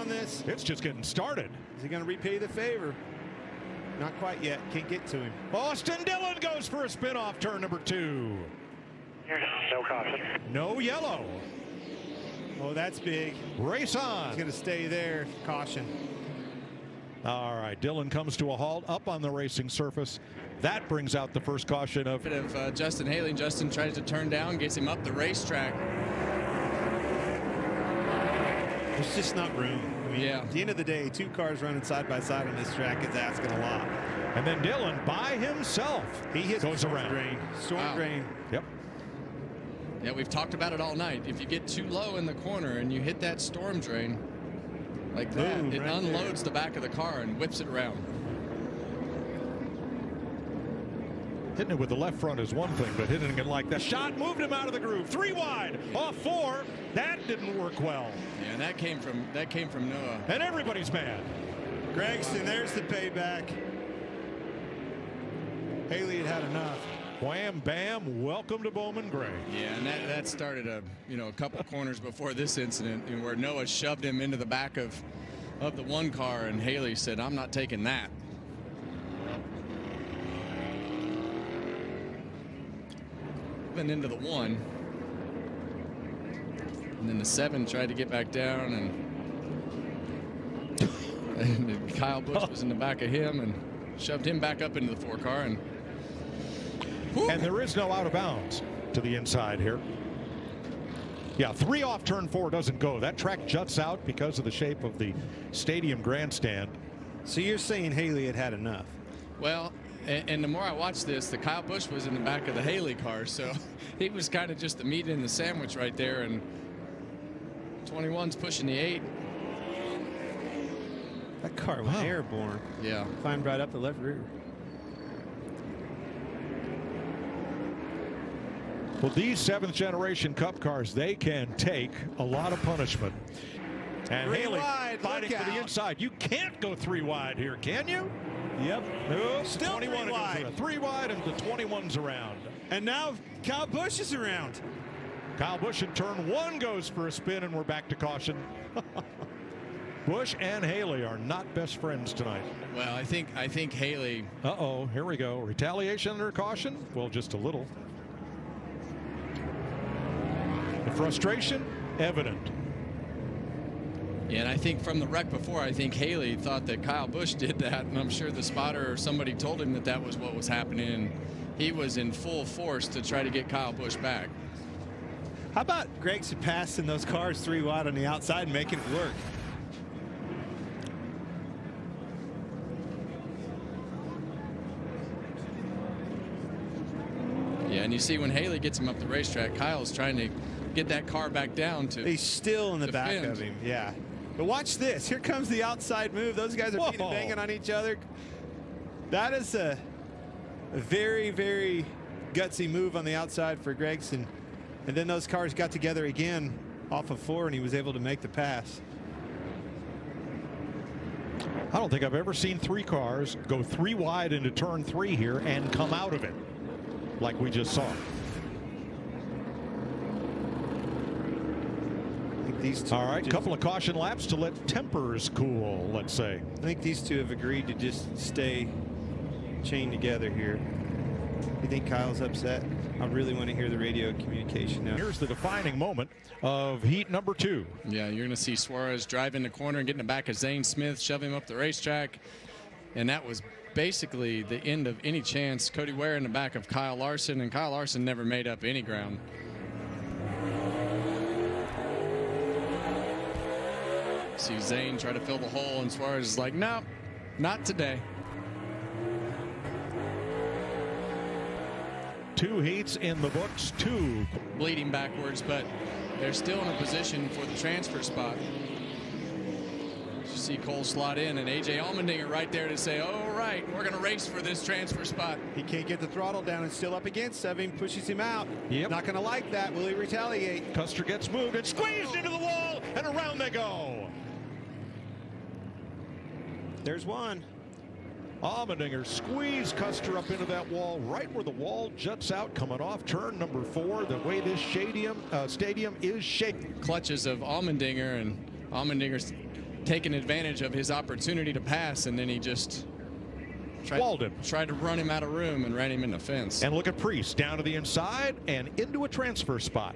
on this? It's just getting started. Is he going to repay the favor? Not quite yet. Can't get to him. Austin Dillon goes for a spin off turn number 2. No caution. No yellow. Oh, that's big. Race on. He's going to stay there. Caution. All right, Dillon comes to a halt up on the racing surface. That brings out the first caution of Justin Haley. Justin tries to turn down, gets him up the racetrack. There's just not room. I mean, yeah. At the end of the day, 2 cars running side by side on this track is asking a lot. And then Dillon by himself. He hits goes around. Drain. Storm drain. Yep. Yeah, we've talked about it all night. If you get too low in the corner and you hit that storm drain like that, it right unloads the back of the car and whips it around. Hitting it with the left front is one thing, but hitting it like that shot moved him out of the groove. 3 wide off 4. That didn't work well. Yeah, and that came from Noah. And everybody's mad. Gregson, there's the payback. Haley had enough. Wham bam, welcome to Bowman Gray. Yeah, and that started a couple corners before this incident, where Noah shoved him into the back of the one car, and Haley said, "I'm not taking that." Then into the 1, and then the 7 tried to get back down, and Kyle Busch was in the back of him and shoved him back up into the 4 car, and there is no out of bounds to the inside here. Yeah, 3 off turn 4 doesn't go. That track juts out because of the shape of the stadium grandstand. So you're saying Haley had enough? Well, and the more I watch this, the Kyle Busch was in the back of the Haley car, so he was kind of just the meat in the sandwich right there, and 21's pushing the 8. That car was airborne. Yeah. Climbed right up the left rear. Well, these 7th generation Cup cars, they can take a lot of punishment. And Haley fighting for the inside. You can't go 3 wide here, can you? Yep. No, still 21 3 wide. 3 wide, and the 21's around. And now Kyle Busch is around. Kyle Busch in turn 1 goes for a spin, and we're back to caution. Busch and Haley are not best friends tonight. Well, I think Haley. Uh-oh, here we go. Retaliation under caution? Well, just a little. The frustration evident. Yeah, and I think from the wreck before, I think Haley thought that Kyle Busch did that, and I'm sure the spotter or somebody told him that that was what was happening, and he was in full force to try to get Kyle Busch back. How about Gregson passing those cars 3 wide on the outside and making it work? Yeah, and you see when Haley gets him up the racetrack, Kyle's trying to get that car back down to. He's still in the back of him. Yeah. But watch this. Here comes the outside move. Those guys are beating and banging on each other. That is a very, very gutsy move on the outside for Gregson. And then those cars got together again off of 4, and he was able to make the pass. I don't think I've ever seen 3 cars go 3 wide into turn 3 here and come out of it like we just saw. These 2 all right, couple of caution laps to let tempers cool, let's say. I think these 2 have agreed to just stay chained together here. You think Kyle's upset? I really want to hear the radio communication now. Here's the defining moment of heat number 2. Yeah, you're going to see Suarez drive in the corner and get in the back of Zane Smith, shove him up the racetrack. And that was basically the end of any chance. Cody Ware in the back of Kyle Larson, and Kyle Larson never made up any ground. See Zane try to fill the hole, and Suarez is like, no, not today. 2 heats in the books, 2. Bleeding backwards, but they're still in a position for the transfer spot. You see Cole slot in, and A.J. Allmendinger right there to say, all right, we're going to race for this transfer spot. He can't get the throttle down and still up against him, pushes him out. Yep. Not going to like that. Will he retaliate? Custer gets moved and squeezed into the wall, and around they go. There's one. Allmendinger squeezed Custer up into that wall, right where the wall juts out, coming off turn number 4. The way this stadium is shaped. Clutches of Allmendinger, and Allmendinger taking advantage of his opportunity to pass, and then he just tried to run him out of room and ran him in the fence. And look at Priest down to the inside and into a transfer spot.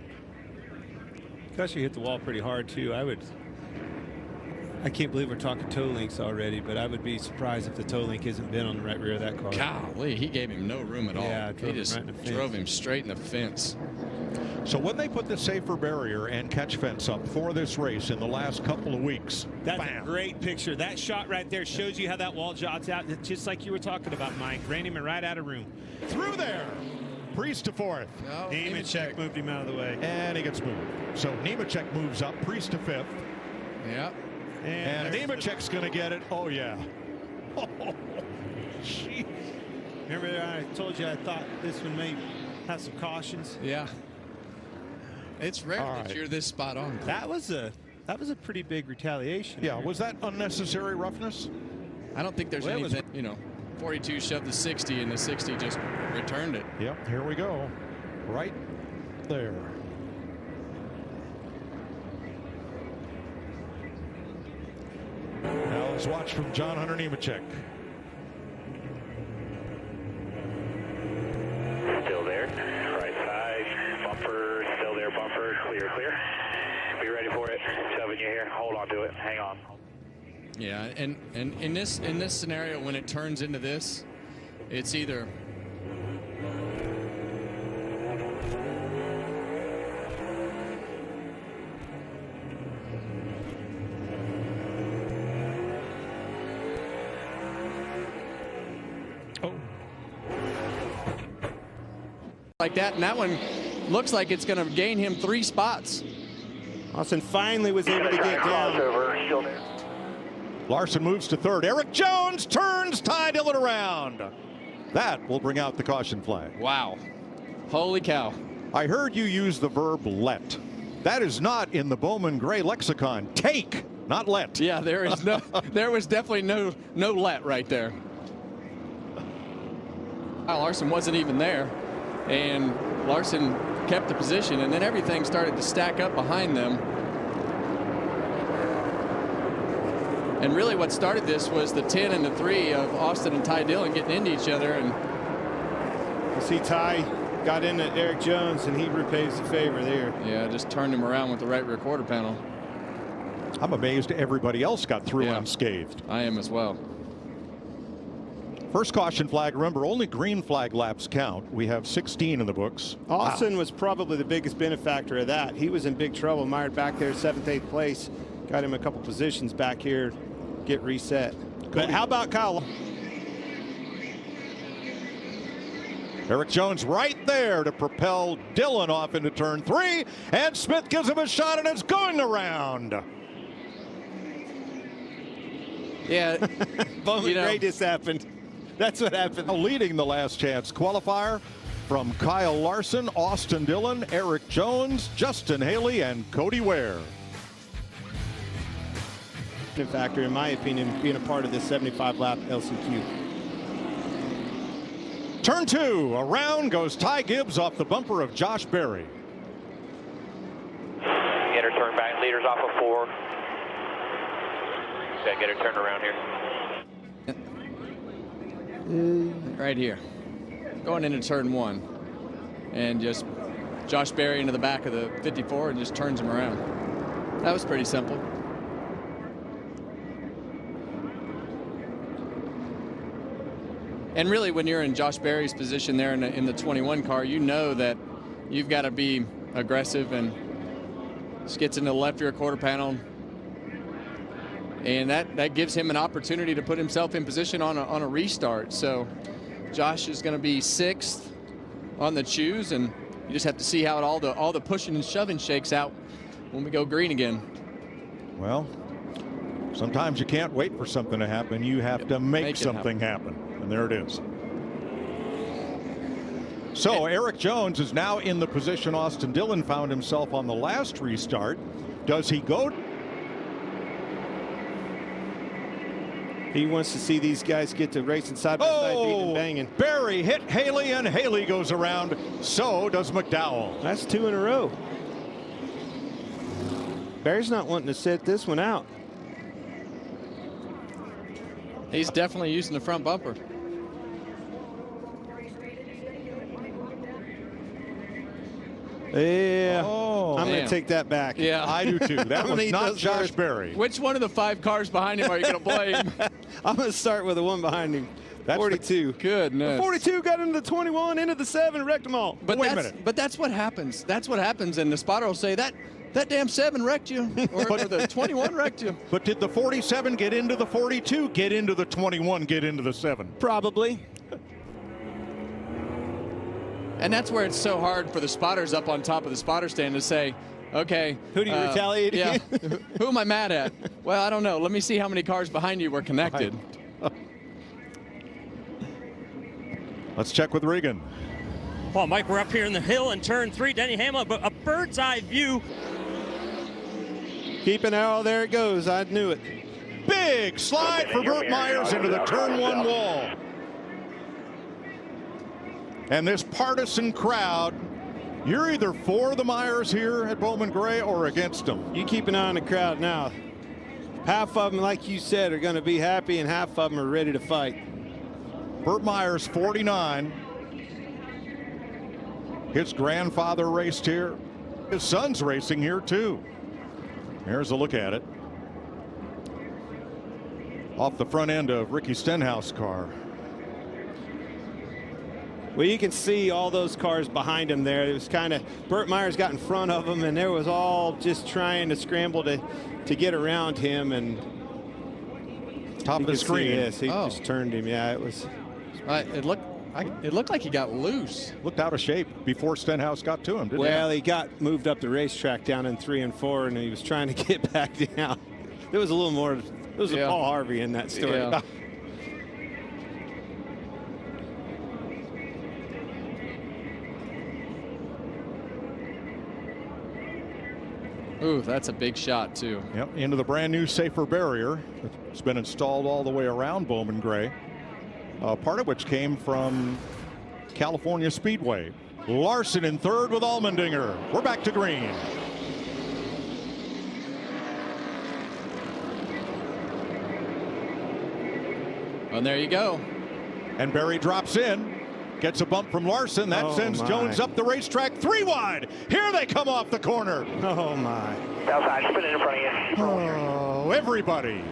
Gusher hit the wall pretty hard too. I can't believe we're talking toe links already, but I would be surprised if the toe link hasn't been on the right rear of that car. Golly, he gave him no room at all. Yeah, he just drove him straight in the fence. So when they put the safer barrier and catch fence up for this race in the last couple of weeks, that's bam. a great picture. That shot right there shows you how that wall jots out, just like you were talking about, Mike. Ran him right out of room. Through there. Priest to fourth. No, Nemechek moved him out of the way. And he gets moved. So Nemechek moves up. Priest to fifth. Yeah. And Nemechek's going to get it. Oh, yeah. Oh, gee. Remember I told you I thought this one may have some cautions? Yeah. It's rare that you're this spot on. That was a pretty big retaliation. Yeah, was that unnecessary roughness? I don't think there's anything, 42 shoved the 60, and the 60 just returned it. Yep, here we go. Right there. Now let's watch from John Hunter Nemechek. Still there. Right side. Bumper. Still there. Bumper. Clear. Be ready for it. Shoving you here. Hold on to it. Hang on. Yeah, and in this scenario, when it turns into this, it's either like that, and that one looks like it's going to gain him 3 spots. Austin finally was able to get down. Still there. Larson moves to third. Eric Jones turns Ty Dillon around. That will bring out the caution flag. Wow. Holy cow. I heard you use the verb let. That is not in the Bowman Gray lexicon. Take, not let. Yeah, there is there was definitely no let right there. Larson wasn't even there, and Larson kept the position, and then everything started to stack up behind them. And really what started this was the 10 and the 3 of Austin and Ty Dillon getting into each other. And you see Ty got into Eric Jones, and he repays the favor there. Yeah, just turned him around with the right rear quarter panel. I'm amazed everybody else got through unscathed. I am as well. First caution flag. Remember, only green flag laps count. We have 16 in the books. Austin was probably the biggest benefactor of that. He was in big trouble. Mired back there, 7th, 8th place. Got him a couple positions back here, get reset. But how about Kyle? Eric Jones right there to propel Dillon off into turn 3, and Smith gives him a shot, and it's going around. Yeah, Bowman Gray just happened. That's what happened. Leading the last chance qualifier from Kyle Larson, Austin Dillon, Eric Jones, Justin Haley, and Cody Ware. Factor, in my opinion, being a part of this 75-lap LCQ. Turn 2, around goes Ty Gibbs off the bumper of Josh Berry. Get her turn back, leaders off of 4. Gotta get her turned around here. Right here. Going into turn 1. And just Josh Berry into the back of the 54 and just turns him around. That was pretty simple. And really, when you're in Josh Berry's position there in the 21 car, you know that you've got to be aggressive, and just gets into the left rear quarter panel. And that gives him an opportunity to put himself in position on a restart. So Josh is going to be 6th on the choose, and you just have to see how all the pushing and shoving shakes out when we go green again. Well, sometimes you can't wait for something to happen. You have to make something happen. And there it is. So Eric Jones is now in the position Austin Dillon found himself on the last restart. Does he go? He wants to see these guys get to racing side by side, beating and banging. Berry hit Haley, and Haley goes around. So does McDowell. That's 2 in a row. Berry's not wanting to sit this one out. He's definitely using the front bumper. Yeah, Oh, I'm going damn. to take that back. Yeah. I do too. That was not Josh Berry. Which one of the 5 cars behind him are you going to blame? I'm going to start with the one behind him. That's 42. Goodness. 42 got into the 21, into the 7, wrecked them all. But Wait a minute. But that's what happens. That's what happens, and the spotter will say that damn 7 wrecked you, or the 21 wrecked you. But did the 47 get into the 42, get into the 21, get into the 7? Probably. And that's where it's so hard for the spotters up on top of the spotter stand to say, okay. Who do you retaliate Yeah. against? Who am I mad at? Well, I don't know. Let me see how many cars behind you were connected. Let's check with Regan. Well, Mike, we're up here in the hill in turn 3. Denny Hamlin, but a bird's eye view. Keep an arrow. There it goes. I knew it. Big slide for Burt Myers into the turn 1 wall. And this partisan crowd, you're either for the Myers here at Bowman Gray or against them. You keep an eye on the crowd now. Half of them, like you said, are going to be happy, and half of them are ready to fight. Burt Myers, 49. His grandfather raced here. His son's racing here, too. Here's a look at it. Off the front end of Ricky Stenhouse' car. Well, you can see all those cars behind him there. It was kind of, Burt Myers got in front of him, and there was all just trying to scramble to get around him. And Top of the screen. Yes, he just turned him. Yeah, it was. It looked like he got loose. Looked out of shape before Stenhouse got to him, didn't Well, he got moved up the racetrack down in 3 and 4, and he was trying to get back down. There was a little more. There was a Paul Harvey in that story. Yeah. Ooh, that's a big shot, too. Yep, into the brand new safer barrier. It's been installed all the way around Bowman Gray. Part of which came from California Speedway. Larson in third with Allmendinger. We're back to green. And there you go. And Berry drops in. Gets a bump from Larson. That sends Jones up the racetrack 3 wide. Here they come off the corner. Oh, my. Outside, spin it in front of you. Oh, everybody.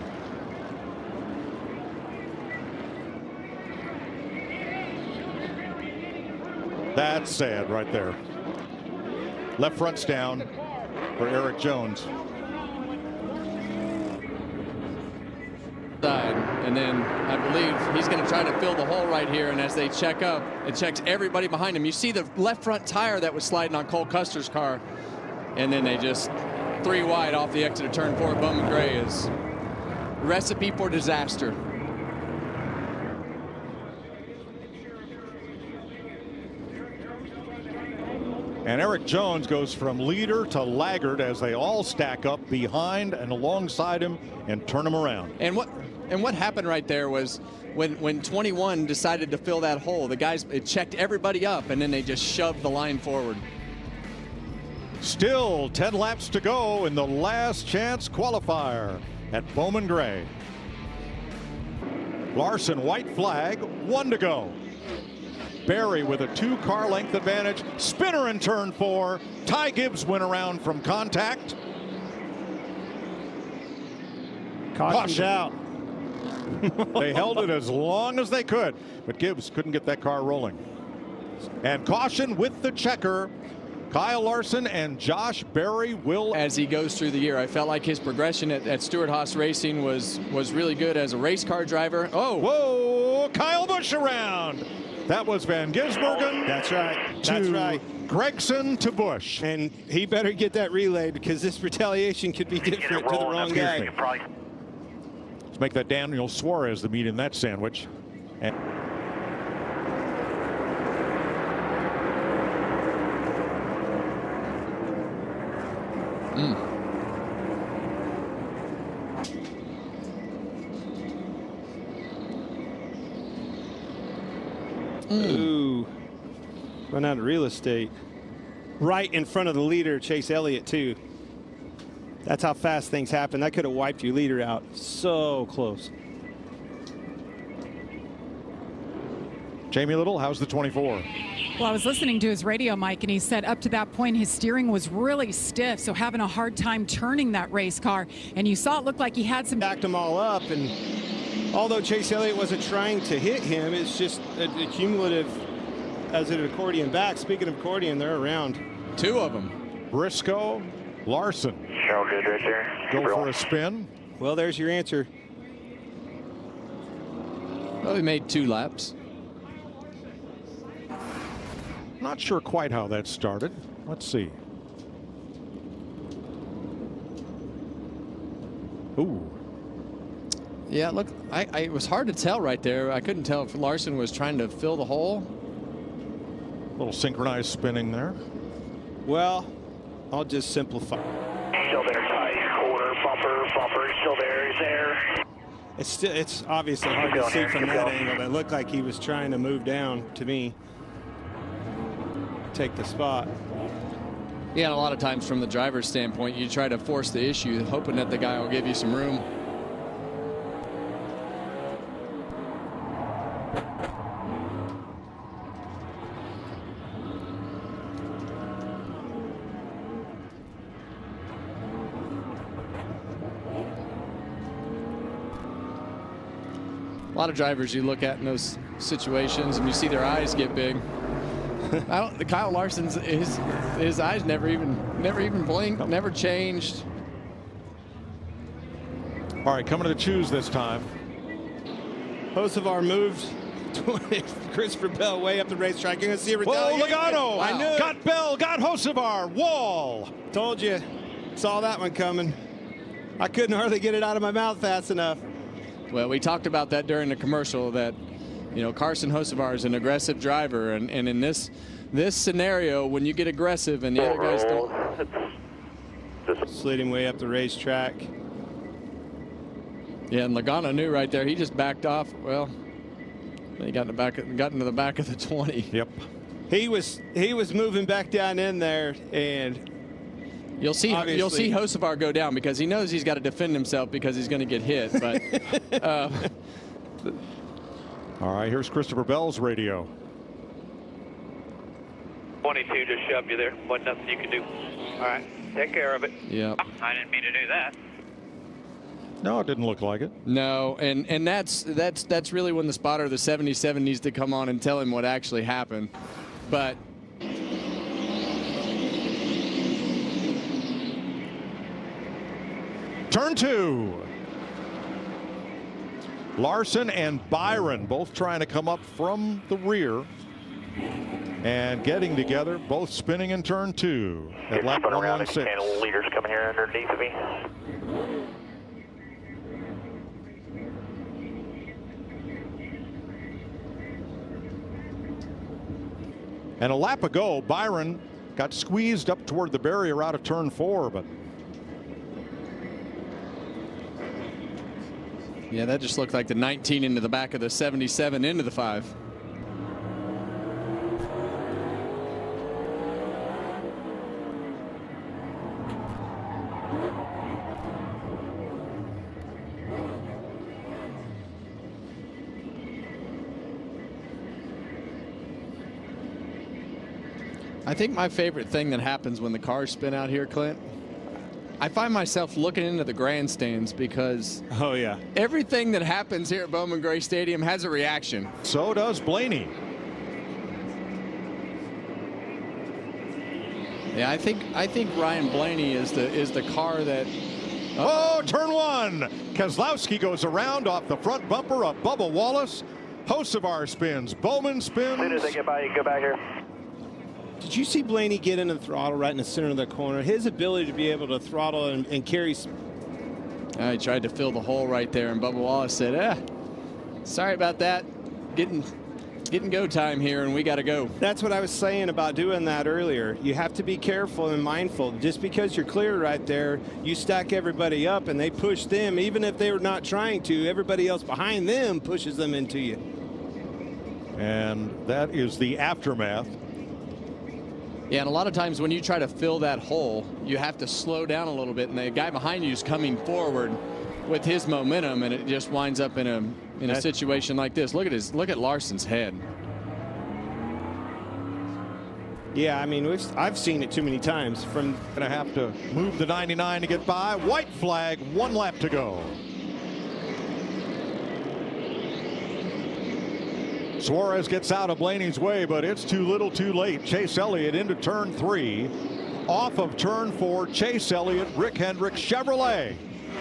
That's sad right there. Left front's down for Eric Jones. And then I believe he's going to try to fill the hole right here. And as they check up, it checks everybody behind him. You see the left front tire that was sliding on Cole Custer's car. And then they just 3 wide off the exit of turn 4. Bowman Gray is recipe for disaster. And Eric Jones goes from leader to laggard as they all stack up behind and alongside him and turn him around. And what happened right there was when 21 decided to fill that hole, the guys, it checked everybody up, and then they just shoved the line forward. Still 10 laps to go in the last chance qualifier at Bowman Gray. Larson, white flag, 1 to go. Berry with a 2-car length advantage. Spinner in turn 4. Ty Gibbs went around from contact. Caution's out. They held it as long as they could, but Gibbs couldn't get that car rolling. And caution with the checker. Kyle Larson and Josh Berry will. As he goes through the year, I felt like his progression at Stewart-Haas Racing was really good as a race car driver. Oh, whoa! Kyle Busch around. That was Van Gisbergen. That's right. That's right. Gregson to Busch. And he better get that relayed, because this retaliation could be different to the wrong guy. Let's make that Daniel Suarez the meat in that sandwich. And Ooh. Run out of real estate. Right in front of the leader, Chase Elliott, too. That's how fast things happen. That could have wiped your leader out. So close. Jamie Little, how's the 24? Well, I was listening to his radio, Mike, and he said up to that point his steering was really stiff, so having a hard time turning that race car. And you saw it looked like he had some... Backed them all up, and although Chase Elliott wasn't trying to hit him, it's just a cumulative as an accordion back. Speaking of accordion, they're around. 2 of them. Briscoe, Larson. All good right there. Go for a spin. Well, there's your answer. Well, he made 2 laps. Not sure quite how that started. Let's see. Ooh. Yeah, look, it was hard to tell right there. I couldn't tell if Larson was trying to fill the hole. A little synchronized spinning there. Well, I'll just simplify. Still there, tight corner, bumper, still there, he's there. It's obviously hard to see from that angle. It looked like he was trying to move down to me. Take the spot. Yeah, and a lot of times from the driver's standpoint, you try to force the issue, hoping that the guy will give you some room. A lot of drivers you look at in those situations and you see their eyes get big. Kyle Larson's his eyes never even blinked, never changed. All right, coming to the choose this time. Hocevar moved Christopher Bell way up the racetrack. You're going to see a Whoa, retaliation. Logano! I knew it. Got Bell, got Hocevar, wall. Told you. Saw that one coming. I couldn't hardly get it out of my mouth fast enough. Well, we talked about that during the commercial that, you know, Carson Hocevar is an aggressive driver, and in this scenario, when you get aggressive and the other guys don't. Slid him way up the racetrack. Yeah, and Logano knew right there. He just backed off. Well, he got into the back of the 20. Yep. He was moving back down in there, and you'll see Hocevar go down because he knows he's got to defend himself because he's going to get hit. But all right, here's Christopher Bell's radio. 22 just shoved you there. Wasn't nothing you could do. All right, take care of it. Yeah. I didn't mean to do that. No, it didn't look like it. No, and that's really when the spotter of the 77 needs to come on and tell him what actually happened. But turn 2. Larson and Byron both trying to come up from the rear and getting together, both spinning in turn 2 at lap 116. Leaders coming here underneath of me. And a lap ago, Byron got squeezed up toward the barrier out of turn 4, but yeah, that just looked like the 19 into the back of the 77 into the 5. I think my favorite thing that happens when the cars spin out here, Clint, I find myself looking into the grandstands because everything that happens here at Bowman Gray Stadium has a reaction. So does Blaney. Yeah, I think Ryan Blaney is the car that. Oh, turn 1. Keselowski goes around off the front bumper of Bubba Wallace. Hocevar spins. Bowman spins. As soon as they get by, you go back here. Did you see Blaney get into the throttle right in the center of the corner? His ability to be able to throttle and carry. He tried to fill the hole right there, and Bubba Wallace said, sorry about that. Getting go time here, and we got to go. That's what I was saying about doing that earlier. You have to be careful and mindful. Just because you're clear right there, you stack everybody up, and they push them. Even if they were not trying to, everybody else behind them pushes them into you. And that is the aftermath. Yeah, and a lot of times when you try to fill that hole, you have to slow down a little bit, and the guy behind you is coming forward with his momentum, and it just winds up in a situation like this. Look at Larson's head. Yeah, I mean, I've seen it too many times. Going to have to move the 99 to get by. White flag, 1 lap to go. Suarez gets out of Blaney's way, but it's too little too late. Chase Elliott into turn 3. Off of turn 4, Chase Elliott, Rick Hendrick Chevrolet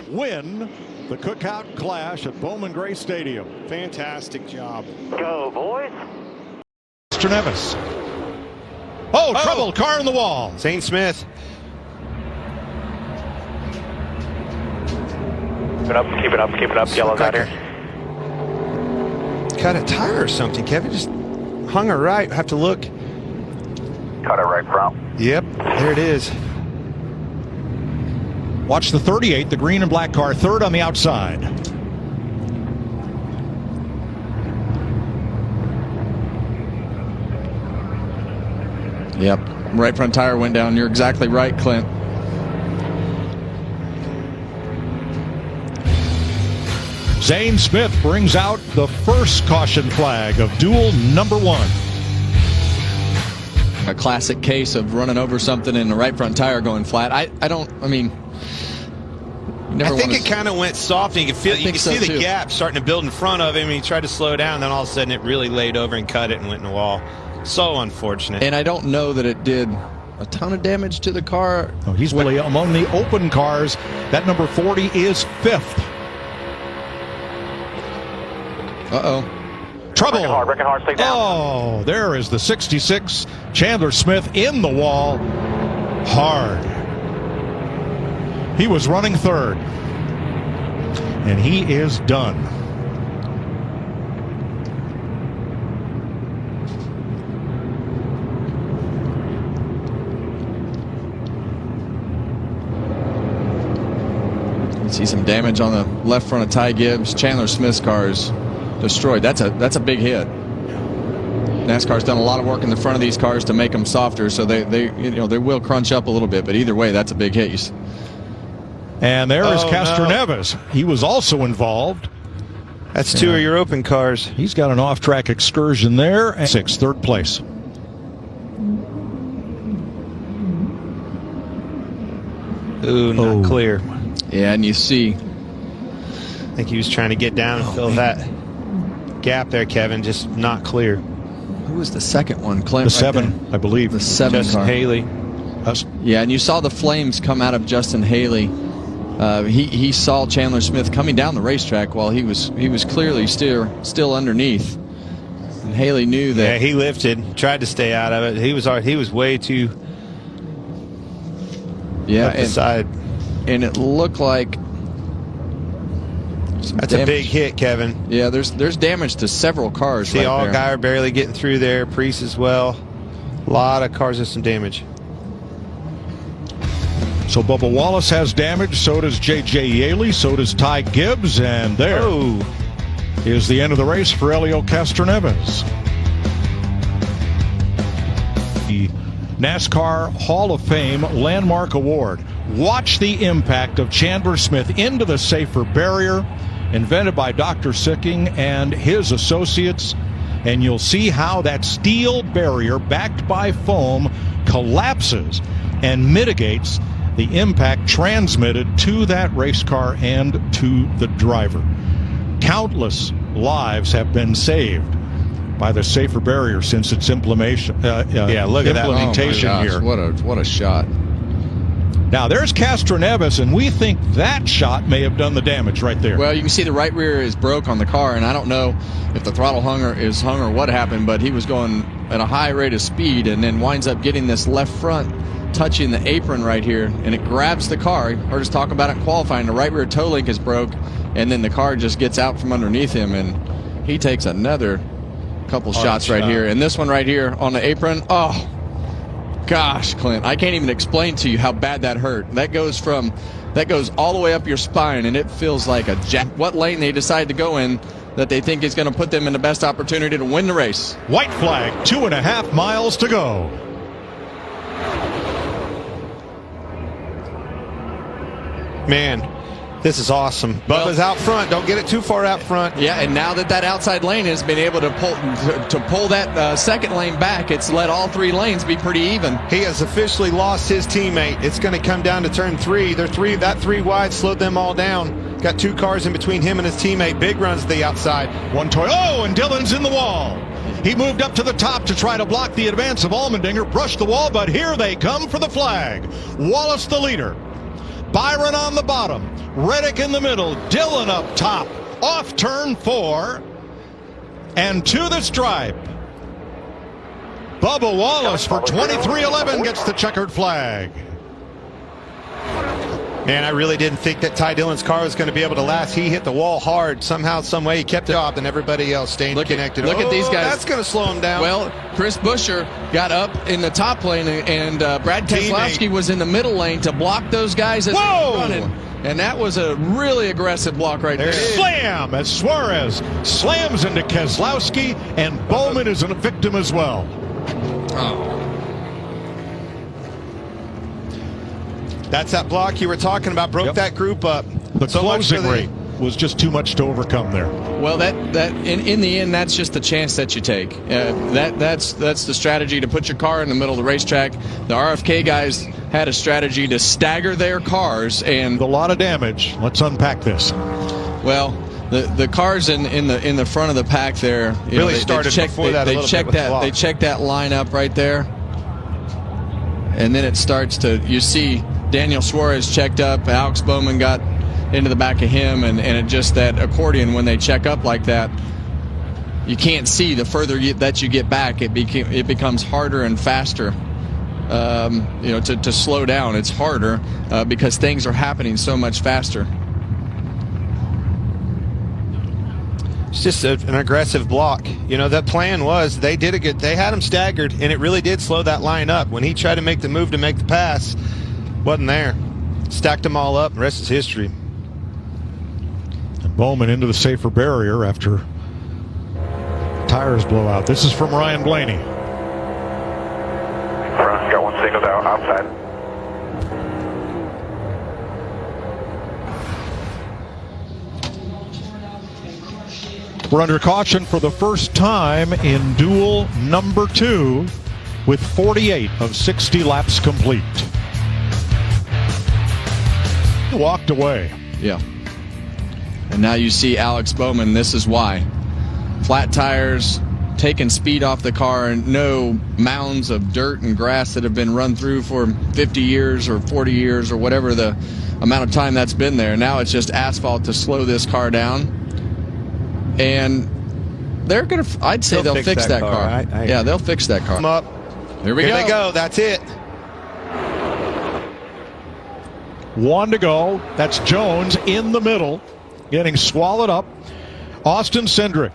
win the Cookout Clash at Bowman Gray Stadium. Fantastic job. Go, boys. Mr. Nevis. Oh, trouble, car in the wall. Zane Smith. Keep it up, keep it up, keep it up. Yellow's out here. Cut a tire or something. Kevin just hung her right. Have to look. Cut it right front. Yep, there it is. Watch the 38, the green and black car, third on the outside. Yep, right front tire went down. You're exactly right, Clint. Zane Smith brings out the first caution flag of duel number 1. A classic case of running over something and the right front tire going flat. I think it kind of went soft, and you can feel, you can see the gap starting to build in front of him, and he tried to slow down, then all of a sudden it really laid over and cut it and went in the wall. So unfortunate. And I don't know that it did a ton of damage to the car. Oh, he's really among the open cars. That number 40 is 5th. Uh-oh. Trouble. Wrecking hard, stay down. Oh, there is the 66. Chandler Smith in the wall. Hard. He was running 3rd. And he is done. You see some damage on the left front of Ty Gibbs. Chandler Smith's car is destroyed. That's a big hit. NASCAR's done a lot of work in the front of these cars to make them softer, so they will crunch up a little bit. But either way, that's a big hit. And there is Castro Neves. He was also involved. That's 2 of your open cars. He's got an off-track excursion there. 6th, 3rd place. Ooh, not clear. Yeah, and you see. I think he was trying to get down and fill that gap there, Kevin. Just not clear. Who was the second one? Clint, the 7, I believe. The 7 Justin car. Haley. Yeah, and you saw the flames come out of Justin Haley. He saw Chandler Smith coming down the racetrack while he was clearly still underneath. And Haley knew that. Yeah, he lifted, tried to stay out of it. He was way too. Up the side. And it looked like. That's a big hit, Kevin. Yeah, there's damage to several cars. See, all guy are barely getting through there. Priest as well. A lot of cars with some damage. So Bubba Wallace has damage, so does J.J. Yaley, so does Ty Gibbs, and there is the end of the race for Helio Castroneves. The NASCAR Hall of Fame Landmark Award. Watch the impact of Chandler Smith into the safer barrier, invented by Dr. Sicking and his associates, and you'll see how that steel barrier backed by foam collapses and mitigates the impact transmitted to that race car and to the driver. Countless lives have been saved by the safer barrier since its implementation. Look at that. Oh my gosh, here. What a shot. Now there's Castroneves, and we think that shot may have done the damage right there. Well, you can see the right rear is broke on the car, and I don't know if the throttle hung or what happened, but he was going at a high rate of speed and then winds up getting this left front touching the apron right here, and it grabs the car. Heard us talk about it in qualifying. The right rear toe link is broke, and then the car just gets out from underneath him, and he takes another couple shots right here. And this one right here on the apron, oh gosh, Clint, I can't even explain to you how bad that hurt. That goes all the way up your spine, and it feels like a jack. What lane they decide to go in that they think is going to put them in the best opportunity to win the race. White flag, 2.5 miles to go. Man, This is awesome. Bubba's out front. Don't get it too far out front. Yeah, and now that outside lane has been able to pull that second lane back, it's let all 3 lanes be pretty even. He has officially lost his teammate. It's going to come down to turn 3. That 3 wide slowed them all down. Got 2 cars in between him and his teammate. Big runs to the outside. One toy. Oh, and Dillon's in the wall. He moved up to the top to try to block the advance of Allmendinger. Brushed the wall, but here they come for the flag. Wallace the leader. Byron on the bottom. Reddick in the middle. Dillon up top. Off turn 4. And to the stripe. Bubba Wallace for 23-11 gets the checkered flag. Man, I really didn't think that Ty Dillon's car was going to be able to last. He hit the wall hard. Somehow, some way, he kept it off, and everybody else staying connected. Look at these guys. That's going to slow him down. Well, Chris Buescher got up in the top lane, and Brad Keselowski was in the middle lane to block those guys as they were running. And that was a really aggressive block right there. Slam as Suarez slams into Keselowski, and Bowman is a victim as well. Oh. That's that block you were talking about. Broke that group up. The closing rate was just too much to overcome there. Well, that in the end, that's just the chance that you take. That's the strategy to put your car in the middle of the racetrack. The RFK guys had a strategy to stagger their cars, and a lot of damage. Let's unpack this. Well, the cars in the front of the pack there really started before that. They checked that line up right there, and then it starts to. You see Daniel Suarez checked up. Alex Bowman got into the back of him, and it just that accordion when they check up like that, you can't see. The further that you get back, it becomes harder and faster. To slow down, it's harder because things are happening so much faster. It's just an aggressive block. That plan was they had him staggered, and it really did slow that line up. When he tried to make the move to make the pass, wasn't there. Stacked them all up. The rest is history. And Bowman into the safer barrier after tires blow out. This is from Ryan Blaney. Front, got one signal down outside. We're under caution for the first time in duel number 2 with 48 of 60 laps complete. Walked away. Yeah. And now you see Alex Bowman. This is why. Flat tires, taking speed off the car, and no mounds of dirt and grass that have been run through for 50 years or 40 years or whatever the amount of time that's been there. Now it's just asphalt to slow this car down. And they're going to, I'd say they'll fix that car. Yeah, they'll fix that car. Come up. Here we go. Here they go. That's it. 1 to go. That's Jones in the middle, getting swallowed up. Austin Cindric,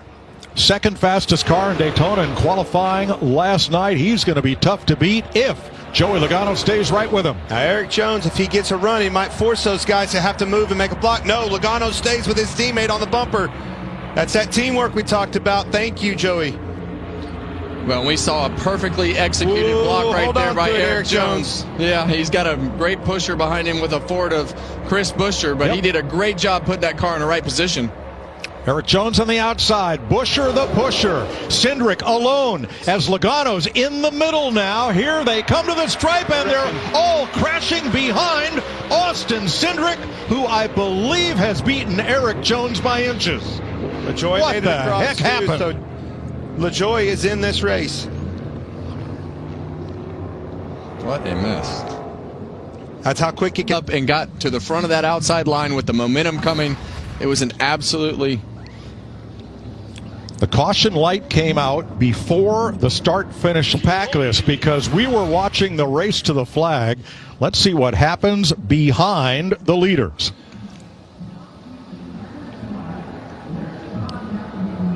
second fastest car in Daytona in qualifying last night. He's going to be tough to beat if Joey Logano stays right with him. Now, Eric Jones, if he gets a run, he might force those guys to have to move and make a block. No, Logano stays with his teammate on the bumper. That's that teamwork we talked about. Thank you, Joey. Well, we saw a perfectly executed block right there by Eric Jones. Yeah, he's got a great pusher behind him with a Ford of Chris Buescher, but he did a great job putting that car in the right position. Eric Jones on the outside. Buescher the pusher. Cindric alone as Logano's in the middle now. Here they come to the stripe, and they're all crashing behind Austin Cindric, who I believe has beaten Eric Jones by inches. LaJoy what made the it across heck too, happened? So LaJoy is in this race. What a mess. That's how quick he can. Up and got to the front of that outside line with the momentum coming. It was an absolutely... The caution light came out before the start-finish pack this because we were watching the race to the flag. Let's see what happens behind the leaders.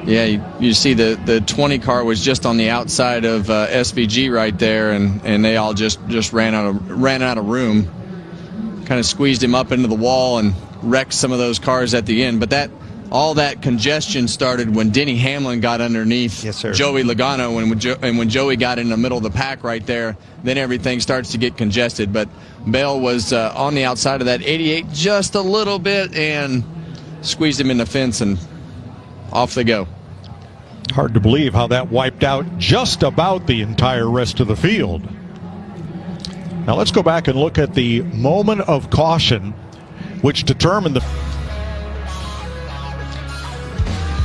Yeah, you see the 20 car was just on the outside of SVG right there, and they all just ran out of room. Kind of squeezed him up into the wall and wrecked some of those cars at the end. But all that congestion started when Denny Hamlin got underneath Joey Logano, and when Joey got in the middle of the pack right there, then everything starts to get congested. But Bell was on the outside of that 88 just a little bit and squeezed him in the fence, and off they go. Hard to believe how that wiped out just about the entire rest of the field. Now let's go back and look at the moment of caution, which determined the...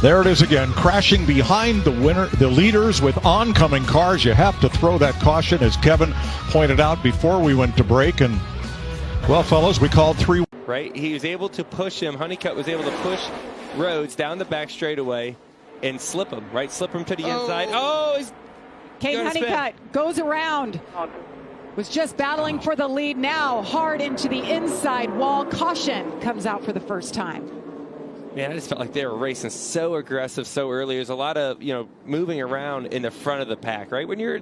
There it is again, crashing behind the leaders with oncoming cars. You have to throw that caution, as Kevin pointed out before we went to break. And, well, fellas, we called 3. Right, he was able to push him. Honeycutt was able to push Rhodes down the back straightaway and slip him, right? Slip him to the inside. Oh, he's Kate Honeycutt goes around. Was just battling for the lead, now hard into the inside wall. Caution comes out for the first time. Man, I just felt like they were racing so aggressive so early. There's a lot of, moving around in the front of the pack, right? When you're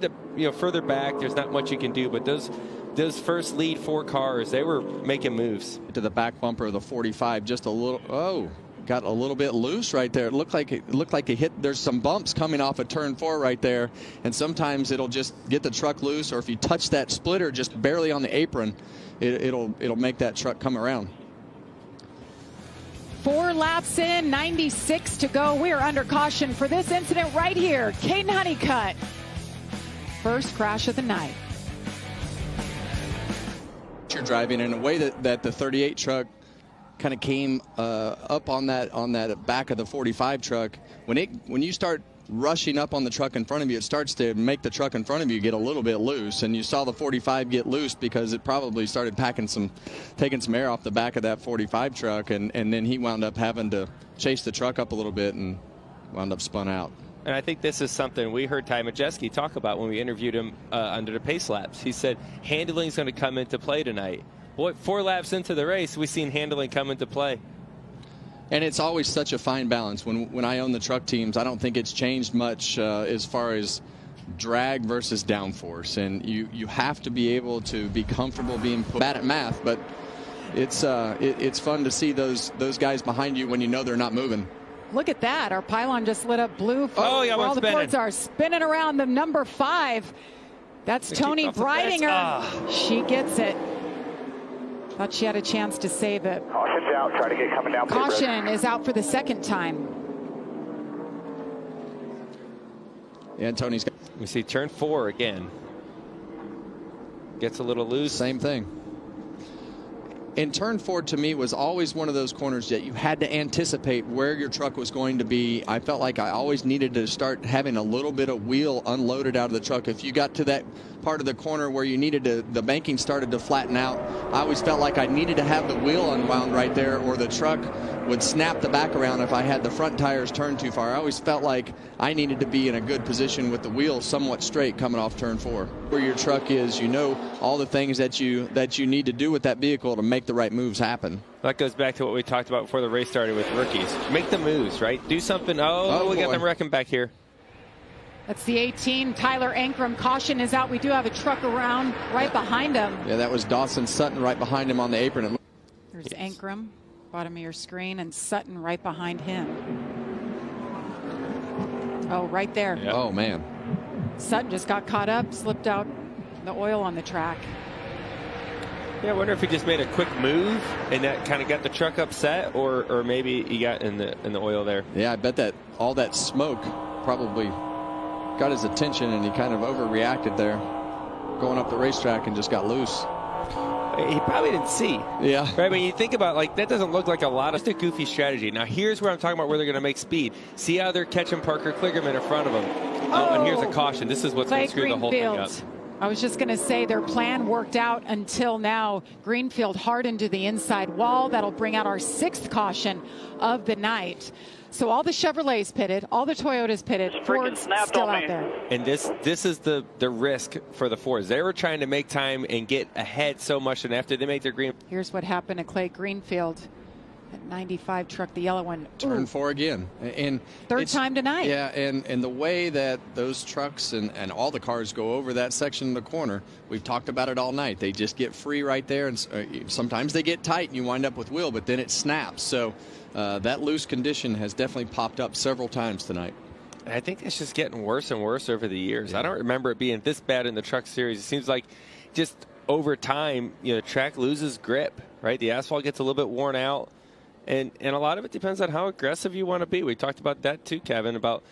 further back, there's not much you can do. But those first lead 4 cars, they were making moves. To the back bumper of the 45, just a little. Oh, got a little bit loose right there. It looked like it hit. There's some bumps coming off of turn 4 right there, and sometimes it'll just get the truck loose, or if you touch that splitter just barely on the apron, it'll make that truck come around. 4 laps in, 96 to go. We are under caution for this incident right here. Caden Honeycutt, first crash of the night. You're driving in a way that the 38 truck kind of came up on that back of the 45 truck. When you start rushing up on the truck in front of you, it starts to make the truck in front of you get a little bit loose, and you saw the 45 get loose because it probably started taking some air off the back of that 45 truck, and then he wound up having to chase the truck up a little bit and wound up spun out. And I think this is something we heard Ty Majeski talk about when we interviewed him under the pace laps. He said handling is going to come into play tonight. Boy, 4 laps into the race, we've seen handling come into play. And it's always such a fine balance. When I own the truck teams, I don't think it's changed much as far as drag versus downforce. And you have to be able to be comfortable being bad at math, but it's fun to see those guys behind you when you know they're not moving. Look at that. Our pylon just lit up blue. Oh, yeah, all the boards are spinning around the number 5. That's Tony Breidinger. She gets it. Thought she had a chance to save it. Caution's out. Try to get coming down. Caution is out for the second time. Yeah, Tony's got. We see turn 4 again. Gets a little loose. Same thing. And turn 4 to me was always one of those corners that you had to anticipate where your truck was going to be. I felt like I always needed to start having a little bit of wheel unloaded out of the truck. If you got to that part of the corner where you needed to, the banking started to flatten out, I always felt like I needed to have the wheel unwound right there, or the truck would snap the back around if I had the front tires turned too far. I always felt like I needed to be in a good position with the wheel somewhat straight coming off turn 4. Where your truck is, you know all the things that you need to do with that vehicle to make the right moves happen. That goes back to what we talked about before the race started with rookies. Make the moves, right? Do something. Oh we got them wrecking back here. That's the 18, Tyler Ankrum. Caution is out. We do have a truck around right behind him. Yeah, that was Dawson Sutton right behind him on the apron. There's Ankrum, bottom of your screen, and Sutton right behind him. Oh, right there. Yep. Oh, man. Sutton just got caught up, slipped out the oil on the track. Yeah, I wonder if he just made a quick move and that kind of got the truck upset, or maybe he got in the oil there. Yeah, I bet that all that smoke probably got his attention, and he kind of overreacted there, going up the racetrack, and just got loose. He probably didn't see. Yeah. Right, when you think about, like, that doesn't look like a lot of goofy strategy. Now, here's where I'm talking about where they're going to make speed. See how they're catching Parker Kligerman in front of them. Oh, and here's a caution. This is what's going to screw the whole thing up. I was just going to say their plan worked out until now. Greenfield hard into the inside wall. That'll bring out our 6th caution of the night. So all the Chevrolets pitted, all the Toyotas pitted, Ford's still out there. And this is the risk for the Fords. They were trying to make time and get ahead so much, and after they make their green. Here's what happened to Clay Greenfield. That 95 truck, the yellow one. Turn 4 again. And third time tonight. Yeah, and the way that those trucks and all the cars go over that section of the corner, we've talked about it all night. They just get free right there, and sometimes they get tight and you wind up with wheel, but then it snaps. So that loose condition has definitely popped up several times tonight. I think it's just getting worse and worse over the years. Yeah. I don't remember it being this bad in the Truck Series. It seems like just over time, the track loses grip, right? The asphalt gets a little bit worn out. And a lot of it depends on how aggressive you want to be. We talked about that too, Kevin, about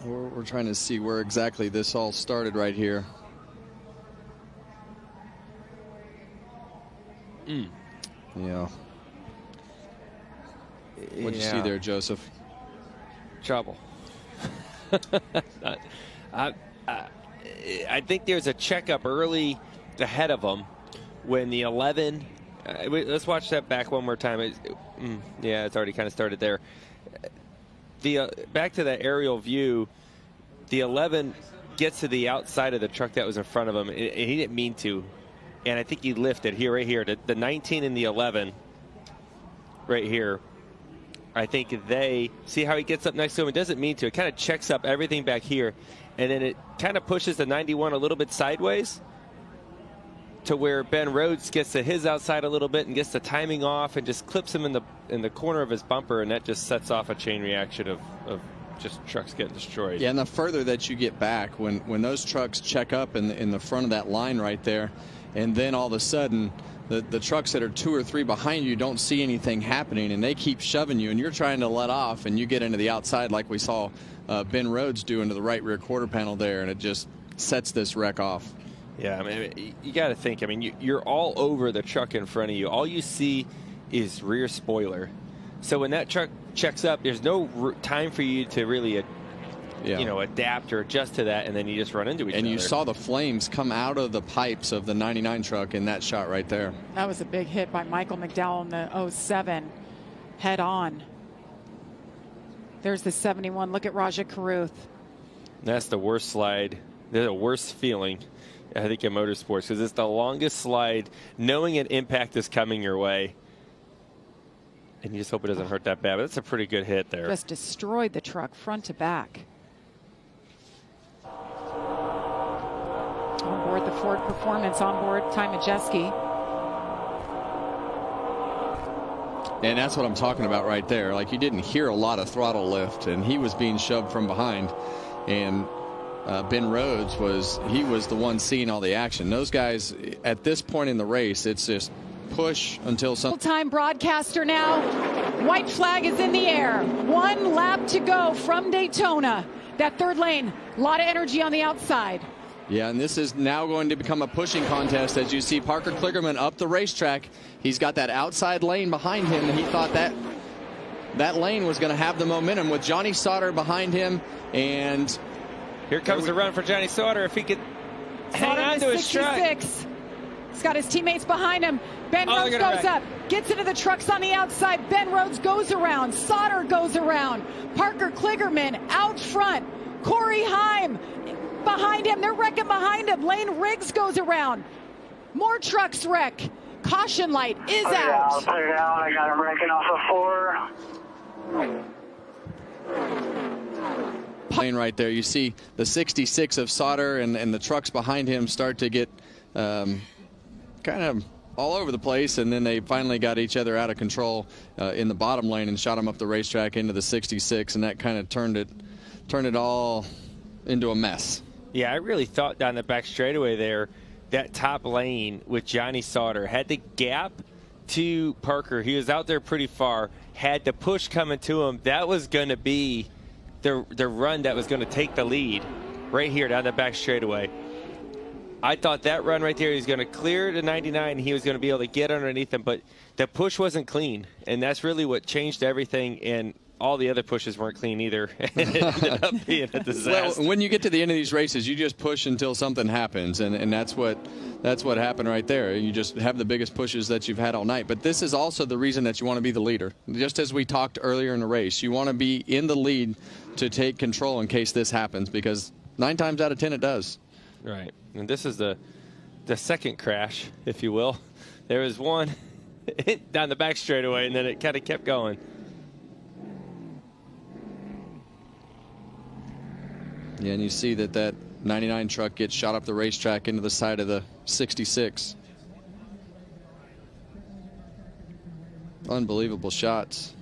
We're trying to see where exactly this all started right here. Yeah. What did you see there, Joseph? Trouble. I think there's a checkup early ahead of them when the 11. Let's watch that back one more time. Yeah, it's already kind of started there. Back to that aerial view, the 11 gets to the outside of the truck that was in front of him, and he didn't mean to. And I think he lifted here, right here, the 19 and the 11 right here. I think they see how he gets up next to him. It doesn't mean to. It kind of checks up everything back here, and then it kind of pushes the 91 a little bit sideways to where Ben Rhodes gets to his outside a little bit and gets the timing off and just clips him in the corner of his bumper, and that just sets off a chain reaction of just trucks getting destroyed. Yeah, and the further that you get back, when those trucks check up in the front of that line right there, and then all of a sudden the trucks that are 2 or 3 behind you don't see anything happening, and they keep shoving you, and you're trying to let off, and you get into the outside like we saw Ben Rhodes do into the right rear quarter panel there, and it just sets this wreck off. Yeah, I mean, you got to think. I mean, you're all over the truck in front of you. All you see is rear spoiler. So when that truck checks up, there's no time for you to really, adapt or adjust to that, and then you just run into each other. And you saw the flames come out of the pipes of the 99 truck in that shot right there. That was a big hit by Michael McDowell in the 07, head on. There's the 71. Look at Raja Caruth. That's the worst slide. There's a worst feeling, I think, in motorsports, because it's the longest slide, knowing an impact is coming your way. And you just hope it doesn't hurt that bad. But that's a pretty good hit there. Just destroyed the truck front to back. On board the Ford Performance, on board Ty Majeski. And that's what I'm talking about right there. Like, you didn't hear a lot of throttle lift, and he was being shoved from behind. And Ben Rhodes was the one seeing all the action. Those guys, at this point in the race, it's just push until some Full-time broadcaster now. White flag is in the air. 1 lap to go from Daytona. That third lane, a lot of energy on the outside. Yeah, and this is now going to become a pushing contest as you see Parker Kligerman up the racetrack. He's got that outside lane behind him, and he thought that lane was going to have the momentum with Johnny Sauter behind him. And here comes the run for Johnny Sauter. If he could hang on to his truck. He's got his teammates behind him. Ben Rhodes goes up, gets into the trucks on the outside. Ben Rhodes goes around. Sauter goes around. Parker Kligerman out front. Corey Heim behind him. They're wrecking behind him. Lane Riggs goes around. More trucks wreck. Caution light is out. Put it out. I got him wrecking off of 4. Lane right there. You see the 66 of Sauter and the trucks behind him start to get kind of all over the place, and then they finally got each other out of control in the bottom lane and shot them up the racetrack into the 66, and that kind of turned it all into a mess. Yeah, I really thought down the back straightaway there, that top lane with Johnny Sauter had the gap to Parker. He was out there pretty far, had the push coming to him. That was going to be the run that was going to take the lead right here down the back straightaway. I thought that run right there, he was going to clear to 99. He was going to be able to get underneath him, but the push wasn't clean, and that's really what changed everything. And all the other pushes weren't clean either. It ended up being a disaster. Well, when you get to the end of these races, you just push until something happens, and that's what happened right there. You just have the biggest pushes that you've had all night. But this is also the reason that you want to be the leader. Just as we talked earlier in the race, you want to be in the lead to take control in case this happens, because 9 times out of 10 it does. Right. And this is the second crash, if you will. There was one down the back straightaway, and then it kind of kept going. Yeah, and you see that 99 truck gets shot up the racetrack into the side of the 66. Unbelievable shots.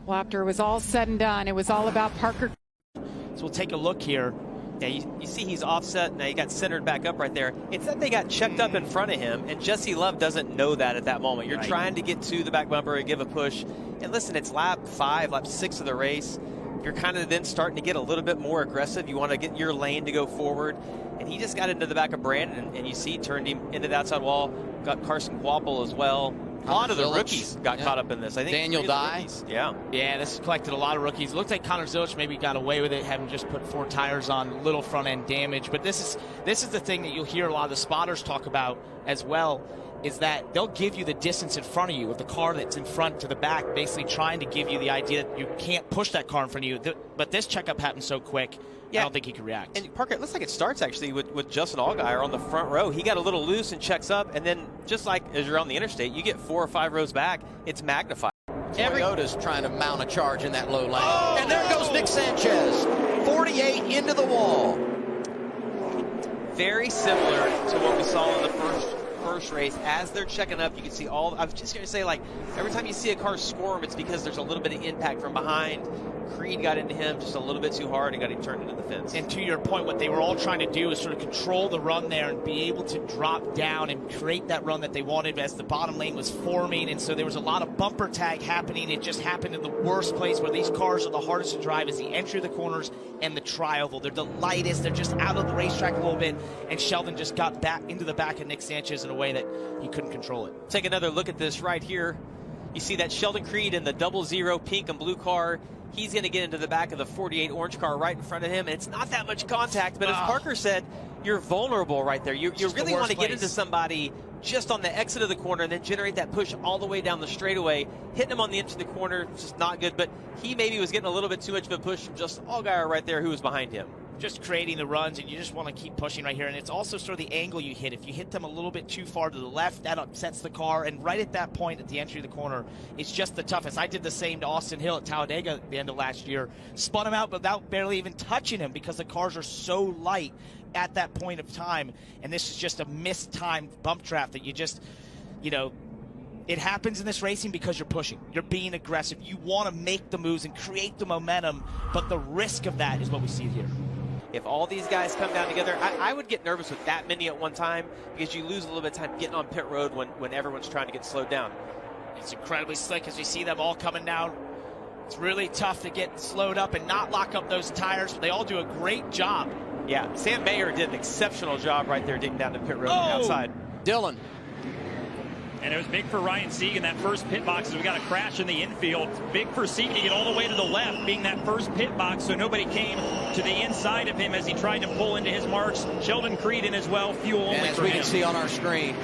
Well, after it was all said and done, it was all about Parker. So we'll take a look here. Yeah, you see he's offset. Now he got centered back up right there. It's that they got checked up in front of him, and Jesse Love doesn't know that at that moment. You're trying to get to the back bumper and give a push. And listen, it's lap 5, lap 6 of the race. You're kind of then starting to get a little bit more aggressive. You want to get your lane to go forward. And he just got into the back of Brandon, and you see turned him into the outside wall. Got Carson Quapple as well. A lot of the rookies got caught up in this. I think Daniel Dye. Yeah, this collected a lot of rookies. It looks like Connor Zilch maybe got away with it, having just put 4 tires on, little front end damage. But this is the thing that you'll hear a lot of the spotters talk about as well, is that they'll give you the distance in front of you with the car that's in front to the back, basically trying to give you the idea that you can't push that car in front of you. But this checkup happened so quick. I don't think he could react. And Parker, it looks like it starts actually with Justin Allgaier on the front row. He got a little loose and checks up, and then just like as you're on the interstate, you get 4 or 5 rows back. It's magnified. Toyota's trying to mount a charge in that low lane. And there goes Nick Sanchez, 48 into the wall. Very similar to what we saw in the first race. As they're checking up, you can see all. I was just going to say, like, every time you see a car squirm, it's because there's a little bit of impact from behind. Creed got into him just a little bit too hard and got him turned into the fence. And to your point, what they were all trying to do is sort of control the run there and be able to drop down and create that run that they wanted as the bottom lane was forming. And so there was a lot of bumper tag happening. It just happened in the worst place where these cars are the hardest to drive, is the entry of the corners and the tri-oval. They're the lightest. They're just out of the racetrack a little bit. And Sheldon just got back into the back of Nick Sanchez in a way that he couldn't control it. Take another look at this right here. You see that Sheldon Creed in the 00 pink and blue car. He's going to get into the back of the 48 orange car right in front of him. And it's not that much contact, but as Parker said, you're vulnerable right there. You really want to get into somebody just on the exit of the corner and then generate that push all the way down the straightaway. Hitting him on the edge of the corner is just not good, but he maybe was getting a little bit too much of a push from just Allgaier right there who was behind him. Just creating the runs, and you just want to keep pushing right here. And it's also sort of the angle you hit. If you hit them a little bit too far to the left, that upsets the car. And right at that point at the entry of the corner, it's just the toughest. I did the same to Austin Hill at Talladega at the end of last year. Spun him out without barely even touching him because the cars are so light at that point of time. And this is just a mistimed bump trap that you just, it happens in this racing because you're pushing. You're being aggressive. You want to make the moves and create the momentum, but the risk of that is what we see here. If all these guys come down together, I would get nervous with that many at one time because you lose a little bit of time getting on pit road when everyone's trying to get slowed down. It's incredibly slick as we see them all coming down. It's really tough to get slowed up and not lock up those tires, but they all do a great job. Yeah, Sam Mayer did an exceptional job right there digging down the pit road on the outside. Dylan. And it was big for Ryan Sieg in that first pit box as we got a crash in the infield. Big for Sieg to get all the way to the left, being that first pit box, so nobody came to the inside of him as he tried to pull into his marks. Sheldon Creed in as well, fuel only for him. As we can see on our screen,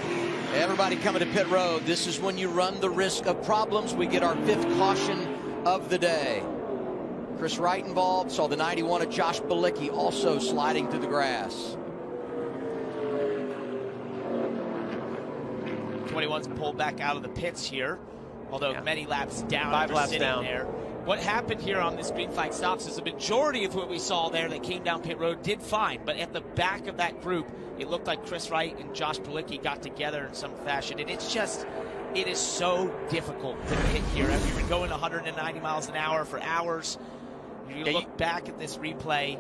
everybody coming to pit road. This is when you run the risk of problems. We get our 5th caution of the day. Chris Wright involved, saw the 91 of Josh Bilicki also sliding through the grass. 21's pulled back out of the pits here, although many laps down. 5 laps sitting down. There. What happened here on this green flag stops is the majority of what we saw there that came down pit road did fine, but at the back of that group, it looked like Chris Wright and Josh Bilicki got together in some fashion, and it's just, it is so difficult to pit here. After you've been going 190 miles an hour for hours, you look back at this replay,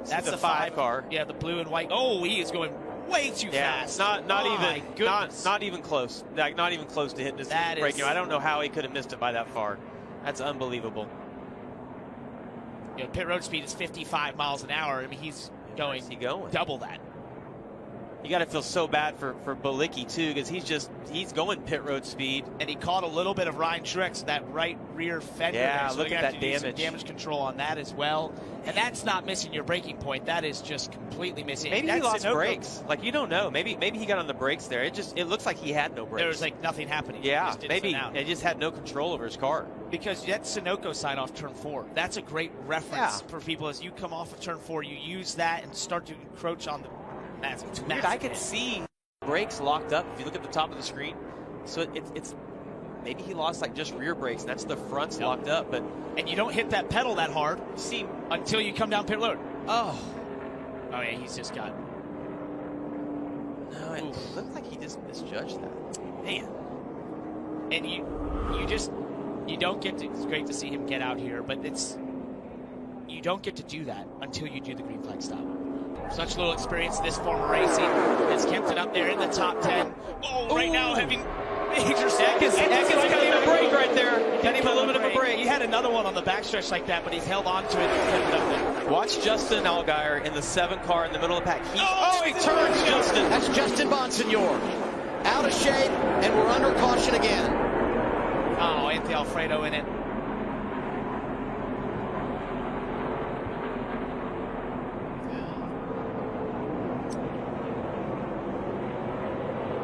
that's the 5 car. Yeah, the blue and white. Oh, he is going way too fast. Not even close. Like, not even close to hitting this break. I don't know how he could have missed it by that far. That's unbelievable. Pit road speed is 55 miles an hour. I mean, he's going double that. You got to feel so bad for Balicki too, because he's going pit road speed, and he caught a little bit of Ryan Truex, that right rear fender. Yeah, so look at that damage. Damage control on that as well, and that's not missing your braking point. That is just completely missing. Maybe he lost brakes. Like, you don't know. Maybe he got on the brakes there. It looks like he had no brakes. There was like nothing happening. Yeah, maybe he just had no control over his car. Because that Sunoco sign off turn 4. That's a great reference for people as you come off of turn 4. You use that and start to encroach on the massive. I can see brakes locked up if you look at the top of the screen. So it's maybe he lost like just rear brakes, and that's the front's locked up. And you don't hit that pedal that hard until you come down pit road. Oh yeah, he's just got. No, it looks like he just misjudged that. Man. And you don't get to. It's great to see him get out here, but you don't get to do that until you do the green flag stop. Such little experience this form of racing has kept it up there in the top 10. Right now having major seconds. Eckes got him a break right there. Got him a little bit of a break. He had another one on the backstretch like that, but he's held on to it and kept it up there. Watch Justin Allgaier in the 7 car in the middle of the pack. He turns Justin. That's Justin Bonsignor. Out of shape, and we're under caution again. Oh, Anthony Alfredo in it.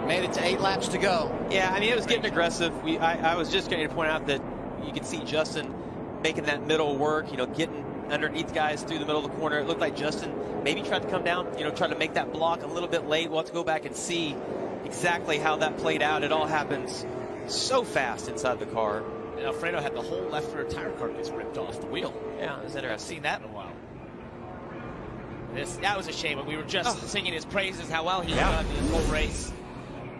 Made it to 8 laps to go. Yeah, I mean, it was getting aggressive. I was just going to point out that you could see Justin making that middle work, getting underneath guys through the middle of the corner. It looked like Justin maybe tried to come down, tried to make that block a little bit late. We'll have to go back and see exactly how that played out. It all happens so fast inside the car. And Alfredo had the whole left rear tire carcass ripped off the wheel. Yeah, it was interesting. I've seen that in a while. That was a shame. We were just singing his praises, how well he done this whole race.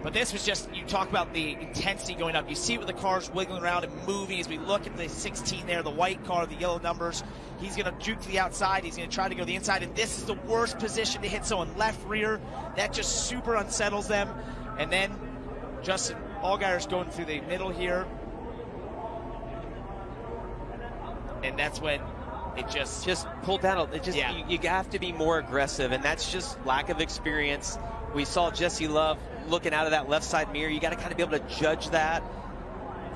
But this was just, you talk about the intensity going up. You see it with the cars wiggling around and moving as we look at the 16 there, the white car, the yellow numbers. He's going to juke to the outside. He's going to try to go the inside. And this is the worst position to hit someone left rear. That just super unsettles them. And then Justin Allgaier's going through the middle here. And that's when it just pulled down. You have to be more aggressive, and that's just lack of experience. We saw Jesse Love looking out of that left side mirror. You got to kind of be able to judge that,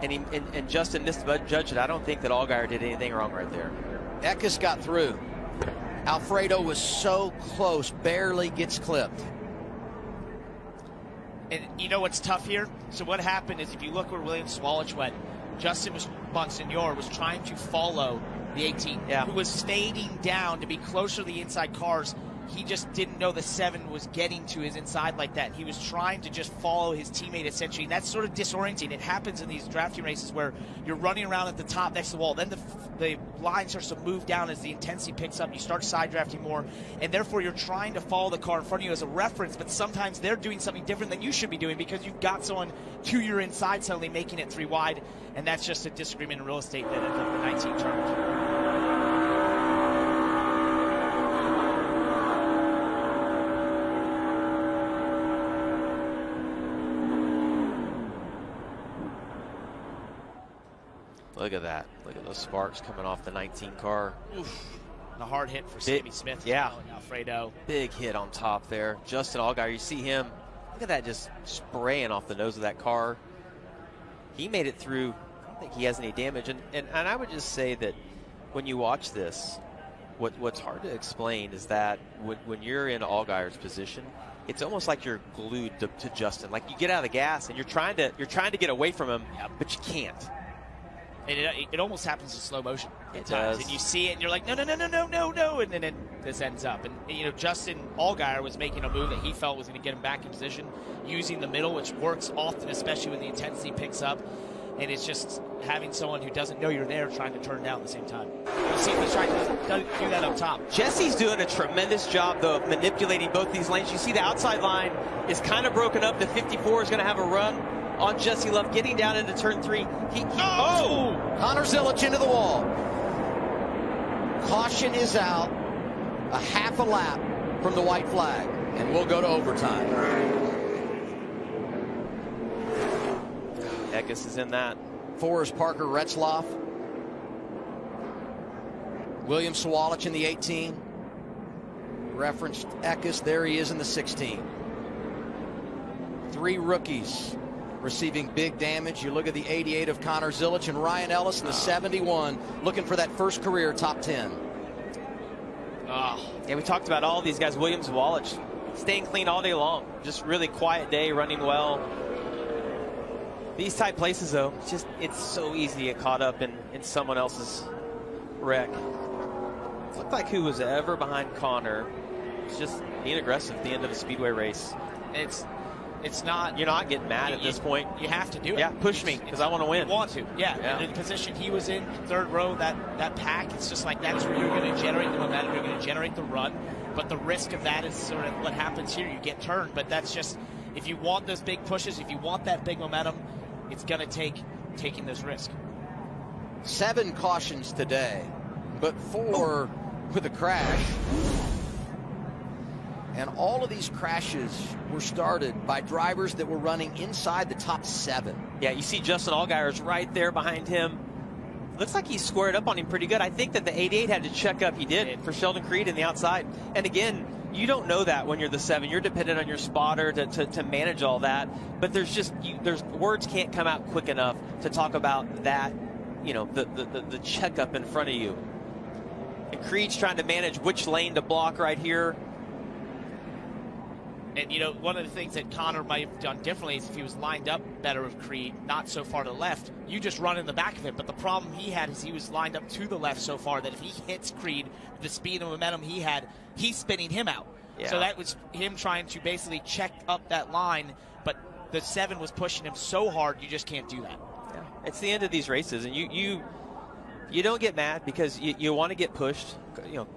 and Justin missed the judge it. I don't think that Allgaier did anything wrong right there. Eckes got through. Alfredo was so close, barely gets clipped. And you know what's tough here? So what happened is, if you look where William Swalich went, Justin Bonsignor was trying to follow the 18, who was fading down to be closer to the inside cars. He just didn't know the 7 was getting to his inside like that. He was trying to just follow his teammate, essentially. And that's sort of disorienting. It happens in these drafting races where you're running around at the top next to the wall. Then the line starts to move down as the intensity picks up. You start side drafting more. And therefore, you're trying to follow the car in front of you as a reference. But sometimes they're doing something different than you should be doing because you've got someone to your inside suddenly making it 3 wide. And that's just a disagreement in real estate that ends up with 19 turns. Look at that. Look at those sparks coming off the 19 car. Oof. And a hard hit for Sammy Smith. Yeah. Alfredo. Big hit on top there. Justin Allgaier, you see him. Look at that, just spraying off the nose of that car. He made it through. I don't think he has any damage. And I would just say that when you watch this, what's hard to explain is that when you're in Allgaier's position, it's almost like you're glued to Justin. Like, you get out of the gas and you're trying to get away from him, but you can't. And it almost happens in slow motion at times. And you see it, and you're like, no, and then this ends up. And, Justin Allgaier was making a move that he felt was going to get him back in position, using the middle, which works often, especially when the intensity picks up. And it's just having someone who doesn't know you're there trying to turn down at the same time. We'll see if he's trying to do that up top. Jesse's doing a tremendous job, though, of manipulating both these lanes. You see the outside line is kind of broken up. The 54 is going to have a run on Jesse Love, getting down into turn 3. Connor Zilich into the wall. Caution is out. A half a lap from the white flag, and we'll go to overtime. Eckes is in that. 4 is Parker Retzlaff. William Swalich in the 18. Referenced Eckes. There he is in the 16. 3 rookies receiving big damage. You look at the 88 of Connor Zilic and Ryan Ellis in the 71, looking for that first career top 10. Yeah, we talked about all these guys. Williams, Wallach, staying clean all day long. Just really quiet day, running well. These tight places, though, it's so easy to get caught up in someone else's wreck. It looked like who was ever behind Connor was just being aggressive at the end of a speedway race. It's not. You're not getting mad at this point. You have to do it. Yeah, push me because I want to win. You want to. Yeah. And the position he was in, third row, that pack, it's just like that's where you're going to generate the momentum. You're going to generate the run. But the risk of that is sort of what happens here. You get turned. But that's just, if you want those big pushes, if you want that big momentum, it's going to take taking those risks. 7 cautions today, but 4 with a crash. And all of these crashes were started by drivers that were running inside the top 7. Yeah, you see Justin Allgaier's right there behind him. Looks like he squared up on him pretty good. I think that the 88 had to check up. He did for Sheldon Creed in the outside. And again, you don't know that when you're the 7. You're dependent on your spotter to manage all that. But there's words can't come out quick enough to talk about that, the checkup in front of you. And Creed's trying to manage which lane to block right here. And, one of the things that Connor might have done differently is if he was lined up better with Creed, not so far to the left, you just run in the back of it. But the problem he had is he was lined up to the left so far that if he hits Creed, the speed and momentum he had, he's spinning him out. Yeah. So that was him trying to basically check up that line, but the 7 was pushing him so hard, you just can't do that. Yeah. It's the end of these races, and you don't get mad because you want to get pushed.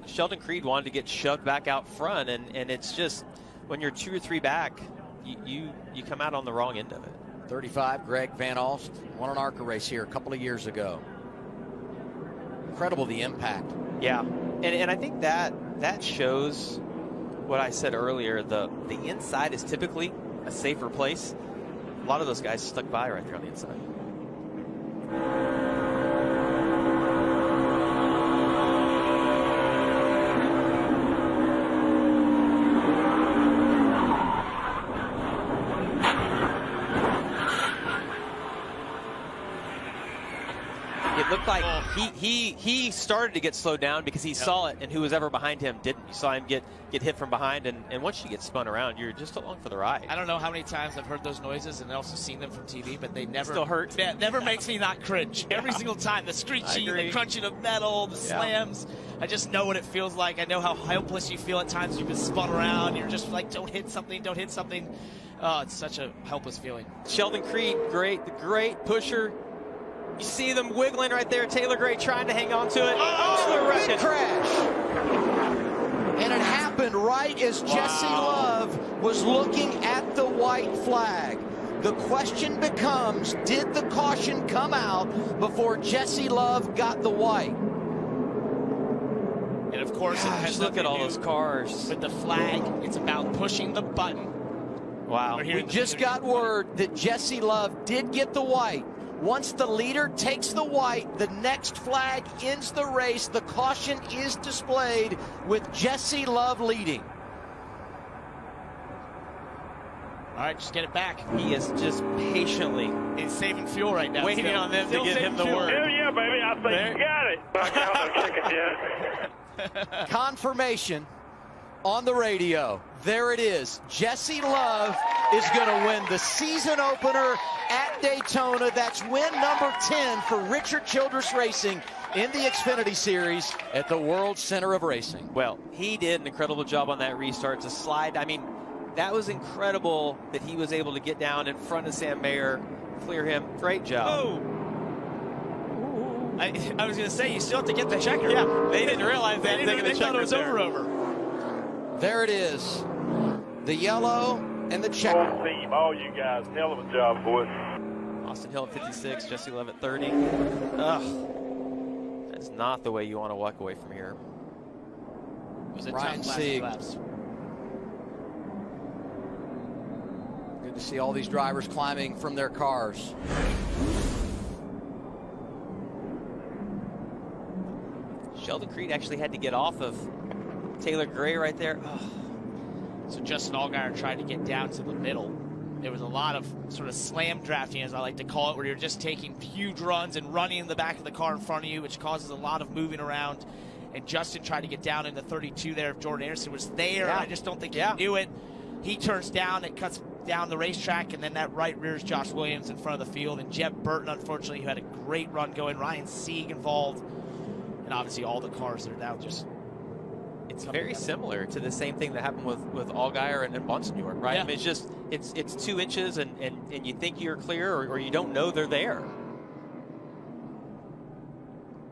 Sheldon Creed wanted to get shoved back out front, and it's just, when you're 2 or 3 back, you come out on the wrong end of it. 35, Greg Van Alst won an ARCA race here a couple of years ago. Incredible, the impact. Yeah, and I think that shows what I said earlier. The inside is typically a safer place. A lot of those guys stuck by right there on the inside. It looked like he started to get slowed down because he saw it, and who was ever behind him didn't. You saw him get hit from behind, and once you get spun around, you're just along for the ride. I don't know how many times I've heard those noises and also seen them from TV, but they never still hurt. Yeah, never makes me not cringe. Yeah. Every single time, the screeching, the crunching of metal, the slams. I just know what it feels like. I know how helpless you feel at times. You've been spun around. You're just like, don't hit something, don't hit something. Oh, it's such a helpless feeling. Sheldon Creed, great pusher. You see them wiggling right there. Taylor Gray trying to hang on to it. Big crash. And it happened right as Jesse Love was looking at the white flag. The question becomes, did the caution come out before Jesse Love got the white? And of course, it has look at all those cars. With the flag, it's about pushing the button. Wow. We just got word that Jesse Love did get the white. Once the leader takes the white, the next flag ends the race. The caution is displayed with Jesse Love leading. All right, just get it back. He is just patiently saving fuel right now. Waiting on them to give him the word. Hell yeah, baby. I think you got it. Confirmation on the radio. There it is. Jesse Love is going to win the season opener at Daytona. That's win number 10 for Richard Childress Racing in the Xfinity Series at the World Center of Racing. Well, he did an incredible job on that restart to slide. I mean, that was incredible that he was able to get down in front of Sam Mayer, clear him. Great job. Oh. I was going to say, you still have to get the checker. Yeah, they didn't realize that. They thought it was over. There it is. The yellow and the checker. Full team, all you guys. Hell of a job, boys. Austin Hill at 56, Jesse Love at 30. That's not the way you want to walk away from here. It was a Ryan tough Sieg. laps. Good to see all these drivers climbing from their cars. Sheldon Creed actually had to get off of Taylor Gray right there. So Justin Allgaier tried to get down to the middle, there was a lot of sort of slam drafting, as I like to call it, where you're just taking huge runs and running in the back of the car in front of you, which causes a lot of moving around. And Justin tried to get down into 32 there. If Jordan Anderson was there, Yeah. I just don't think he knew it. He turns down, it cuts down the racetrack, and then that right rears Josh Williams in front of the field. And Jeb Burton, unfortunately, who had a great run going. Ryan Sieg involved. And obviously all the cars that are now just... It's very similar to the same thing that happened with Allgaier and Bonsignor, right? Yeah. I mean, it's just, it's 2 inches and you think you're clear or you don't know they're there.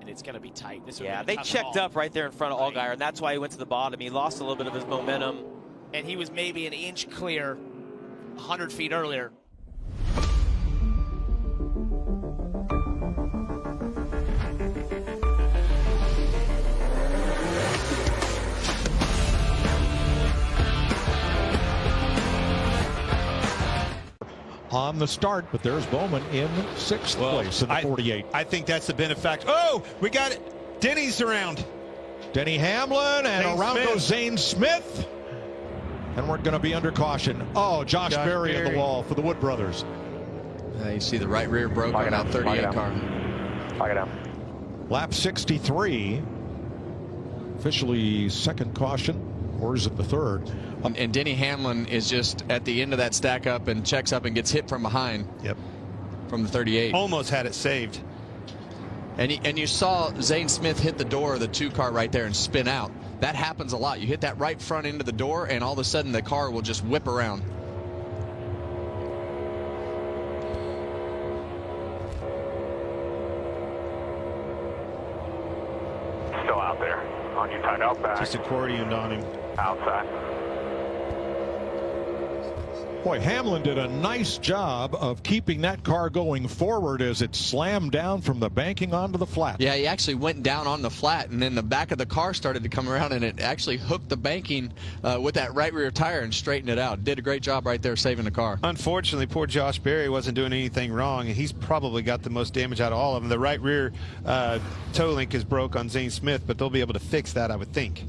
And it's going to be tight. Yeah, they checked up right there in front of Allgaier, and that's why he went to the bottom. He lost a little bit of his momentum. And he was maybe an inch clear 100 feet earlier. On the start, but there's Bowman in 6th place in the 48. I think that's the benefactor. Oh, we got it. Denny's around. Denny Hamlin, and Zane around Smith. goes Zane Smith. And we're going to be under caution. Oh, Josh Berry in the wall for the Wood brothers. You see the right rear broke on that 38 car. Lock it down. Lap 63. Officially second caution. Or is it the third? And Denny Hamlin is just at the end of that stack up and checks up and gets hit from behind. Yep. From the 38. Almost had it saved. And you saw Zane Smith hit the door of the 2 car right there and spin out. That happens a lot. You hit that right front end of the door, and all of a sudden the car will just whip around. Still out there. On you tight out back. Just accordioned on him. Outside. Boy, Hamlin did a nice job of keeping that car going forward as it slammed down from the banking onto the flat. Yeah, he actually went down on the flat, and then the back of the car started to come around, and it actually hooked the banking with that right rear tire and straightened it out. Did a great job right there saving the car. Unfortunately, poor Josh Berry wasn't doing anything wrong, and he's probably got the most damage out of all of them. The right rear toe link is broke on Zane Smith, but they'll be able to fix that, I would think.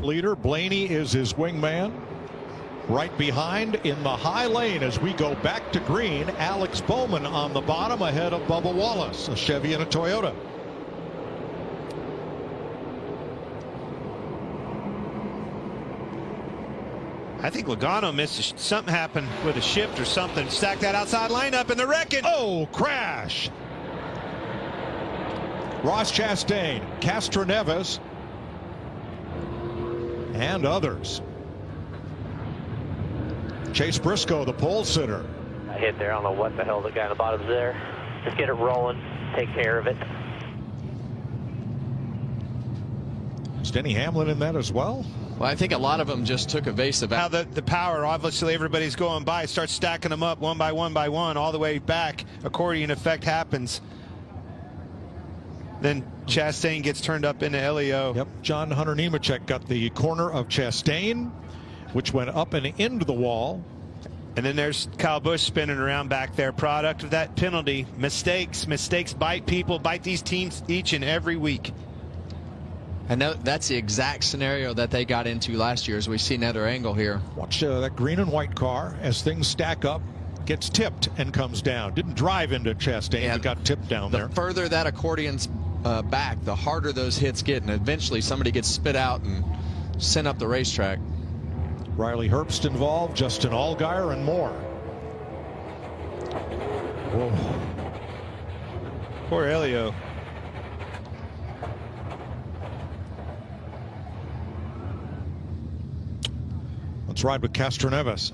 Leader Blaney is his wingman. Right behind in the high lane as we go back to green, Alex Bowman on the bottom ahead of Bubba Wallace, a Chevy and a Toyota. I think Logano missed something happened with a shift or something. Stack that outside lineup and the wrecking. Oh, crash. Ross Chastain, Castroneves, and others. Chase Briscoe, the pole sitter. I hit there. I don't know what the hell the guy on the bottom's there. Just get it rolling. Take care of it. Is Denny Hamlin in that as well? Well, I think a lot of them just took evasive. How the power, obviously everybody's going by, starts stacking them up one by one all the way back. Accordion effect happens. Then Chastain gets turned up into LEO. Yep, John Hunter Nemechek got the corner of Chastain, which went up and into the wall. And then there's Kyle Busch spinning around back there, product of that penalty. Mistakes bite people, bite these teams each and every week. And that's the exact scenario that they got into last year, as we see another angle here. Watch that green and white car as things stack up, gets tipped and comes down. Didn't drive into Chastain, but got tipped down there. The further that accordion's back, the harder those hits get, and eventually somebody gets spit out and sent up the racetrack. Riley Herbst involved, Justin Allgaier, and more. Whoa. Poor Elio. Let's ride with Castroneves.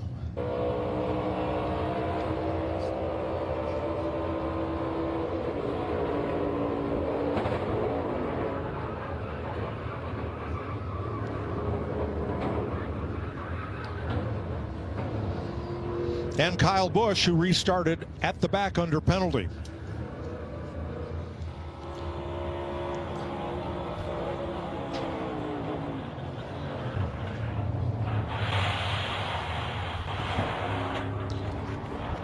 And Kyle Busch, who restarted at the back under penalty.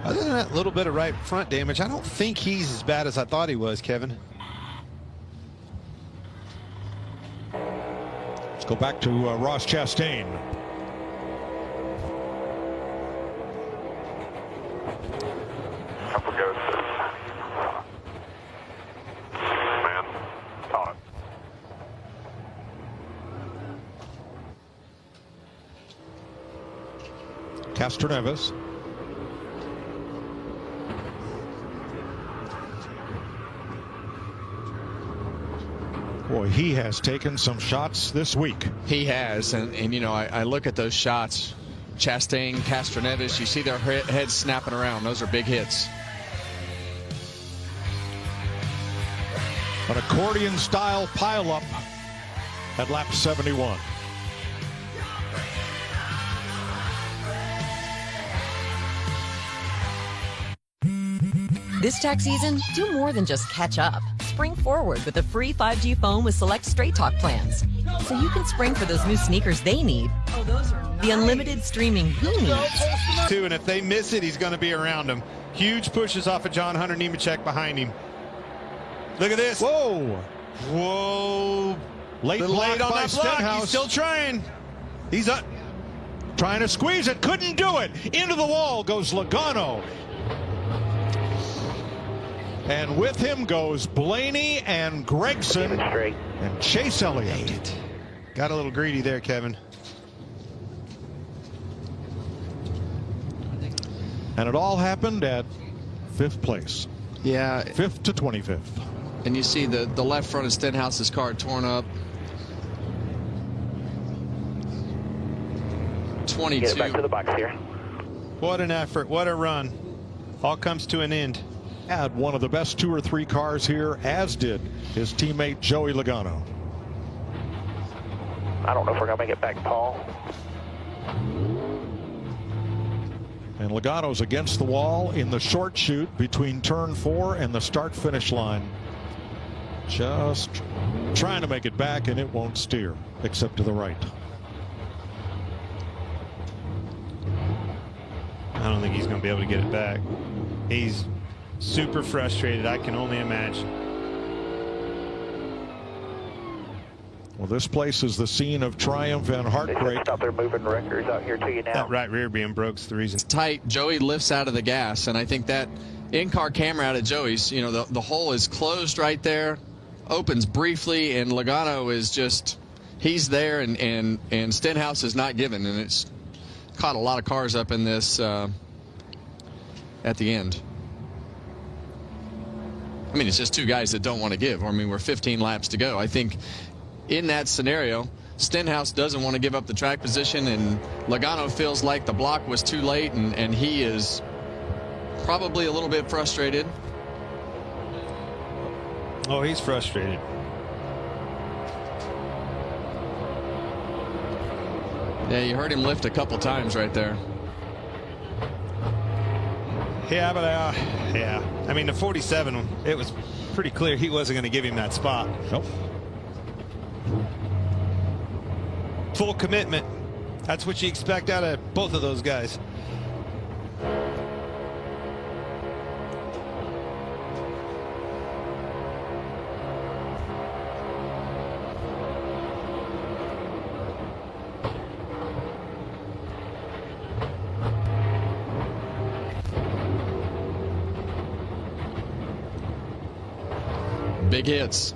Other than that little bit of right front damage, I don't think he's as bad as I thought he was, Kevin. Let's go back to Ross Chastain. Castroneves. Boy, he has taken some shots this week. He has, and you know, I look at those shots. Chastain, Castroneves, you see their heads snapping around. Those are big hits. An accordion-style pileup at lap 71. This tax season, do more than just catch up. Spring forward with a free 5G phone with select Straight Talk plans. So you can spring for those new sneakers they need. Oh, those are nice. The unlimited streaming he needs. And if they miss it, he's going to be around them. Huge pushes off of John Hunter Nemechek behind him. Look at this. Whoa. Whoa. Late on that block. Stenhouse. He's still trying. He's up. Trying to squeeze it. Couldn't do it. Into the wall goes Logano. And with him goes Blaney and Gregson and Chase Elliott. Got a little greedy there, Kevin. And it all happened at 5th place. Yeah. 5th to 25th. And you see the left front of Stenhouse's car torn up. 22. Get back to the box here. What an effort. What a run. All comes to an end. Had one of the best 2 or 3 cars here, as did his teammate Joey Logano. I don't know if we're going to make it back, Paul. And Logano's against the wall in the short chute between turn 4 and the start-finish line. Just trying to make it back, and it won't steer, except to the right. I don't think he's going to be able to get it back. He's super frustrated, I can only imagine. Well, this place is the scene of triumph and heartbreak. Stop there moving records out here to you now. That right rear being broke's the reason. It's tight. Joey lifts out of the gas, and I think that in-car camera out of Joey's, you know, the hole is closed right there, opens briefly, and Logano is just, he's there, and Stenhouse is not given, and it's caught a lot of cars up in this at the end. I mean, it's just 2 guys that don't want to give. I mean, we're 15 laps to go. I think in that scenario, Stenhouse doesn't want to give up the track position, and Logano feels like the block was too late, and he is probably a little bit frustrated. Oh, he's frustrated. Yeah, you heard him lift a couple times right there. Yeah, but yeah. I mean, the 47, it was pretty clear he wasn't going to give him that spot. Nope. Full commitment. That's what you expect out of both of those guys. Big hits.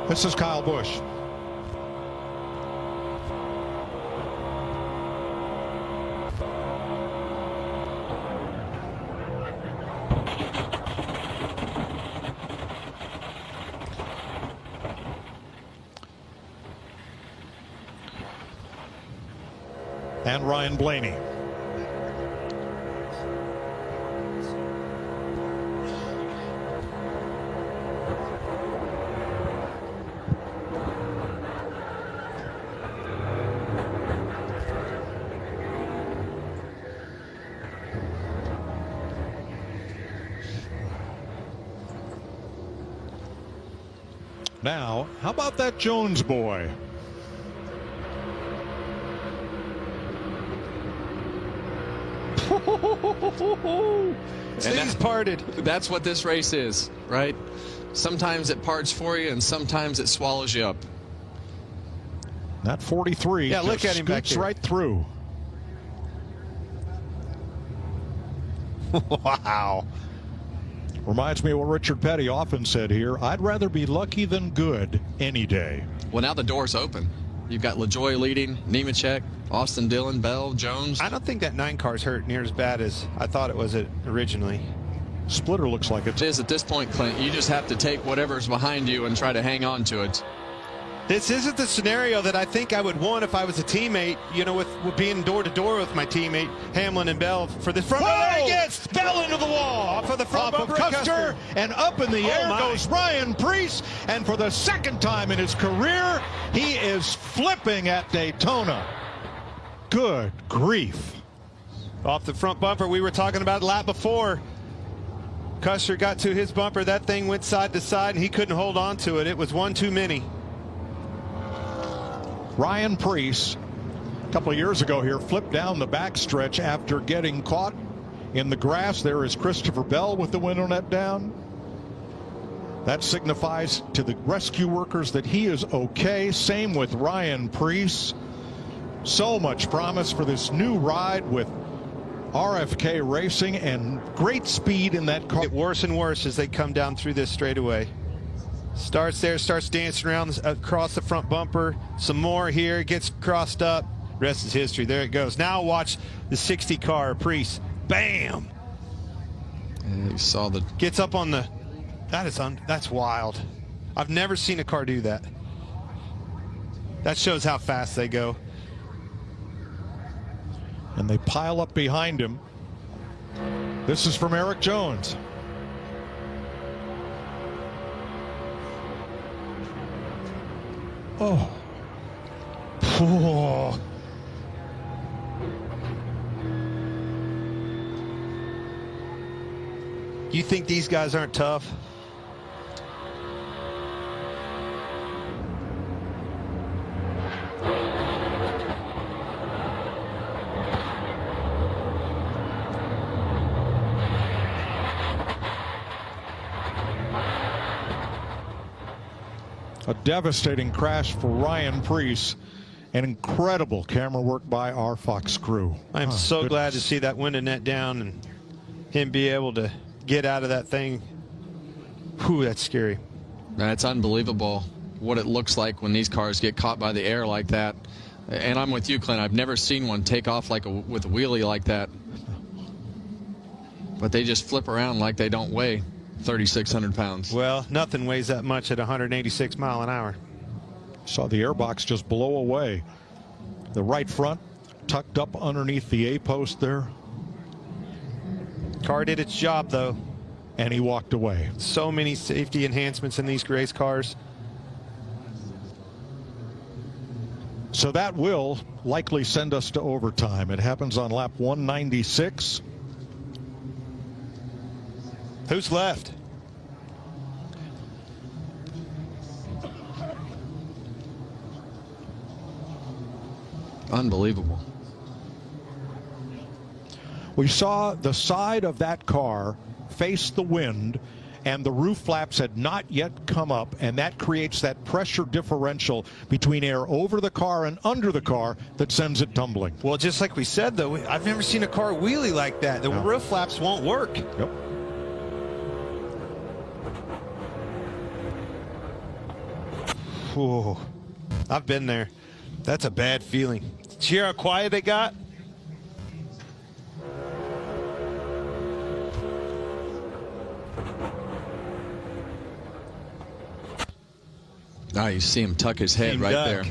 This is Kyle Busch. And Ryan Blaney. Now, how about that Jones boy? Seas parted. That's what this race is, right? Sometimes it parts for you, and sometimes it swallows you up. That 43 yeah, look at him back scoots here. right through. Wow. Reminds me of what Richard Petty often said here. I'd rather be lucky than good any day. Well, now the door's open. You've got LaJoie leading, Nemechek, Austin Dillon, Bell, Jones. I don't think that 9 car's hurt near as bad as I thought it was originally. Splitter looks like it is at this point, Clint. You just have to take whatever's behind you and try to hang on to it. This isn't the scenario that I think I would want if I was a teammate, you know, with being door-to-door with my teammate, Hamlin and Bell, for the front. He gets Bell into the wall. Off of the front bumper, Custer, and up in the air goes Ryan Preece. And for the second time in his career, he is flipping at Daytona. Good grief. Off the front bumper, we were talking about a lap before. Custer got to his bumper. That thing went side to side, and he couldn't hold on to it. It was one too many. Ryan Preece, a couple of years ago here, flipped down the backstretch after getting caught in the grass. There is Christopher Bell with the window net down. That signifies to the rescue workers that he is okay. Same with Ryan Preece. So much promise for this new ride with RFK Racing and great speed in that car. It worse and worse as they come down through this straightaway. Starts there, starts dancing around across the front bumper. Some more here, gets crossed up. Rest is history. There it goes. Now watch the 60 car, Preece. Bam! Yeah, you saw the... Gets up on the... That's wild. I've never seen a car do that. That shows how fast they go. And they pile up behind him. This is from Eric Jones. Oh. Oh. You think these guys aren't tough? A devastating crash for Ryan Preece. An incredible camera work by our Fox crew. I'm so glad to see that window net down and him be able to get out of that thing. Whew, that's scary. It's unbelievable what it looks like when these cars get caught by the air like that. And I'm with you, Clint. I've never seen one take off with a wheelie like that. But they just flip around like they don't weigh 3,600 pounds. Well, nothing weighs that much at 186 mile an hour. Saw the airbox just blow away. The right front tucked up underneath the A-post there. Car did its job, though. And he walked away. So many safety enhancements in these race cars. So that will likely send us to overtime. It happens on lap 196. Who's left? Unbelievable. We saw the side of that car face the wind, and the roof flaps had not yet come up, and that creates that pressure differential between air over the car and under the car that sends it tumbling. Well, just like we said, though, I've never seen a car wheelie like that. The roof flaps won't work. Yep. Whoa. I've been there. That's a bad feeling. Did you hear how quiet they got? Now you see him tuck his head right there.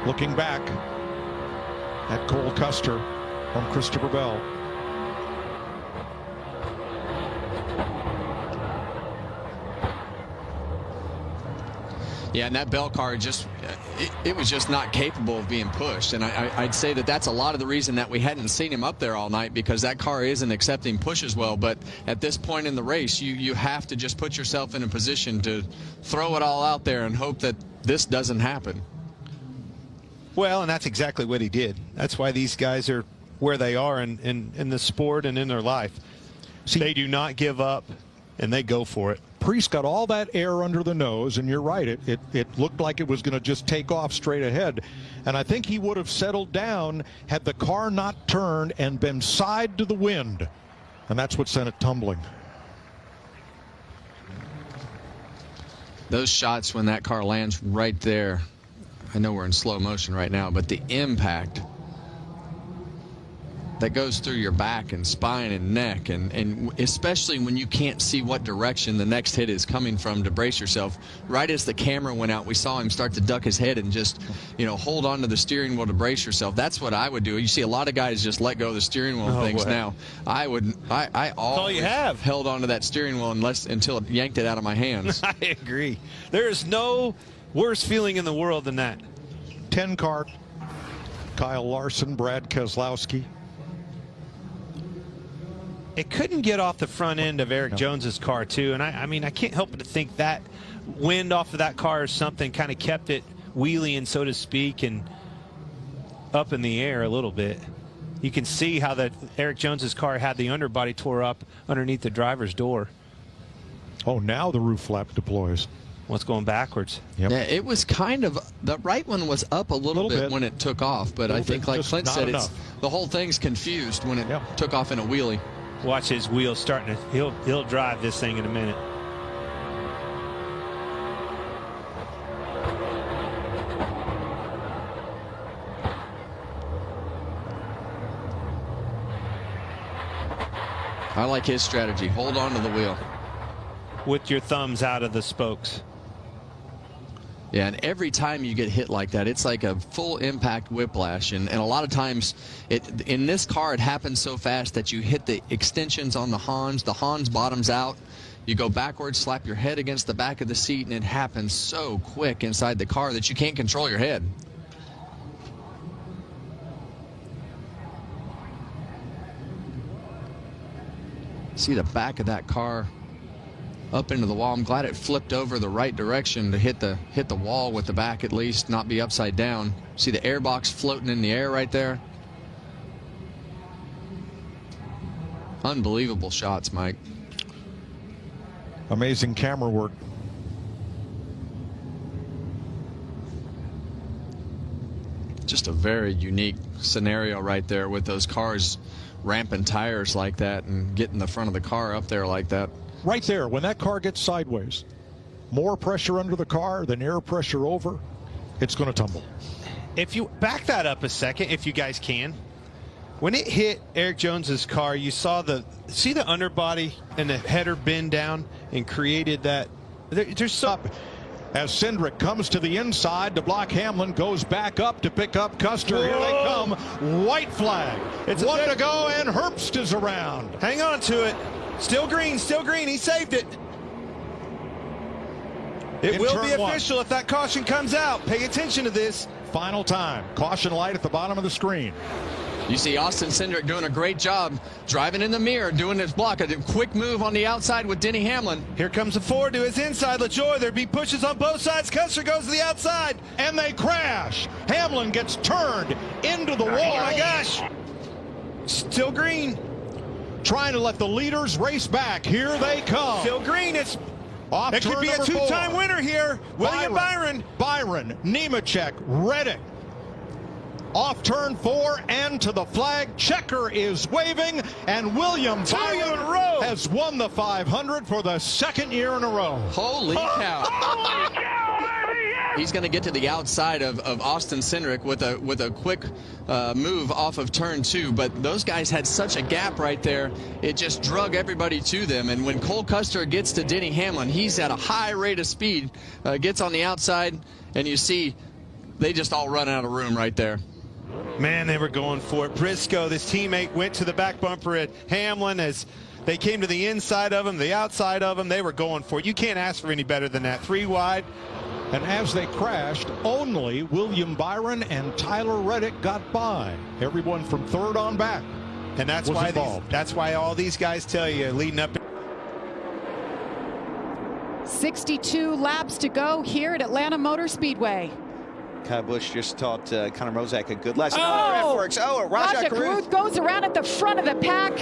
Looking back at Cole Custer from Christopher Bell. Yeah, and that Bell car just, it was just not capable of being pushed. And I'd say that that's a lot of the reason that we hadn't seen him up there all night, because that car isn't accepting push as well. But at this point in the race, you have to just put yourself in a position to throw it all out there and hope that this doesn't happen. Well, and that's exactly what he did. That's why these guys are where they are in the sport and in their life. See, they do not give up, and they go for it. Preece got all that air under the nose, and you're right, it looked like it was going to just take off straight ahead. And I think he would have settled down had the car not turned and been side to the wind. And that's what sent it tumbling. Those shots when that car lands right there, I know we're in slow motion right now, but the impact that goes through your back and spine and neck, and especially when you can't see what direction the next hit is coming from to brace yourself. Right as the camera went out, we saw him start to duck his head and just, hold on to the steering wheel to brace yourself. That's what I would do. You see a lot of guys just let go of the steering wheel things now. I always all you have. held on to that steering wheel until it yanked it out of my hands. I agree. There is no worse feeling in the world than that. 10 car, Kyle Larson, Brad Keselowski. It couldn't get off the front end of Eric Jones's car, too. And I mean, I can't help but to think that wind off of that car or something kind of kept it wheeling, so to speak, and up in the air a little bit. You can see how that Eric Jones's car had the underbody tore up underneath the driver's door. Oh, now the roof flap deploys. What's going backwards? Yep. Yeah, it was kind of, the right one was up a little bit when it took off, but I think, like Clint said, the whole thing's confused when it took off in a wheelie. Watch his wheels starting to, he'll drive this thing in a minute. I like his strategy. Hold on to the wheel. With your thumbs out of the spokes. Yeah, and every time you get hit like that, it's like a full impact whiplash. And a lot of times, in this car, it happens so fast that you hit the extensions on the Hans bottoms out. You go backwards, slap your head against the back of the seat, and it happens so quick inside the car that you can't control your head. See the back of that car up into the wall. I'm glad it flipped over the right direction to hit the wall with the back, at least not be upside down. See the airbox floating in the air right there. Unbelievable shots, Mike. Amazing camera work. Just a very unique scenario right there with those cars ramping tires like that and getting the front of the car up there like that. Right there, when that car gets sideways, more pressure under the car than air pressure over, it's going to tumble. If you back that up a second, if you guys can, when it hit Eric Jones's car, you saw the underbody and the header bend down and created that. There's so. As Cindric comes to the inside to block Hamlin, goes back up to pick up Custer. Whoa. Here they come. White flag. It's one to go, and Herbst is around. Hang on to it. Still green, still green. He saved it. It will be official if that caution comes out. Pay attention to this. Final time. Caution light at the bottom of the screen. You see Austin Cindric doing a great job driving in the mirror, doing his block. A quick move on the outside with Denny Hamlin. Here comes the Ford to his inside. LaJoy, there be pushes on both sides. Custer goes to the outside. And they crash. Hamlin gets turned into the wall. Oh, my gosh. Still green. Trying to let the leaders race back. Here they come. Still green. It could be a two-time winner here. William Byron. Byron, Nemechek, Reddick. Off turn 4 and to the flag. Checker is waving, and William Byron has won the 500 for the second year in a row. Holy cow. Holy cow, baby, yes! He's going to get to the outside of Austin Cindric with a quick move off of turn 2, but those guys had such a gap right there, it just drug everybody to them. And when Cole Custer gets to Denny Hamlin, he's at a high rate of speed, gets on the outside, and you see they just all run out of room right there. Man, they were going for it. Briscoe, this teammate, went to the back bumper at Hamlin as they came to the inside of him, the outside of him. They were going for it. You can't ask for any better than that. 3 wide. And as they crashed, only William Byron and Tyler Reddick got by. Everyone from third on back. And that's why all these guys tell you leading up. 62 laps to go here at Atlanta Motor Speedway. Kyle Busch just taught Connor Mozak a good lesson. Oh, Rajah Caruth goes around at the front of the pack.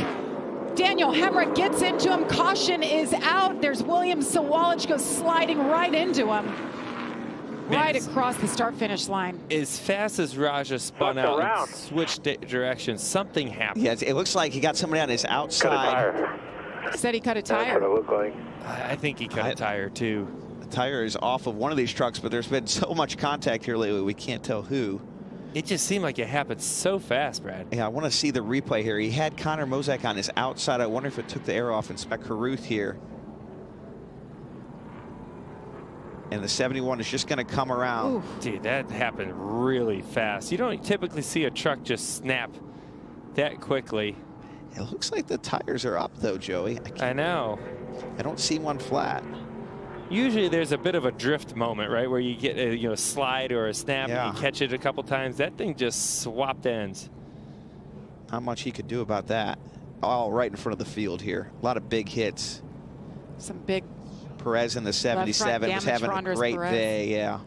Daniel Hemrick gets into him. Caution is out. There's William Sawalich goes sliding right into him. Right across the start-finish line. As fast as Raja spun out and switched directions, something happened. Yeah, it looks like he got somebody on his outside. Said he cut a tire. That's what it looked like. I think he cut a tire, too. The tire is off of one of these trucks, but there's been so much contact here lately, we can't tell who. It just seemed like it happened so fast, Brad. Yeah, I want to see the replay here. He had Connor Mozak on his outside. I wonder if it took the air off and Spec Caruth here. And the 71 is just going to come around. Ooh. Dude, that happened really fast. You don't typically see a truck just snap that quickly. It looks like the tires are up, though, Joey. I know. I don't see one flat. Usually there's a bit of a drift moment, right, where you get a slide or a snap and you catch it a couple times. That thing just swapped ends. Not much he could do about that. All right in front of the field here. A lot of big hits. Some big. Perez in the 77 was having a great day, yeah.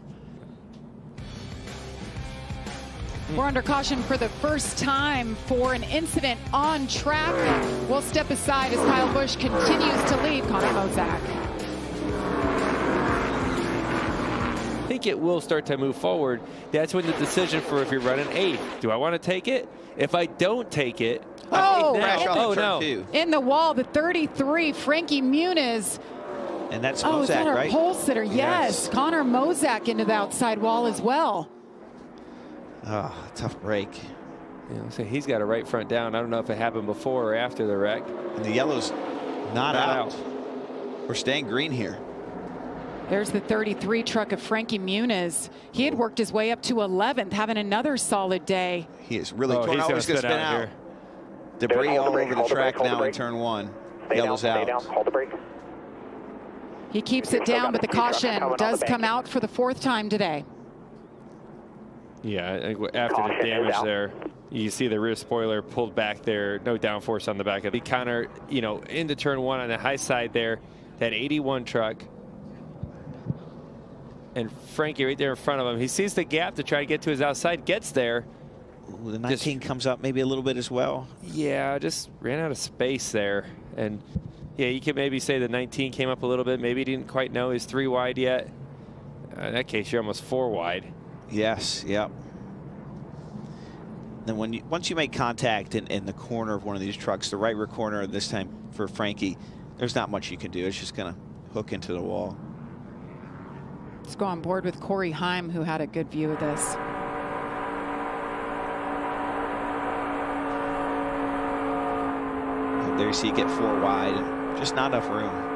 We're under caution for the first time for an incident on track. We'll step aside as Kyle Busch continues to lead Connor Mozak. I think it will start to move forward. That's when the decision for if you're running 8th. Do I want to take it? If I don't take it, no. In the wall, the 33, Frankie Muniz. And that's Mozak, is that our right? pole sitter? Yes. Connor Mozak into the outside wall as well. Oh, tough break. Yeah, so he's got a right front down. I don't know if it happened before or after the wreck. And the yellow's not out. We're staying green here. There's the 33 truck of Frankie Muniz. He had worked his way up to 11th, having another solid day. He is really torn out. He's going to spin out. Debris all over the track now in turn 1. Yellow's out. Hold the brake. He keeps it down, but the caution does come out for the 4th time today. Yeah, after the damage there, you see the rear spoiler pulled back there. No downforce on the back of it. Connor, into turn 1 on the high side there, that 81 truck. And Frankie right there in front of him. He sees the gap to try to get to his outside, gets there. Ooh, the 19 comes up maybe a little bit as well. Yeah, just ran out of space there. And yeah, you could maybe say the 19 came up a little bit. Maybe he didn't quite know he's 3 wide yet. In that case, you're almost 4 wide. Yes, yep. Then once you make contact in the corner of one of these trucks, the right rear corner this time for Frankie, there's not much you can do. It's just going to hook into the wall. Let's go on board with Corey Heim, who had a good view of this. There you see you get 4 wide, just not enough room.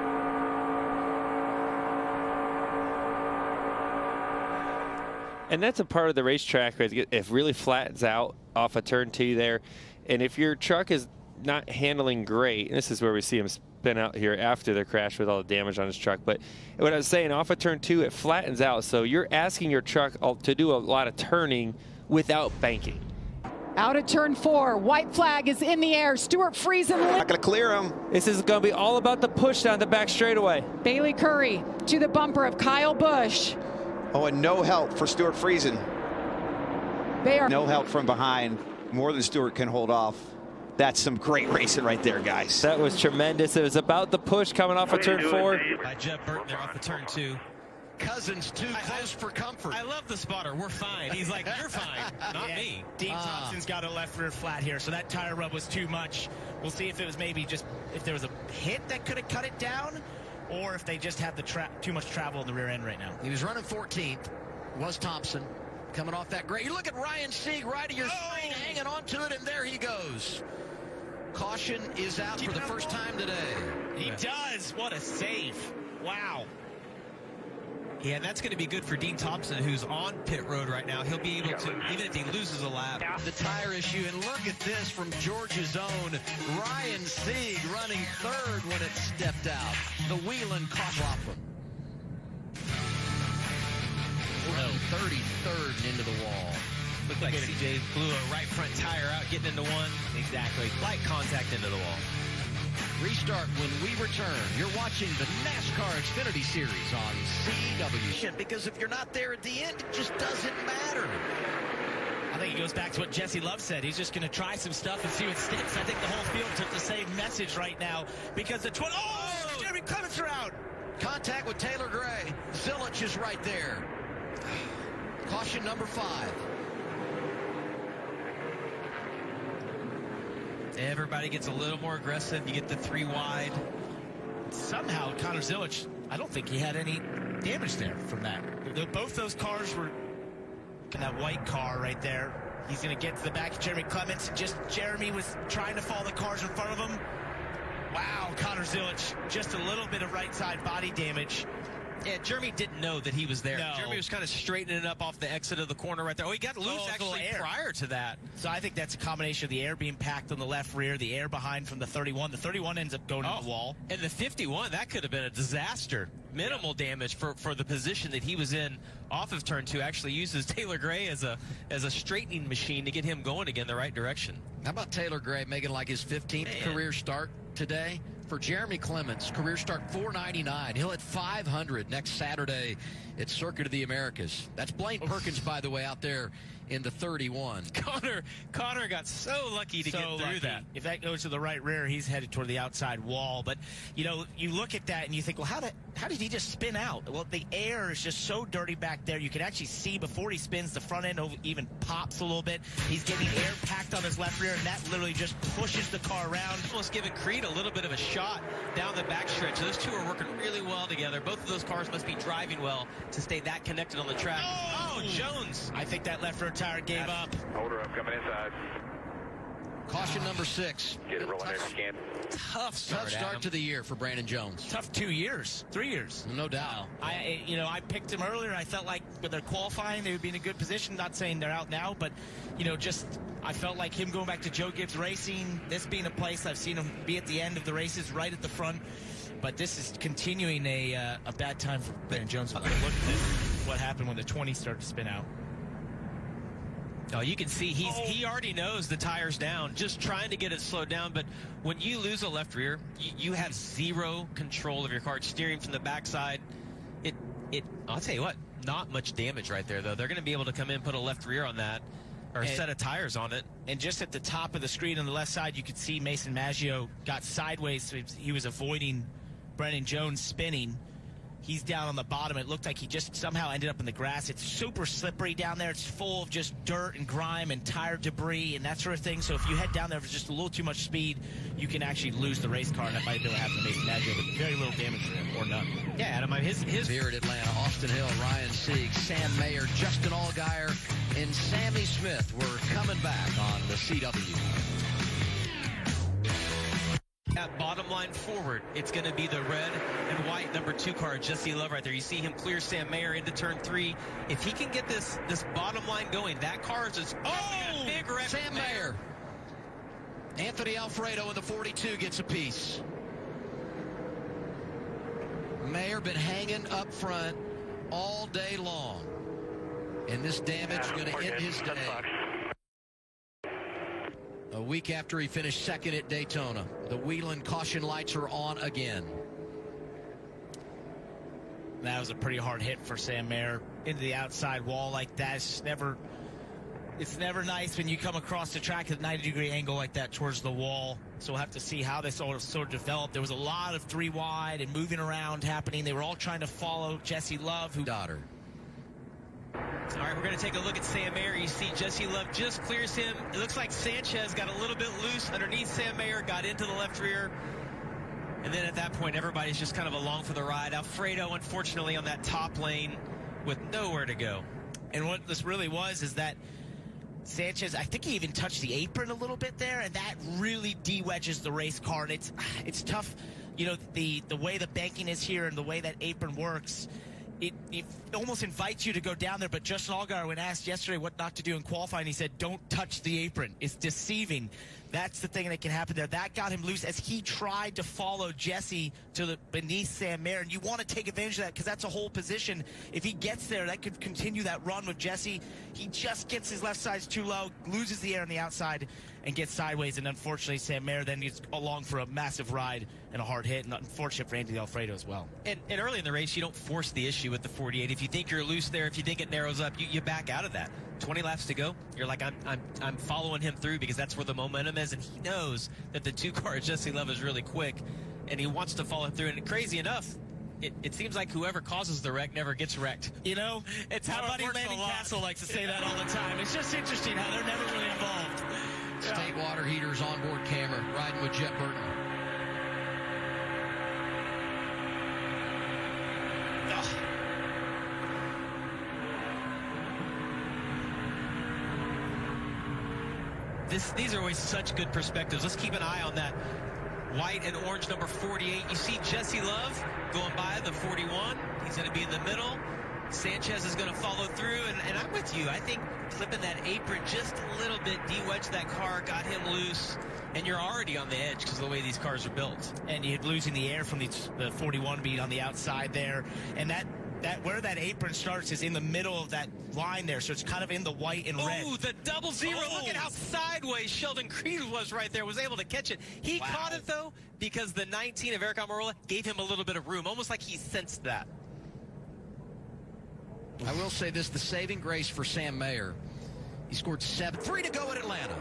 And that's a part of the racetrack where it really flattens out off of turn 2 there. And if your truck is not handling great, and this is where we see him spin out here after the crash with all the damage on his truck. But what I was saying, off of turn 2, it flattens out. So you're asking your truck to do a lot of turning without banking. Out of turn 4, white flag is in the air. Stuart Friesen. Not going to clear him. This is going to be all about the push down the back straightaway. Bailey Curry to the bumper of Kyle Busch. Oh, and no help for Stuart Friesen. They are no help from behind. More than Stuart can hold off. That's some great racing right there, guys. That was tremendous. It was about the push coming off of turn 4. By Jeb Burton there off of turn 2. Cousins too close for comfort. I love the spotter. We're fine. He's like, you're fine, not me. Dean Thompson's got a left rear flat here, so that tire rub was too much. We'll see if it was maybe just if there was a hit that could have cut it down, or if they just had too much travel in the rear end right now. He was running 14th. Was Thompson coming off that great? You look at Ryan Sieg right of your screen, hanging on to it, and there he goes. Caution is out for the first time today. He does. What a save. Wow. Yeah, and that's going to be good for Dean Thompson, who's on pit road right now. He'll be able to, even if he loses a lap. The tire issue, and look at this from Georgia's own Ryan Sieg running 3rd when it stepped out. The Wheeling Coughlin. 33rd and into the wall. Looked like CJ blew a right front tire out, getting into one. Exactly. Light contact into the wall. Restart when we return. You're watching the NASCAR Xfinity Series on CW. Because if you're not there at the end, it just doesn't matter. I think think he goes back to what Jesse Love said. He's just going to try some stuff and see what sticks. I think the whole field took the same message right now because the Jeremy Clements are out. Contact with Taylor Gray. Zilich is right there. Caution number 5. Everybody gets a little more aggressive. You get the 3 wide. Somehow, Connor Zilich, I don't think he had any damage there from that. Both those cars were in that white car right there. He's going to get to the back of Jeremy Clements. Jeremy was trying to follow the cars in front of him. Wow, Connor Zilich, just a little bit of right side body damage. Yeah, Jeremy didn't know that he was there. No. Jeremy was kind of straightening up off the exit of the corner right there. Oh, he got loose actually prior to that. So I think that's a combination of the air being packed on the left rear, the air behind from the 31. The 31 ends up going in the wall. And the 51, that could have been a disaster. Minimal damage for the position that he was in off of turn 2. Actually uses Taylor Gray as a straightening machine to get him going again the right direction. How about Taylor Gray making like his 15th career start today? For Jeremy Clements, career start 499. He'll hit 500 next Saturday at Circuit of the Americas. That's Blaine Perkins, by the way, out there in the 31. Connor got so lucky to get through that. If that goes to the right rear, he's headed toward the outside wall. But, you know, you look at that and you think, well, how did he just spin out? Well, the air is just so dirty back there. You can actually see before he spins, the front end even pops a little bit. He's getting air packed on his left rear, and that literally just pushes the car around. Almost giving Creed a little bit of a shot down the backstretch. Those two are working really well together. Both of those cars must be driving well to stay that connected on the track. Oh, Jones. I think that left rear tire gave up. Hold her up, coming inside. Caution number 6. Get it rolling there if you can. Tough start to the year for Brandon Jones. Tough 2 years, 3 years. No doubt. I picked him earlier. I felt like with their qualifying, they would be in a good position. Not saying they're out now, but, I felt like him going back to Joe Gibbs Racing, this being a place I've seen him be at the end of the races, right at the front. But this is continuing a bad time for Brandon Jones. Look at what happened when the 20 started to spin out. Oh, you can see he already knows the tire's down, just trying to get it slowed down. But when you lose a left rear, you have zero control of your car. It's steering from the backside. I'll tell you what, not much damage right there, though. They're going to be able to come in, put a left rear on that, or a set of tires on it. And just at the top of the screen on the left side, you could see Mason Maggio got sideways, so he was avoiding Brandon Jones spinning. He's down on the bottom. It looked like he just somehow ended up in the grass. It's super slippery down there. It's full of just dirt and grime and tire debris and that sort of thing. So if you head down there with just a little too much speed, you can actually lose the race car, and that might be what happened to Mason Maggio, but very little damage to him, or none. Yeah, Adam, his here at Atlanta, Austin Hill, Ryan Sieg, Sam Mayer, Justin Allgaier, and Sammy Smith were coming back on the CW. That bottom line forward, it's going to be the red and white number 2 car, Jesse Love right there. You see him clear Sam Mayer into turn 3. If he can get this bottom line going, that car is just a big wreck. Sam Mayer. Anthony Alfredo in the 42 gets a piece. Mayer been hanging up front all day long, and this damage is going to end his day. A week after he finished second at Daytona, the Whelen caution lights are on again. That was a pretty hard hit for Sam Mayer into the outside wall like that. It's never nice when you come across the track at a 90-degree angle like that towards the wall. So we'll have to see how this sort of developed. There was a lot of 3 wide and moving around happening. They were all trying to follow Jesse Love, daughter. All right, we're going to take a look at Sam Mayer. You see Jesse Love just clears him. It looks like Sanchez got a little bit loose underneath Sam Mayer, got into the left rear. And then at that point, everybody's just kind of along for the ride. Alfredo, unfortunately, on that top lane with nowhere to go. And what this really was is that Sanchez, I think he even touched the apron a little bit there, and that really de-wedges the race car. And it's tough, the way the banking is here and the way that apron works. It almost invites you to go down there, but Justin Allgaier, when asked yesterday what not to do in qualifying, he said, don't touch the apron. It's deceiving. That's the thing that can happen there. That got him loose as he tried to follow Jesse beneath Sam Mayer, and you want to take advantage of that because that's a whole position. If he gets there, that could continue that run with Jesse. He just gets his left side too low, loses the air on the outside, and gets sideways. And unfortunately, Sam Mayer then gets along for a massive ride and a hard hit. And unfortunate for Andy Alfredo as well. And early in the race, you don't force the issue with the 48. If you think you're loose there, if you think it narrows up, you back out of that. 20 laps to go. You're like, I'm following him through because that's where the momentum is, and he knows that the 2-car Jesse Love is really quick, and he wants to follow him through. And crazy enough, it seems like whoever causes the wreck never gets wrecked. You know, it's how how buddy it works Landon a lot. Castle likes to say that all the time. It's just interesting how they're never really involved. State water heaters, onboard camera, riding with Jet Burton. These are always such good perspectives. Let's keep an eye on that white and orange number 48. You see Jesse Love going by the 41. He's going to be in the middle. Sanchez is going to follow through, and I'm with you. I think clipping that apron just a little bit, de-wedged that car, got him loose, and you're already on the edge because of the way these cars are built. And you're losing the air from the 41 being on the outside there, and that where that apron starts is in the middle of that line there, so it's kind of in the white and red. Oh, the double zero. Oh. Look at how sideways Sheldon Creed was right there, was able to catch it. He caught it, though, because the 19 of Eric Almirola gave him a little bit of room, almost like he sensed that. I will say this, the saving grace for Sam Mayer. He scored 7. 3 to go at Atlanta.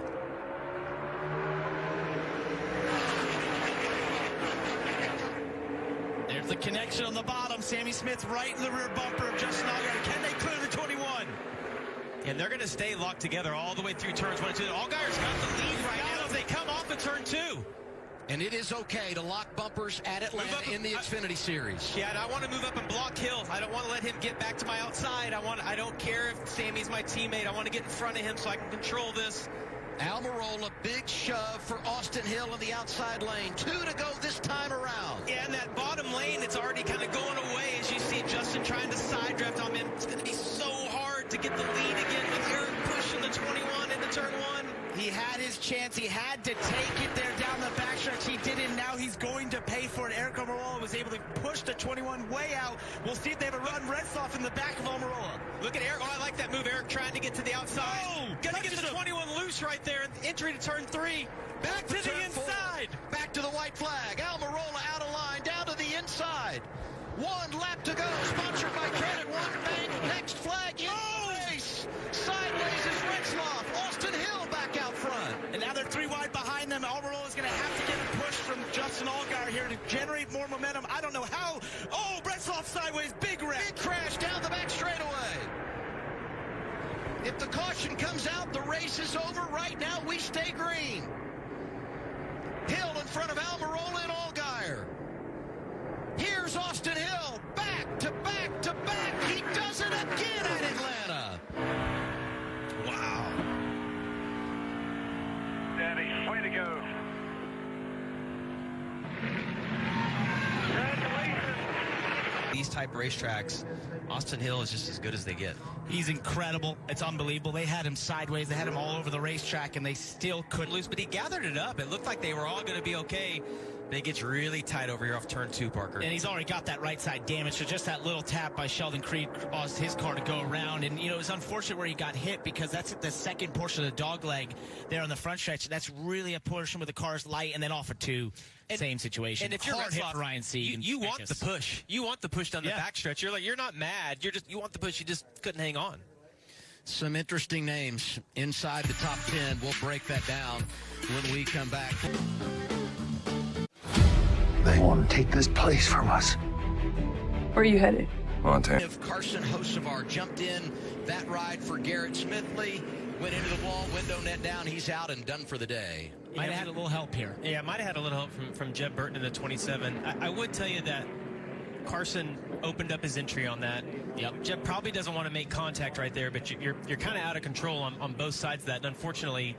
There's the connection on the bottom. Sammy Smith right in the rear bumper of Justin Allgaier. Can they clear the 21? And they're going to stay locked together all the way through turns 1 and 2. Allgaier's got the lead right now as they come off of turn 2. And it is okay to lock bumpers at Atlanta in the Xfinity Series. Yeah, and I want to move up and block Hill. I don't want to let him get back to my outside. I don't care if Sammy's my teammate. I want to get in front of him so I can control this. Almirola, big shove for Austin Hill in the outside lane. 2 to go this time around. Yeah, and that bottom lane, it's already kind of going away as you see Justin trying to side draft on him. It's going to be so hard to get the lead again with Eric pushing the 21 into turn 1. He had his chance. He had to take it there down the backstretch. He didn't. Now he's going to pay for it. Eric Almirola was able to push the 21 way out. We'll see if they have a run Redsoff in the back of Almirola. Look at Eric. Oh, I like that move. Eric trying to get to the outside. Oh, gonna get the 21 loose right there. Entry to turn 3. Back to the inside. 4. Back to the white flag. Almirola out of line. Down to the inside. 1 lap to go. Sponsored by Credit One Bank. Next flag in the race. Sideways is Retzloff. Austin Hill back out front. And now they're 3 wide behind them. Almirola is going to have to get a push from Justin Allgaier here to generate more momentum. I don't know how. Oh, Retzloff sideways. Big wreck. Big crash down the back straightaway. If the caution comes out, the race is over. Right now, we stay green. Hill in front of Almirola and Allgaier. Here's Austin Hill. Back to back to back. He does it again at Atlanta. Wow. Daddy, way to go. These type racetracks, Austin Hill is just as good as they get. He's incredible. It's unbelievable. They had him sideways. They had him all over the racetrack, and they still couldn't lose. But he gathered it up. It looked like they were all going to be okay. But it gets really tight over here off turn 2, Parker. And he's already got that right side damage. So just that little tap by Sheldon Creed caused his car to go around. And, you know, it's unfortunate where he got hit because that's at the second portion of the dog leg there on the front stretch. That's really a portion where the car's light, and then off of 2. Same situation. And if you're hard hit for Ryan Sieg, you want the push. You want the push down the backstretch. You're not mad. You want the push. You just couldn't hang on. Some interesting names inside the top 10. We'll break that down when we come back. They want to take this place from us. Where are you headed? Montana. If Carson Hocevar jumped in that ride for Garrett Smithley, went into the wall, window net down, he's out and done for the day. Might have had a little help here. Yeah, might have had a little help from Jeb Burton in the 27. I would tell you that Carson opened up his entry on that. Yep. Jeb probably doesn't want to make contact right there, but you're kind of out of control on both sides of that. And unfortunately,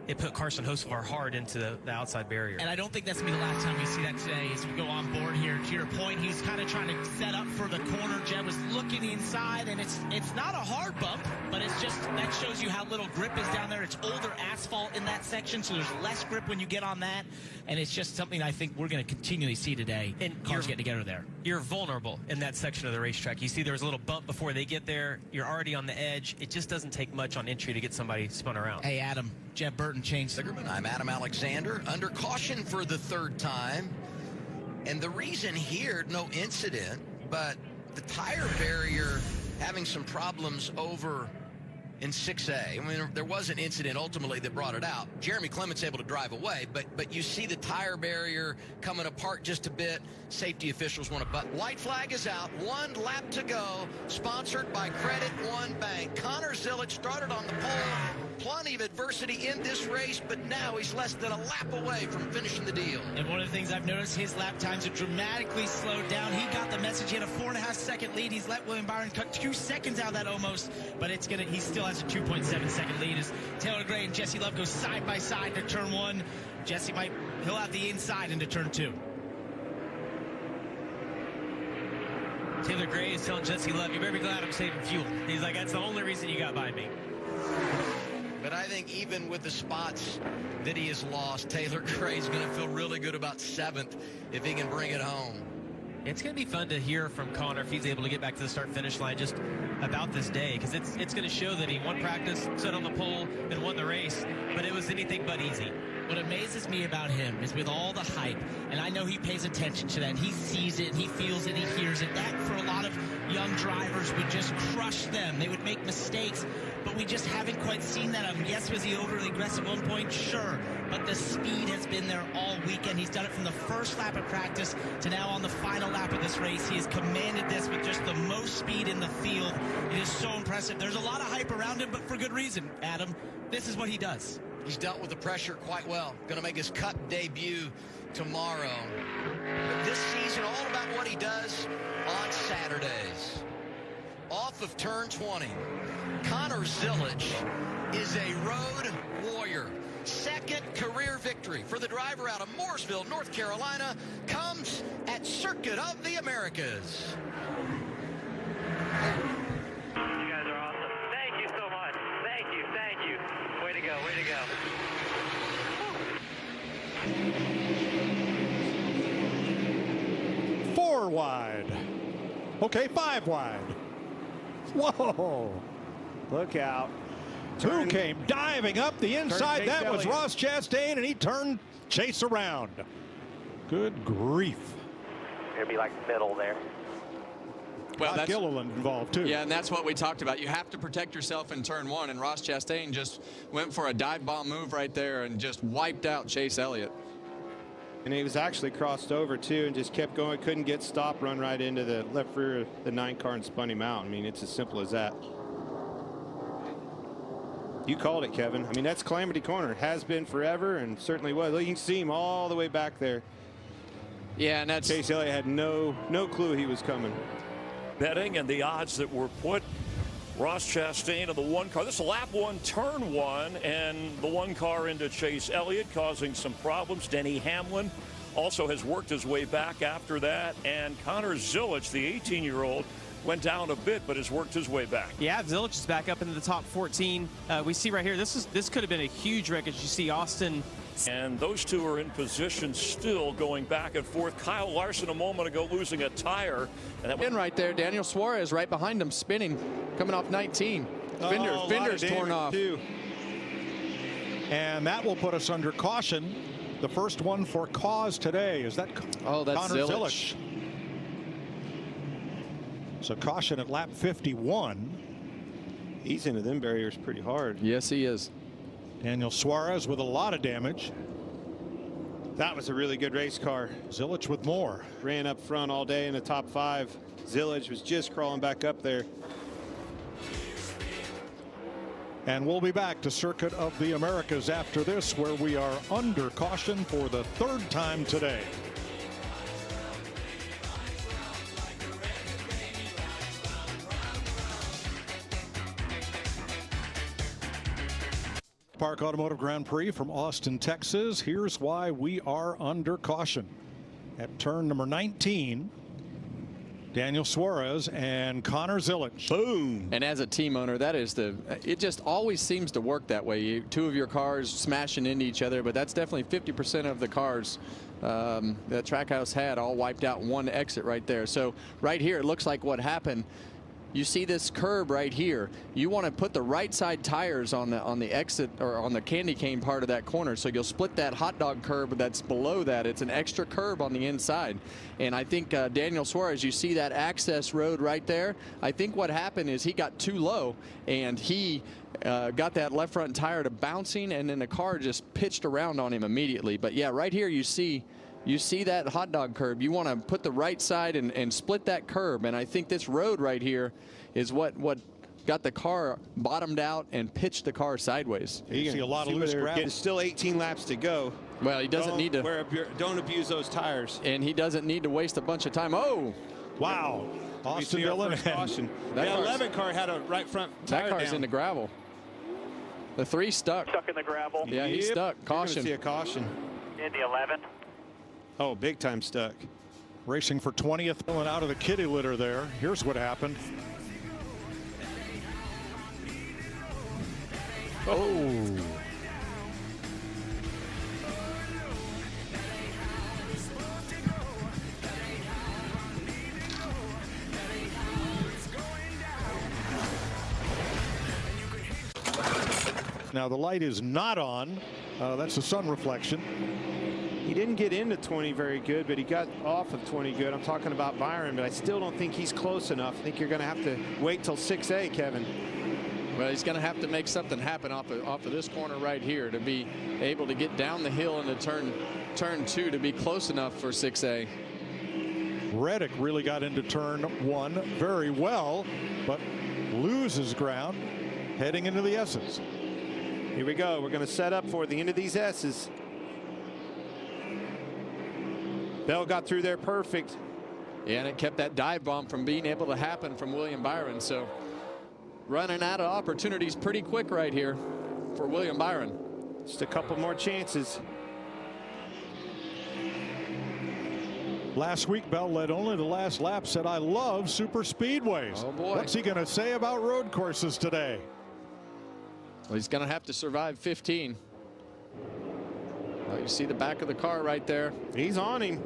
it put Carson Hocevar hard into the outside barrier. And I don't think that's going to be the last time we see that today as we go on board here. To your point, he's kind of trying to set up for the corner. Jeb was looking inside, and it's not a hard bump, but it's just that It shows you how little grip is down there. It's older asphalt in that section, so there's less grip when you get on that. And it's just something I think we're going to continually see today. And cars get together there. You're vulnerable in that section of the racetrack. You see there was a little bump before they get there. You're already on the edge. It just doesn't take much on entry to get somebody spun around. Hey, Adam, Jeb Burton changed. I'm Adam Alexander, under caution for the third time. And the reason here, no incident, but the tire barrier having some problems over in 6A. I mean, there was an incident ultimately that brought it out. Jeremy Clement's able to drive away, but you see the tire barrier coming apart just a bit. Safety officials want to butt. White flag is out. 1 lap to go. Sponsored by Credit One Bank. Connor Zilic started on the pole. Plenty of adversity in this race, but now he's less than a lap away from finishing the deal. And one of the things I've noticed, his lap times have dramatically slowed down. He got the message. He had a 4.5-second lead. He's let William Byron cut 2 seconds out of that almost, but he still has a 2.7-second lead as Taylor Gray and Jesse Love go side by side to turn 1. Jesse he'll have the inside into turn 2. Taylor Gray is telling Jesse Love, you better be glad I'm saving fuel. He's like, that's the only reason you got by me. But I think even with the spots that he has lost, Taylor Gray's going to feel really good about 7th if he can bring it home. It's going to be fun to hear from Connor if he's able to get back to the start-finish line just about this day, because it's going to show that he won practice, set on the pole, and won the race, but it was anything but easy. What amazes me about him is with all the hype, and I know he pays attention to that, he sees it, he feels it, he hears it. That, for a lot of young drivers, would just crush them. They would make mistakes, but we just haven't quite seen that of him. Yes, was he overly aggressive at one point? Sure, but the speed has been there all weekend. He's done it from the first lap of practice to now on the final lap of this race. He has commanded this with just the most speed in the field. It is so impressive. There's a lot of hype around him, but for good reason, Adam. This is what he does. He's dealt with the pressure quite well. Going to make his Cup debut tomorrow. But this season, all about what he does on Saturdays. Off of turn 20, Connor Zilic is a road warrior. 2nd career victory for the driver out of Mooresville, North Carolina, comes at Circuit of the Americas. You guys are awesome. Thank you so much. Thank you. Way to go. Way go. 4 wide. Okay, 5 wide. Whoa. Look out. Who came diving up the inside? That was Elliott. Ross Chastain, and he turned Chase around. Good grief. It'll be like middle there. Well, that's Gilliland involved too. Yeah, and that's what we talked about. You have to protect yourself in turn 1, and Ross Chastain just went for a dive bomb move right there and just wiped out Chase Elliott. And he was actually crossed over too and just kept going, couldn't get stopped, run right into the left rear of the 9 car and spun him out. I mean, it's as simple as that. You called it, Kevin. I mean, that's Calamity Corner. It has been forever and certainly was. Look, you can see him all the way back there. Yeah, and that's Chase Elliott had no clue he was coming. Betting and the odds that were put, Ross Chastain of the 1 car. This is lap 1, turn 1, and the 1 car into Chase Elliott, causing some problems. Denny Hamlin also has worked his way back after that, and Connor Zilic, the 18-year-old, went down a bit, but has worked his way back. Yeah, Zilic is back up into the top 14. We see right here, this could have been a huge wreck, as you see Austin. And those two are in position still, going back and forth. Kyle Larson a moment ago losing a tire. And that in right there. Daniel Suarez right behind him, spinning, coming off 19. Fender's torn off. Too. And that will put us under caution. The first one for cause today. Is that that's Connor Zilic. So caution at lap 51. He's into them barriers pretty hard. Yes, he is. Daniel Suarez with a lot of damage. That was a really good race car. Zilic with more. Ran up front all day in the top 5. Zilic was just crawling back up there. And we'll be back to Circuit of the Americas after this, where we are under caution for the 3rd time today. Park Automotive Grand Prix from Austin, Texas. Here's why we are under caution. At turn number 19, Daniel Suarez and Connor Zilic. Boom. And as a team owner, that is it just always seems to work that way. Two of your cars smashing into each other, but that's definitely 50% of the cars that Trackhouse had all wiped out in one exit right there. So right here, it looks like what happened. You see this curb right here. You want to put the right side tires on the exit or on the candy cane part of that corner. So you'll split that hot dog curb that's below that. It's an extra curb on the inside. And I think Daniel Suarez, you see that access road right there. I think what happened is he got too low and he got that left front tire to bouncing, and then the car just pitched around on him immediately. But yeah, right here you see that hot dog curb. You want to put the right side and split that curb. And I think this road right here is what got the car bottomed out and pitched the car sideways. You see a lot of loose gravel. There's still 18 laps to go. Well, he doesn't need to. Don't abuse those tires. And he doesn't need to waste a bunch of time. Oh! Wow. Austin Dillon. Caution. That 11 car had a right front tire That car's down. in the gravel. The 3 stuck. Stuck in the gravel. Yeah, he's stuck. Caution. You're gonna see a caution. In the 11. Oh, big time stuck. Racing for 20th, pulling out of the kitty litter there. Here's what happened. Oh. Now the light is not on. That's the sun reflection. He didn't get into 20 very good, but he got off of 20 good. I'm talking about Byron, but I still don't think he's close enough. I think you're going to have to wait till 6A, Kevin. Well, he's going to have to make something happen off of this corner right here to be able to get down the hill into turn 2 to be close enough for 6A. Reddick really got into turn 1 very well, but loses ground heading into the S's. Here we go. We're going to set up for the end of these S's. Bell got through there perfect. Yeah, and it kept that dive bomb from being able to happen from William Byron. So running out of opportunities pretty quick right here for William Byron. Just a couple more chances. Last week, Bell led only the last lap, said, I love super speedways. Oh, boy. What's he going to say about road courses today? Well, he's going to have to survive 15. Well, you see the back of the car right there. He's on him.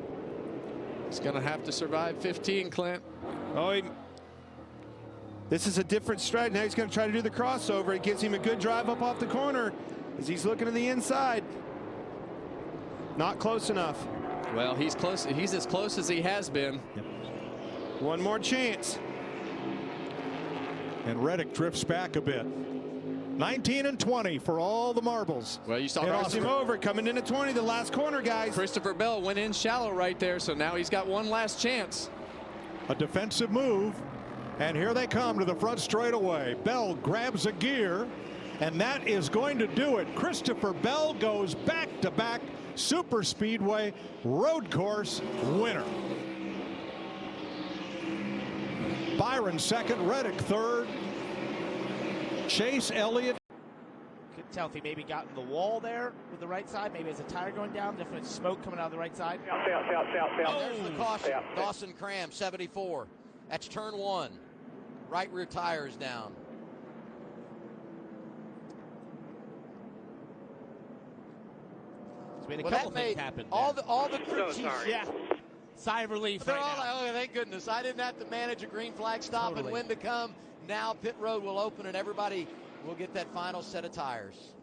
He's going to have to survive 15, Clint. Oh, this is a different stride. Now he's going to try to do the crossover. It gives him a good drive up off the corner as he's looking to the inside. Not close enough. Well, he's close. He's as close as he has been. Yep. One more chance. And Reddick drifts back a bit. 19 and 20 for all the marbles. Well, you saw him over coming into 20, the last corner, guys. Christopher Bell went in shallow right there, so now he's got one last chance. A defensive move, and here they come to the front straightaway. Bell grabs a gear, and that is going to do it. Christopher Bell goes back-to-back super speedway road course winner. Byron second, Reddick third. Chase Elliott. Couldn't tell if he maybe got in the wall there with the right side. Maybe as a tire going down, different smoke coming out of the right side. There's the caution. Dawson Cram, 74. That's turn 1. Right rear tires down. So we had a Well, couple that things made happen. all the crew chiefs. Yeah. Sigh of relief. They're right all now. like, oh, thank goodness. I didn't have to manage a green flag stop and when to come. Now pit road will open and everybody will get that final set of tires.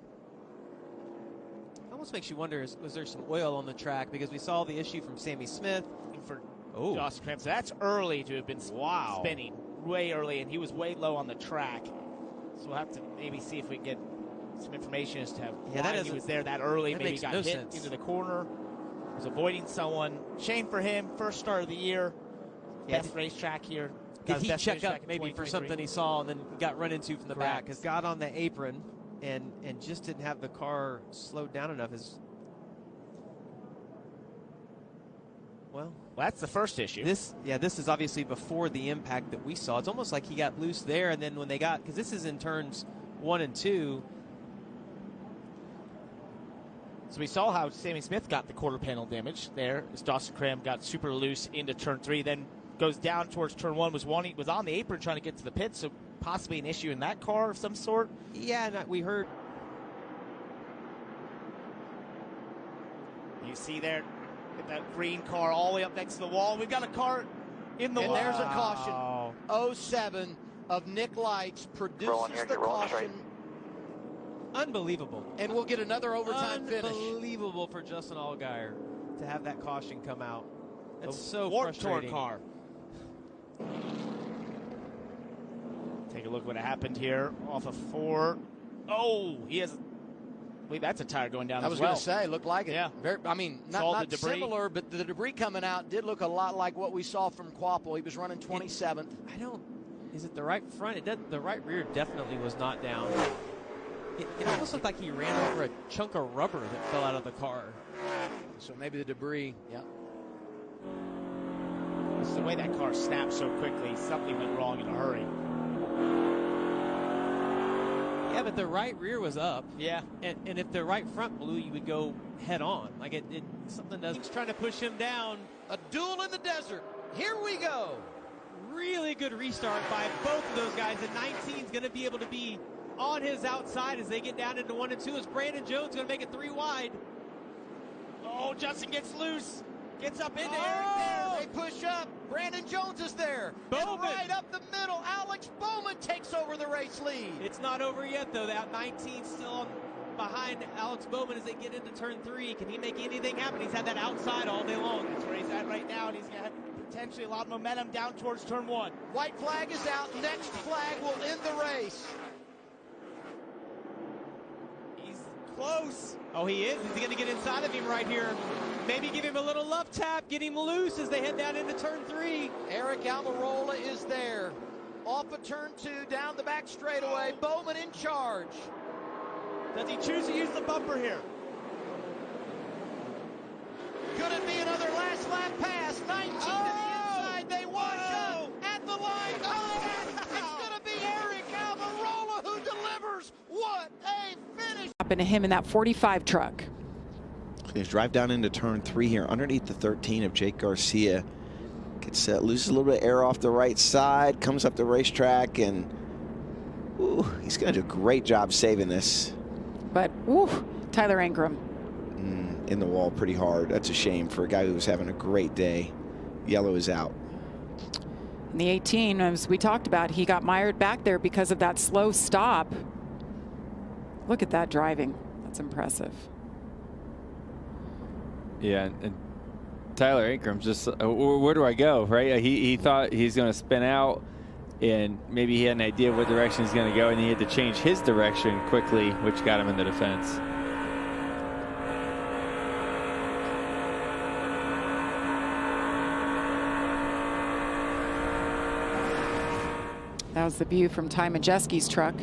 Almost makes you wonder, was there some oil on the track? Because we saw the issue from Sammy Smith. For Dawson Cram. So that's early to have been spinning. Way early, and he was way low on the track. So we'll have to maybe see if we can get some information as to why he was there that early. Maybe he got hit into the corner. Was avoiding someone. Shame for him. First start of the year. Best racetrack here. Did he check up maybe for something he saw and then got run into from the back? Because got on the apron and just didn't have the car slowed down enough. Well, that's the first issue. This is obviously before the impact that we saw. It's almost like he got loose there, and then when they got, because this is in turns 1 and 2. So we saw how Sammy Smith got the quarter panel damage there as Dawson Cram got super loose into turn 3, then goes down towards turn one, was on the apron trying to get to the pit, so possibly an issue in that car of some sort. Yeah, and we heard. You see there, get that green car all the way up next to the wall. We've got a car in the wall. And there's a caution. 07 of Nick Lights produces the caution. Unbelievable. And we'll get another overtime finish. Unbelievable for Justin Allgaier to have that caution come out. It's so Warped Tour frustrating. car. Take a look what happened here off of 4. Oh, he has. I believe that's a tire going down. I was going to say, looked like it. Yeah. I mean, not similar, but the debris coming out did look a lot like what we saw from Quapple. He was running 27th. Is it the right front? The right rear definitely was not down. It almost looked like he ran over a chunk of rubber that fell out of the car. So maybe the debris, yeah. It's the way that car snapped so quickly. Something went wrong in a hurry. Yeah, but the right rear was up. Yeah. And if the right front blew, you would go head on. Like something does. He's trying to push him down. A duel in the desert. Here we go. Really good restart by both of those guys. And 19 is going to be able to be on his outside as they get down into 1 and 2. As Brandon Jones going to make it 3 wide. Oh, Justin gets loose. Gets up into Eric there. They push up. Brandon Jones is there. Bowman. And right up the middle, Alex Bowman takes over the race lead. It's not over yet, though. That 19 still behind Alex Bowman as they get into turn 3. Can he make anything happen? He's had that outside all day long. That's where he's at right now, and he's going to have potentially a lot of momentum down towards turn 1. White flag is out. Next flag will end the race. He's close. Oh, he is. He's going to get inside of him right here. Maybe give him a little love tap, get him loose as they head down into turn 3. Eric Almirola is there. Off of turn 2, down the back straightaway. Bowman in charge. Does he choose to use the bumper here? Could it be another last lap pass? 19 to the inside. They wash up at the line. It's going to be Eric Almirola who delivers. What a finish. Happened to him in that 45 truck. He's drive down into turn 3 here underneath the 13 of Jake Garcia. Gets loses a little bit of air off the right side, comes up the racetrack, and he's going to do a great job saving this. But Tyler Ingram in the wall pretty hard. That's a shame for a guy who was having a great day. Yellow is out. in the 18, as we talked about, he got mired back there because of that slow stop. Look at that driving. That's impressive. Yeah, and Tyler Ingram just, where do I go, right? He thought he's going to spin out, and maybe he had an idea of what direction he's going to go, and he had to change his direction quickly, which got him in the defense. That was the view from Ty Majeski's truck.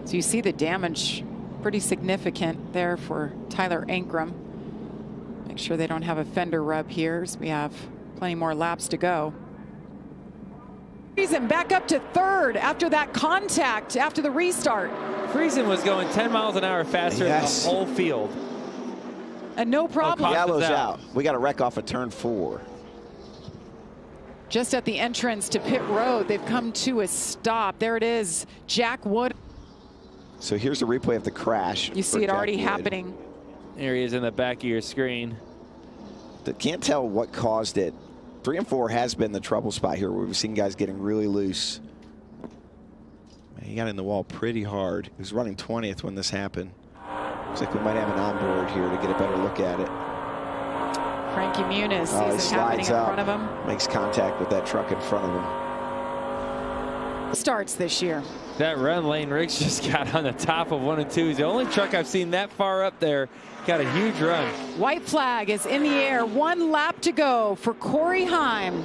So you see the damage pretty significant there for Tyler Ingram. Make sure they don't have a fender rub here, as we have plenty more laps to go. Friesen back up to third after that contact after the restart. Friesen was going 10 miles an hour faster than the whole field. And no problem. Yellow's out. We got a wreck off of turn 4. Just at the entrance to pit road, they've come to a stop. There it is, Jack Wood. So here's a replay of the crash. You see it already happening. There he is in the back of your screen. Can't tell what caused it. 3 and 4 has been the trouble spot here where we've seen guys getting really loose. He got in the wall pretty hard. He was running 20th when this happened. Looks like we might have an onboard here to get a better look at it. Frankie Muniz sees it happening in front of him. Makes contact with that truck in front of him. Starts this year. That run, Lane Riggs just got on the top of 1 and 2. He's the only truck I've seen that far up there. Got a huge run. White flag is in the air. 1 lap to go for Corey Heim.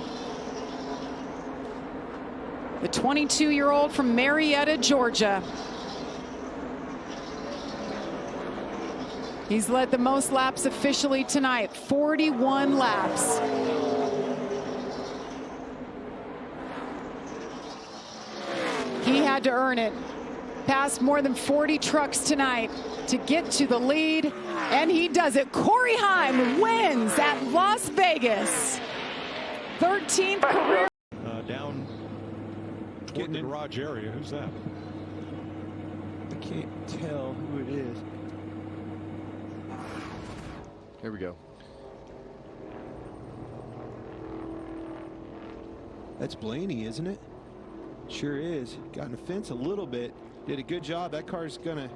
The 22-year-old from Marietta, Georgia. He's led the most laps officially tonight, 41 laps. He had to earn it. Passed more than 40 trucks tonight to get to the lead, and he does it. Corey Heim wins at Las Vegas. 13th career. toward the garage area. Who's that? I can't tell who it is. Here we go. That's Blaney, isn't it? Sure is. Got in the fence a little bit. Did a good job. That car's gonna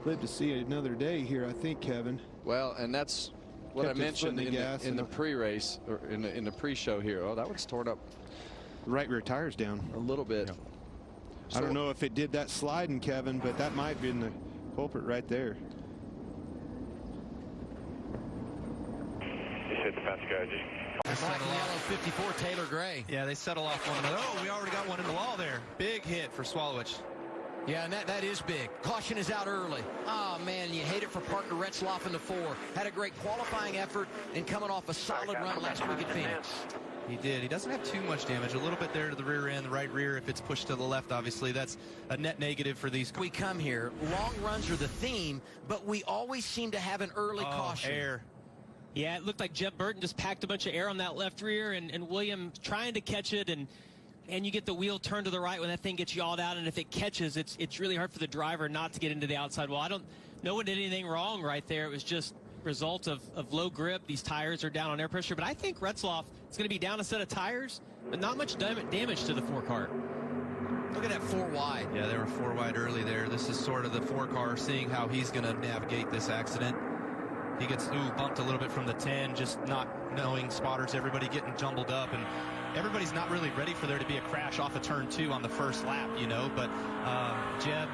live to see another day here, I think, Kevin. Well, and that's what I mentioned in the pre-race or in the pre-show here. Oh, that one's torn up. Right rear tire's down a little bit. Yeah. I don't know if it did that sliding, Kevin, but that might have been the culprit right there. Just hit the fence, guys. Black and yellow 54 Taylor Gray. Yeah, they settle off one another. Oh, we already got one in the wall there. Big hit for Swallowich. Yeah, and that is big. Caution is out early. Oh, man, you hate it for Parker Retzloff in the 4. Had a great qualifying effort and coming off a solid run last week at Phoenix. He did. He doesn't have too much damage. A little bit there to the rear end, the right rear. If it's pushed to the left, obviously, that's a net negative for these. We come here. Long runs are the theme, but we always seem to have an early caution. Air. Yeah, it looked like Jeb Burton just packed a bunch of air on that left rear, and William trying to catch it, and you get the wheel turned to the right when that thing gets yawed out, and if it catches, it's really hard for the driver not to get into the outside wall. I don't no one did anything wrong right there. It was just result of low grip. These tires are down on air pressure, but I think Retzloff is going to be down a set of tires, but not much damage to the 4 car. Look at that 4 wide. Yeah, they were 4 wide early there. This is sort of the 4 car, seeing how he's going to navigate this accident. He gets bumped a little bit from the 10, just not knowing spotters, everybody getting jumbled up, and everybody's not really ready for there to be a crash off of turn 2 on the first lap, you know, but Jeb,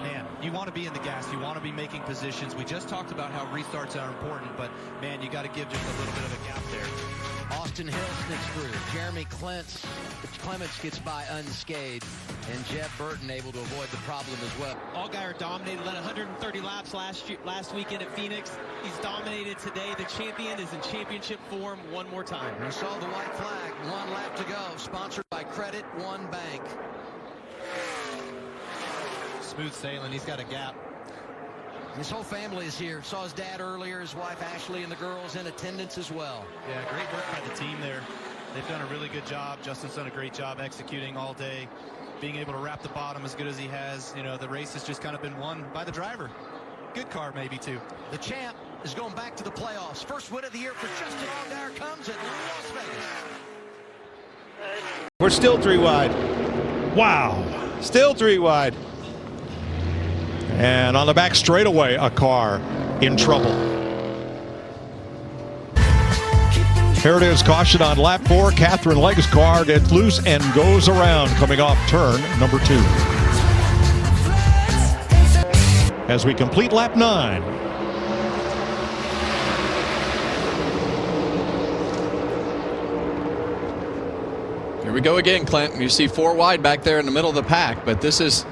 man, you want to be in the gas, you want to be making positions. We just talked about how restarts are important, but man, you got to give just a little bit of a gap there. Austin Hill sneaks through. Jeremy Clements gets by unscathed, and Jeb Burton able to avoid the problem as well. Allgaier dominated, led 130 laps last weekend at Phoenix. He's dominated today. The champion is in championship form one more time. We saw the white flag. 1 lap to go. Sponsored by Credit One Bank. Smooth sailing. He's got a gap. His whole family is here. Saw his dad earlier, his wife Ashley, and the girls in attendance as well. Yeah, great work by the team there. They've done a really good job. Justin's done a great job executing all day, being able to wrap the bottom as good as he has. You know, the race has just kind of been won by the driver. Good car, maybe, too. The champ is going back to the playoffs. First win of the year for Justin Allgaier comes at Las Vegas. We're still 3 wide. Wow. Still 3 wide. And on the back straightaway, a car in trouble. Here it is, caution on lap 4. Catherine Legg's car gets loose and goes around, coming off turn number 2. As we complete lap 9. Here we go again, Clint. You see 4 wide back there in the middle of the pack, but this is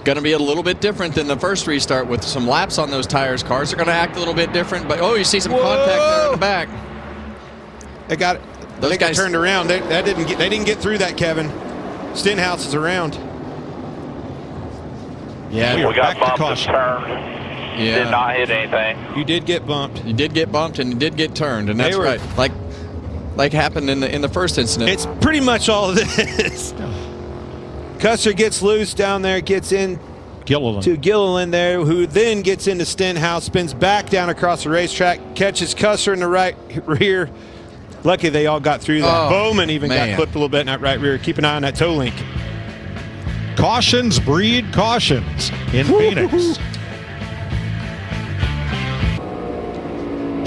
going to be a little bit different than the first restart with some laps on those tires. Cars are going to act a little bit different, but you see some contact there in the back. They got it. Those guys turned around. They didn't get through that, Kevin. Stenhouse is around. Yeah, we got bumped and turned. Yeah. Did not hit anything. You did get bumped. You did get bumped, and you did get turned, and that's right. Like happened in the first incident. It's pretty much all of this. Custer gets loose down there, gets in to Gilliland there, who then gets into Stenhouse, spins back down across the racetrack, catches Custer in the right rear. Lucky they all got through that. Bowman even got clipped a little bit in that right rear. Keep an eye on that toe link. Cautions breed cautions in Phoenix.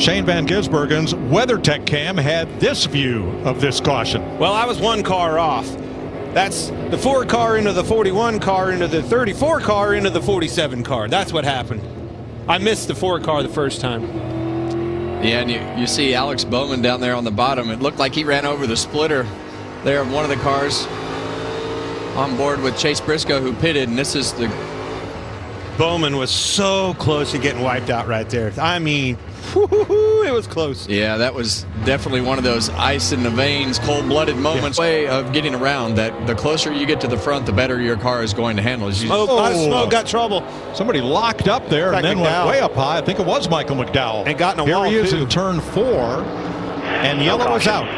Shane Van Gisbergen's WeatherTech cam had this view of this caution. Well, I was 1 car off. That's the 4 car into the 41 car into the 34 car into the 47 car. That's what happened. I missed the 4 car the first time. Yeah, and you see Alex Bowman down there on the bottom. It looked like he ran over the splitter there of one of the cars on board with Chase Briscoe, who pitted, and this is the... Bowman was so close to getting wiped out right there. I mean, it was close. Yeah, that was definitely one of those ice in the veins, cold-blooded moments. Way of getting around that the closer you get to the front, the better your car is going to handle. Smoke got trouble. Somebody locked up there and then went way up high. I think it was Michael McDowell. And got in a wall, Here he is too. in turn 4, and yellow is out.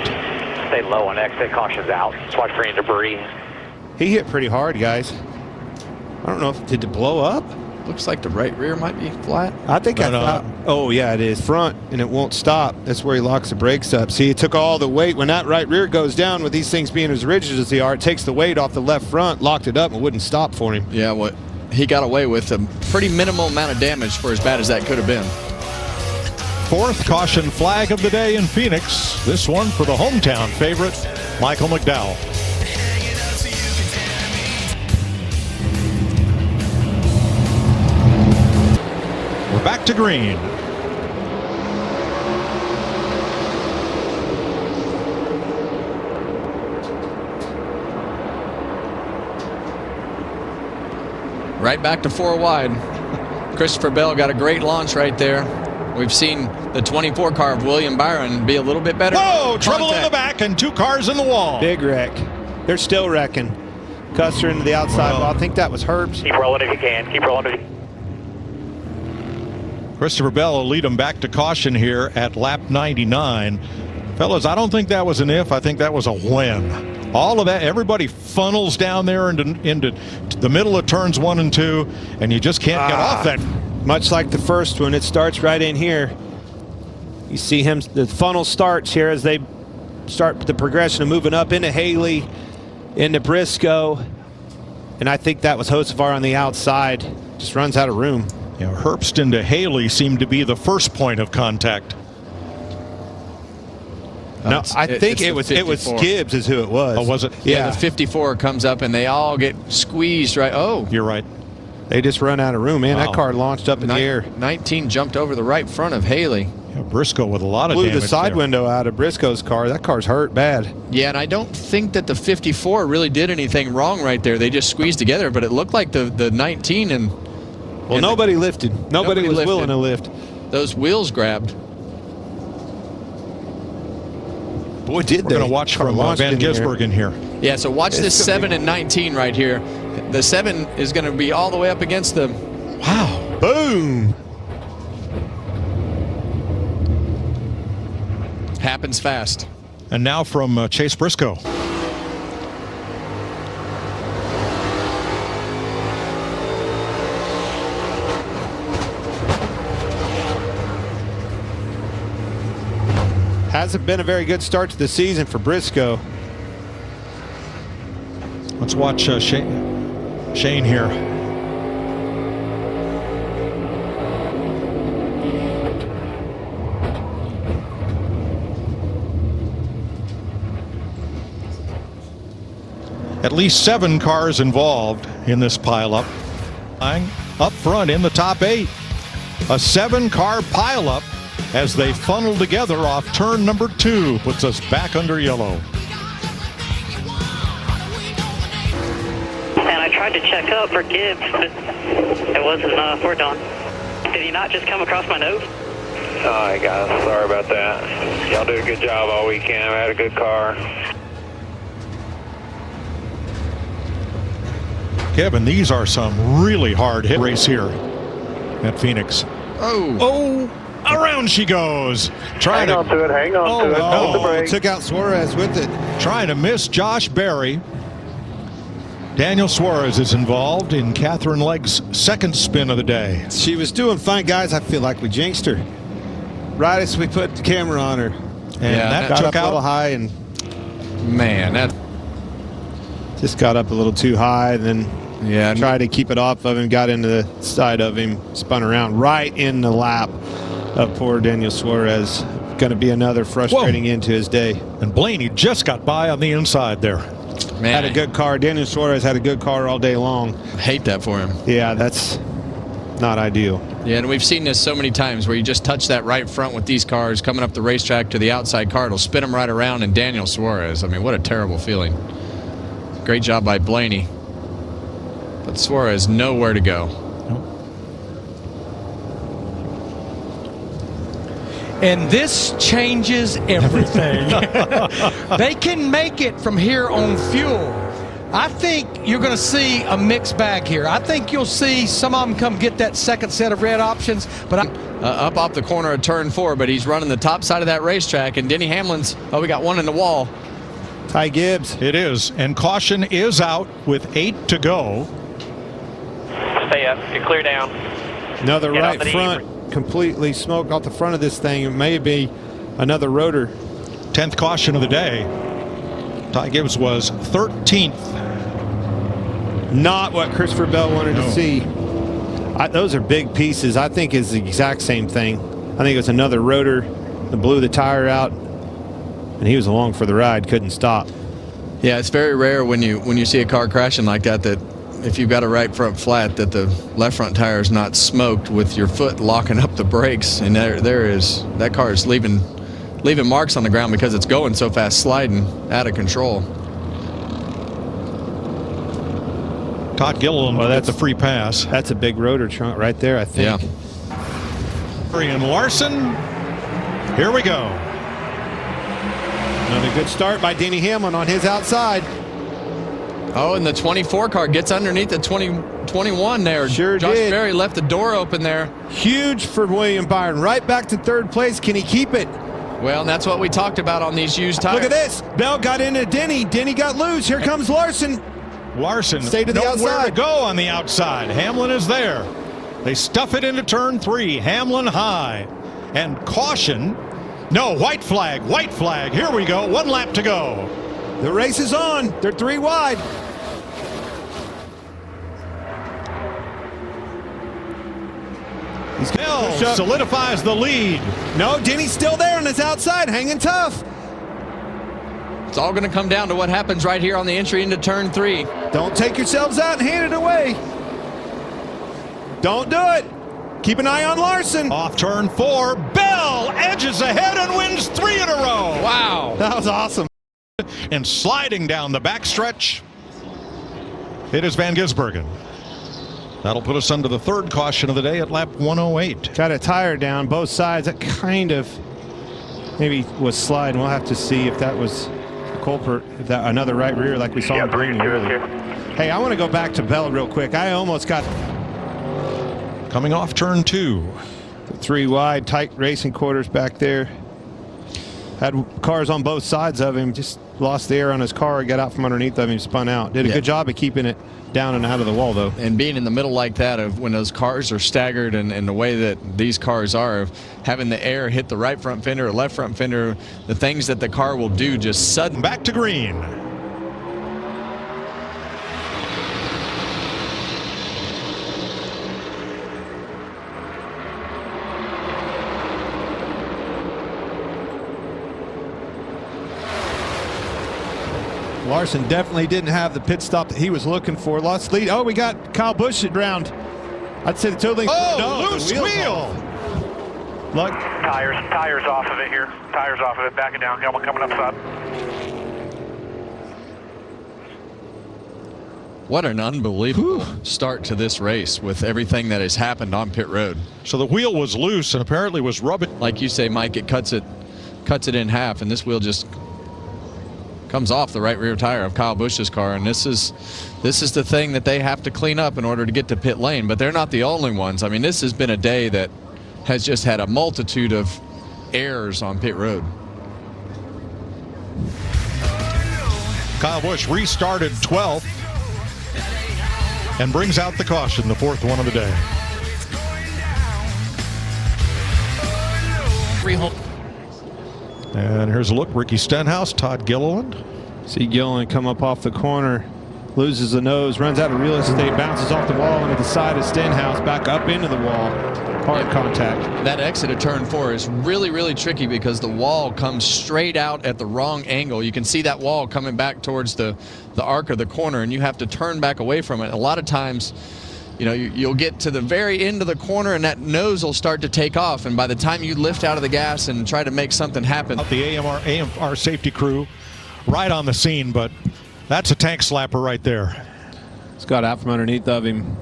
stay low on exit. Caution's out. Just watch for any debris. He hit pretty hard, guys. I don't know if did it blow up. Looks like the right rear might be flat. I think I thought. Oh yeah, it is front, and it won't stop. That's where he locks the brakes up. See, it took all the weight. When that right rear goes down, with these things being as rigid as they are, it takes the weight off the left front, locked it up, and wouldn't stop for him. Yeah, what he got away with a pretty minimal amount of damage for as bad as that could have been. Fourth caution flag of the day in Phoenix. This one for the hometown favorite, Michael McDowell. We're back to green. Right back to 4 wide. Christopher Bell got a great launch right there. We've seen the 24 car of William Byron be a little bit better. Whoa, trouble in the back and 2 cars in the wall. Big wreck. They're still wrecking. Custer into the outside wall. I think that was Herbst. Keep rolling if you can. Keep rolling if you can. Christopher Bell will lead them back to caution here at lap 99. Fellas, I don't think that was an if. I think that was a when. All of that, everybody funnels down there into the middle of turns 1 and 2, and you just can't get off that. Much like the first one, it starts right in here. You see him, the funnel starts here as they start the progression of moving up into Haley, into Briscoe, and I think that was Hocevar on the outside. Just runs out of room. You know, Herbst into Haley seemed to be the first point of contact. No, I think it was Gibbs is who it was. Oh, was it? Yeah, the 54 comes up and they all get squeezed right. Oh, you're right. They just run out of room, man. Wow. That car launched up in the air. 19 jumped over the right front of Haley. Yeah, Briscoe with a lot of damage. Blew the side window out of Briscoe's car. That car's hurt bad. Yeah, and I don't think that the 54 really did anything wrong right there. They just squeezed together, but it looked like the 19 and. Well, nobody lifted. Nobody was willing to lift. Those wheels grabbed. Boy, did We're going to watch from Van Gisbergen in here. Yeah, so watch this 7 and 19 right here. The 7 is going to be all the way up against the. Wow. Boom. Happens fast. And now from Chase Briscoe. Hasn't been a very good start to the season for Briscoe. Let's watch Shane here. At least 7 cars involved in this pileup. Up front in the top 8. A 7-car pileup as they funnel together off turn number 2. Puts us back under yellow. And I tried to check up for Gibbs, but it wasn't for Don. Did he not just come across my nose? All right, guys. Sorry about that. Y'all did a good job all weekend. I had a good car. Kevin, these are some really hard hit race here at Phoenix. Oh, around she goes. Hang on to it. Hang on to it. Hold the brake. Took out Suarez with it. Trying to miss Josh Berry. Daniel Suarez is involved in Catherine Legg's second spin of the day. She was doing fine, guys. I feel like we jinxed her. Right as we put the camera on her. And that got took up a little high and. Man, that. Just got up a little too high and then. Yeah, tried to keep it off of him, got into the side of him, spun around right in the lap of poor Daniel Suarez. Going to be another frustrating end to his day. And Blaney just got by on the inside there. Man, had a good car. Daniel Suarez had a good car all day long. I hate that for him. Yeah, that's not ideal. Yeah, and we've seen this so many times where you just touch that right front with these cars coming up the racetrack to the outside car. It'll spin them right around, and Daniel Suarez. I mean, what a terrible feeling. Great job by Blaney. But Suarez nowhere to go. And this changes everything. They can make it from here on fuel. I think you're going to see a mixed bag here. I think you'll see some of them come get that second set of red options. But up off the corner of turn 4, but he's running the top side of that racetrack. And Denny Hamlin's, we got one in the wall. Ty Gibbs. It is, and caution is out with 8 to go. Stay up. Get clear down. Another Get right front, completely smoked off the front of this thing. It may be another rotor. 10th caution of the day. Ty Gibbs was 13th. Not what Christopher Bell wanted to see. Those are big pieces. I think it's the exact same thing. I think it was another rotor that blew the tire out, and he was along for the ride, couldn't stop. Yeah, it's very rare when you see a car crashing like that if you've got a right front flat, that the left front tire is not smoked with your foot locking up the brakes, and that car is leaving marks on the ground because it's going so fast, sliding out of control. Todd Gilliland at the free pass. That's a big rotor trunk right there, I think. Yeah. And Larson, here we go. Another good start by Denny Hamlin on his outside. Oh, and the 24 car gets underneath the 21 there. Sure Josh did. Berry left the door open there. Huge for William Byron. Right back to third place. Can he keep it? Well, and that's what we talked about on these used tires. Look at this. Bell got into Denny. Denny got loose. Here comes Larson. Larson, stay to the nowhere outside. to go on the outside. Hamlin is there. They stuff it into turn 3. Hamlin high. And caution. No, white flag, white flag. Here we go. 1 lap to go. The race is on. They're 3 wide. Bell solidifies the lead. No, Denny's still there on his outside, hanging tough. It's all going to come down to what happens right here on the entry into turn 3. Don't take yourselves out and hand it away. Don't do it. Keep an eye on Larson. Off turn 4. Bell edges ahead and wins 3 in a row. Wow. That was awesome. And sliding down the backstretch, it is Van Gisbergen. That'll put us under the 3rd caution of the day at lap 108. Got a tire down both sides. That kind of maybe was sliding. We'll have to see if that was the culprit, if that another right rear like we saw in Green earlier. Hey, I want to go back to Bell real quick. I almost got coming off turn 2. 3 wide, tight racing quarters back there. Had cars on both sides of him. Just lost the air on his car. Got out from underneath of him, spun out. Did a good job of keeping it down and out of the wall, though. And being in the middle like that, of when those cars are staggered and the way that these cars are, of having the air hit the right front fender or left front fender, the things that the car will do just sudden. Back to green. Larson definitely didn't have the pit stop that he was looking for. Lost lead. Oh, we got Kyle Busch around. I'd say the totaling. Oh, loose wheel. Look. Tires off of it here. Tires off of it. Backing down. Helmet coming up top. What an unbelievable start to this race with everything that has happened on pit road. So the wheel was loose and apparently was rubbing. Like you say, Mike, it cuts it in half, and this wheel just comes off the right rear tire of Kyle Busch's car, and this is the thing that they have to clean up in order to get to pit lane. But they're not the only ones. I mean, this has been a day that has just had a multitude of errors on pit road. Kyle Busch restarted 12th and brings out the caution, the 4th one of the day. And here's a look. Ricky Stenhouse, Todd Gilliland. See Gilliland come up off the corner, loses the nose, runs out of real estate, bounces off the wall into the side of Stenhouse, back up into the wall. Hard contact. That exit of turn 4 is really, really tricky because the wall comes straight out at the wrong angle. You can see that wall coming back towards the arc of the corner, and you have to turn back away from it. A lot of times, you know, you'll get to the very end of the corner and that nose will start to take off, and by the time you lift out of the gas and try to make something happen. The AMR safety crew right on the scene, but that's a tank slapper right there. It's got out from underneath of him.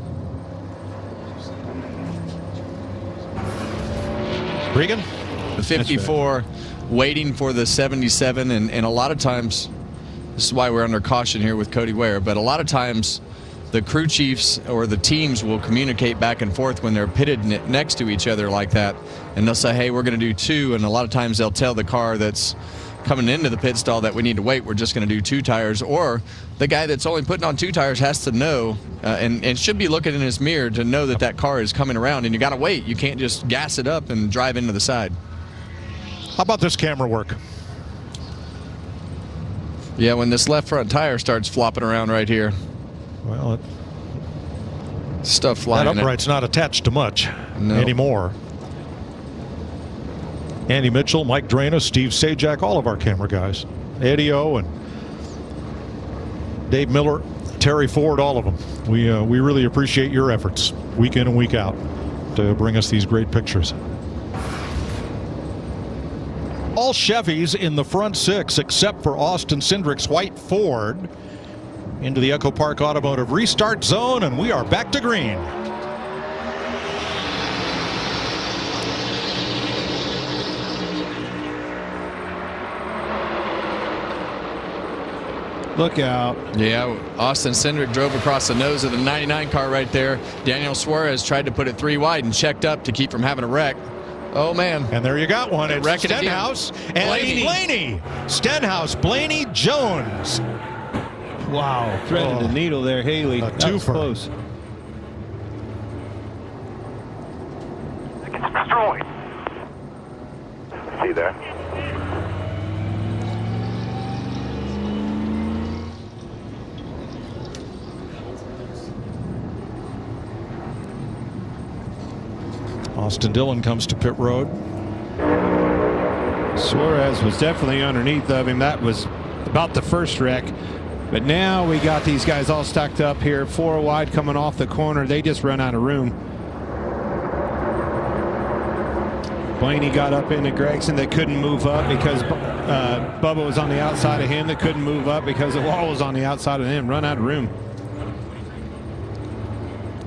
Regan? The 54 waiting for the 77, and a lot of times, this is why we're under caution here with Cody Ware, but a lot of times the crew chiefs or the teams will communicate back and forth when they're pitted next to each other like that. And they'll say, hey, we're going to do 2. And a lot of times they'll tell the car that's coming into the pit stall that we need to wait. We're just going to do 2 tires. Or the guy that's only putting on 2 tires has to know and should be looking in his mirror to know that that car is coming around. And you got to wait. You can't just gas it up and drive into the side. How about this camera work? Yeah, when this left front tire starts flopping around right here. Well, stuff flying. That upright's not attached to much anymore. Andy Mitchell, Mike Drana, Steve Sajak, all of our camera guys. Eddie O and Dave Miller, Terry Ford, all of them. We really appreciate your efforts week in and week out to bring us these great pictures. All Chevys in the front 6 except for Austin Cindric's white Ford into the Echo Park Automotive restart zone, and we are back to green. Look out. Yeah, Austin Cindric drove across the nose of the 99 car right there. Daniel Suarez tried to put it 3 wide and checked up to keep from having a wreck. Oh, man. And there you got one. It's Stenhouse and Blaney. Stenhouse, Blaney, Jones. Wow. Threaded the needle there, Haley. That was close. Destroyed. See there. Austin Dillon comes to pit road. Suarez was definitely underneath of him. That was about the first wreck. But now we got these guys all stacked up here, 4 wide coming off the corner. They just run out of room. Blaney got up into Gregson. They couldn't move up because Bubba was on the outside of him. They couldn't move up because the wall was on the outside of him. Run out of room.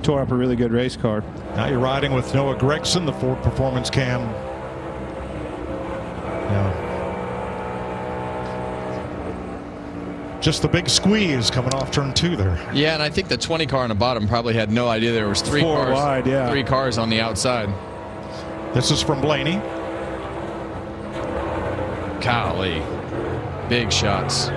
Tore up a really good race car. Now you're riding with Noah Gregson, the Ford Performance Cam. Yeah. Just the big squeeze coming off turn 2 there. Yeah, and I think the 20 car on the bottom probably had no idea there was 3 4 cars. wide, yeah. 3 cars on the outside. This is from Blaney. Golly. Big shots.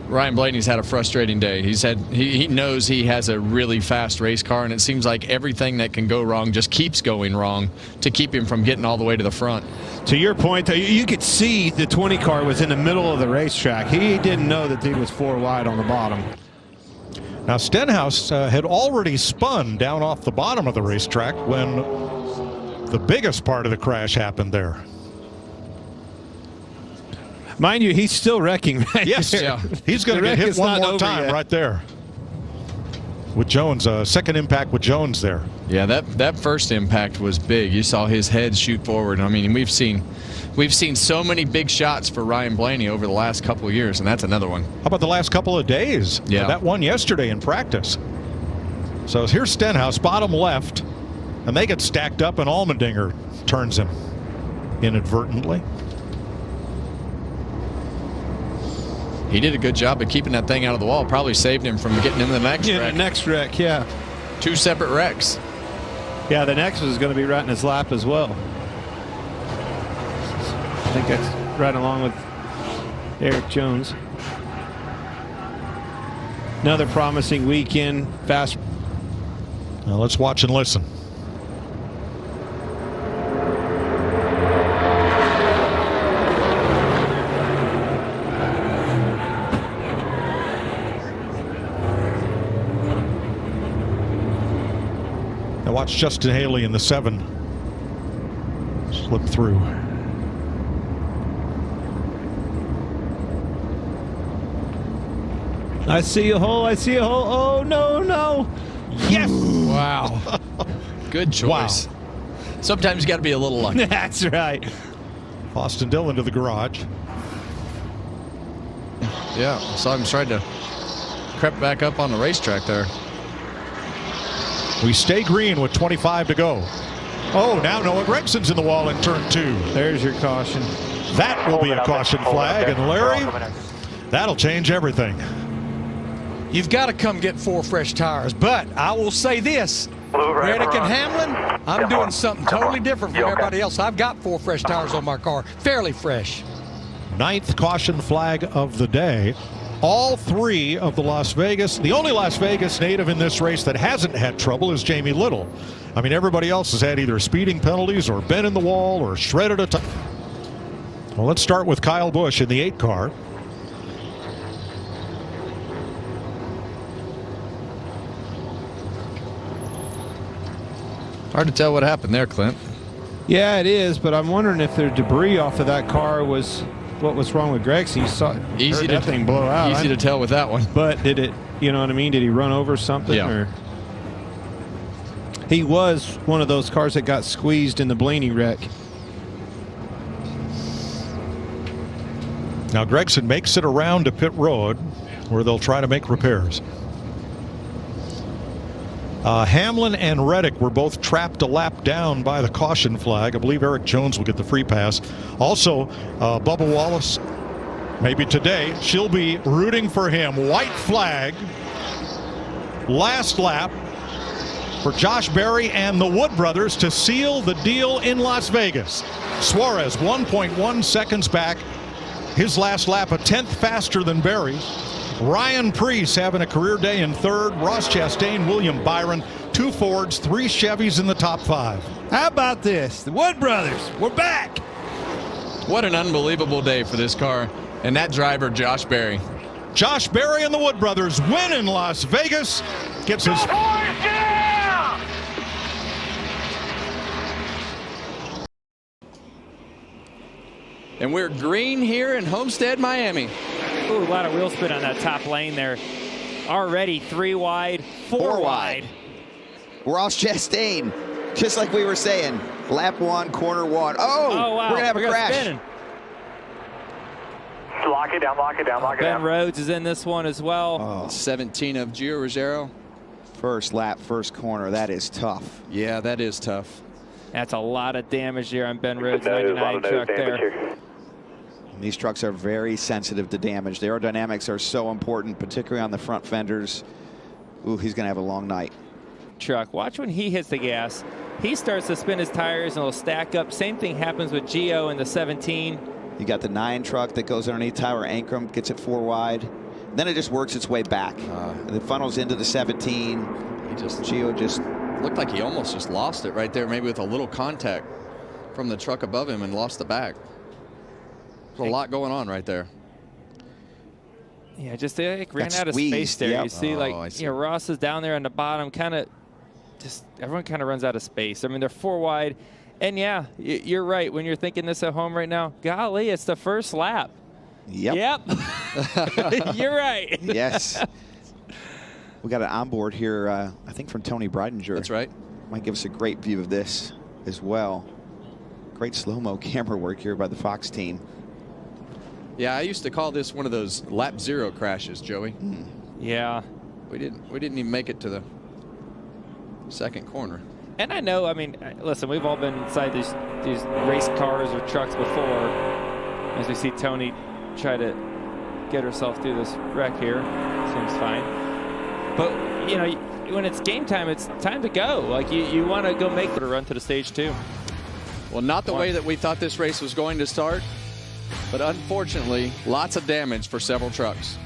Ryan Blaney's had a frustrating day. He knows he has a really fast race car, and it seems like everything that can go wrong just keeps going wrong to keep him from getting all the way to the front. To your point, though, you could see the 20 car was in the middle of the racetrack. He didn't know that he was 4 wide on the bottom. Now Stenhouse had already spun down off the bottom of the racetrack when the biggest part of the crash happened there. Mind you, he's still wrecking right Yes, there. yeah. He's going to get hit one more time right there. With Jones, second impact with Jones there. Yeah, that first impact was big. You saw his head shoot forward. I mean, we've seen so many big shots for Ryan Blaney over the last couple of years, and that's another one. How about the last couple of days? Yeah. That one yesterday in practice. So here's Stenhouse, bottom left, and they get stacked up, and Allmendinger turns him inadvertently. He did a good job of keeping that thing out of the wall. Probably saved him from getting into the next wreck. The next wreck, yeah. 2 separate wrecks. Yeah, the next was going to be right in his lap as well. I think that's right along with Eric Jones. Another promising weekend. Fast. Now let's watch and listen. Now watch Justin Haley in the 7 slip through. I see a hole. I see a hole. Oh, no, no. Yes. Wow. Good choice. Wow. Sometimes you got to be a little lucky. That's right. Austin Dillon to the garage. Yeah, saw him trying to creep back up on the racetrack there. We stay green with 25 to go. Oh, now Noah Gregson's in the wall in turn 2. There's your caution. That will be a caution flag, and Larry, that'll change everything. You've got to come get 4 fresh tires, but I will say this. Reddick and Hamlin, I'm doing something totally different from everybody else. I've got 4 fresh tires on my car, fairly fresh. 9th caution flag of the day. All 3 of the the only Las Vegas native in this race that hasn't had trouble is Jamie Little. I mean, everybody else has had either speeding penalties or been in the wall or shredded a tire. Well, let's start with Kyle Busch in the 8 car. Hard to tell what happened there, Clint. Yeah, it is, but I'm wondering if the debris off of that car was what was wrong with Gregson. You saw that thing blow out. Easy to tell with that one. But did it, you know what I mean? Did he run over something? Yeah. Or? He was one of those cars that got squeezed in the Blaney wreck. Now Gregson makes it around to pit road where they'll try to make repairs. Hamlin and Reddick were both trapped a lap down by the caution flag. I believe Eric Jones will get the free pass. Also, Bubba Wallace, maybe today, she'll be rooting for him. White flag. Last lap for Josh Berry and the Wood brothers to seal the deal in Las Vegas. Suarez 1.1 seconds back. His last lap a 10th faster than Berry's. Ryan Preece having a career day in 3rd. Ross Chastain, William Byron, 2 Fords, 3 Chevys in the top 5. How about this? The Wood brothers, we're back. What an unbelievable day for this car and that driver, Josh Berry. Josh Berry and the Wood brothers win in Las Vegas. Gets his... And we're green here in Homestead, Miami. Ooh, a lot of wheel spin on that top lane there. Already 3 wide, 4 wide. Ross Chastain, just like we were saying, lap 1, corner 1. Oh, wow. We're going to have a crash. Spinning. Lock it down, lock it down, lock it down. Ben Rhodes is in this one as well. 17 of Gio Ruggiero. First lap, first corner. That is tough. Yeah, that is tough. That's a lot of damage there on Ben Rhodes' 99 truck there. These trucks are very sensitive to damage. The aerodynamics are so important, particularly on the front fenders. Ooh, he's going to have a long night. Truck. Watch when he hits the gas. He starts to spin his tires and it'll stack up. Same thing happens with Gio in the 17. You got the 9 truck that goes underneath Tyler Ankrum, gets it 4 wide. Then it just works its way back. And it funnels into the 17. Gio just looked like he almost just lost it right there, maybe with a little contact from the truck above him and lost the back. There's a lot going on right there. Yeah, just they ran out of space there. Yep. You see, you know, Ross is down there on the bottom, kind of just everyone kind of runs out of space. I mean, they're 4 wide. And yeah, you're right. When you're thinking this at home right now, golly, it's the first lap. Yep. You're right. Yes. We got an onboard here, I think from Tony Breidinger. That's right. Might give us a great view of this as well. Great slow-mo camera work here by the Fox team. Yeah, I used to call this one of those lap 0 crashes, Joey. Yeah. We didn't even make it to the second corner. And I know, I mean, listen, we've all been inside these race cars or trucks before. As we see Tony try to get herself through this wreck here. Seems fine. But, you know, when it's game time, it's time to go. Like, you want to go make the run to the stage 2. Well, not the way that we thought this race was going to start. But unfortunately, lots of damage for several trucks.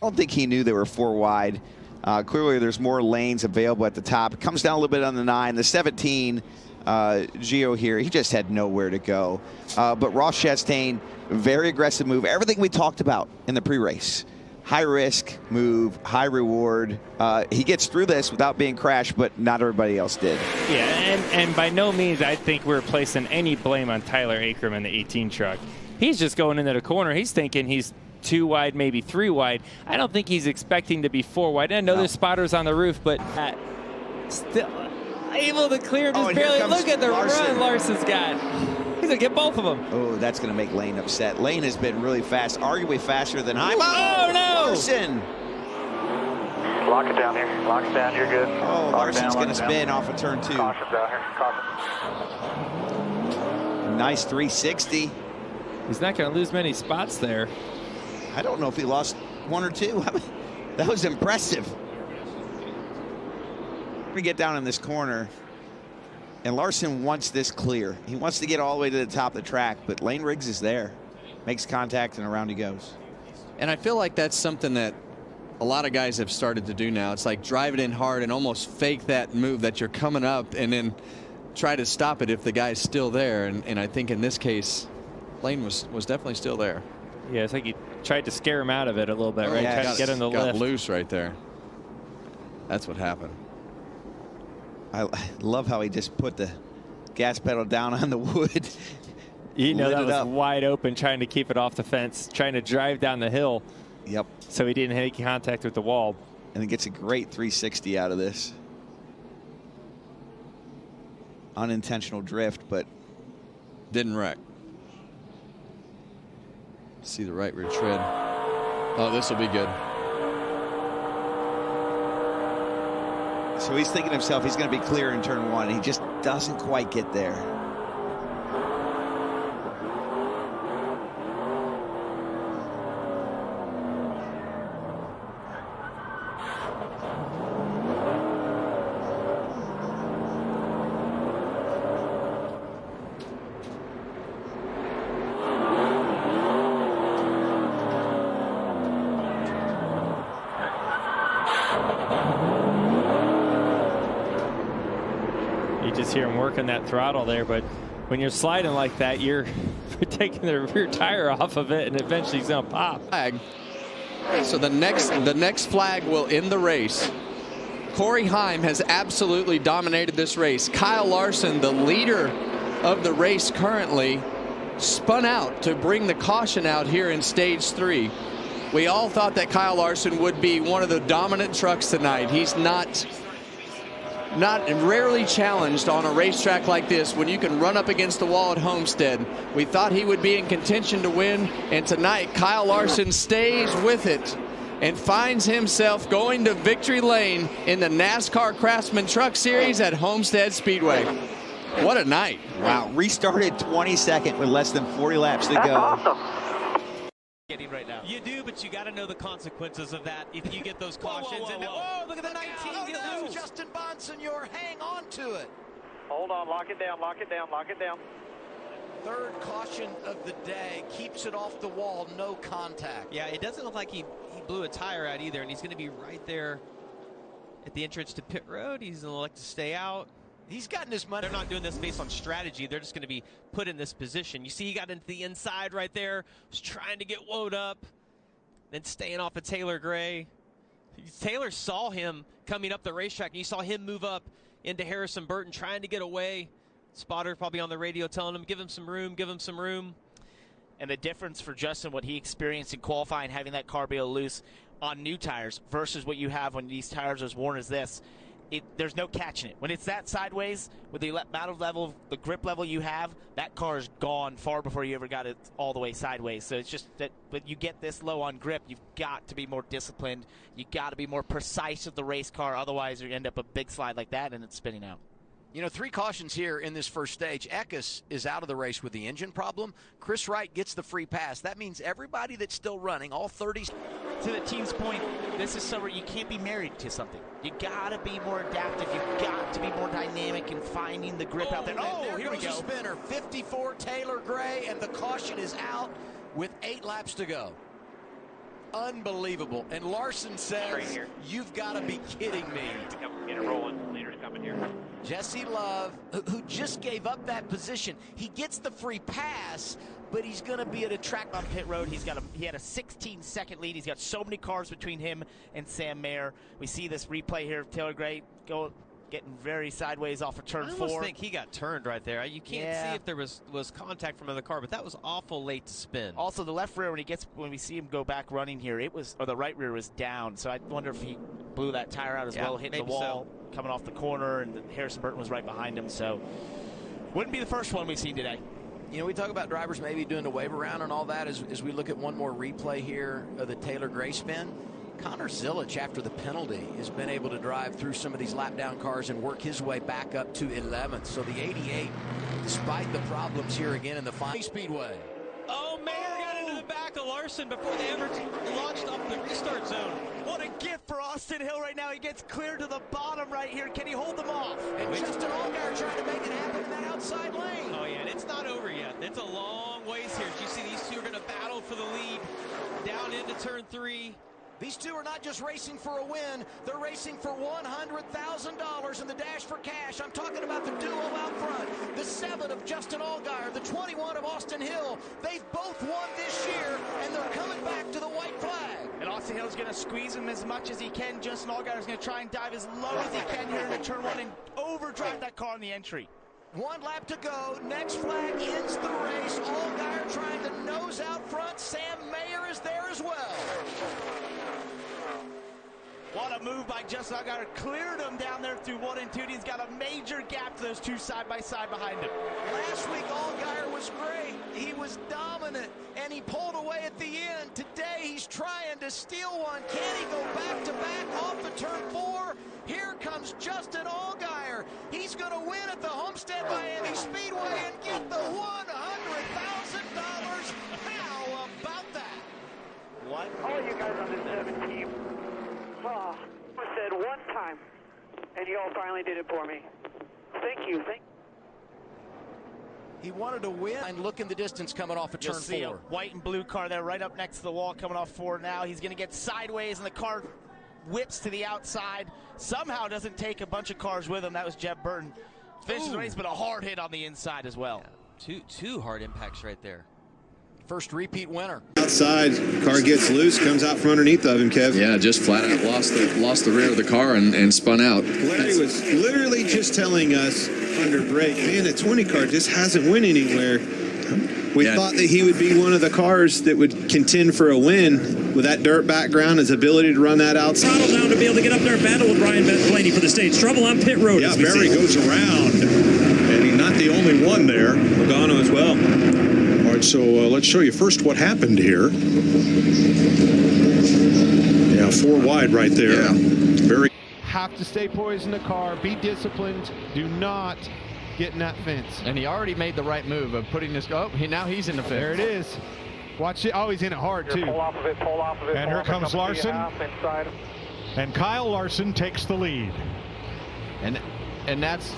I don't think he knew they were 4 wide. Clearly, there's more lanes available at the top. It comes down a little bit on the 9. The 17, Gio here, he just had nowhere to go. But Ross Chastain, very aggressive move. Everything we talked about in the pre-race. High risk move, high reward. He gets through this without being crashed, but not everybody else did. Yeah, and by no means I think we're placing any blame on Tyler Ankrum in the 18 truck. He's just going into the corner. He's thinking he's 2 wide, maybe 3 wide. I don't think he's expecting to be 4 wide. I know there's spotters on the roof, but still able to clear him just barely. Look at the run Larson's got. He's going to get both of them. Oh, that's going to make Lane upset. Lane has been really fast, arguably faster than Heim. Oh, no! Larson. Lock it down here. Lock it down. You're good. Oh, Larson's going to spin off of turn 2. Caution's out here. Caution. Nice 360. He's not going to lose many spots there. I don't know if he lost 1 or 2. I mean, that was impressive. We get down in this corner, and Larson wants this clear. He wants to get all the way to the top of the track, but Lane Riggs is there. Makes contact, and around he goes. And I feel like that's something that a lot of guys have started to do now. It's like drive it in hard and almost fake that move that you're coming up and then try to stop it if the guy's still there. And I think in this case, Lane was definitely still there. Yeah, it's like he tried to scare him out of it a little bit, right? Yeah, Trying to get him to got lift. loose right there. That's what happened. I love how he just put the gas pedal down on the wood. You know, that was up. wide open, trying to keep it off the fence, trying to drive down the hill. Yep. So he didn't make contact with the wall. And he gets a great 360 out of this. Unintentional drift, but didn't wreck. See the right rear tread. Oh, this will be good. So he's thinking to himself he's going to be clear in turn 1. He just doesn't quite get there. Hear him working that throttle there, but when you're sliding like that, you're taking the rear tire off of it, and eventually he's going to pop. Flag. So the next flag will end the race. Corey Heim has absolutely dominated this race. Kyle Larson, the leader of the race currently, spun out to bring the caution out here in stage 3. We all thought that Kyle Larson would be one of the dominant trucks tonight. He's not rarely challenged on a racetrack like this when you can run up against the wall at Homestead. We thought he would be in contention to win, and tonight Kyle Larson stays with it and finds himself going to victory lane in the NASCAR Craftsman Truck Series at Homestead Speedway. What a night. Wow, restarted 22nd with less than 40 laps to go. Awesome. Right now. You do, but you got to know the consequences of that if you get those cautions. Whoa, look at the 19 get no, loose. Justin Bonsignor, hang on to it. Hold on, lock it down, lock it down, lock it down. Third caution of the day, keeps it off the wall, no contact. Yeah, it doesn't look like he blew a tire out either, and he's going to be right there at the entrance to pit road. He's going to elect to stay out. He's gotten his money. They're not doing this based on strategy. They're just going to be put in this position. You see he got into the inside right there, was trying to get woed up, then staying off of Taylor Gray. Taylor saw him coming up the racetrack, and you saw him move up into Harrison Burton, trying to get away. Spotter probably on the radio telling him, give him some room, give him some room. And the difference for Justin, what he experienced in qualifying, having that car be loose on new tires versus what you have when these tires are as worn as this, there's no catching it. When it's that sideways, with the amount of level, the grip level you have, that car is gone far before you ever got it all the way sideways. So it's just that when you get this low on grip, you've got to be more disciplined. You got to be more precise with the race car. Otherwise, you end up a big slide like that, and it's spinning out. You know, 3 cautions here in this first stage. Eckes is out of the race with the engine problem. Chris Wright gets the free pass. That means everybody that's still running, all 30. To the team's point, this is somewhere you can't be married to something. You got to be more adaptive. You've got to be more dynamic in finding the grip out there. Oh, here we go. A spinner. 54, Taylor Gray, and the caution is out with 8 laps to go. Unbelievable. And Larson says, you've got to be kidding me. Get it rolling. Leader's coming here. Jesse Love, who just gave up that position. He gets the free pass, but he's going to be at a track on pit road. He had a 16-second lead. He's got so many cars between him and Sam Mayer. We see this replay here of Taylor Gray getting very sideways off of turn 4. I almost think he got turned right there. You can't see if there was contact from another car, but that was awful late to spin. Also, the left rear, when we see him go back running here, or the right rear was down. So I wonder if he blew that tire out as well, hitting the wall, coming off the corner, and Harrison Burton was right behind him. So wouldn't be the first one we've seen today. You know, we talk about drivers maybe doing the wave around and all that as we look at one more replay here of the Taylor Gray spin. Connor Zilich, after the penalty, has been able to drive through some of these lap down cars and work his way back up to 11th. So the 88, despite the problems here again in the final speedway. Oh, Mayer got into the back of Larson before they ever launched off the restart zone. What a gift for Austin Hill right now. He gets clear to the bottom right here. Can he hold them off? And Justin Allgaier trying to make it happen in that outside lane. Oh, yeah, and it's not over yet. It's a long ways here. You see these two are going to battle for the lead down into turn 3. These two are not just racing for a win, they're racing for $100,000 in the dash for cash. I'm talking about the duo out front, the 7 of Justin Allgaier, the 21 of Austin Hill. They've both won this year, and they're coming back to the white flag. And Austin Hill's going to squeeze him as much as he can. Justin Allgaier's going to try and dive as low as he can here into turn 1 and overdrive that car in the entry. 1 lap to go. Next flag ends the race. Allgaier trying to nose out front. Sam Mayer is there as well. What a move by Justin Allgaier. Cleared him down there through 1 and 2. He's got a major gap to those two side by side behind him. Last week, Allgaier was great. He was dominant, and he pulled away at the end. Today, he's trying to steal one. Can he go back to back off the turn 4? Here comes Justin Allgaier. He's going to win at the Homestead Miami Speedway and get the $100,000. How about that? What? All you guys on this 17. Oh, I said one time, and you all finally did it for me. Thank you. He wanted to win and look in the distance coming off of turn 4. See a white and blue car there right up next to the wall coming off 4 now. He's going to get sideways, and the car whips to the outside. Somehow doesn't take a bunch of cars with him. That was Jeb Burton. Finishes the race, but a hard hit on the inside as well. Yeah, two hard impacts right there. First repeat winner. Outside, car gets loose, comes out from underneath of him, Kev. Yeah, just flat out lost the rear of the car and spun out. Larry was literally just telling us under break, man, the 20 car just hasn't went anywhere. We thought that he would be one of the cars that would contend for a win with that dirt background, his ability to run that outside. Throttle down to be able to get up there and battle with Ryan Blaney for the stage. Trouble on pit road. Yeah, Barry goes around, and he's not the only one there. Logano as well. All right, so let's show you first what happened here. Yeah, 4 wide right there. Yeah. Very. Have to stay poised in the car, be disciplined, do not get in that fence. And he already made the right move of putting this, now he's in the fence. There it is. Watch it. Oh, he's in it hard, too. Pull off of it, pull off of it. And here comes Larson. Inside. And Kyle Larson takes the lead. And that's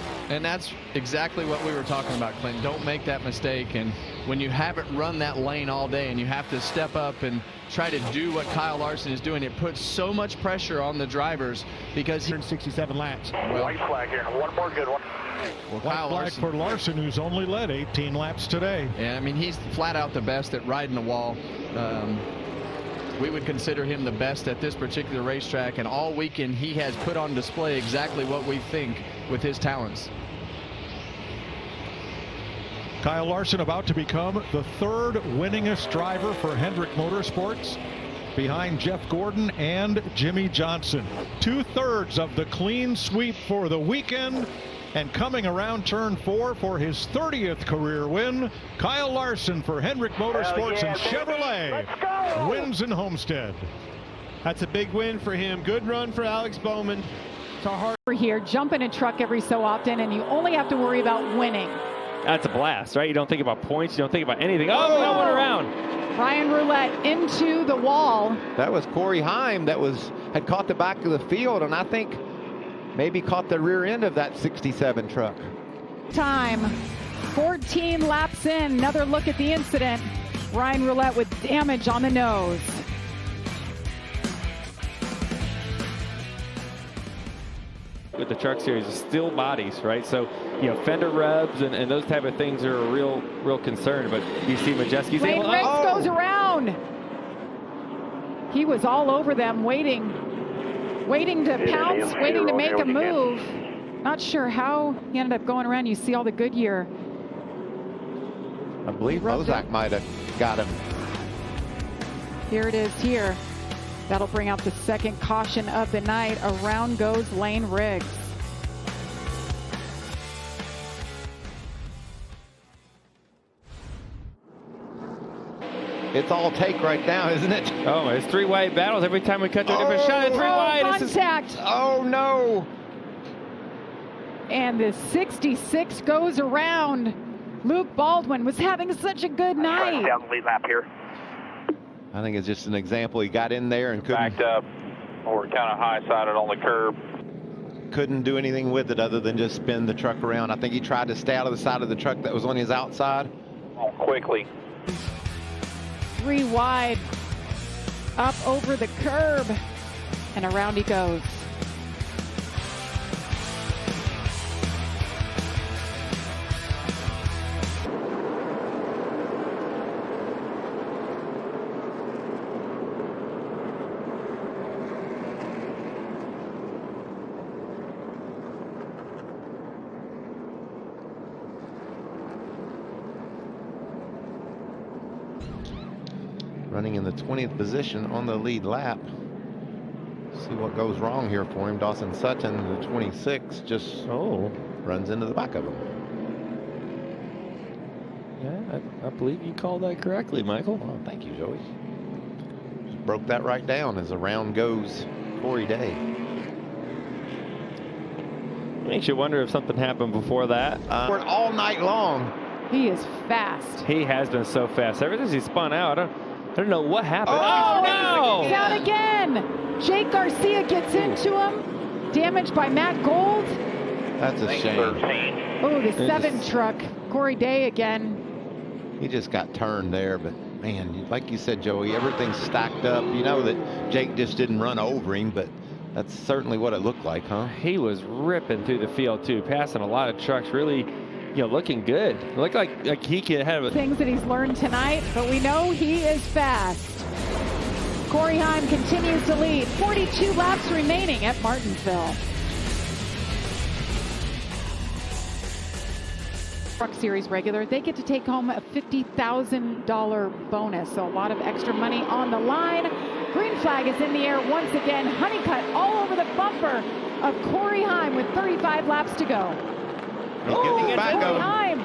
exactly what we were talking about, Clinton. Don't make that mistake. And when you haven't run that lane all day and you have to step up and try to do what Kyle Larson is doing, it puts so much pressure on the drivers because he's 67 laps. White flag here. One more good one. Well, Kyle Larson for Larson, who's only led 18 laps today. Yeah, I mean, he's flat out the best at riding the wall. We would consider him the best at this particular racetrack, and all weekend he has put on display exactly what we think with his talents. Kyle Larson about to become the 3rd winningest driver for Hendrick Motorsports, behind Jeff Gordon and Jimmy Johnson. 2/3 of the clean sweep for the weekend. And coming around turn 4 for his 30th career win, Kyle Larson for Hendrick Motorsports and Chevrolet wins in Homestead. That's a big win for him. Good run for Alex Bowman. It's a hard here, jump in a truck every so often, and you only have to worry about winning. That's a blast, right? You don't think about points. You don't think about anything. Oh, no one around. Ryan Roulette into the wall. That was Corey Heim that had caught the back of the field, and I think maybe caught the rear end of that 67 truck. Time, 14 laps in. Another look at the incident. Ryan Roulette with damage on the nose. With the truck series, still bodies, right? So, fender rubs and those type of things are a real concern. But you see Majeski's Lane able. Riggs goes around. He was all over them, waiting to pounce, waiting to make a move. Not sure how he ended up going around. You see all the Goodyear. I believe Mozak might have got him. Here it is here. That'll bring out the second caution of the night. Around goes Lane Riggs. It's all take right now, isn't it? Oh, it's three wide battles every time we cut to a different shot. Three wide. Contact. Oh, no. And the 66 goes around. Luke Baldwin was having such a good night. Down the lead lap here. I think it's just an example. He got in there and Backed up. We're kind of high-sided on the curb. couldn't do anything with it other than just spin the truck around. I think he tried to stay out of the side of the truck that was on his outside. Oh, quickly. 3 wide, up over the curb, and around he goes. Running in the 20th position on the lead lap. See what goes wrong here for him. Dawson Sutton, the 26, just runs into the back of him. Yeah, I believe you called that correctly, Michael. Well, thank you, Joey. Just broke that right down as the round goes. Corey Day. Makes you wonder if something happened before that. All night long. He is fast. He has been so fast. Ever since he spun out, I don't know what happened. Oh, no! Down again. Jake Garcia gets into him. Damaged by Matt Gold. That's a shame. Oh, the 7 truck. Corey Day again. He just got turned there, but man, like you said, Joey, everything's stacked up. You know that Jake just didn't run over him, but that's certainly what it looked like, huh? He was ripping through the field, too, passing a lot of trucks, really, looking good. Looked like he could have things that he's learned tonight, but we know he is fast. Corey Heim continues to lead. 42 laps remaining at Martinsville. Truck Series regular, they get to take home a $50,000 bonus, so a lot of extra money on the line. Green flag is in the air once again. Honeycutt all over the bumper of Corey Heim with 35 laps to go. Corey Heim.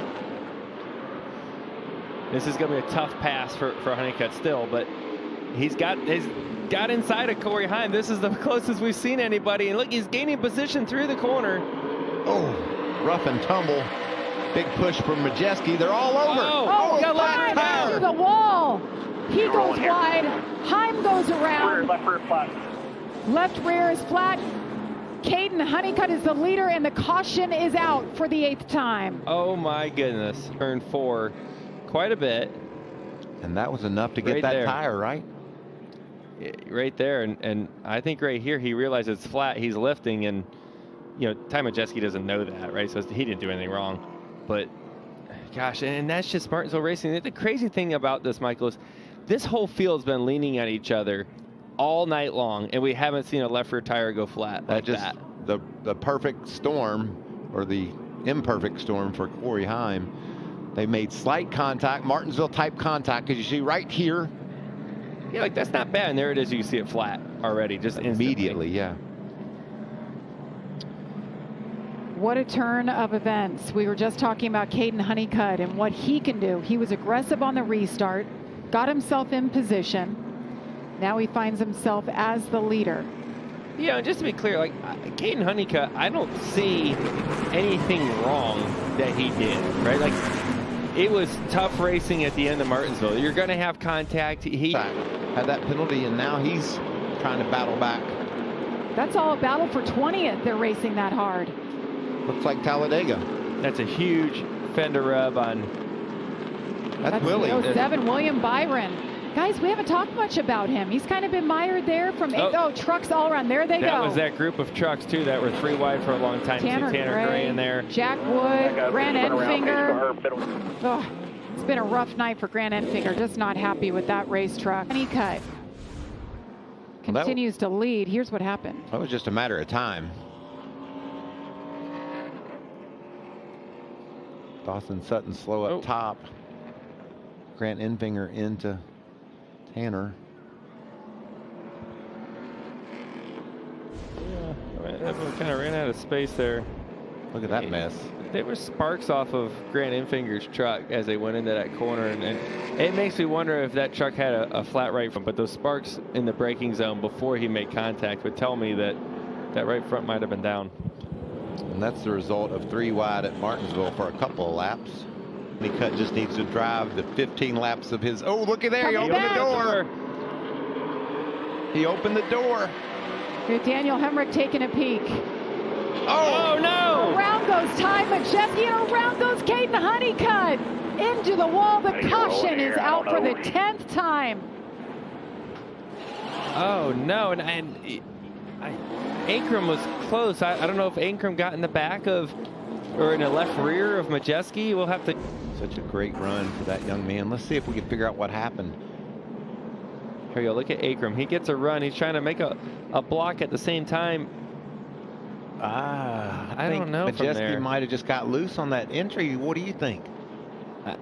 This is going to be a tough pass for Honeycutt still, but he's got inside of Corey Heim. This is the closest we've seen anybody, and look, he's gaining position through the corner. Oh, rough and tumble. Big push from Majeski. They're all over. Heim to the wall. He goes wide. Heim goes around. Left rear flat. Left rear is flat. Caden Honeycutt is the leader, and the caution is out for the 8th time. Oh my goodness. Turn 4 quite a bit. And that was enough to get that tire, right? Right there. And I think right here he realizes it's flat. He's lifting, and Ty Majeski doesn't know that, right? So he didn't do anything wrong. But gosh, and that's just Martinsville Racing. The crazy thing about this, Michael, is this whole field's been leaning at each other all night long, and we haven't seen a left rear tire go flat like that. The perfect storm, or the imperfect storm for Corey Heim. They made slight contact, Martinsville type contact, because you see right here. Yeah, like that's not bad. And there it is. You see it flat already, just immediately. Yeah. What a turn of events. We were just talking about Caden Honeycutt and what he can do. He was aggressive on the restart, got himself in position. Now he finds himself as the leader. Yeah, and just to be clear, like Caden Honeycutt, I don't see anything wrong that he did, right? Like it was tough racing at the end of Martinsville. You're going to have contact. He had that penalty, and now he's trying to battle back. That's all a battle for 20th. They're racing that hard. Looks like Talladega. That's a huge fender rub on. That's Willie. 07 William Byron. Guys, we haven't talked much about him. He's kind of been mired there from trucks all around. There they go. That was that group of trucks, too, that were 3 wide for a long time. Tanner Gray in there. Jack Wood, Grant Enfinger. Oh, it's been a rough night for Grant Enfinger. Just not happy with that racetrack. Honeycutt continues to lead. Here's what happened. That was just a matter of time. Dawson Sutton slow up top. Grant Enfinger into Tanner. Yeah, everyone kind of ran out of space there. Look at that mess. There were sparks off of Grant Infinger's truck as they went into that corner, and it makes me wonder if that truck had a flat right front, but those sparks in the braking zone before he made contact would tell me that that right front might have been down. And that's the result of 3 wide at Martinsville for a couple of laps. Cut just needs to drive the 15 laps of his. Oh, looky there. He opened the door. He opened the door. Here's Daniel Hemrick taking a peek. Oh, no! Around goes Ty Majeski, and around goes Caden Honeycutt. Into the wall. The caution is out for the 10th time. Oh, no. And Ankrum was close. I don't know if Ankrum got in the back of or in the left rear of Majeski. We'll have to. Such a great run for that young man. Let's see if we can figure out what happened. Here you go. Look at Ankrum. He gets a run. He's trying to make a block at the same time. I don't know. Majeski might have just got loose on that entry. What do you think?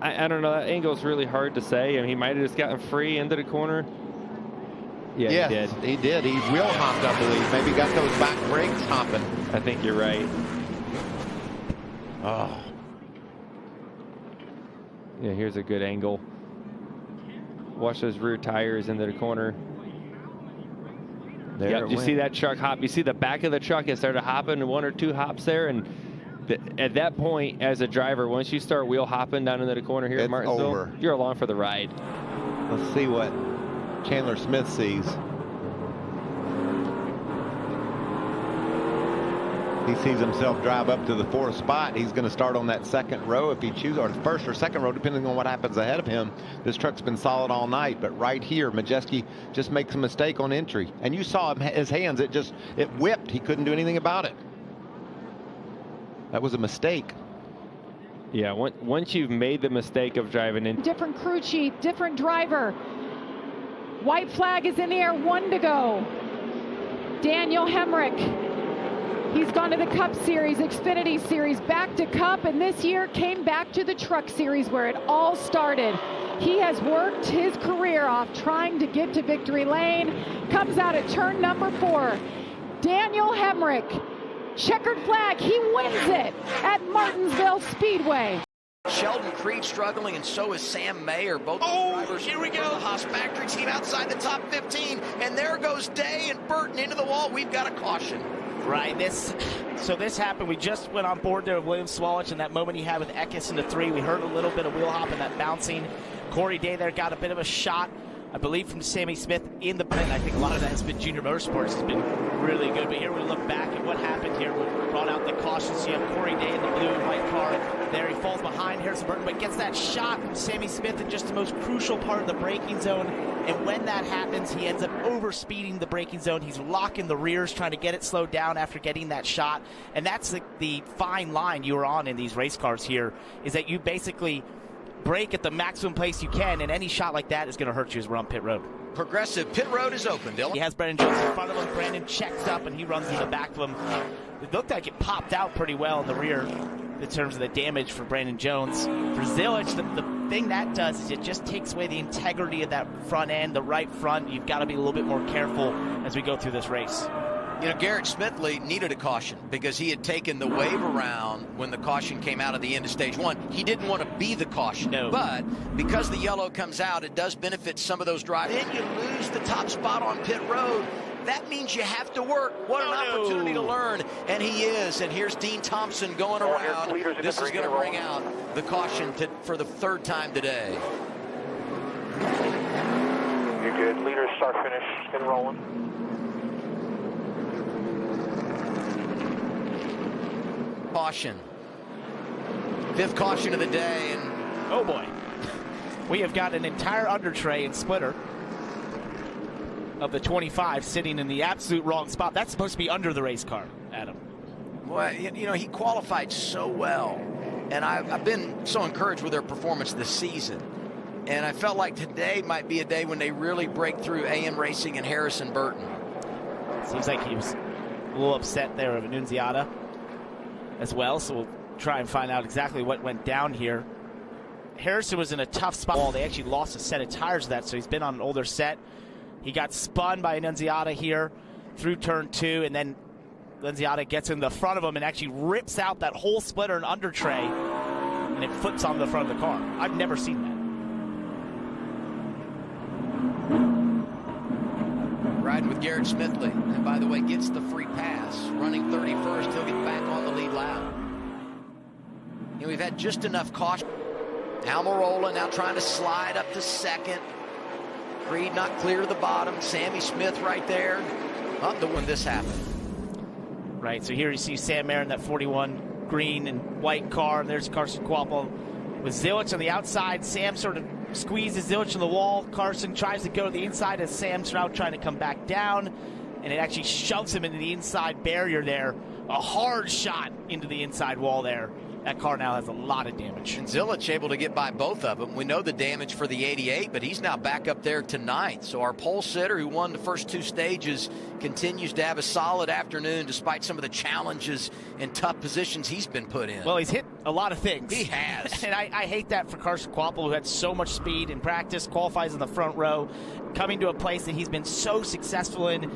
I don't know. That angle's really hard to say. I mean, he might have just gotten free into the corner. Yeah, yes, he did. He wheel hopped, I believe. Maybe got those back brakes hopping. I think you're right. Oh. Yeah, here's a good angle. Watch those rear tires into the corner. There you see that truck hop. You see the back of the truck. It started hopping 1 or 2 hops there. And at that point, as a driver, once you start wheel hopping down into the corner here at Martinsville, you're along for the ride. Let's see what Chandler Smith sees. He sees himself drive up to the 4th spot. He's going to start on that 2nd row if he chooses, or the 1st or 2nd row, depending on what happens ahead of him. This truck's been solid all night, but right here, Majeski just makes a mistake on entry. And you saw him, his hands, it whipped. He couldn't do anything about it. That was a mistake. Yeah, once you've made the mistake of driving in. Different crew chief, different driver. White flag is in the air, 1 to go. Daniel Hemrick. He's gone to the Cup Series, Xfinity Series, back to Cup, and this year came back to the Truck Series where it all started. He has worked his career off trying to get to victory lane. Comes out at turn number 4. Daniel Hemrick, checkered flag, he wins it at Martinsville Speedway. Sheldon Creed struggling, and so is Sam Mayer. Both drivers here we go. The Haas factory team outside the top 15, and there goes Day and Burton into the wall. We've got a caution. Right, this happened. We just went on board there with William Swalwich, and that moment he had with Eckes into 3, we heard a little bit of wheel hop and that bouncing. Corey Day there got a bit of a shot, I believe, from Sammy Smith in the pit. I think a lot of that has been Junior Motorsports has been really good. But here we look back at what happened here. We brought out the cautions. You have Corey Day in the blue and white car. There he falls behind Harrison Burton, but gets that shot from Sammy Smith in just the most crucial part of the braking zone. And when that happens, he ends up over-speeding the braking zone. He's locking the rears, trying to get it slowed down after getting that shot. And that's the fine line you are on in these race cars here, is that you basically brake at the maximum place you can, and any shot like that is going to hurt you as we're on pit road. Progressive pit road is open, Dylan. He has Brandon Jones in front of him. Brandon checks up, and he runs in the back of him. It looked like it popped out pretty well in the rear in terms of the damage for Brandon Jones. For Zilich, the thing that does is it just takes away the integrity of that front end, the right front. You've got to be a little bit more careful as we go through this race. You know, Garrett Smithley needed a caution because he had taken the wave around when the caution came out at the end of stage 1. He didn't want to be the caution. No. But because the yellow comes out, it does benefit some of those drivers. Then you lose the top spot on pit road. That means you have to work. What an opportunity to learn. And he is. And here's Dean Thompson going around. This is going to bring out the caution for the 3rd time today. You're good. Leaders, start, finish, and rolling. Caution. 5th caution of the day. And oh boy. We have got an entire under tray and splitter of the 25 sitting in the absolute wrong spot. That's supposed to be under the race car, Adam. Well, you know, he qualified so well, and I've been so encouraged with their performance this season. And I felt like today might be a day when they really break through AM Racing and Harrison Burton. Seems like he was a little upset there of Annunziata as well, so we'll try and find out exactly what went down here. Harrison was in a tough spot. They actually lost a set of tires to that, so he's been on an older set. He got spun by Annunziata here through turn 2, and then Lenziata gets in the front of him and actually rips out that whole splitter and under tray, and it flips on the front of the car. I've never seen that. Riding with Garrett Smithley, and by the way, gets the free pass. Running 31st, he'll get back on the lead lap. And we've had just enough caution. Almirola now trying to slide up to second. Creed not clear to the bottom. Sammy Smith right there. Up to when this happened. Right, so here you see Sam Mayer in that 41 green and white car. And there's Carson Kvapil with Zilich on the outside. Sam sort of squeezes Zilich in the wall. Carson tries to go to the inside as Sam Stroud trying to come back down. And it actually shoves him into the inside barrier there. A hard shot into the inside wall there. That car now has a lot of damage. And Zilich able to get by both of them. We know the damage for the 88, but he's now back up there to 9th. So our pole sitter, who won the first 2 stages, continues to have a solid afternoon despite some of the challenges and tough positions he's been put in. Well, he's hit a lot of things. He has. And I hate that for Carson Kvapil, who had so much speed in practice, qualifies in the front row, coming to a place that he's been so successful in.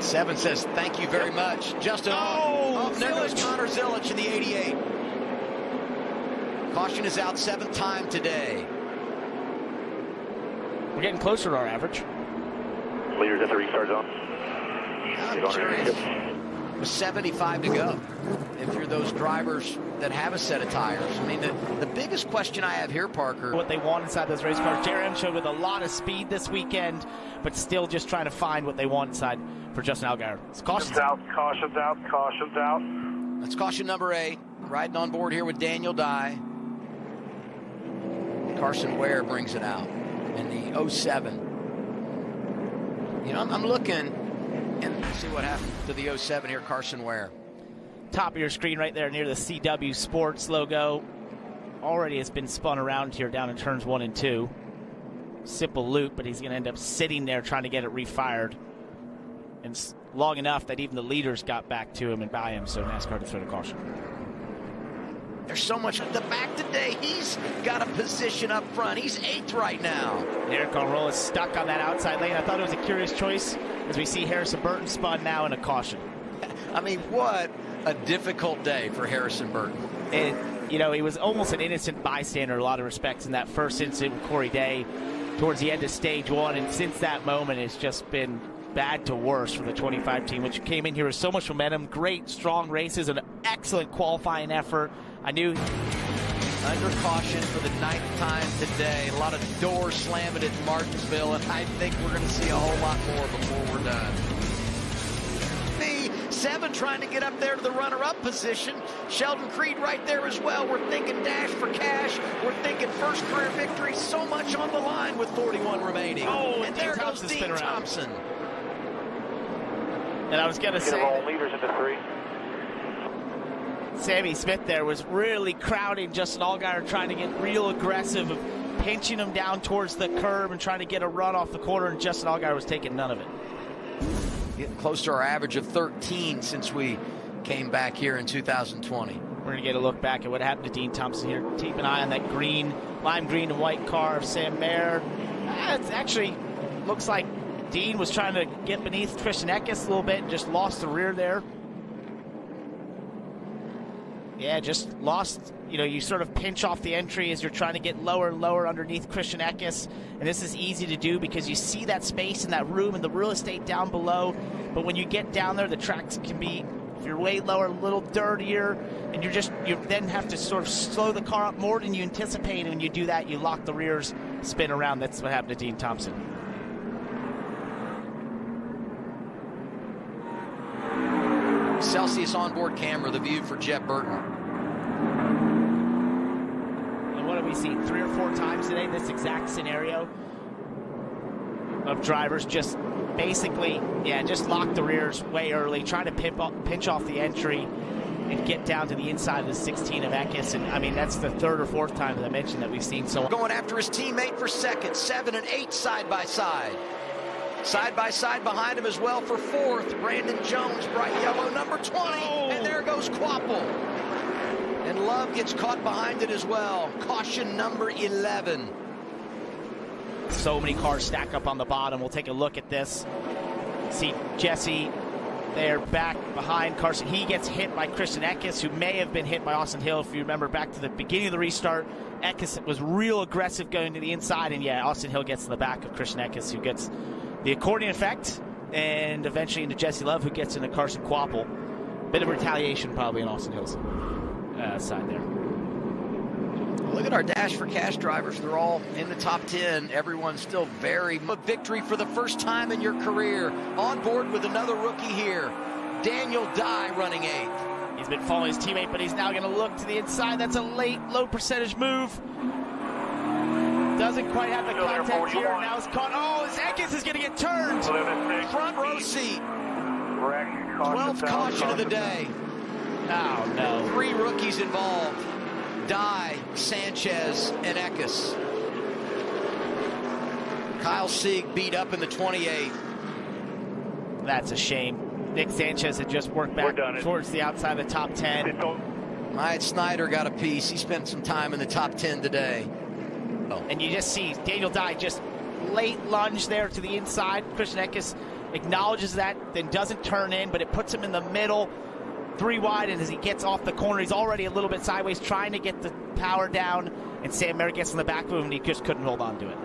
7 says, thank you very much. Justin, there goes Connor Zilich in the 88. Caution is out 7th time today. We're getting closer to our average. Leaders at the restart zone. I'm curious. With 75 to go, if you're those drivers that have a set of tires. I mean, the biggest question I have here, Parker. What they want inside those race cars. JRM showed with a lot of speed this weekend, but still just trying to find what they want inside for Justin Allgaier. It's caution's out, caution's out, caution's out. That's caution number 8. Riding on board here with Daniel Dye. Carson Ware brings it out in the 07. You know, I'm looking and see what happened to the 07 here, Carson Ware. Top of your screen right there near the CW Sports logo. Already it's been spun around here down in turns 1 and 2. Simple loop, but he's going to end up sitting there trying to get it refired. And long enough that even the leaders got back to him and by him, so NASCAR to throw the caution. There's so much at the back today. He's got a position up front. He's 8th right now. Eric Almirola is stuck on that outside lane. I thought it was a curious choice as we see Harrison Burton spun now in a caution. I mean, what a difficult day for Harrison Burton. And, you know, he was almost an innocent bystander in a lot of respects in that first incident with Corey Day towards the end of stage 1. And since that moment, it's just been bad to worse for the 25 team, which came in here with so much momentum, great, strong races, an excellent qualifying effort. I knew under caution for the 9th time today. A lot of doors slamming at Martinsville, and I think we're going to see a whole lot more before we're done. The 7 trying to get up there to the runner-up position. Sheldon Creed right there as well. We're thinking dash for cash. We're thinking first career victory. So much on the line with 41 remaining. Oh, and there goes Dean Thompson. And I was going to say, all leaders into 3. Sammy Smith there was really crowding Justin Allgaier, trying to get real aggressive, of pinching him down towards the curb and trying to get a run off the corner, and Justin Allgaier was taking none of it. Getting close to our average of 13 since we came back here in 2020. We're going to get a look back at what happened to Dean Thompson here. Keep an eye on that green, lime green and white car of Sam Mayer. It actually looks like Dean was trying to get beneath Christian Eckes a little bit and just lost the rear there. Yeah, just lost, you know, you sort of pinch off the entry as you're trying to get lower and lower underneath Christian Eckes. And this is easy to do because you see that space in that room and the real estate down below. But when you get down there, the tracks can be, if you're way lower, a little dirtier. And you then have to sort of slow the car up more than you anticipate. And when you do that, you lock the rears, spin around. That's what happened to Dean Thompson. Celsius onboard camera, the view for Jeb Burton. And what have we seen 3 or 4 times today? This exact scenario of drivers just basically, just lock the rears way early, trying to pinch off the entry and get down to the inside of the 16 of Eckes. And I mean, that's the 3rd or 4th time, as I mentioned, that we've seen so. Going after his teammate for 2nd, 7 and 8 side by side. Side by side behind him as well for 4th, Brandon Jones, bright yellow, number 20, and there goes Kvapil. And Love gets caught behind it as well. Caution number 11. So many cars stack up on the bottom. We'll take a look at this. See Jesse there back behind Carson. He gets hit by Christian Eckes, who may have been hit by Austin Hill. If you remember back to the beginning of the restart, Eckes was real aggressive going to the inside, and yeah, Austin Hill gets in the back of Christian Eckes, who gets the accordion effect, and eventually into Jesse Love, who gets into Carson Quapple. Bit of retaliation probably on Austin Hill's side there. Look at our Dash for Cash drivers. They're all in the top 10. Everyone's still very much victory for the first time in your career. On board with another rookie here. Daniel Dye running 8th. He's been following his teammate, but he's now going to look to the inside. That's a late, low percentage move. Doesn't quite have the contact here. Now it's caught. Oh, Eckes is going to get turned. Front row seat. 12th caution of the day. Oh, no. 3 rookies involved. Dye, Sanchez, and Eckes. Kyle Sieg beat up in the 28. That's a shame. Nick Sanchez had just worked back towards the outside of the top 10. Myatt Snyder got a piece. He spent some time in the top 10 today. Oh. And you just see Daniel Dye just late lunge there to the inside. Christian Eckes acknowledges that, then doesn't turn in, but it puts him in the middle. 3 wide, and as he gets off the corner, he's already a little bit sideways, trying to get the power down, and Sam Merritt gets in the back of him, and he just couldn't hold on to it.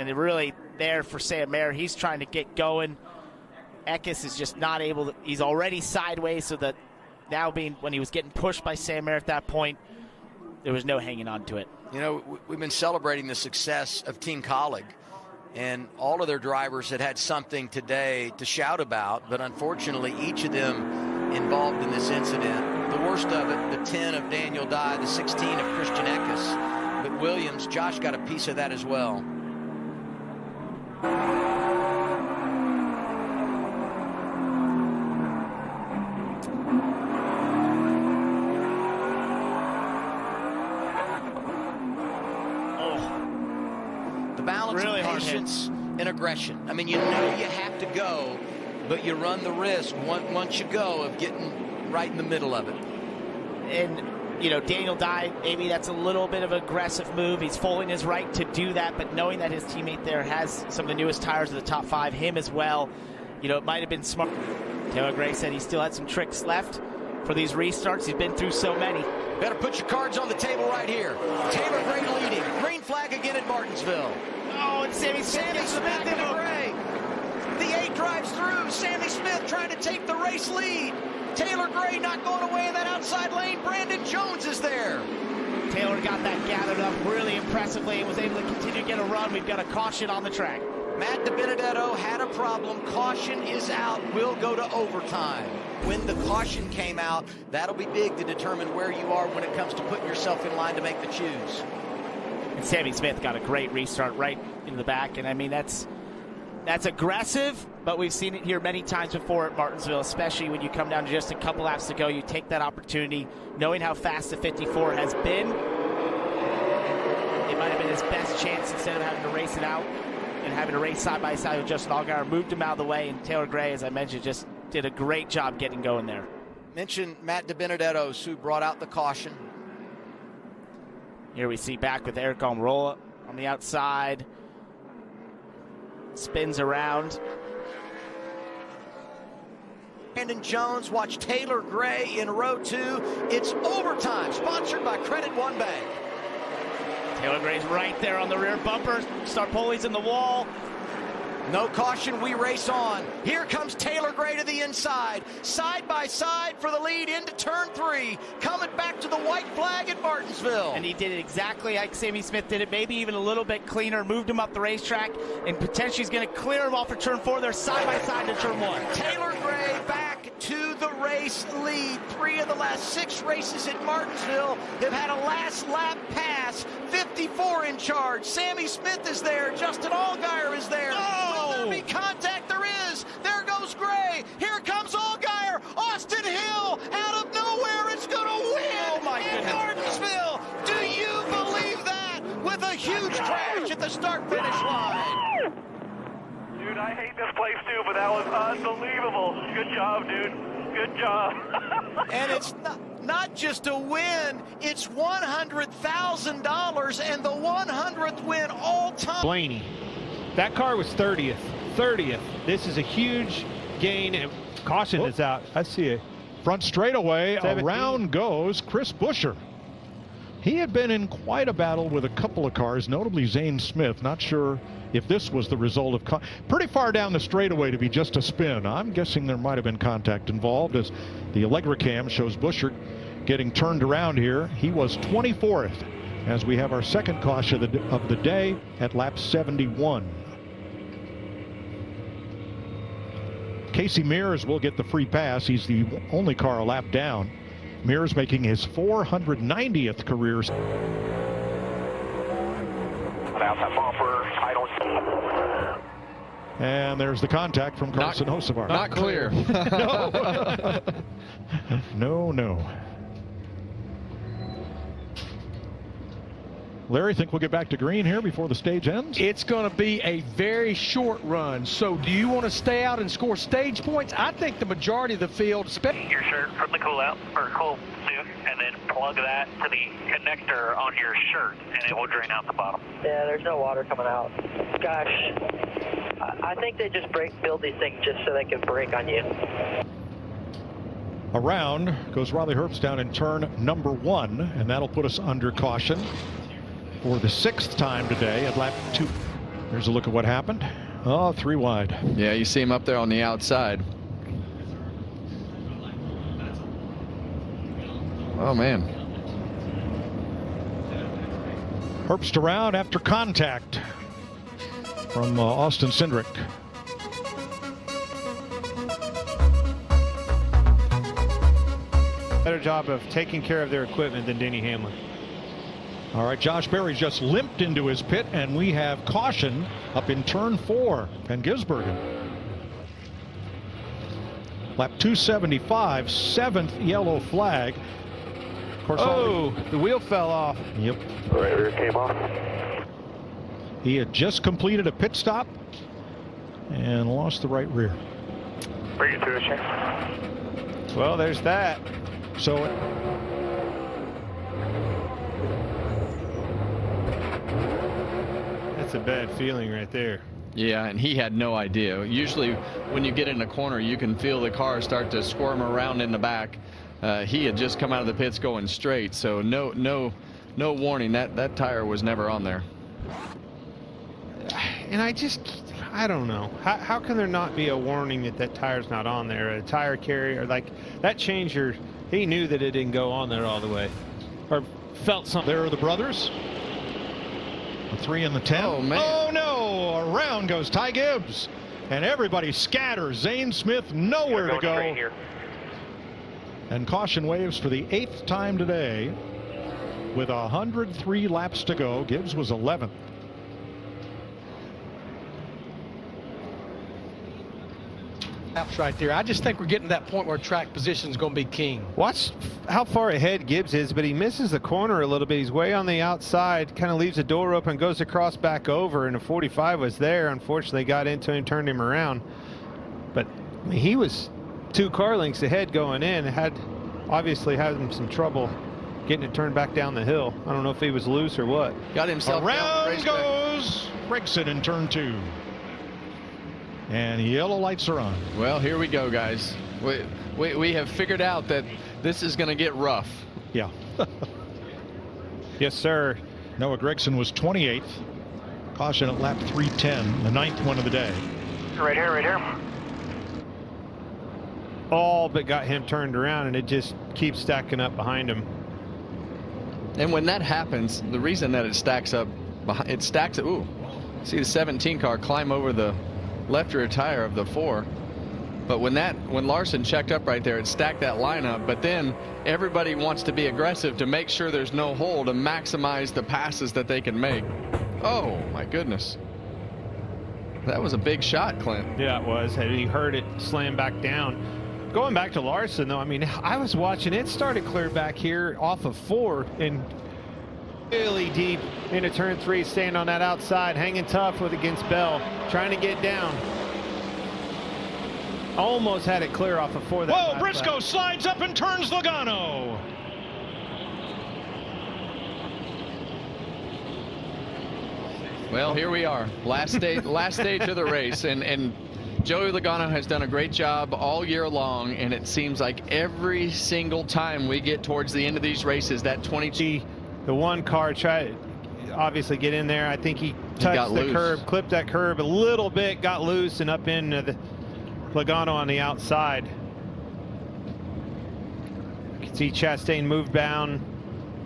And they're really there for Sam Merritt. He's trying to get going. Eckes is just not able to. He's already sideways, so that now when he was getting pushed by Sam Merritt at that point, there was no hanging on to it. You know, we've been celebrating the success of Team Colleague. And all of their drivers had something today to shout about, but unfortunately, each of them involved in this incident. The worst of it, the 10 of Daniel Dye, the 16 of Christian Eckes. But Williams, Josh got a piece of that as well. Balance really of patience and aggression. I mean, you know you have to go, but you run the risk once you go of getting right in the middle of it. And, you know, Daniel Dye, maybe that's a little bit of an aggressive move. He's fully in his right to do that, but knowing that his teammate there has some of the newest tires of the top 5, him as well, you know, it might have been smart. Taylor Gray said he still had some tricks left for these restarts. He's been through so many. Better put your cards on the table right here. Taylor Gray leading. Green flag again at Martinsville. Oh, and Sammy Smith into Gray. The 8 drives through. Sammy Smith trying to take the race lead. Taylor Gray not going away in that outside lane. Brandon Jones is there. Taylor got that gathered up really impressively and was able to continue to get a run. We've got a caution on the track. Matt DiBenedetto had a problem. Caution is out. Will go to overtime. When the caution came out, that'll be big to determine where you are when it comes to putting yourself in line to make the choose. And Sammy Smith got a great restart right in the back. And, I mean, that's aggressive, but we've seen it here many times before at Martinsville, especially when you come down to just a couple laps to go. You take that opportunity, knowing how fast the 54 has been. It might have been his best chance instead of having to race it out and having to race side by side with Justin Allgaier. Moved him out of the way, and Taylor Gray, as I mentioned, just did a great job getting going there. Mentioned Matt DiBenedetto, who brought out the caution. Here we see back with Eric Almirola on the outside. Spins around. Brandon Jones, watch Taylor Gray in row 2. It's overtime, sponsored by Credit One Bank. Taylor Gray's right there on the rear bumper. Starpoli's in the wall. No caution, we race on. Here comes Taylor Gray to the inside. Side by side for the lead into turn 3. Coming back to the white flag at Martinsville. And he did it exactly like Sammy Smith did it, maybe even a little bit cleaner. Moved him up the racetrack, and potentially he's going to clear him off for turn 4. They're side by side to turn 1. Taylor Gray back to the race lead. 3 of the last 6 races at Martinsville have had a last lap pass. 54 in charge. Sammy Smith is there. Justin Allgaier is there. Will there be contact? There is. There goes Gray. Here comes Allgaier. Austin Hill out of nowhere is going to win in Martinsville. Do you believe that? With a huge crash at the start-finish line. Dude, I hate this place too, but that was unbelievable. Good job, dude. Good job. And it's not just a win, it's $100,000 and the 100th win all time. Blaney That car was 30th. 30th. This is a huge gain, and caution is out. I see it. Front straightaway, 17. around goes Chris Buescher. He had been in quite a battle with a couple of cars, notably Zane Smith. Not sure if this was the result of pretty far down the straightaway to be just a spin. I'm guessing there might have been contact involved, as the Allegra cam shows Buescher getting turned around here. He was 24th as we have our second caution of the day at lap 71. Casey Mears will get the free pass. He's the only car a lap down. Mears making his 490th career. And there's the contact from Carson Hocevar. Not clear. No. No. Larry, think we'll get back to green here before the stage ends? It's going to be a very short run. So do you want to stay out and score stage points? I think the majority of the field... Your shirt from the cool out or cool suit, and then plug that to the connector on your shirt, and it will drain out the bottom. Yeah, there's no water coming out. Gosh, I think they just build these things just so they can break on you. Around goes Riley Herbst down in turn number 1, and that'll put us under caution for the 6th time today at lap 2. There's a look at what happened. Oh, 3 wide. Yeah, you see him up there on the outside. Oh, man. Herbst around after contact from Austin Cindric. Better job of taking care of their equipment than Denny Hamlin. All right, Josh Berry just limped into his pit, and we have caution up in turn 4, Van Gisbergen. Lap 275, 7th yellow flag. Of course, the wheel fell off. Yep. Right rear came off. He had just completed a pit stop and lost the right rear. Bring it to us, Shane. Well, there's that. So that's a bad feeling right there. Yeah, and he had no idea. Usually when you get in a corner, you can feel the car start to squirm around in the back. He had just come out of the pits going straight, so no warning. That tire was never on there. And I don't know. How can there not be a warning that tire's not on there? A tire carrier, like that changer, he knew that it didn't go on there all the way. Or felt something. There are the brothers. The 3 and the 10. Oh, man. Oh, no. Around goes Ty Gibbs. And everybody scatters. Zane Smith nowhere to go. And caution waves for the 8th time today. With 103 laps to go. Gibbs was 11th. Laps right there. I just think we're getting to that point where track position is going to be king. Watch how far ahead Gibbs is, but he misses the corner a little bit. He's way on the outside, kind of leaves the door open, goes across back over, and a 45 was there. Unfortunately, got into him, turned him around. But I mean, he was 2 car lengths ahead going in, obviously having some trouble getting it turned back down the hill. I don't know if he was loose or what. Got himself around goes Gregson in turn 2. And yellow lights are on. Well, here we go, guys. We have figured out that this is going to get rough. Yeah. Yes, sir. Noah Gregson was 28th. Caution at lap 310, the 9th one of the day. Right here, right here. All but got him turned around, and it just keeps stacking up behind him. And when that happens, the reason that it stacks up, ooh, see the 17 car climb over the left rear tire of the 4. But when Larson checked up right there, it stacked that lineup. But then everybody wants to be aggressive to make sure there's no hole to maximize the passes that they can make. Oh my goodness. That was a big shot, Clint. Yeah, it was. He heard it slam back down. Going back to Larson, though, I mean, I was watching it started clear back here off of 4 and really deep into turn 3, staying on that outside, hanging tough against Bell, trying to get down. Almost had it clear off of 4. Whoa, Briscoe slides up and turns Logano. Well, here we are, last stage of the race, and Joey Logano has done a great job all year long, and it seems like every single time we get towards the end of these races, that 20. The one car tried obviously get in there. I think he touched the curb, clipped that curb a little bit, got loose, and up into the Logano on the outside. You can see Chastain moved down,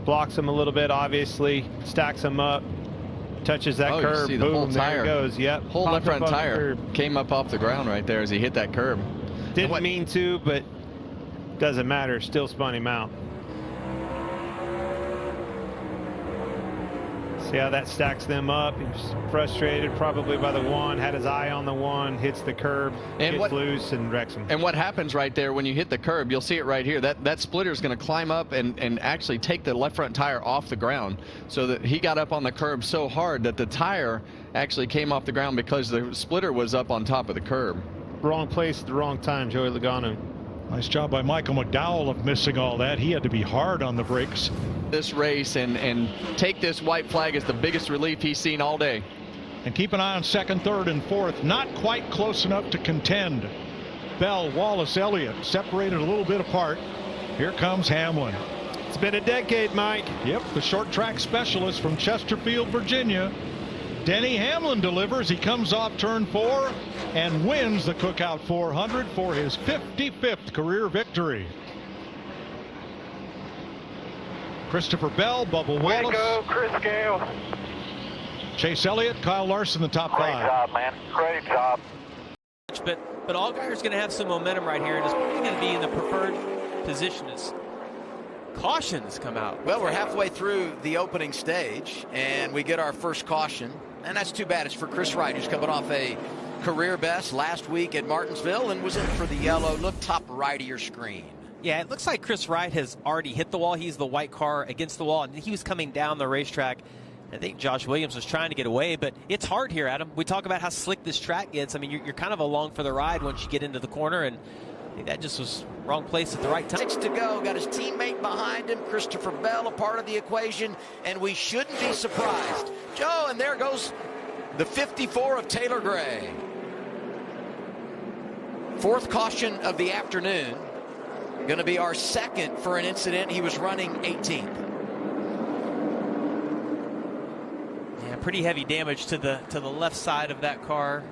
blocks him a little bit, obviously, stacks him up, touches that curb, boom, the whole there tire, it goes. Yep. Whole left front tire came up off the ground right there as he hit that curb. Didn't mean to, but doesn't matter. Still spun him out. See how that stacks them up. He's frustrated probably by the one, had his eye on the one, hits the curb, gets loose, and wrecks him. And what happens right there when you hit the curb, you'll see it right here, that splitter is going to climb up and actually take the left front tire off the ground. So that he got up on the curb so hard that the tire actually came off the ground because the splitter was up on top of the curb. Wrong place at the wrong time, Joey Logano. Nice job by Michael McDowell of missing all that. He had to be hard on the brakes. This race and take this white flag as the biggest relief he's seen all day. And keep an eye on second, third, and fourth. Not quite close enough to contend. Bell, Wallace, Elliott separated a little bit apart. Here comes Hamlin. It's been a decade, Mike. Yep, the short track specialist from Chesterfield, Virginia. Denny Hamlin delivers. He comes off turn 4 and wins the Cookout 400 for his 55th career victory. Christopher Bell, Bubba Wallace. Way to go, Chris Gale. Chase Elliott, Kyle Larson, the top 5. Great job, man. Great job. But Allgaier's going to have some momentum right here, and is probably going to be in the preferred position as cautions come out. Well, we're halfway through the opening stage, and we get our first caution. And that's too bad. It's for Chris Wright, who's coming off a career best last week at Martinsville and was in for the yellow. Look top right of your screen. Yeah, it looks like Chris Wright has already hit the wall. He's the white car against the wall, and he was coming down the racetrack. I think Josh Williams was trying to get away, but it's hard here, Adam. We talk about how slick this track gets. I mean, you're kind of along for the ride once you get into the corner, and I think that just was wrong place at the right time. 6 to go. Got his teammate behind him, Christopher Bell, a part of the equation, and we shouldn't be surprised. Joe, and there goes the 54 of Taylor Gray. 4th caution of the afternoon. Going to be our second for an incident. He was running 18th. Yeah, pretty heavy damage to the left side of that car.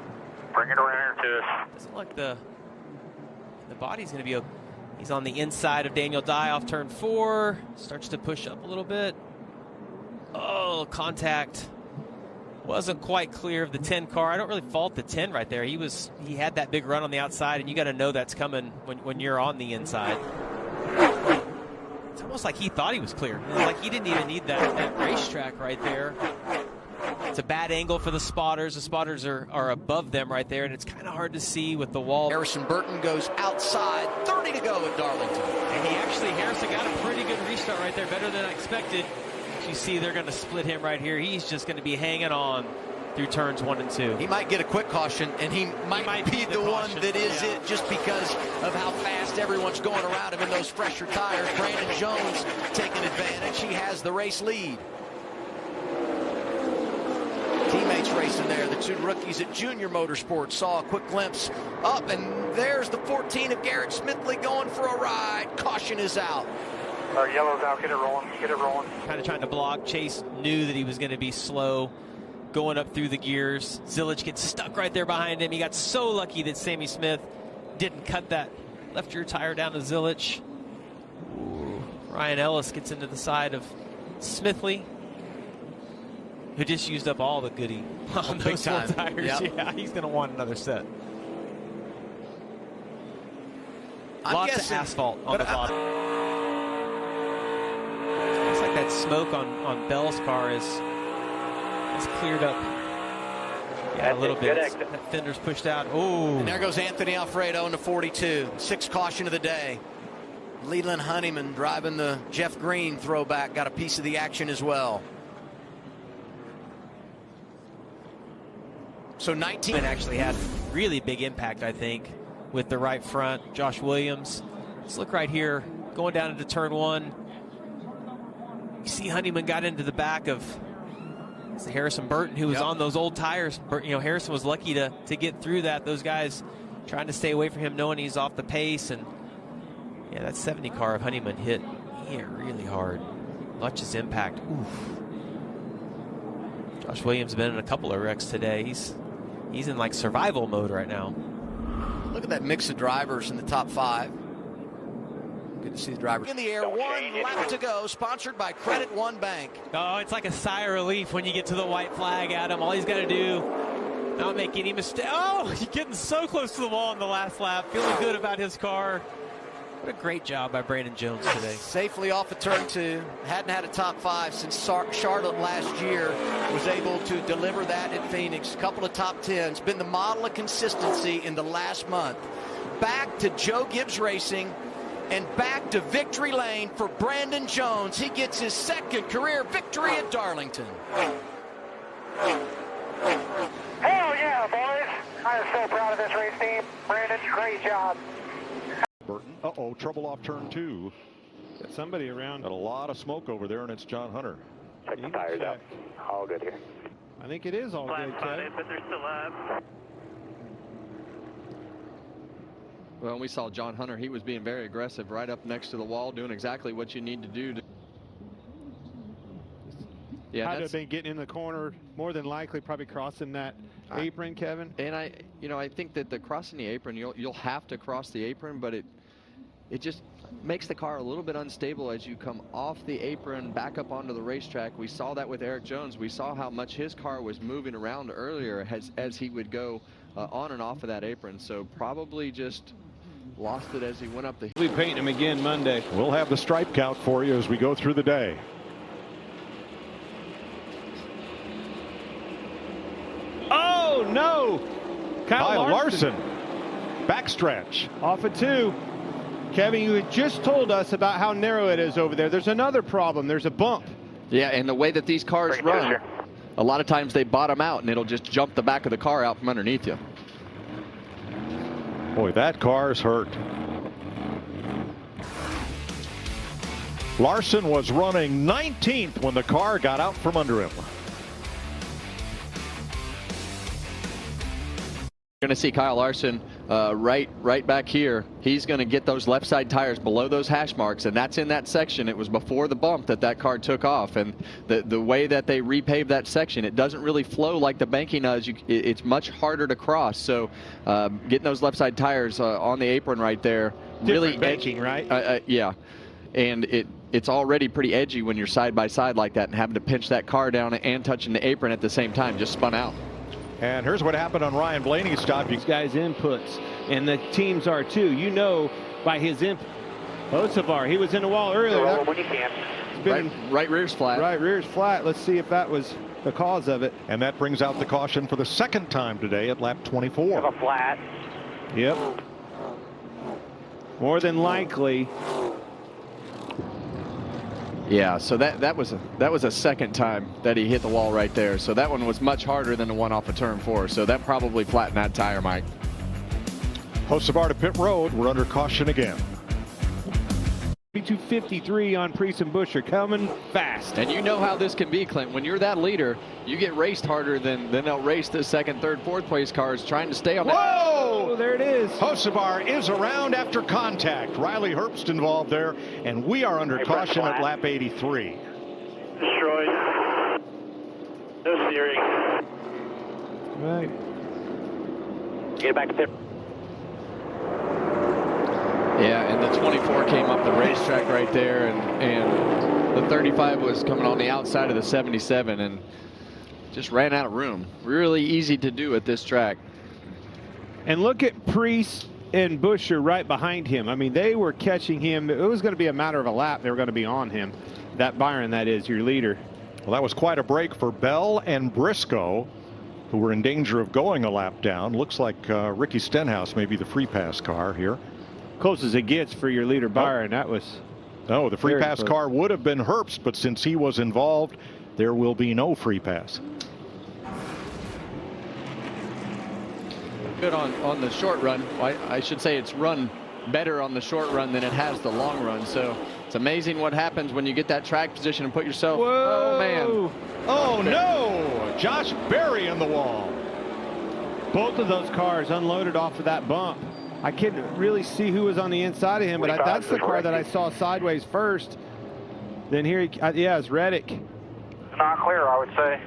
Bring it around here to us. Doesn't look the body's going to be. He's on the inside of Daniel Dye off turn 4. Starts to push up a little bit. Oh, contact. Wasn't quite clear of the 10 car. I don't really fault the 10 right there. He had that big run on the outside, and you got to know that's coming when you're on the inside. It's almost like he thought he was clear. It was like he didn't even need that racetrack right there. It's a bad angle for the spotters. The spotters are above them right there, and it's kind of hard to see with the wall. Harrison Burton goes outside. 30 to go at Darlington. And Harrison got a pretty good restart right there, better than I expected. You see they're going to split him right here. He's just going to be hanging on through turns 1 and 2. He might get a quick caution, and he might be the one that is it just because of how fast everyone's going around him in those fresher tires. Brandon Jones taking advantage. He has the race lead. Teammates racing there. The 2 rookies at Junior Motorsports saw a quick glimpse up, and there's the 14 of Garrett Smithley going for a ride. Caution is out. Yellow's out. Get it rolling. Get it rolling. Kind of trying to block. Chase knew that he was going to be slow going up through the gears. Zilich gets stuck right there behind him. He got so lucky that Sammy Smith didn't cut that left rear tire down to Zilich. Ooh. Ryan Ellis gets into the side of Smithley, who just used up all the goodie on those full tires. Yep. Yeah, he's going to want another set. Lots of asphalt on the bottom. Looks like that smoke on Bell's car is cleared up. Yeah, a little bit. That fender's pushed out. Oh. And there goes Anthony Alfredo in the 42. 6th caution of the day. Leland Honeyman driving the Jeff Green throwback. Got a piece of the action as well. So 19. Actually had really big impact, I think, with the right front. Josh Williams. Let's look right here. Going down into turn 1. You see Honeyman got into the back of It's Harrison Burton who was on those old tires. You know, Harrison was lucky to get through that. Those guys trying to stay away from him, knowing he's off the pace. And yeah, that 70 car of Honeyman hit really hard. Much as impact. Oof. Josh Williams has been in a couple of wrecks today. He's in like survival mode right now. Look at that mix of drivers in the top 5. Good to see the drivers. In the air, 1 lap to go, sponsored by Credit One Bank. Oh, it's like a sigh of relief when you get to the white flag, Adam. All he's got to do, not make any mistake. Oh, he's getting so close to the wall in the last lap. Feeling good about his car. What a great job by Brandon Jones today. Safely off of turn 2. Hadn't had a top 5 since Charlotte last year. Was able to deliver that at Phoenix. A couple of top 10s. Been the model of consistency in the last month. Back to Joe Gibbs Racing and back to victory lane for Brandon Jones. He gets his 2nd career victory at Darlington. Hell yeah, boys. I am so proud of this race team. Brandon, great job. Burton. Uh-oh, trouble off turn 2. Got somebody around. Got a lot of smoke over there, and it's John Hunter. Check the tires out. All good here. I think it is all good, Kevin. But they're still up. Well, we saw John Hunter. He was being very aggressive right up next to the wall, doing exactly what you need to do. Yeah, had to have been getting in the corner, more than likely probably crossing that apron, Kevin. And I think that the crossing the apron, you'll have to cross the apron, but it just makes the car a little bit unstable as you come off the apron back up onto the racetrack. We saw that with Eric Jones. We saw how much his car was moving around earlier as he would go on and off of that apron. So probably just lost it as he went up the hill. We'll be painting him again Monday. We'll have the stripe count for you as we go through the day. Oh, no! Kyle Larson. Backstretch. Off of 2. Kevin, you had just told us about how narrow it is over there. There's another problem. There's a bump. Yeah, and the way that these cars run, a lot of times they bottom out and it'll just jump the back of the car out from underneath you. Boy, that car's hurt. Larson was running 19th when the car got out from under him. You're going to see Kyle Larson right back here. He's going to get those left side tires below those hash marks, and that's in that section. It was before the bump that car took off, and the way that they repaved that section, it doesn't really flow like the banking does. It's much harder to cross. So getting those left side tires on the apron right there, really banking, right? Yeah, and it's already pretty edgy when you're side by side like that, and having to pinch that car down and touching the apron at the same time. Just spun out. And here's what happened on Ryan Blaney's stop. These guys' inputs, and the teams are too. You know by his input. Osavar, he was in the wall earlier. When you can. Right rear's flat. Right rear's flat. Let's see if that was the cause of it. And that brings out the caution for the 2nd time today at lap 24. Have a flat. Yep. More than likely. Yeah, so that was a 2nd time that he hit the wall right there. So that one was much harder than the one off of turn 4. So that probably flattened that tire, Mike. Hocevar to pit road. We're under caution again. 253 on Priest and Buscher coming fast. And you know how this can be, Clint. When you're that leader, you get raced harder than they'll race the 2nd, 3rd, 4th place cars trying to stay on that. Whoa! There it is. Hocevar is around after contact. Riley Herbst involved there, and we are under caution at lap 83. Destroyed. No steering. Right. Get back to pit. Yeah, and the 24 came up the racetrack right there, and the 35 was coming on the outside of the 77 and just ran out of room. Really easy to do at this track. And look at Priest and Buscher right behind him. I mean, they were catching him. It was going to be a matter of a lap. They were going to be on him. That Byron, that is, your leader. Well, that was quite a break for Bell and Briscoe, who were in danger of going a lap down. Looks like Ricky Stenhouse may be the free pass car here. Close as it gets for your leader, Byron. That was... No, the free pass car would have been Herbst, but since he was involved, there will be no free pass. Good on the short run. I should say it's run better on the short run than it has the long run. So It's amazing what happens when you get that track position and put yourself. Whoa. Oh, man. Oh, no. Josh Berry in the wall. Both of those cars unloaded off of that bump. I couldn't really see who was on the inside of him, but that's the car that I saw sideways first. Then here, yeah, it's Reddick. Not clear, I would say.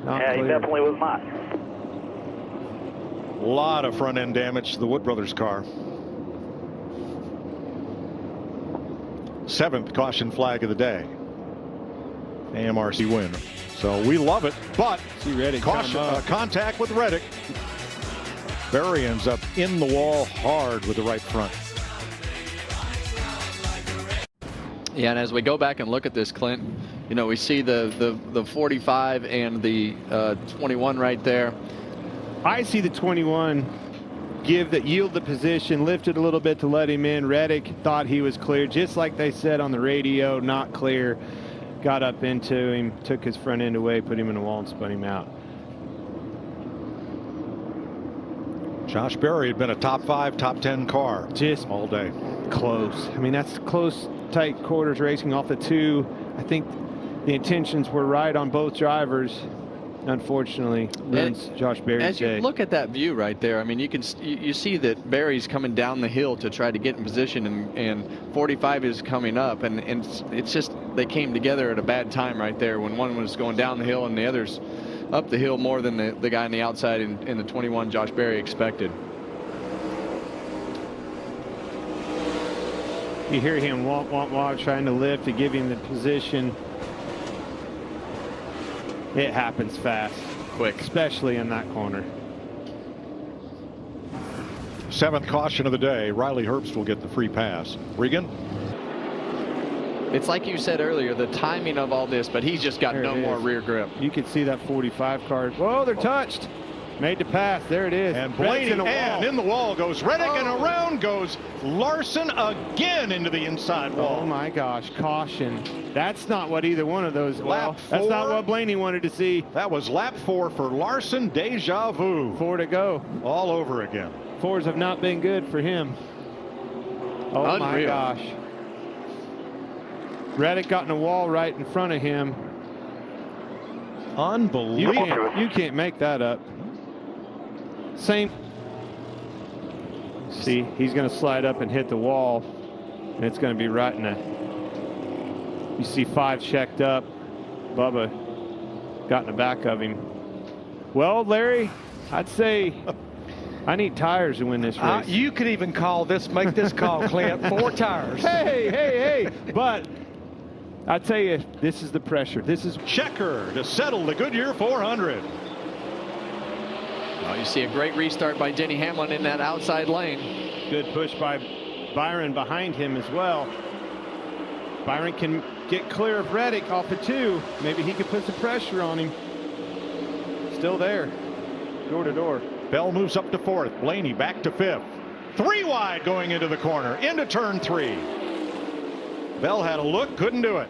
Not yeah, clear. He definitely was not. A lot of front end damage to the Wood Brothers car. 7th caution flag of the day. AMRC win. So we love it, but caution, contact with Reddick. Berry ends up in the wall hard with the right front. Yeah, and as we go back and look at this, Clint, you know, we see the 45 and the 21 right there. I see the 21 yield the position, lifted a little bit to let him in. Reddick thought he was clear, just like they said on the radio, not clear. Got up into him, took his front end away, put him in the wall, and spun him out. Josh Berry had been a top 5, top 10 car just all day. Close. I mean, that's close, tight quarters racing off the 2. I think the intentions were right on both drivers. Unfortunately, ruins Josh Berry's As you day. look at that view right there, I mean, you see that Berry's coming down the hill to try to get in position, and 45 is coming up, and it's just they came together at a bad time right there when one was going down the hill and the other's up the hill more than the guy on the outside in the 21, Josh Berry, expected. You hear him walk, trying to lift to give him the position. It happens fast. Quick. Especially in that corner. 7th caution of the day. Riley Herbst will get the free pass. Regan? It's like you said earlier, the timing of all this, but he's just got no more rear grip. You can see that 45 car. Whoa, they're touched. Made the pass. There it is. And Blaney, and in the wall goes Reddick, and around goes Larson again into the inside wall. Oh my gosh, caution. That's not what either one of those, that's not what Blaney wanted to see. That was lap 4 for Larson. Deja vu. 4 to go. All over again. 4s have not been good for him. Oh Unreal. my gosh. Reddick got in a wall right in front of him. Unbelievable. You can't make that up. Same. See, he's going to slide up and hit the wall, and it's going to be right in the. You see 5 checked up. Bubba got in the back of him. Well, Larry, I'd say I need tires to win this race. You could even make this call, Clint. 4 tires. Hey. But I tell you, this is the pressure. This is Checker to settle the Goodyear 400. Well, you see a great restart by Denny Hamlin in that outside lane. Good push by Byron behind him as well. Byron can get clear of Reddick off of 2. Maybe he could put some pressure on him. Still there. Door to door. Bell moves up to 4th. Blaney back to 5th. 3 wide going into the corner. Into turn 3. Bell had a look. Couldn't do it.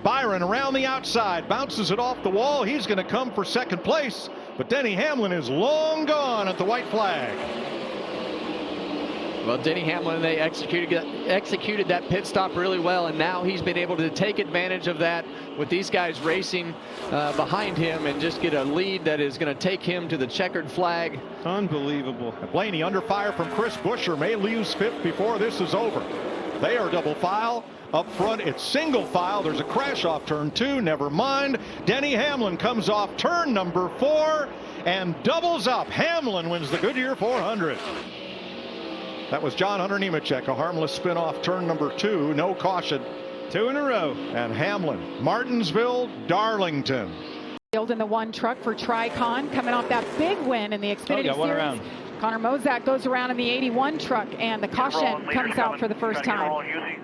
Byron around the outside. Bounces it off the wall. He's going to come for 2nd place. But Denny Hamlin is long gone at the white flag. Well, Denny Hamlin, they executed that pit stop really well, and now he's been able to take advantage of that with these guys racing behind him and just get a lead that is going to take him to the checkered flag. Unbelievable. Blaney under fire from Chris Buescher, may lose 5th before this is over. They are double file. Up front, it's single file. There's a crash off turn 2. Never mind. Denny Hamlin comes off turn number 4 and doubles up. Hamlin wins the Goodyear 400. That was John Hunter Nemechek, a harmless spin off turn number 2. No caution. 2 in a row. And Hamlin, Martinsville, Darlington. In the 1 truck for Tricon, coming off that big win in the Xfinity Series. Around. Connor Mozak goes around in the 81 truck, and the caution comes out for the first time.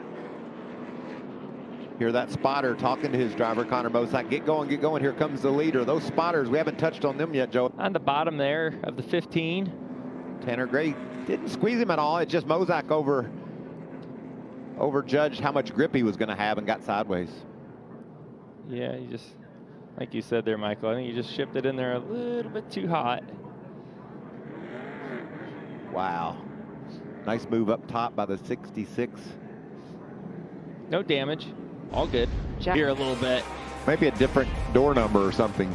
Hear that spotter talking to his driver, Connor Mozak. Get going, get going. Here comes the leader. Those spotters, we haven't touched on them yet, Joe. On the bottom there of the 15. Tanner Gray didn't squeeze him at all. It's just Mozak overjudged how much grip he was going to have and got sideways. Yeah, you just, like you said there, Michael, I think you just shipped it in there a little bit too hot. Wow. Nice move up top by the 66. No damage. All good. Here a little bit. Maybe a different door number or something.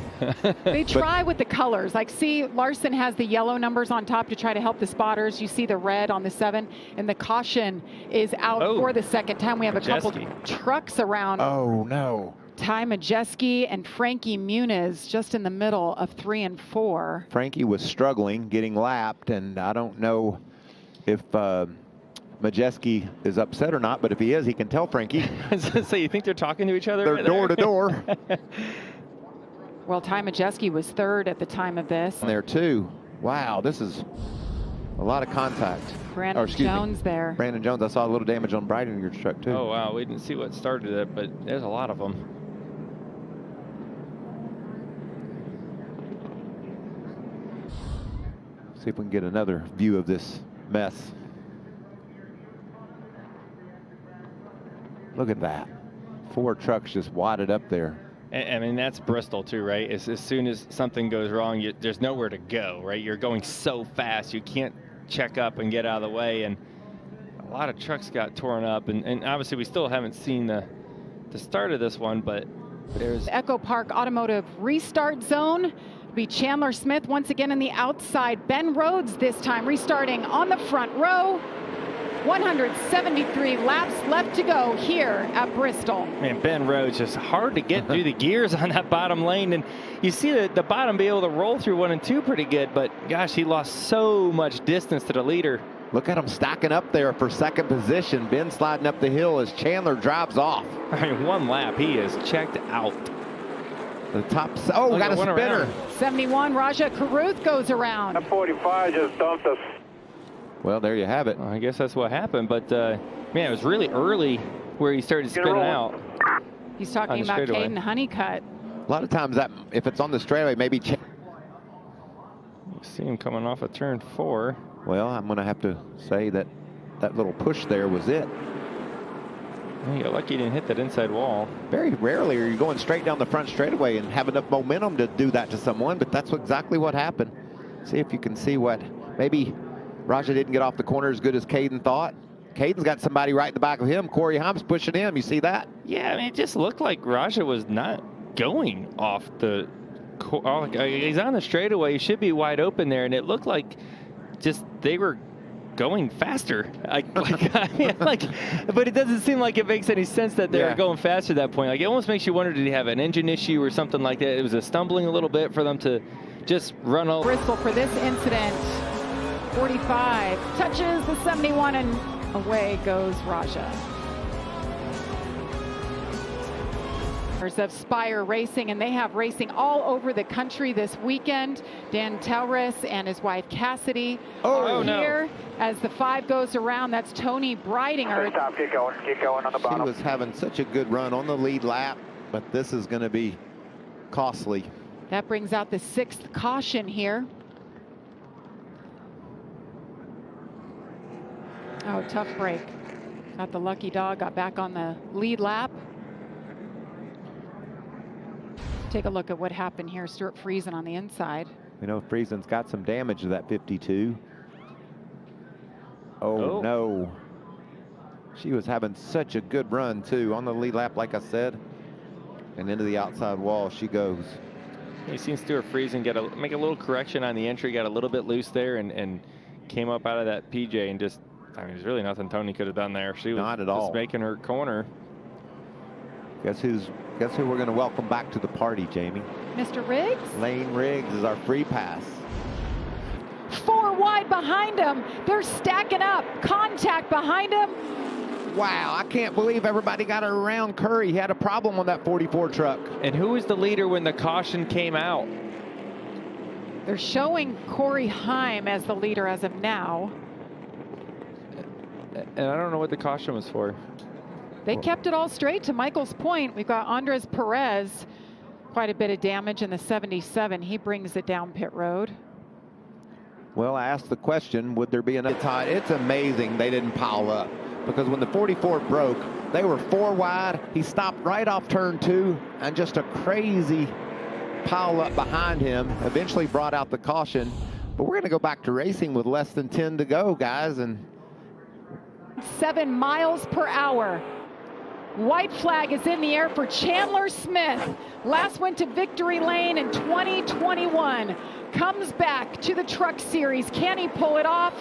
They try with the colors. Like, see, Larson has the yellow numbers on top to try to help the spotters. You see the red on the 7, and the caution is out for the second time. We have a couple trucks around. Oh, no. Ty Majeski and Frankie Muniz just in the middle of 3 and 4. Frankie was struggling, getting lapped, and I don't know if Majeski is upset or not, but if he is, he can tell Frankie. So you think they're talking to each other? They're door to door. Well, Ty Majeski was 3rd at the time of this. There too. Wow, this is a lot of contact. Brandon Jones there. Brandon Jones. I saw a little damage on Breidenger's truck too. Oh wow, we didn't see what started it, but there's a lot of them. See if we can get another view of this mess. Look at that. 4 trucks just wadded up there. I mean, that's Bristol too, right? As soon as something goes wrong, there's nowhere to go, right? You're going so fast, you can't check up and get out of the way. And a lot of trucks got torn up. And obviously, we still haven't seen the start of this one, but there's... Echo Park Automotive restart zone. Be Chandler Smith once again in the outside. Ben Rhodes this time restarting on the front row. 173 laps left to go here at Bristol. Man, Ben Rhodes just hard to get through the gears on that bottom lane. And you see the bottom be able to roll through 1 and 2 pretty good, but gosh, he lost so much distance to the leader. Look at him stacking up there for 2nd position. Ben sliding up the hill as Chandler drives off. I mean, 1 lap, he is checked out. The top, oh, got a spinner. 71, Raja Karuth goes around. That 45 just dumped us. Well, there you have it. Well, I guess that's what happened, but man, it was really early where he started spinning out. He's talking about Caden Honeycutt. A lot of times that, if it's on the straightaway, maybe. See him coming off of turn 4. Well, I'm going to have to say that little push there was it. You got lucky he didn't hit that inside wall. Very rarely are you going straight down the front straightaway and have enough momentum to do that to someone, but that's exactly what happened. See if you can see what, maybe Raja didn't get off the corner as good as Caden thought. Caden's got somebody right in the back of him. Corey Haim's pushing him. You see that? Yeah, I mean, it just looked like Raja was not going off the... He's on the straightaway. He should be wide open there, and it looked like just they were going faster. But it doesn't seem like it makes any sense that they were going faster at that point. Like, it almost makes you wonder, did he have an engine issue or something like that? It was a stumbling a little bit for them to just run over. Bristol for this incident. 45 touches the 71, and away goes Raja. Of Spire Racing, and they have racing all over the country this weekend. Dan Taurus and his wife Cassidy are here as the 5 goes around. That's Tony Breidinger. Stop, get going on the bottom. She was having such a good run on the lead lap, but this is going to be costly. That brings out the 6th caution here. Oh, tough break. Got the lucky dog, got back on the lead lap. Take a look at what happened here. Stuart Friesen on the inside. You know, Friesen's got some damage to that 52. Oh, no. She was having such a good run, too, on the lead lap, like I said. And into the outside wall she goes. You've seen Stuart Friesen make a little correction on the entry, got a little bit loose there, and came up out of that PJ and just, I mean, there's really nothing Tony could have done there. She was not at all just making her corner. Guess who we're going to welcome back to the party, Jamie? Mr. Riggs? Lane Riggs is our free pass. 4 wide behind him. They're stacking up. Contact behind him. Wow, I can't believe everybody got around Curry. He had a problem on that 44 truck. And who was the leader when the caution came out? They're showing Corey Haim as the leader as of now. And I don't know what the caution was for. They kept it all straight. To Michael's point, we've got Andres Perez, quite a bit of damage in the 77. He brings it down pit road. Well, I asked the question, would there be enough time? It's amazing they didn't pile up, because when the 44 broke, they were 4 wide. He stopped right off turn 2, and just a crazy pile up behind him eventually brought out the caution. But we're going to go back to racing with less than 10 to go, guys. And 7 miles per hour. White flag is in the air for Chandler Smith. Last went to victory lane in 2021. Comes back to the Truck Series. Can he pull it off?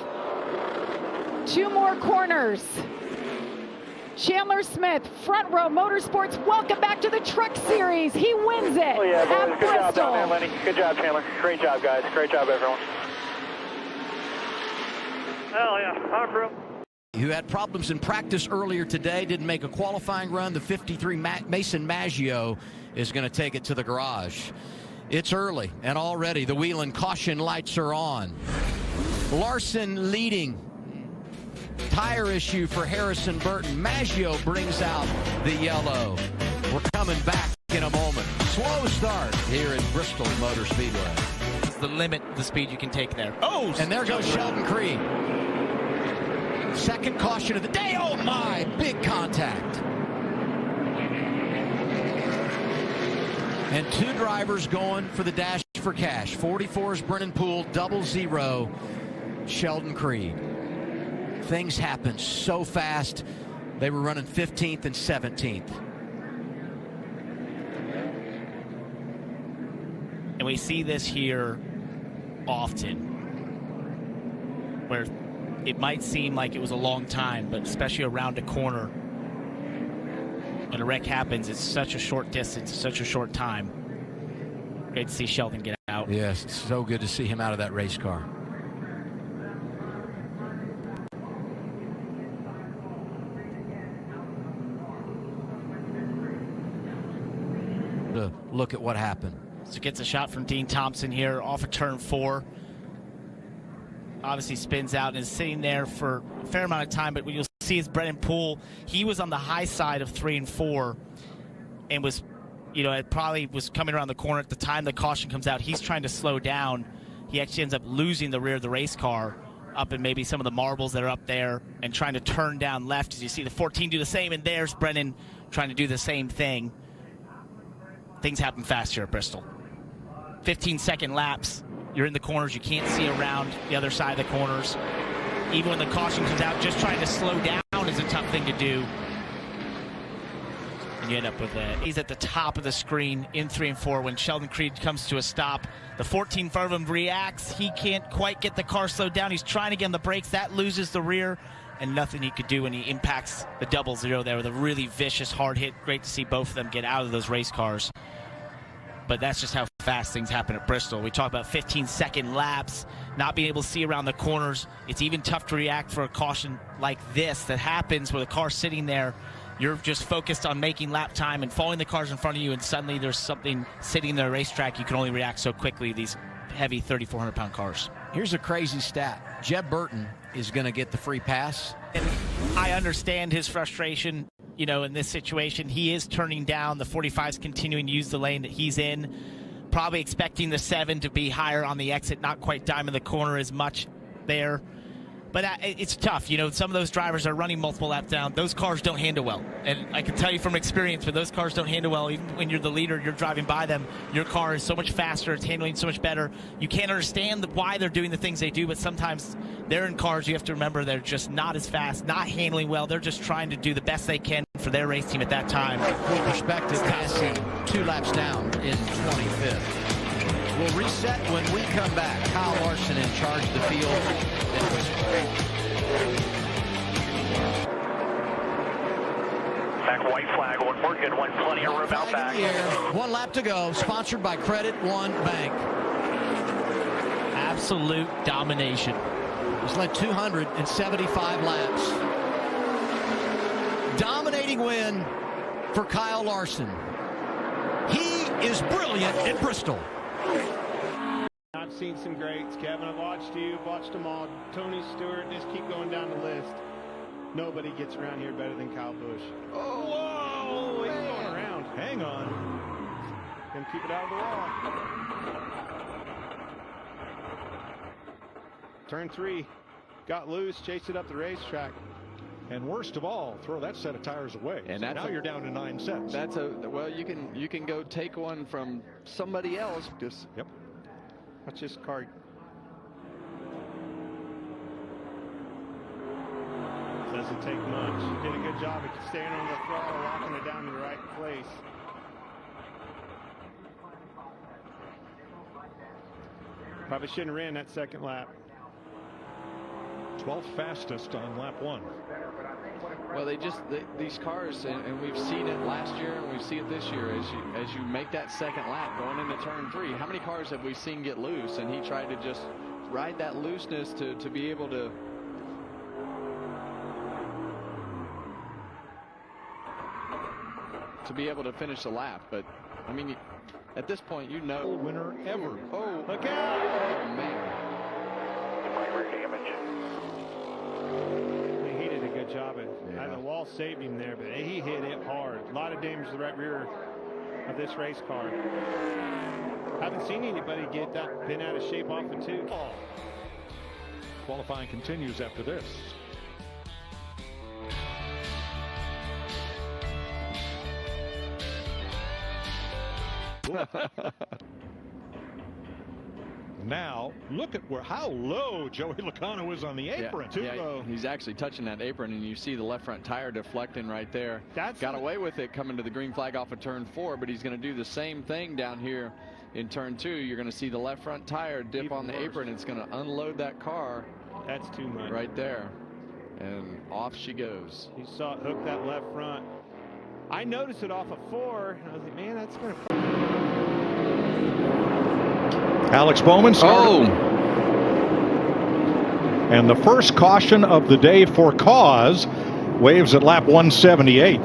2 more corners. Chandler Smith, Front Row Motorsports, welcome back to the Truck Series. He wins it. Oh yeah, at boys, good job Bristol. down there, Lenny. Good job, Chandler. Great job, guys. Great job, everyone. Hell yeah, hi, bro. Who had problems in practice earlier today, didn't make a qualifying run. The 53 Mason Maggio is going to take it to the garage. It's early, and already the wheel and caution lights are on. Larson leading. Tire issue for Harrison Burton. Maggio brings out the yellow. We're coming back in a moment. Slow start here at Bristol Motor Speedway. It's the limit, the speed you can take there. Oh, and there goes Sheldon Creed. Second caution of the day. Oh my, big contact. And 2 drivers going for the dash for cash. 44 is Brennan Poole, 00 Sheldon Creed. Things happen so fast. They were running 15th and 17th. And we see this here often, where it might seem like it was a long time, but especially around a corner, when a wreck happens, it's such a short distance, such a short time. Great to see Sheldon get out. Yes, it's so good to see him out of that race car. To look at what happened. So gets a shot from Dean Thompson here off of turn 4. Obviously spins out and is sitting there for a fair amount of time, but what you'll see is Brennan Poole. He was on the high side of 3 and 4 and was, it probably was coming around the corner at the time the caution comes out. He's trying to slow down. He actually ends up losing the rear of the race car up in maybe some of the marbles that are up there and trying to turn down left, as you see the 14 do the same, and there's Brennan trying to do the same thing. Things happen fast here at Bristol. 15-second laps. You're in the corners. You can't see around the other side of the corners. Even when the caution comes out, just trying to slow down is a tough thing to do. And you end up with that. He's at the top of the screen in 3 and 4 when Sheldon Creed comes to a stop. The 14 in front of him reacts. He can't quite get the car slowed down. He's trying to get on the brakes. That loses the rear, and nothing he could do when he impacts the 00 there with a really vicious hard hit. Great to see both of them get out of those race cars. But that's just how fast things happen at Bristol. We talk about 15-second laps, not being able to see around the corners. It's even tough to react for a caution like this that happens where the car's sitting there. You're just focused on making lap time and following the cars in front of you, and suddenly there's something sitting there at a racetrack. You can only react so quickly, these heavy 3,400-pound cars. Here's a crazy stat. Jeb Burton is going to get the free pass. And I understand his frustration. In this situation, he is turning down. The 45's continuing to use the lane that he's in. Probably expecting the 7 to be higher on the exit, not quite diming the corner as much there. But it's tough. Some of those drivers are running multiple laps down. Those cars don't handle well. And I can tell you from experience, when those cars don't handle well, even when you're the leader, you're driving by them, your car is so much faster, it's handling so much better. You can't understand why they're doing the things they do, but sometimes they're in cars, you have to remember they're just not as fast, not handling well. They're just trying to do the best they can for their race team at that time. For perspective, passing 2 laps down in 25th. We'll reset when we come back. Kyle Larson in charge of the field. Back white flag. We're good. Plenty of room out back. 1 lap to go. Sponsored by Credit One Bank. Absolute domination. He's led 275 laps. Dominating win for Kyle Larson. He is brilliant at Bristol. I've seen some greats, Kevin. I've watched you, watched them all. Tony Stewart, just keep going down the list. Nobody gets around here better than Kyle Busch. Oh, whoa! He's going around. Hang on. Gonna keep it out of the wall. Turn 3. Got loose, chased it up the racetrack. And worst of all, throw that set of tires away. And so now you're down to 9 sets. That's well, you can go take one from somebody else. Just yep. Watch this car. So doesn't take much. You did a good job of staying on the throttle, locking it down in the right place. Probably shouldn't have ran that second lap. 12th fastest on lap 1. Well, these cars, and we've seen it last year and we see it this year, as you make that second lap going into turn 3, how many cars have we seen get loose? And he tried to just ride that looseness to be able to finish the lap. But I mean, at this point, you know, winner ever. Oh, look out! Oh man! He did a good job at. The wall saved him there, but he hit it hard. A lot of damage to the right rear of this race car. Haven't seen anybody get that bent out of shape off the 2. Qualifying continues after this. Now, look at how low Joey Logano is on the apron. Too low. He's actually touching that apron, and you see the left front tire deflecting right there. Got away with it coming to the green flag off of turn 4, but he's going to do the same thing down here in turn 2. You're going to see the left front tire dip even on the apron. It's going to unload that car. That's too much. Right there. And off she goes. You saw it hook that left front. I noticed it off of 4, and I was like, man, that's going to... Alex Bowman started. And the first caution of the day for cause waves at lap 178.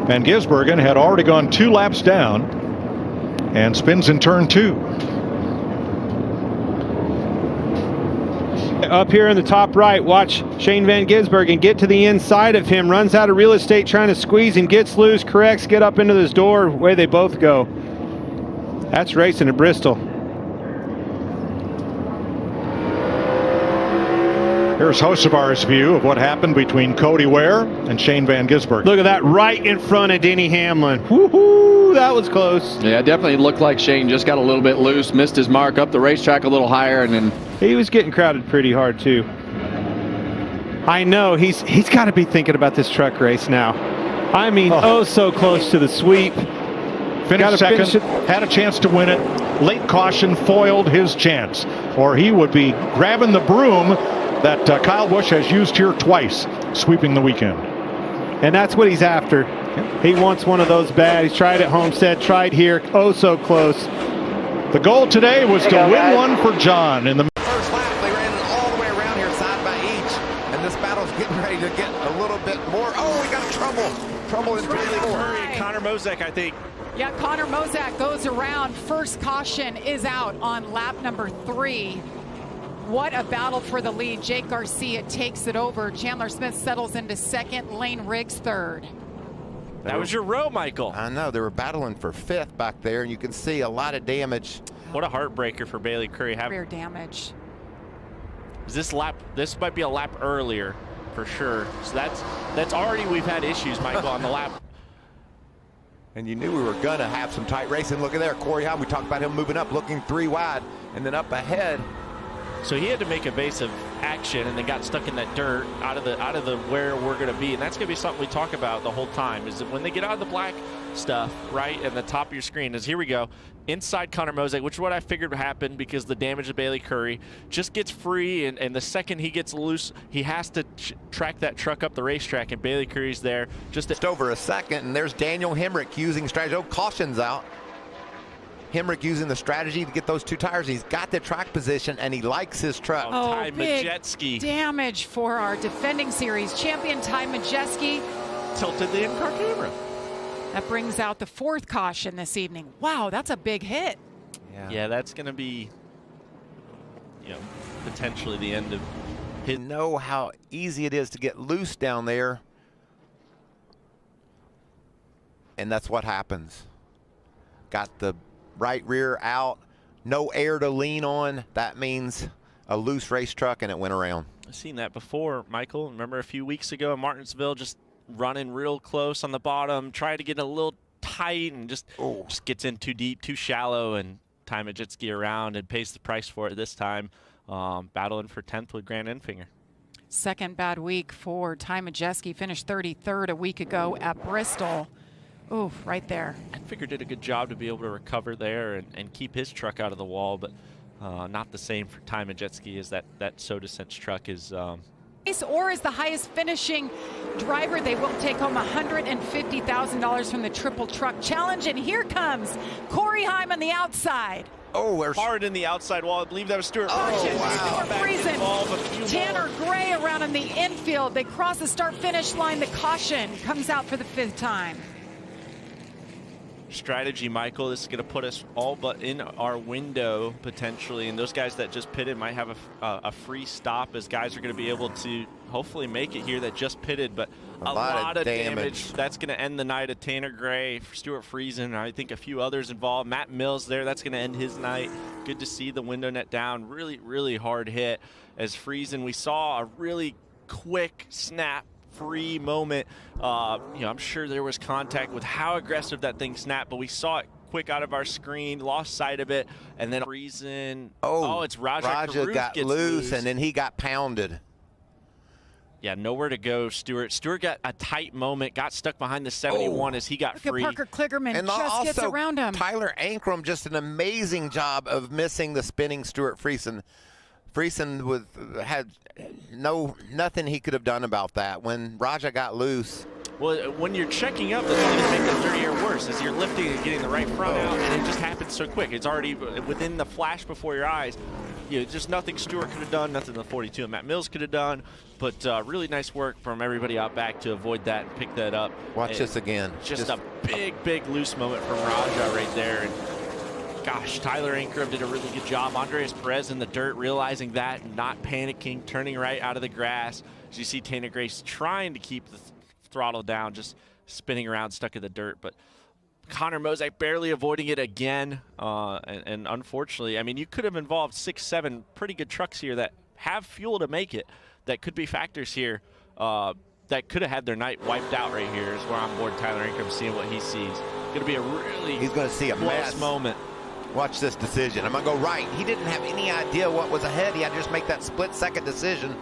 Van Gisbergen had already gone 2 laps down and spins in turn 2. Up here in the top right, watch Shane Van Gisbergen get to the inside of him, runs out of real estate trying to squeeze him, gets loose, corrects, get up into this door, way they both go. That's racing at Bristol. Here's Hocevar's view of what happened between Cody Ware and Shane Van Gisbergen. Look at that right in front of Denny Hamlin. Woohoo, that was close. Yeah, it definitely looked like Shane just got a little bit loose, missed his mark up the racetrack a little higher, and then he was getting crowded pretty hard too. I know he's got to be thinking about this truck race now. I mean, so close to the sweep. Finished second, had a chance to win it. Late caution foiled his chance, or he would be grabbing the broom that Kyle Busch has used here twice, sweeping the weekend. And that's what he's after. He wants one of those bad. He's tried at Homestead, tried here, so close. The goal today was to win one for John in the first lap. They ran it all the way around here, side by each, and this battle's getting ready to get a little bit more. Oh, we got a trouble in Bailey Curry and Connor Mozek, I think. Yeah, Connor Mozek goes around. First caution is out on lap number 3. What a battle for the lead. Jake Garcia takes it over. Chandler Smith settles into second. Lane Riggs third. That was your row, Michael. I know. They were battling for 5th back there, and you can see a lot of damage. What a heartbreaker for Bailey Curry. Rear damage. This might be a lap earlier for sure. So that's already, we've had issues, Michael, on the lap. And you knew we were going to have some tight racing. Look at there, Corey Hahn. We talked about him moving up, looking 3 wide, and then up ahead. So he had to make evasive action and then got stuck in that dirt out of the where we're going to be. And that's going to be something we talk about the whole time, is that when they get out of the black stuff, right, at the top of your screen, is here we go. Inside Connor Mozek, which is what I figured would happen because the damage to Bailey Curry, just gets free, and the second he gets loose, he has to track that truck up the racetrack, and Bailey Curry's there. Just over a second, and there's Daniel Hemrick using strategy. Oh, caution's out. Hemrick using the strategy to get those 2 tires. He's got the track position, and he likes his truck. Oh, big damage for our defending series champion, Ty Majeski. Tilted the in-car camera. That brings out the 4th caution this evening. Wow, that's a big hit. Yeah, that's going to be, potentially the end of his. You know how easy it is to get loose down there. And that's what happens. Got the right rear out, no air to lean on. That means a loose race truck, and it went around. I've seen that before, Michael. Remember a few weeks ago in Martinsville, just running real close on the bottom, trying to get a little tight, and just gets in too deep, too shallow, and Ty Majeski around and pays the price for it this time. battling for 10th with Grant Enfinger. Second bad week for Ty Majeski. Finished 33rd a week ago at Bristol. Ooh, right there. Enfinger did a good job to be able to recover there and keep his truck out of the wall, but not the same for Ty Majeski as that Soda Sense truck is. Or is the highest finishing driver. They will take home $150,000 from the Triple Truck Challenge. And here comes Corey Heim on the outside. Oh, we're hard in the outside wall. I believe that was Stuart. Stuart Friesen. Tanner Gray around in the infield. They cross the start-finish line. The caution comes out for the 5th time. Strategy, Michael. This is going to put us all but in our window potentially, and those guys that just pitted might have a free stop, as guys are going to be able to hopefully make it here that just pitted, but a lot of damage. That's going to end the night of Tanner Gray, Stuart Friesen, and I think a few others involved. Matt Mills there, that's going to end his night. Good to see the window net down. Really, really hard hit as Friesen. We saw a really quick snap free moment. I'm sure there was contact with how aggressive that thing snapped, but we saw it quick out of our screen, lost sight of it, and then Friesen. Oh, it's Raja got loose, and then he got pounded. Yeah, nowhere to go, Stuart. Stuart got a tight moment, got stuck behind the 71 as he got free. Parker Kligerman and just gets also, around him. Tyler Ankrum, just an amazing job of missing the spinning Stuart Friesen. Friesen had nothing he could have done about that. When Raja got loose. Well, when you're checking up, that's only going to make the dirty air worse, as you're lifting and getting the right front out, and it just happens so quick. It's already within the flash before your eyes. Just nothing Stuart could have done, nothing the 42 and Matt Mills could have done, but really nice work from everybody out back to avoid that and pick that up. Watch this again. Just a big loose moment from Raja right there. And gosh, Tyler Ankrum did a really good job. Andres Perez in the dirt, realizing that, and not panicking, turning right out of the grass. As you see Tanner Grace trying to keep the throttle down, just spinning around, stuck in the dirt. But Connor Mosek barely avoiding it again. And unfortunately, I mean, you could have involved 6-7 pretty good trucks here that have fuel to make it, that could be factors here, that could have had their night wiped out right here. Is where I'm board Tyler Ankrum, seeing what he sees. Going to be a really He's going to see a mess moment. Watch this decision. I'm going to go right. He didn't have any idea what was ahead. He had to just make that split-second decision.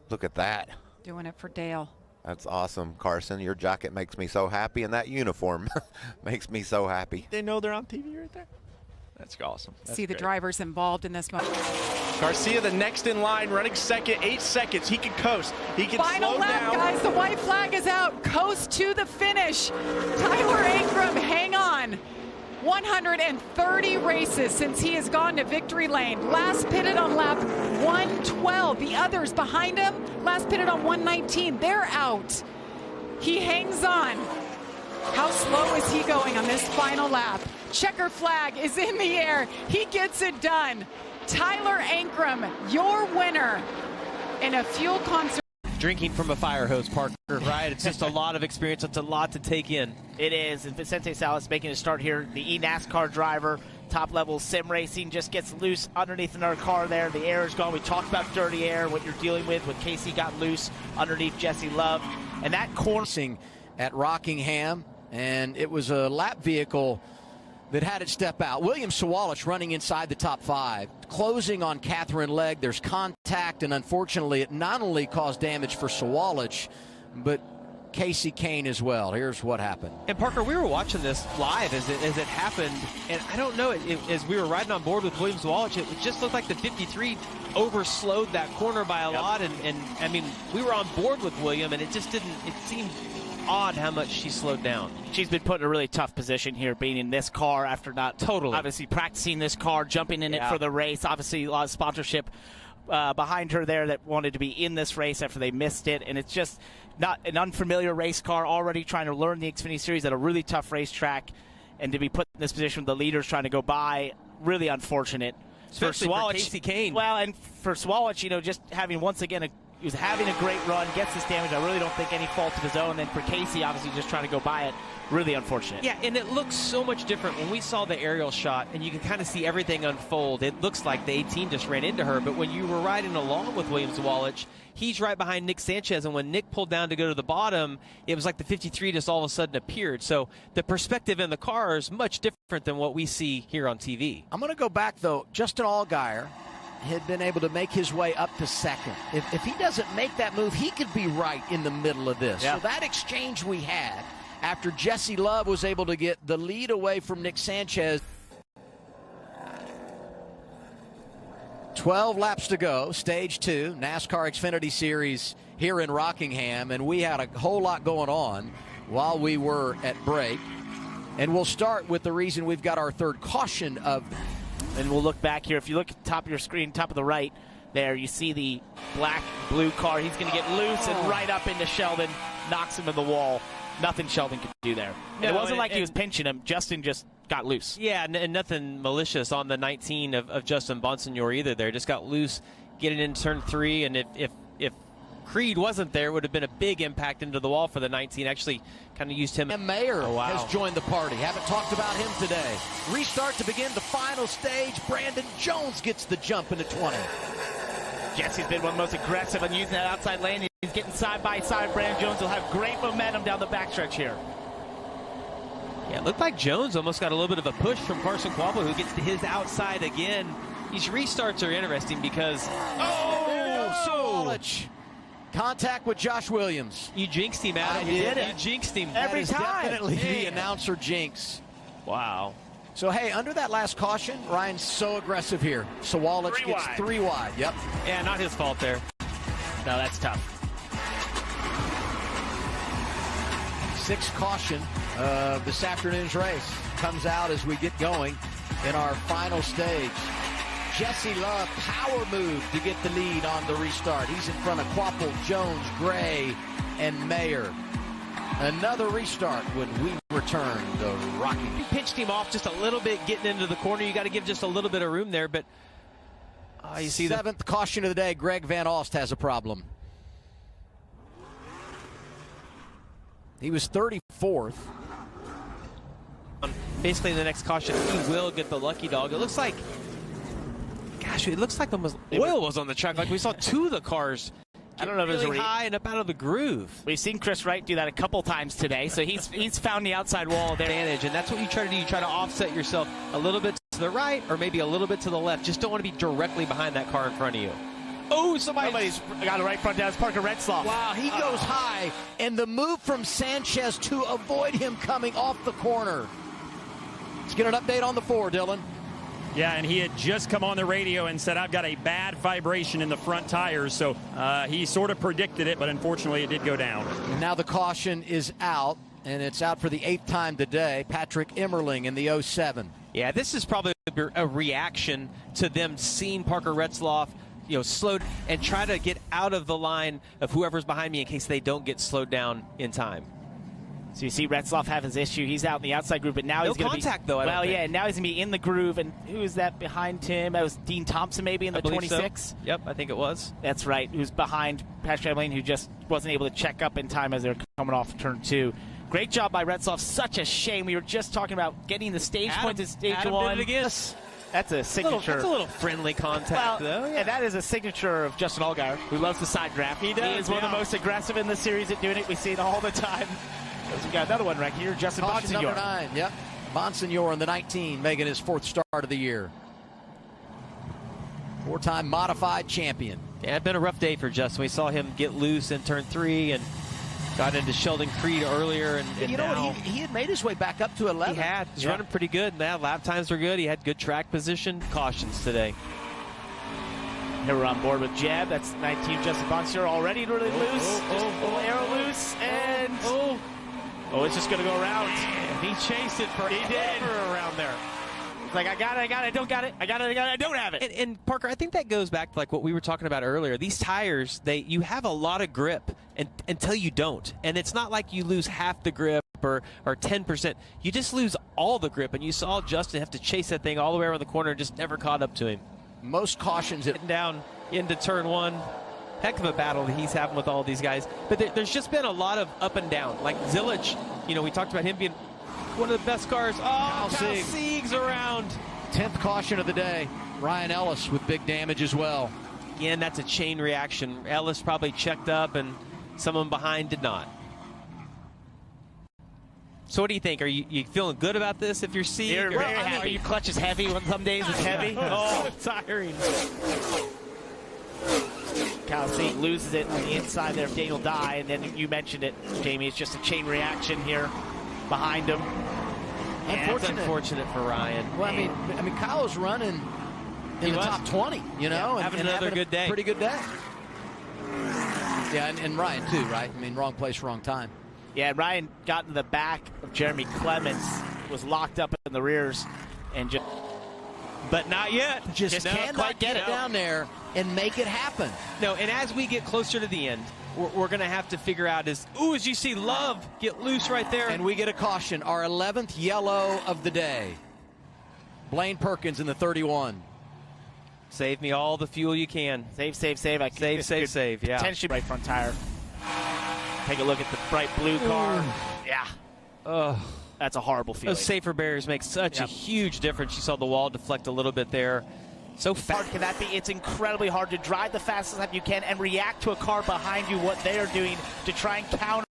Look at that. Doing it for Dale. That's awesome, Carson. Your jacket makes me so happy, and that uniform makes me so happy. They know they're on TV right there. That's awesome. That's See the great. drivers involved in this moment. Garcia, the next in line, running second, 8 seconds. He can coast. He can Final slow lap, down. guys. The white flag is out. Coast to the finish. Tyler Ankrum, hang on. 130 races since he has gone to victory lane. Last pitted on lap 112. The others behind him, last pitted on 119. They're out. He hangs on. How slow is he going on this final lap? Checker flag is in the air. He gets it done. Tyler Ankrum, your winner in a fuel concert. Drinking from a fire hose, Parker, right? It's just a lot of experience. It's a lot to take in. It is. And Vicente Salas making a start here. The NASCAR driver, top-level sim racing, just gets loose underneath another car there. The air is gone. We talked about dirty air, what you're dealing with when Casey got loose underneath Jesse Love. And that corner at Rockingham, and it was a lap vehicle that had it step out. William Sawalich running inside the top 5, closing on Catherine Legg. There's contact, and unfortunately it not only caused damage for Sawalich, but Casey Kane as well. Here's what happened. And Parker, we were watching this live as it happened, and I don't know, as we were riding on board with William Sawalich, it just looked like the 53 overslowed that corner by a lot, and I mean, we were on board with William, and it seemed odd how much she slowed down. She's been put in a really tough position here, being in this car after not obviously practicing this car, jumping in it for the race. Obviously, a lot of sponsorship behind her there that wanted to be in this race after they missed it, and it's just not an unfamiliar race car, already trying to learn the Xfinity Series at a really tough racetrack, and to be put in this position with the leaders trying to go by, really unfortunate. Especially for Casey Kane. Well, and for Sawalich, just having once again He was having a great run, gets this damage. I really don't think any fault of his own. And then for Casey, obviously just trying to go by it. Really unfortunate. Yeah, and it looks so much different when we saw the aerial shot, and you can kind of see everything unfold. It looks like the 18 just ran into her, but when you were riding along with Williams-Walich, he's right behind Nick Sanchez, and when Nick pulled down to go to the bottom, it was like the 53 just all of a sudden appeared. So the perspective in the car is much different than what we see here on TV. I'm going to go back, though. Justin Allgaier had been able to make his way up to second. If he doesn't make that move, he could be right in the middle of this. Yeah. So that exchange we had after Jesse Love was able to get the lead away from Nick Sanchez. 12 laps to go, stage 2, NASCAR Xfinity Series here in Rockingham, and we had a whole lot going on while we were at break. And we'll start with the reason we've got our third caution of. And we'll look back here. If you look at the top of your screen, top of the right, there you see the black-blue car. He's going to get loose and right up into Sheldon, knocks him in the wall. Nothing Sheldon could do there. No, it wasn't like he was pinching him. Justin just got loose. Yeah, and nothing malicious on the 19 of Justin Bonsignor either there. Just got loose getting into turn 3, and if Creed wasn't there, it would have been a big impact into the wall for the 19. Actually kind of used him. And Mayer wow. has joined the party. Haven't talked about him today. Restart to begin the final stage. Brandon Jones gets the jump into 20. Jesse's been one of the most aggressive on using that outside lane. He's getting side by side. Brandon Jones will have great momentum down the backstretch here. Yeah, it looked like Jones almost got a little bit of a push from Carson Quabba, who gets to his outside again. These restarts are interesting because... Walich. Contact with Josh Williams. You jinxed him, Adam. I did it. You jinxed him. Every time. Definitely Man. the announcer jinx. Wow. So, hey, under that last caution, Ryan's so aggressive here. So Walich gets 3 wide. Yep. Yeah, not his fault there. No, that's tough. 6th caution of this afternoon's race comes out as we get going in our final stage. Jesse Love, power move to get the lead on the restart. He's in front of Quapple, Jones, Gray, and Mayer. Another restart when we return to Rockingham. You pinched him off just a little bit getting into the corner. You got to give just a little bit of room there, but you see 7th caution of the day, Greg Van Alst has a problem. He was 34th. Basically, the next caution, he will get the lucky dog. It looks like, gosh, it looks like almost oil was on the track. Like we saw 2 of the cars. I don't know if it was really high and up out of the groove. We've seen Chris Wright do that a couple times today, so he's found the outside wall there. Advantage, and that's what you try to do. You try to offset yourself a little bit to the right or maybe a little bit to the left. Just don't want to be directly behind that car in front of you. Oh, somebody's got a right front down. It's Parker Retzloff. Wow, he goes high, and the move from Sanchez to avoid him coming off the corner. Let's get an update on the 4, Dylan. Yeah, and he had just come on the radio and said, I've got a bad vibration in the front tires. So he sort of predicted it, but unfortunately it did go down. And now the caution is out, and it's out for the 8th time today. Patrick Emmerling in the 07. Yeah, this is probably a reaction to them seeing Parker Retzloff, slowed and try to get out of the line of whoever's behind me in case they don't get slowed down in time. So you see Retzloff have his issue. He's out in the outside groove, but now he's going to be... No contact, though, I don't think. Yeah, now he's going to be in the groove. And who is that behind him? That was Dean Thompson maybe in the 26? So. Yep, I think it was. That's right, who's behind Patrick Emmerling, who just wasn't able to check up in time as they're coming off turn 2. Great job by Retzloff. Such a shame. We were just talking about getting the stage points in stage 1. Did it again. That's a signature. That's a little friendly contact, though. Yeah. And that is a signature of Justin Allgaier, who loves the side draft. He is one of the most aggressive in the series at doing it. We see it all the time. We got another one right here, Justin Caution Bonsignor. number 9, yep. Bonsignor in the 19, making his 4th start of the year. 4-time modified champion. Yeah, it's been a rough day for Justin. We saw him get loose in turn 3 and got into Sheldon Creed earlier. And you know now what? He had made his way back up to 11. He had. He's running pretty good. Now lap times were good. He had good track position. Cautions today. Here we're on board with Jeb. That's 19 Justin Bonsignor already really loose. Arrow loose. And... it's just going to go around. He chased it for around there. It's like, I got it, I don't got it. I got it, I don't have it. And Parker, I think that goes back to like what we were talking about earlier. These tires, you have a lot of grip until you don't. And it's not like you lose half the grip or 10%. You just lose all the grip. And you saw Justin have to chase that thing all the way around the corner and just never caught up to him. Most cautions getting down into turn 1. heck of a battle that he's having with all these guys. But there's just been a lot of up and down. Like Zilich, we talked about him being one of the best cars. Oh, Kyle Sieg's around. 10th caution of the day. Ryan Ellis with big damage as well. Again, that's a chain reaction. Ellis probably checked up, and someone behind did not. So what do you think? Are you feeling good about this if you're Sieg? You're very happy. Your clutch is heavy when some days it's heavy. Oh, tiring. Kyle Sieg loses it on the inside there of Daniel Dye, and then you mentioned it, Jamie. It's just a chain reaction here behind him. Unfortunate for Ryan. Well, I mean, Kyle's running in the top 20, having another good day. Pretty good day. Yeah, and Ryan too, right? I mean, wrong place, wrong time. Yeah, Ryan got in the back of Jeremy Clements, was locked up in the rears, and just. But not yet. Just cannot get it down there and make it happen. No, and as we get closer to the end, we're going to have to figure out as you see Love get loose right there. And we get a caution, our 11th yellow of the day. Blaine Perkins in the 31. Save me all the fuel you can. Save. Save, yeah. Potentially right front tire. Take a look at the bright blue car. Yeah. That's a horrible feeling. Those safer barriers make such a huge difference. You saw the wall deflect a little bit there. So hard can that be? It's incredibly hard to drive the fastest lap you can and react to a car behind you, what they are doing to try and counter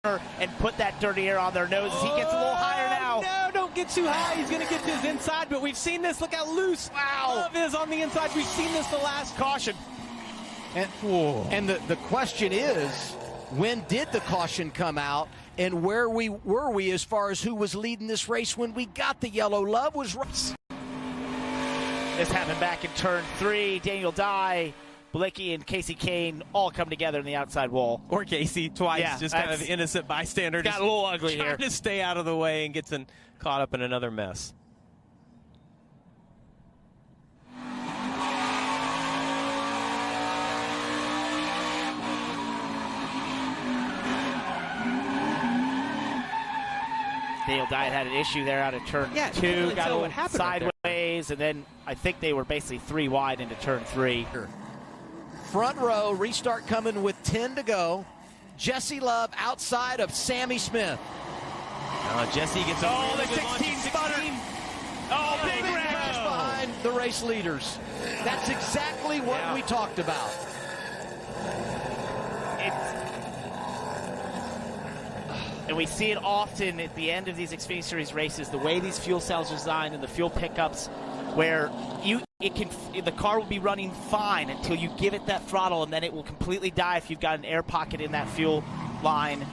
and put that dirty air on their noses. He gets a little higher now. No, don't get too high. He's going to get to his inside, but we've seen this. Look how loose Love is on the inside. We've seen this the last caution. And the question is, when did the caution come out, and where were we as far as who was leading this race when we got the yellow? Love was right. This happened back in turn 3. Daniel Dye, Blicky, and Casey Kane all come together in the outside wall. Or Casey twice, just kind of innocent bystander. Got a little ugly here. Trying to stay out of the way and gets caught up in another mess. Daniel Dye had an issue there out of turn 2. Got a little sideways, and then I think they were basically 3 wide into turn 3. Front row, restart coming with 10 to go. Jesse Love outside of Sammy Smith. Jesse gets the 16 sputter. Oh, big wreck. Behind the race leaders. That's exactly what we talked about. And we see it often at the end of these Xfinity Series races, the way these fuel cells are designed and the fuel pickups, where the car will be running fine until you give it that throttle, and then it will completely die if you've got an air pocket in that fuel line.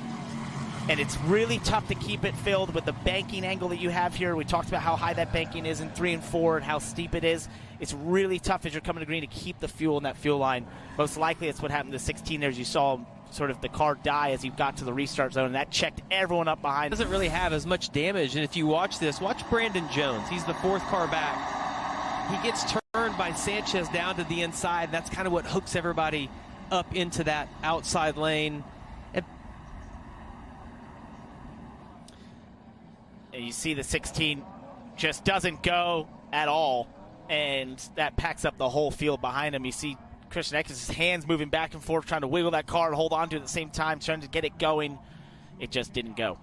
And it's really tough to keep it filled with the banking angle that you have here. We talked about how high that banking is in 3 and 4 and how steep it is. It's really tough as you're coming to green to keep the fuel in that fuel line. Most likely it's what happened to 16 there, as you saw sort of the car die as he got to the restart zone, and that checked everyone up behind. Doesn't really have as much damage, and if you watch this, watch Brandon Jones. He's the 4th car back. He gets turned by Sanchez down to the inside, and that's kind of what hooks everybody up into that outside lane. And you see the 16 just doesn't go at all, and that packs up the whole field behind him. You see Christian Eckes' hands moving back and forth, trying to wiggle that car and hold on to it at the same time, trying to get it going. It just didn't go.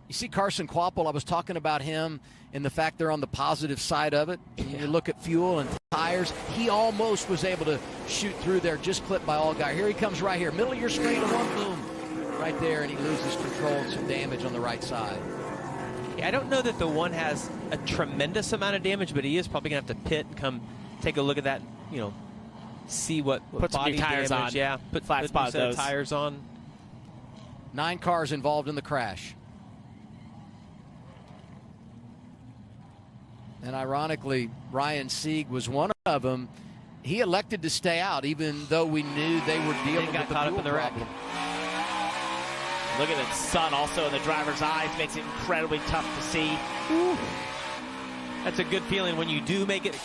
You see Carson Kvapil, I was talking about him and the fact they're on the positive side of it. You look at fuel and tires. He almost was able to shoot through there, just clipped by Allgaier. Here he comes right here, middle of your screen, and one boom, right there, and he loses control and some damage on the right side. Yeah, I don't know that the one has a tremendous amount of damage, but he is probably going to have to pit and come take a look at that, see what put some body new tires damage. on. Yeah, put flat spot those tires on. 9 cars involved in the crash. And ironically, Ryan Sieg was one of them. He elected to stay out, even though we knew they were dealing with the fuel problem. Look at the sun also in the driver's eyes. Makes it incredibly tough to see. Ooh. That's a good feeling when you do make it.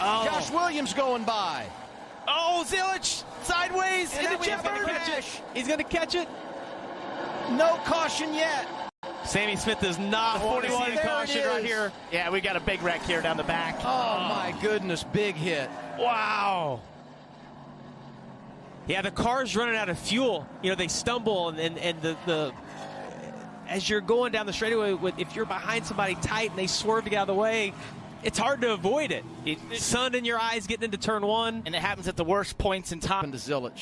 Oh. Josh Williams going by. Oh, Zilich sideways into Jeff Burton. He's going to catch it. No caution yet. Sammy Smith does not want to see a caution right here. Yeah, we got a big wreck here down the back. Oh, my goodness, big hit. Wow. Yeah, the car's running out of fuel. You know, they stumble, and the as you're going down the straightaway, if you're behind somebody tight and they swerve to get out of the way, it's hard to avoid it. Sun in your eyes getting into turn 1. And it happens at the worst points in time. To Zilich.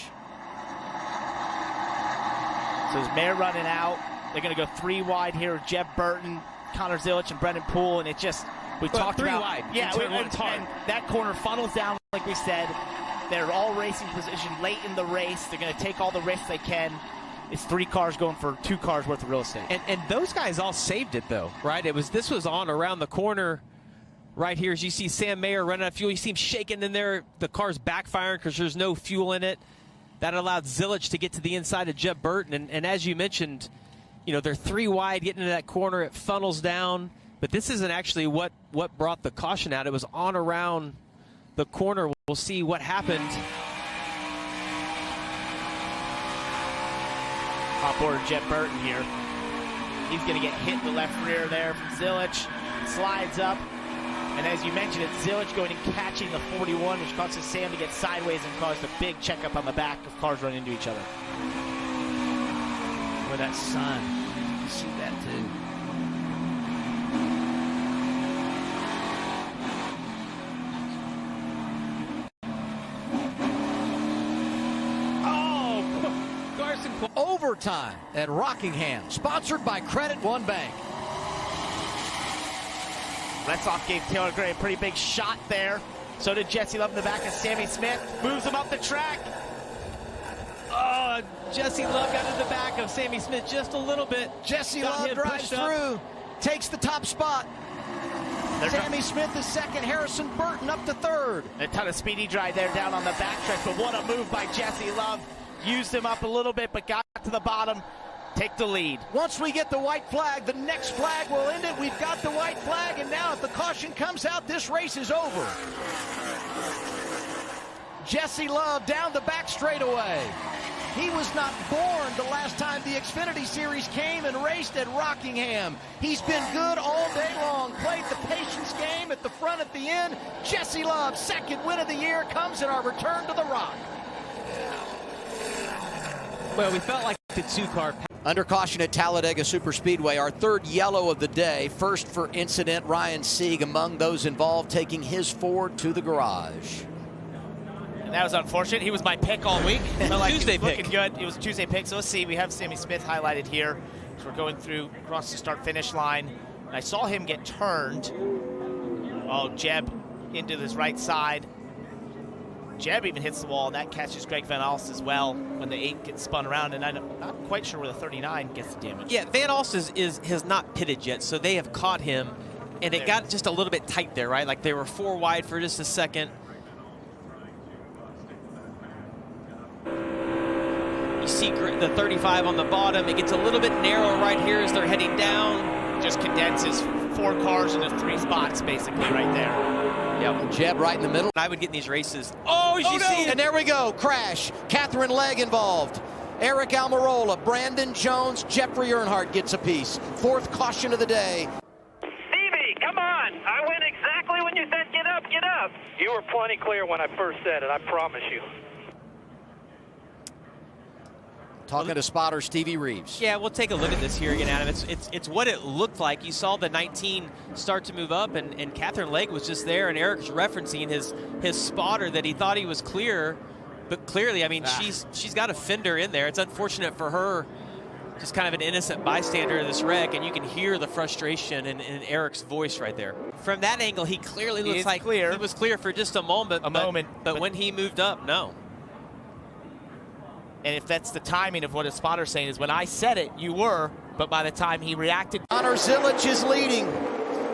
So there's Mayer running out. They're going to go 3 wide here with Jeb Burton, Connor Zilich, and Brendan Poole, and it just, we talked 3 about. wide. Yeah, it's hard. And that corner funnels down, like we said. They're all racing position late in the race. They're going to take all the risks they can. It's 3 cars going for 2 cars worth of real estate. And those guys all saved it, though, right? This was on around the corner right here. As you see Sam Mayer running out of fuel, you see him shaking in there. The car's backfiring because there's no fuel in it. That allowed Zilich to get to the inside of Jeb Burton. And as you mentioned, you know, they're 3 wide getting into that corner. It funnels down. But this isn't actually what brought the caution out. It was on around the corner. We'll see what happened. Top order Jeb Burton here. He's going to get hit in the left rear there from Zilich. Slides up. And as you mentioned, it's Zilich going and catching the 41, which causes Sam to get sideways and caused a big checkup on the back of cars running into each other. Where that sun, you see that too. Overtime at Rockingham, sponsored by Credit One Bank. Letsoff gave Taylor Gray a pretty big shot there. So did Jesse Love in the back of Sammy Smith. Moves him up the track. Oh, Jesse Love got in the back of Sammy Smith just a little bit. Jesse Love drives through, takes the top spot. Sammy Smith is second, Harrison Burton up to third. A ton of speedy drive there down on the backtrack, but what a move by Jesse Love. Used him up a little bit, but got to the bottom. Take the lead. Once we get the white flag, the next flag will end it. We've got the white flag, and now if the caution comes out, this race is over. Jesse Love down the back straightaway. He was not born the last time the Xfinity Series came and raced at Rockingham. He's been good all day long. Played the patience game at the front at the end. Jesse Love, second win of the year, comes in our return to the Rock. Well, we felt like the 2-car. Under caution at Talladega Superspeedway, our third yellow of the day. First for incident, Ryan Sieg among those involved, taking his Ford to the garage. And that was unfortunate. He was my pick all week. Like Tuesday pick. Looking good. It was a Tuesday pick. So let's see. We have Sammy Smith highlighted here. So we're going through across the start-finish line. And I saw him get turned. Oh, Jeb into this right side. Jeb even hits the wall, and that catches Greg Van Alst as well when the 8 gets spun around, and I'm not quite sure where the 39 gets the damage. Yeah, Van Alst has not pitted yet, so they have caught him, and it got just a little bit tight there, right? Like they were 4 wide for just a second. You see the 35 on the bottom. It gets a little bit narrow right here as they're heading down. Just condenses 4 cars into 3 spots, basically, right there. Yep, Jeb right in the middle. I would get in these races. Oh, you see it. And there we go, crash. Catherine Legg involved. Eric Almirola, Brandon Jones, Jeffrey Earnhardt gets a piece. 4th caution of the day. Stevie, come on. I went exactly when you said get up, get up. You were plenty clear when I first said it, I promise you. Talking to spotter Stevie Reeves. Yeah, we'll take a look at this here again, Adam. It's what it looked like. You saw the 19 start to move up, and Catherine Legg was just there, and Eric's referencing his spotter that he thought he was clear, but clearly, I mean, she's got a fender in there. It's unfortunate for her, just kind of an innocent bystander of this wreck, and you can hear the frustration in Eric's voice right there. From that angle, he clearly looks like he was clear for just a moment. But when he moved up, no. And if that's the timing of what a spotter's saying is when I said it, you were, but by the time he reacted. Connor Zilich is leading.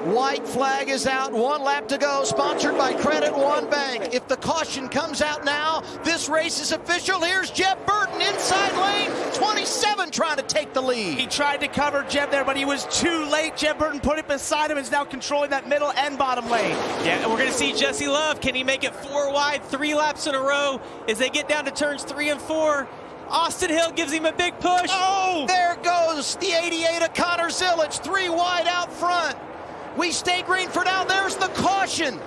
White flag is out, 1 lap to go, sponsored by Credit One Bank. If the caution comes out now, this race is official. Here's Jeb Burton, inside lane, 27 trying to take the lead. He tried to cover Jeb there, but he was too late. Jeb Burton put it beside him and is now controlling that middle and bottom lane. Yeah, and we're going to see Jesse Love. Can he make it 4 wide, 3 laps in a row as they get down to turns 3 and 4? Austin Hill gives him a big push. Oh, there goes the 88 of Connor Zilich, 3 wide out front. We stay green for now. There's the caution.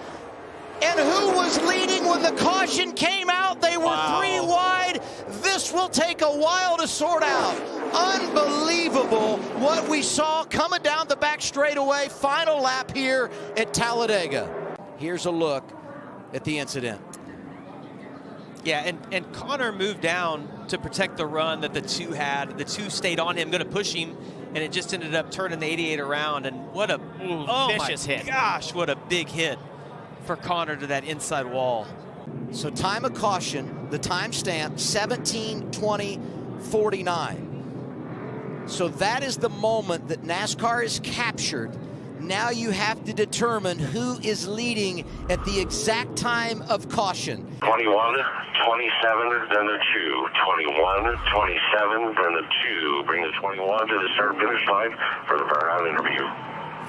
And who was leading when the caution came out? They were 3 wide. This will take a while to sort out. Unbelievable what we saw coming down the back straightaway. Final lap here at Talladega. Here's a look at the incident. Yeah, and Connor moved down to protect the run that the 2 had. The 2 stayed on him, going to push him, and it just ended up turning the 88 around. And what a vicious hit. Gosh, what a big hit for Connor to that inside wall. So time of caution, the timestamp 17:20:49. So that is the moment that NASCAR is captured. Now you have to determine who is leading at the exact time of caution. 21, 27, then the 2. 21, 27, then the 2. Bring the 21 to the start-finish line for the burnout interview.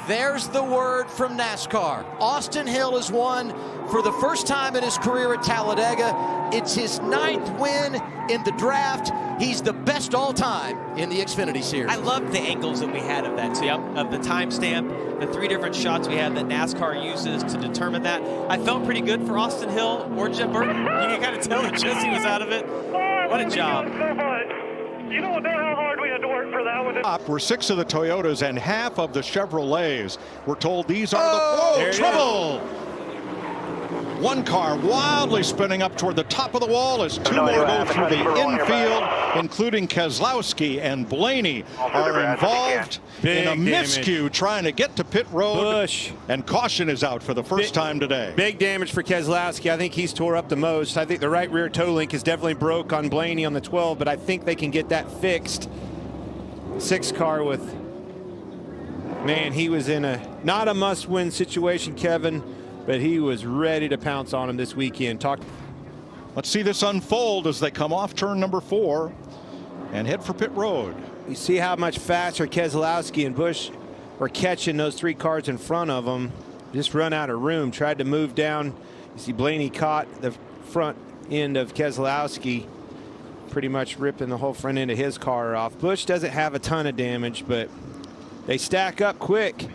There's the word from NASCAR. Austin Hill has won for the first time in his career at Talladega. It's his 9th win in the draft. He's the best all time in the Xfinity Series. I love the angles that we had of that, too, of the timestamp, the 3 different shots we had that NASCAR uses to determine that. I felt pretty good for Austin Hill or Jeb Burton. You can kind of tell that Jesse was out of it. What a job. You don't know how hard we had to work for that one. Were 6 of the Toyotas and half of the Chevrolets. We're told these are the trouble. One car wildly spinning up toward the top of the wall as 2 more go through the infield, including Keselowski and Blaney are involved in a miscue trying to get to pit road. And caution is out for the first time today. Big damage for Keselowski. I think he's tore up the most. I think the right rear toe link is definitely broke on Blaney on the 12, but I think they can get that fixed. 6 car with, man, he was in a not a must-win situation, Kevin, but he was ready to pounce on him this weekend. Let's see this unfold as they come off turn number 4 and head for pit road. You see how much faster Keselowski and Busch were catching those 3 cars in front of them. Just run out of room, tried to move down. You see Blaney caught the front end of Keselowski, pretty much ripping the whole front end of his car off. Busch doesn't have a ton of damage, but they stack up quick.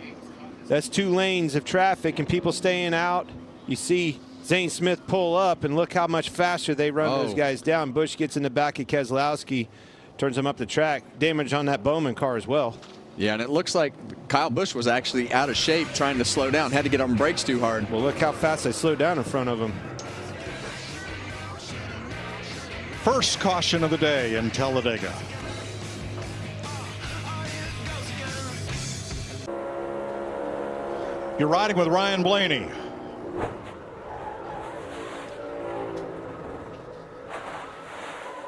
That's 2 lanes of traffic and people staying out. You see Zane Smith pull up, and look how much faster they run those guys down. Busch gets in the back of Keselowski, turns him up the track. Damage on that Bowman car as well. Yeah, and it looks like Kyle Busch was actually out of shape trying to slow down. Had to get on brakes too hard. Well, look how fast they slowed down in front of him. First caution of the day in Talladega. You're riding with Ryan Blaney.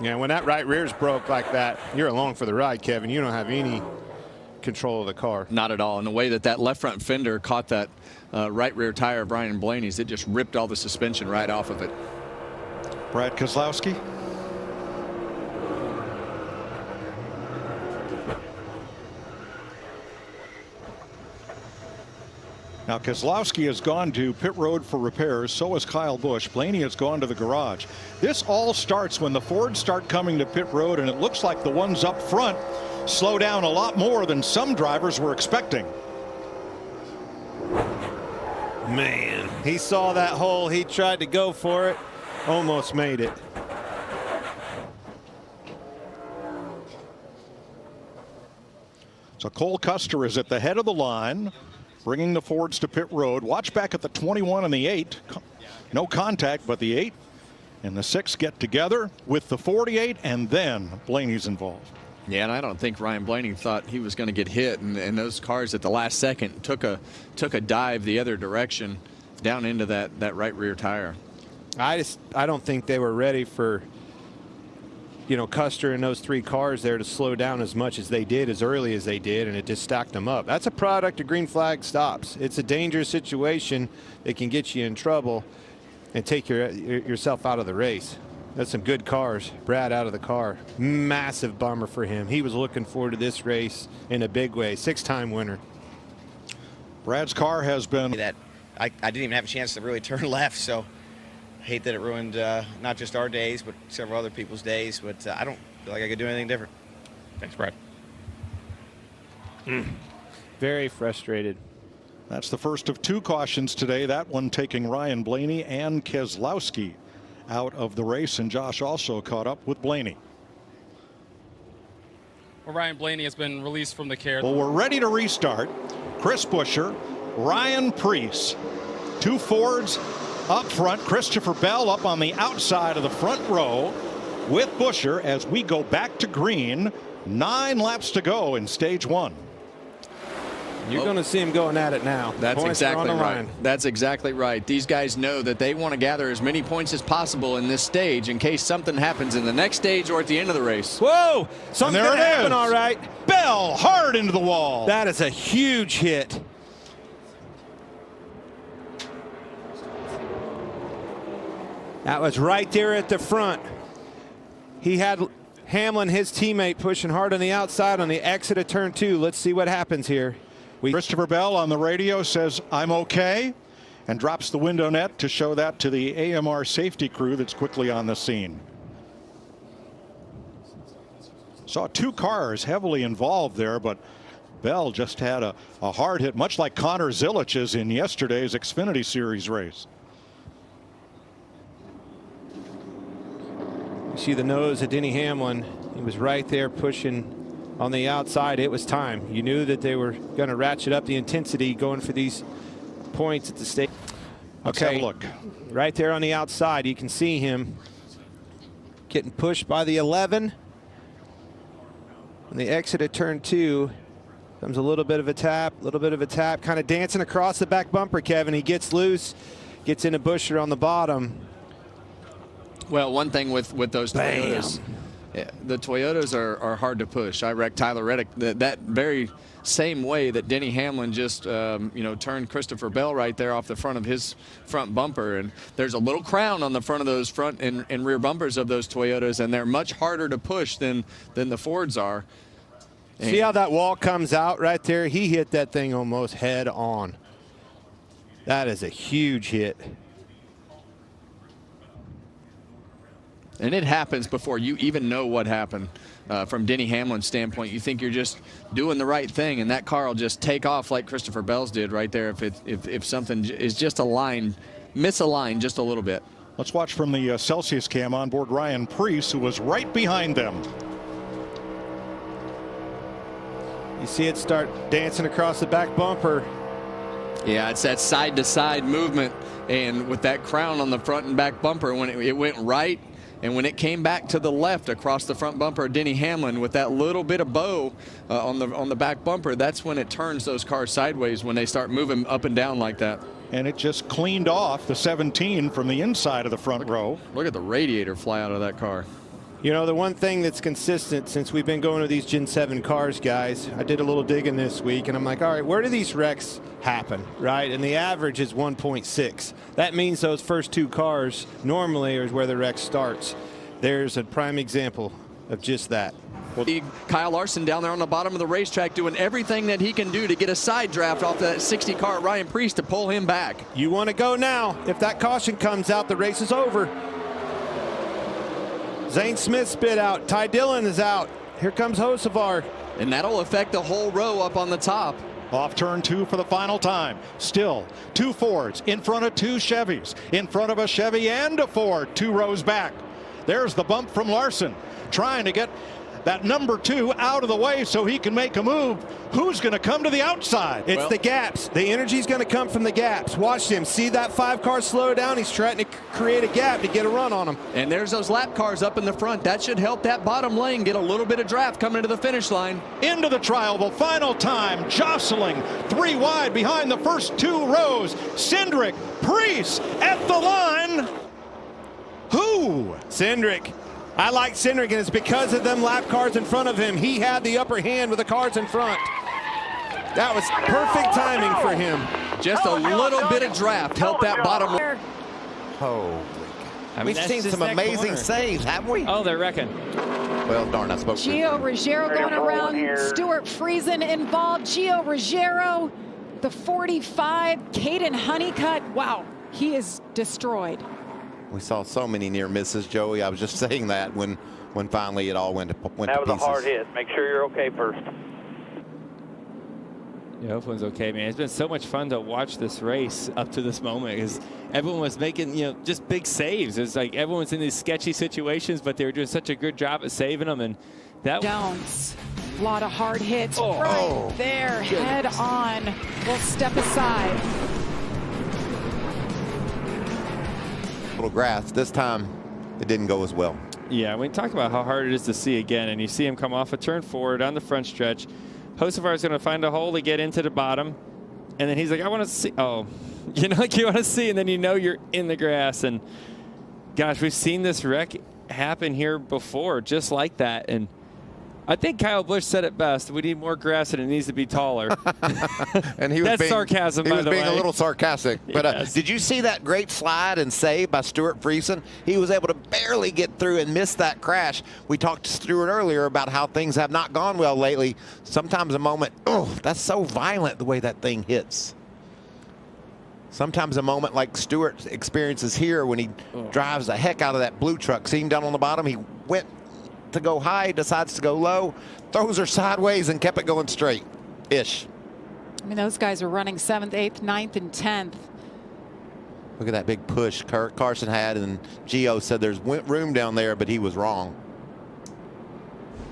Yeah, when that right rear's broke like that, you're along for the ride, Kevin. You don't have any control of the car. Not at all. And the way that left front fender caught that right rear tire of Ryan Blaney's, it just ripped all the suspension right off of it. Brad Keselowski. Now Keselowski has gone to pit road for repairs. So has Kyle Busch. Blaney has gone to the garage. This all starts when the Fords start coming to pit road, and it looks like the ones up front slow down a lot more than some drivers were expecting. Man, he saw that hole. He tried to go for it. Almost made it. So Cole Custer is at the head of the line, bringing the Fords to pit road. Watch back at the 21 and the 8. No contact, but the 8 and the 6 get together with the 48, and then Blaney's involved. Yeah, and I don't think Ryan Blaney thought he was going to get hit, and those cars at the last second took a dive the other direction down into that right rear tire. I don't think they were ready for, you know, Custer and those 3 cars there to slow down as much as they did, as early as they did, and it just stacked them up. That's a product of green flag stops. It's a dangerous situation that can get you in trouble and take yourself out of the race. That's some good cars. Brad out of the car. Massive bummer for him. He was looking forward to this race in a big way. 6-time winner. Brad's car has been that I didn't even have a chance to really turn left, so I hate that it ruined not just our days, but several other people's days. But I don't feel like I could do anything different. Thanks, Brad. Very frustrated. That's the first of 2 cautions today. That one taking Ryan Blaney and Keselowski out of the race, and Josh also caught up with Blaney. Well, Ryan Blaney has been released from the care. Well, we're ready to restart. Chris Buescher, Ryan Preece, 2 Fords up front. Christopher Bell up on the outside of the front row with Buescher as we go back to green. 9 laps to go in stage 1. You're going to see him going at it now. That's Points are exactly on the right. line. That's exactly right. These guys know that they want to gather as many points as possible in this stage in case something happens in the next stage or at the end of the race. Whoa! Something there gonna it happen, is. all right. Bell hard into the wall. That is a huge hit. That was right there at the front. He had Hamlin, his teammate, pushing hard on the outside on the exit of turn 2. Let's see what happens here. Christopher Bell on the radio says, "I'm okay," and drops the window net to show that to the AMR safety crew that's quickly on the scene. Saw 2 cars heavily involved there, but Bell just had a hard hit, much like Connor Zilich's in yesterday's Xfinity Series race. You see the nose of Denny Hamlin. He was right there pushing on the outside. It was time. You knew that they were going to ratchet up the intensity going for these points at the stage. Let's have a look. Right there on the outside, you can see him getting pushed by the 11. On the exit at turn 2, comes a little bit of a tap, kind of dancing across the back bumper, Kevin. He gets loose, gets into Buescher on the bottom. Well, one thing with those Toyotas, the Toyotas are hard to push. I wrecked Tyler Reddick that very same way that Denny Hamlin just turned Christopher Bell right there off the front of his front bumper. And there's a little crown on the front of those front and rear bumpers of those Toyotas, and they're much harder to push than the Fords are. And see how that wall comes out right there? He hit that thing almost head on. That is a huge hit. And it happens before you even know what happened. From Denny Hamlin's standpoint, you think you're just doing the right thing, and that car will just take off like Christopher Bell's did right there if something is just misaligned just a little bit. Let's watch from the Celsius cam on board Ryan Preece, who was right behind them. You see it start dancing across the back bumper. Yeah, it's that side-to-side movement, and with that crown on the front and back bumper, when it went right, and when it came back to the left across the front bumper of Denny Hamlin with that little bit of bow on the back bumper, that's when it turns those cars sideways, when they start moving up and down like that. And it just cleaned off the 17 from the inside of the front row. Look at the radiator fly out of that car. You know, the one thing that's consistent since we've been going to these Gen 7 cars, guys, I did a little digging this week, and I'm like, all right, where do these wrecks happen, right? And the average is 1.6. That means those first 2 cars normally is where the wreck starts. There's a prime example of just that. Kyle Larson down there on the bottom of the racetrack doing everything that he can do to get a side draft off that 60 car Ryan Preece to pull him back. You want to go now. If that caution comes out, the race is over. Zane Smith spit out. Ty Dillon is out. Here comes Hocevar. And that'll affect the whole row up on the top. Off turn 2 for the final time. Still 2 Fords in front of 2 Chevys. In front of a Chevy and a Ford 2 rows back. There's the bump from Larson, trying to get that number 2 out of the way so he can make a move. Who's going to come to the outside? It's the gaps. The energy's going to come from the gaps. Watch him. See that 5 car slow down? He's trying to create a gap to get a run on him. And there's those lap cars up in the front. That should help that bottom lane get a little bit of draft coming to the finish line. Into the trial, the final time, jostling 3 wide behind the first 2 rows. Cindric, Preece at the line. Who? Cindric. I like Cindric, and it's because of them lap cars in front of him. He had the upper hand with the cars in front. That was perfect timing for him. Just a little bit of draft helped that bottom. Holy. I mean, We've seen some amazing saves, haven't we? Oh, they're wrecking. Well, darn, I spoke Gio Ruggiero going around. Stuart Friesen involved. Gio Ruggiero, the 45. Caden Honeycutt. Wow, he is destroyed. We saw so many near misses, Joey. I was just saying that when finally it all went to pieces. That was a hard hit. Make sure you're okay first. Yeah, hopefully it's okay, man. It's been so much fun to watch this race up to this moment because everyone was making, just big saves. It's like everyone's in these sketchy situations, but they were doing such a good job at saving them. And that Jones, a lot of hard hits right there, head on. We'll step aside. Little grass. This time, it didn't go as well. Yeah, we talk about how hard it is to see again, and you see him come off a turn forward on the front stretch. Hocevar is going to find a hole to get into the bottom, and then he's like, I want to see. Oh, like you want to see, and then you're in the grass. And gosh, we've seen this wreck happen here before, just like that. And I think Kyle Busch said it best. We need more grass, and it needs to be taller. And he was That's being, sarcasm, he by was the being way. a little sarcastic. But Yes. did you see that great slide and save by Stuart Friesen? He was able to barely get through and miss that crash. We talked to Stuart earlier about how things have not gone well lately. Sometimes a moment, that's so violent the way that thing hits. Sometimes a moment like Stuart experiences here when he drives the heck out of that blue truck. See him down on the bottom? He went to go high, decides to go low, throws her sideways and kept it going straight-ish. I mean, those guys are running 7th, 8th, 9th, and 10th. Look at that big push Carson had, and Gio said there's room down there, but he was wrong.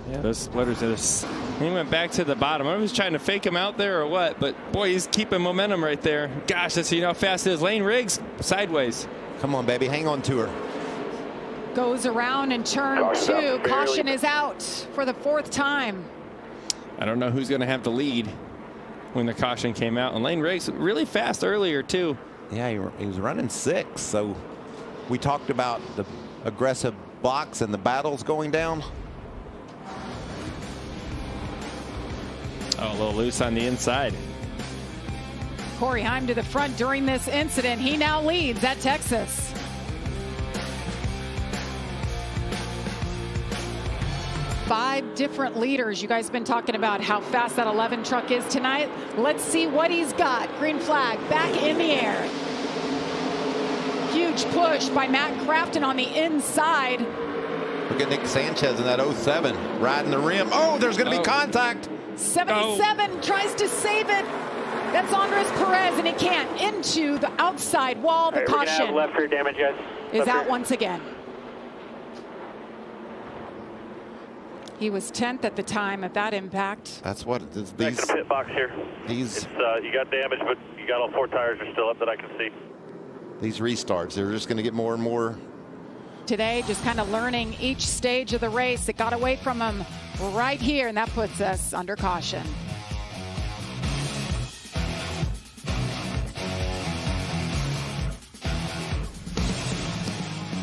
Yeah, those splitters, he went back to the bottom. I don't know if he's trying to fake him out there or what, but boy, he's keeping momentum right there. Gosh, let's see how fast it is. Lane Riggs, sideways. Come on, baby, hang on to her. Goes around in turn 2. Caution is out for the 4th time. I don't know who's going to have the lead when the caution came out. And Lane Riggs really fast earlier, too. Yeah, he was running 6. So we talked about the aggressive blocks and the battles going down. Oh, a little loose on the inside. Corey Heim to the front during this incident. He now leads at Texas. Five different leaders. You guys have been talking about how fast that 11 truck is tonight. Let's see what he's got. Green flag back in the air. Huge push by Matt Crafton on the inside. Look at Nick Sanchez in that 07 riding the rim. Oh, there's going to be contact. 77 tries to save it. That's Andres Perez, and it can't. Into the outside wall. The We're gonna have caution left rear damage, guys. is Left out rear. once again. He was 10th at the time of that impact. That's what Back to the pit box here. These you got damage, but you got all 4 tires are still up that I can see. these restarts, they're just going to get more and more. Today, just kind of learning each stage of the race. It got away from him right here, and that puts us under caution.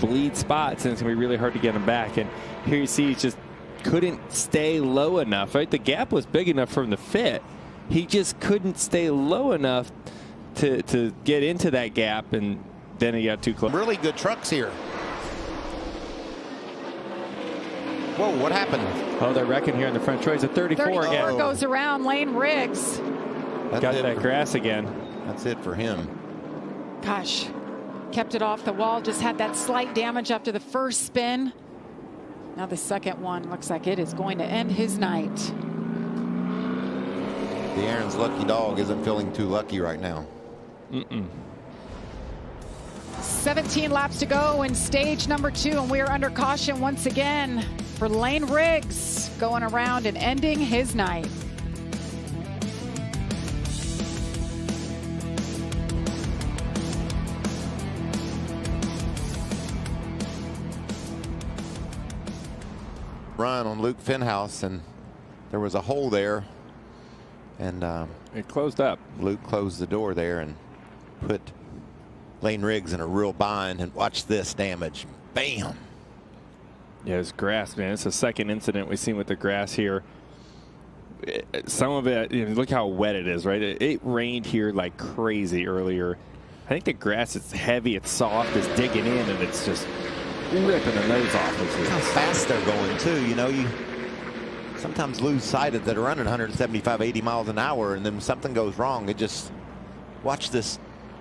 Bleed spots, and it's going to be really hard to get him back. And here you see he just couldn't stay low enough. Right, the gap was big enough for him to fit. He just couldn't stay low enough to get into that gap, and then he got too close. Really good trucks here. Whoa, what happened? Oh, they're wrecking here on the front. Troy's at 34 again. Goes around Lane Riggs. Got that grass again. That's it for him. Gosh, kept it off the wall. Just had that slight damage after the first spin. Now the second one looks like it is going to end his night. The Aaron's lucky dog isn't feeling too lucky right now. 17 laps to go in stage number 2, and we are under caution once again for Lane Riggs, going around and ending his night. Run on Luke Fenhouse, and there was a hole there, and it closed up. Luke closed the door there and put Lane Riggs in a real bind. And watch this damage. Bam. Yeah, it's grass, man. It's the second incident we've seen with the grass here. Some of it, look how wet it is, right? It rained here like crazy earlier. I think the grass is heavy, it's soft, it's digging in, and it's just ripping the nose off. Look how fast they're going, too. You know, you sometimes lose sight of that are running 175, 80 miles an hour, and then something goes wrong. It just, watch this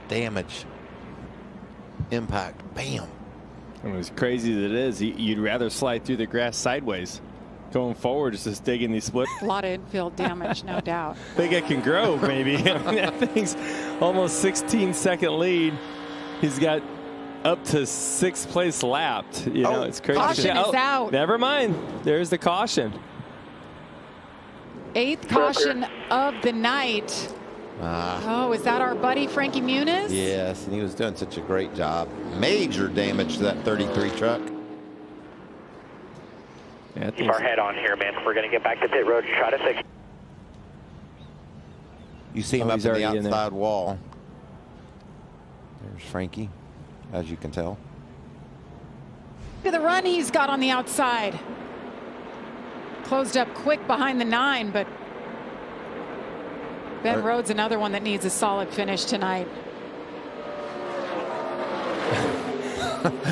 damage. Impact. Bam. And as crazy as it is, you'd rather slide through the grass sideways. going forward, just digging these split. A lot of infield damage, no doubt. Think it can grow, maybe. I mean, that thing's almost 16-second lead. He's got up to 6th place lapped. You know, it's crazy. Caution is out. Never mind. There's the caution. 8th caution of the night. Oh, is that our buddy Frankie Muniz? Yes, and he was doing such a great job. Major damage to that 33 truck. Yeah, keep our head on here, man. We're going to get back to pit road and try to fix it. You see him up in the outside wall. There's Frankie, as you can tell. Look at the run he's got on the outside. Closed up quick behind the 9, but Ben Rhodes, another one that needs a solid finish tonight.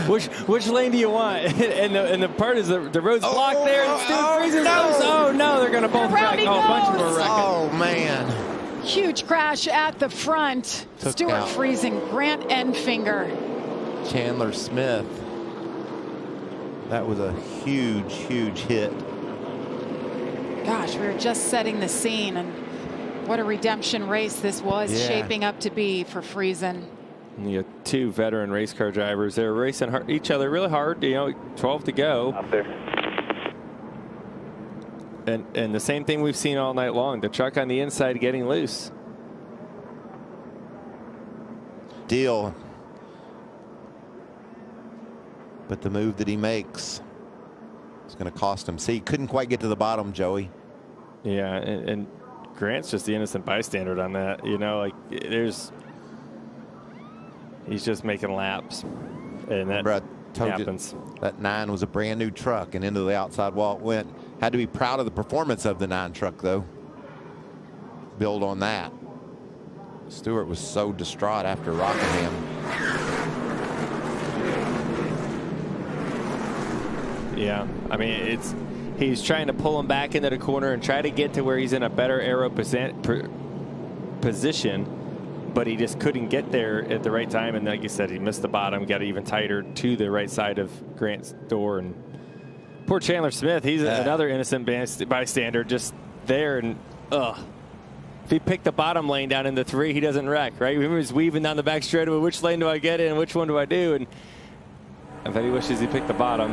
Which lane do you want? and the part is the road's blocked there. And Stuart Friesen goes. Oh no, they're going to both wreck. Oh, a bunch of them are wrecking. Oh man. Huge crash at the front. Stuart Friesen, Grant Enfinger. Chandler Smith. That was a huge, huge hit. Gosh, we were just setting the scene, and what a redemption race this was shaping up to be for Friesen. And you got 2 veteran race car drivers. They're racing each other really hard. You know, 12 to go. Up there. And the same thing we've seen all night long. The truck on the inside getting loose. Deal. But the move that he makes is going to cost him. See, he couldn't quite get to the bottom, Joey. Yeah, and Grant's just the innocent bystander on that. You know, like he's just making laps, and that happens. That 9 was a brand new truck, and into the outside wall it went. Had to be proud of the performance of the 9 truck, though. Build on that. Stewart was so distraught after Rockingham. Yeah, I mean, he's trying to pull him back into the corner and try to get to where he's in a better aero position, but he just couldn't get there at the right time. And like you said, he missed the bottom, got even tighter to the right side of Grant's door. And poor Chandler Smith, he's another innocent bystander just there. And if he picked the bottom lane down into 3, he doesn't wreck, right? He was weaving down the back straightaway. Which lane do I get in? Which one do I do? And I bet he wishes he picked the bottom.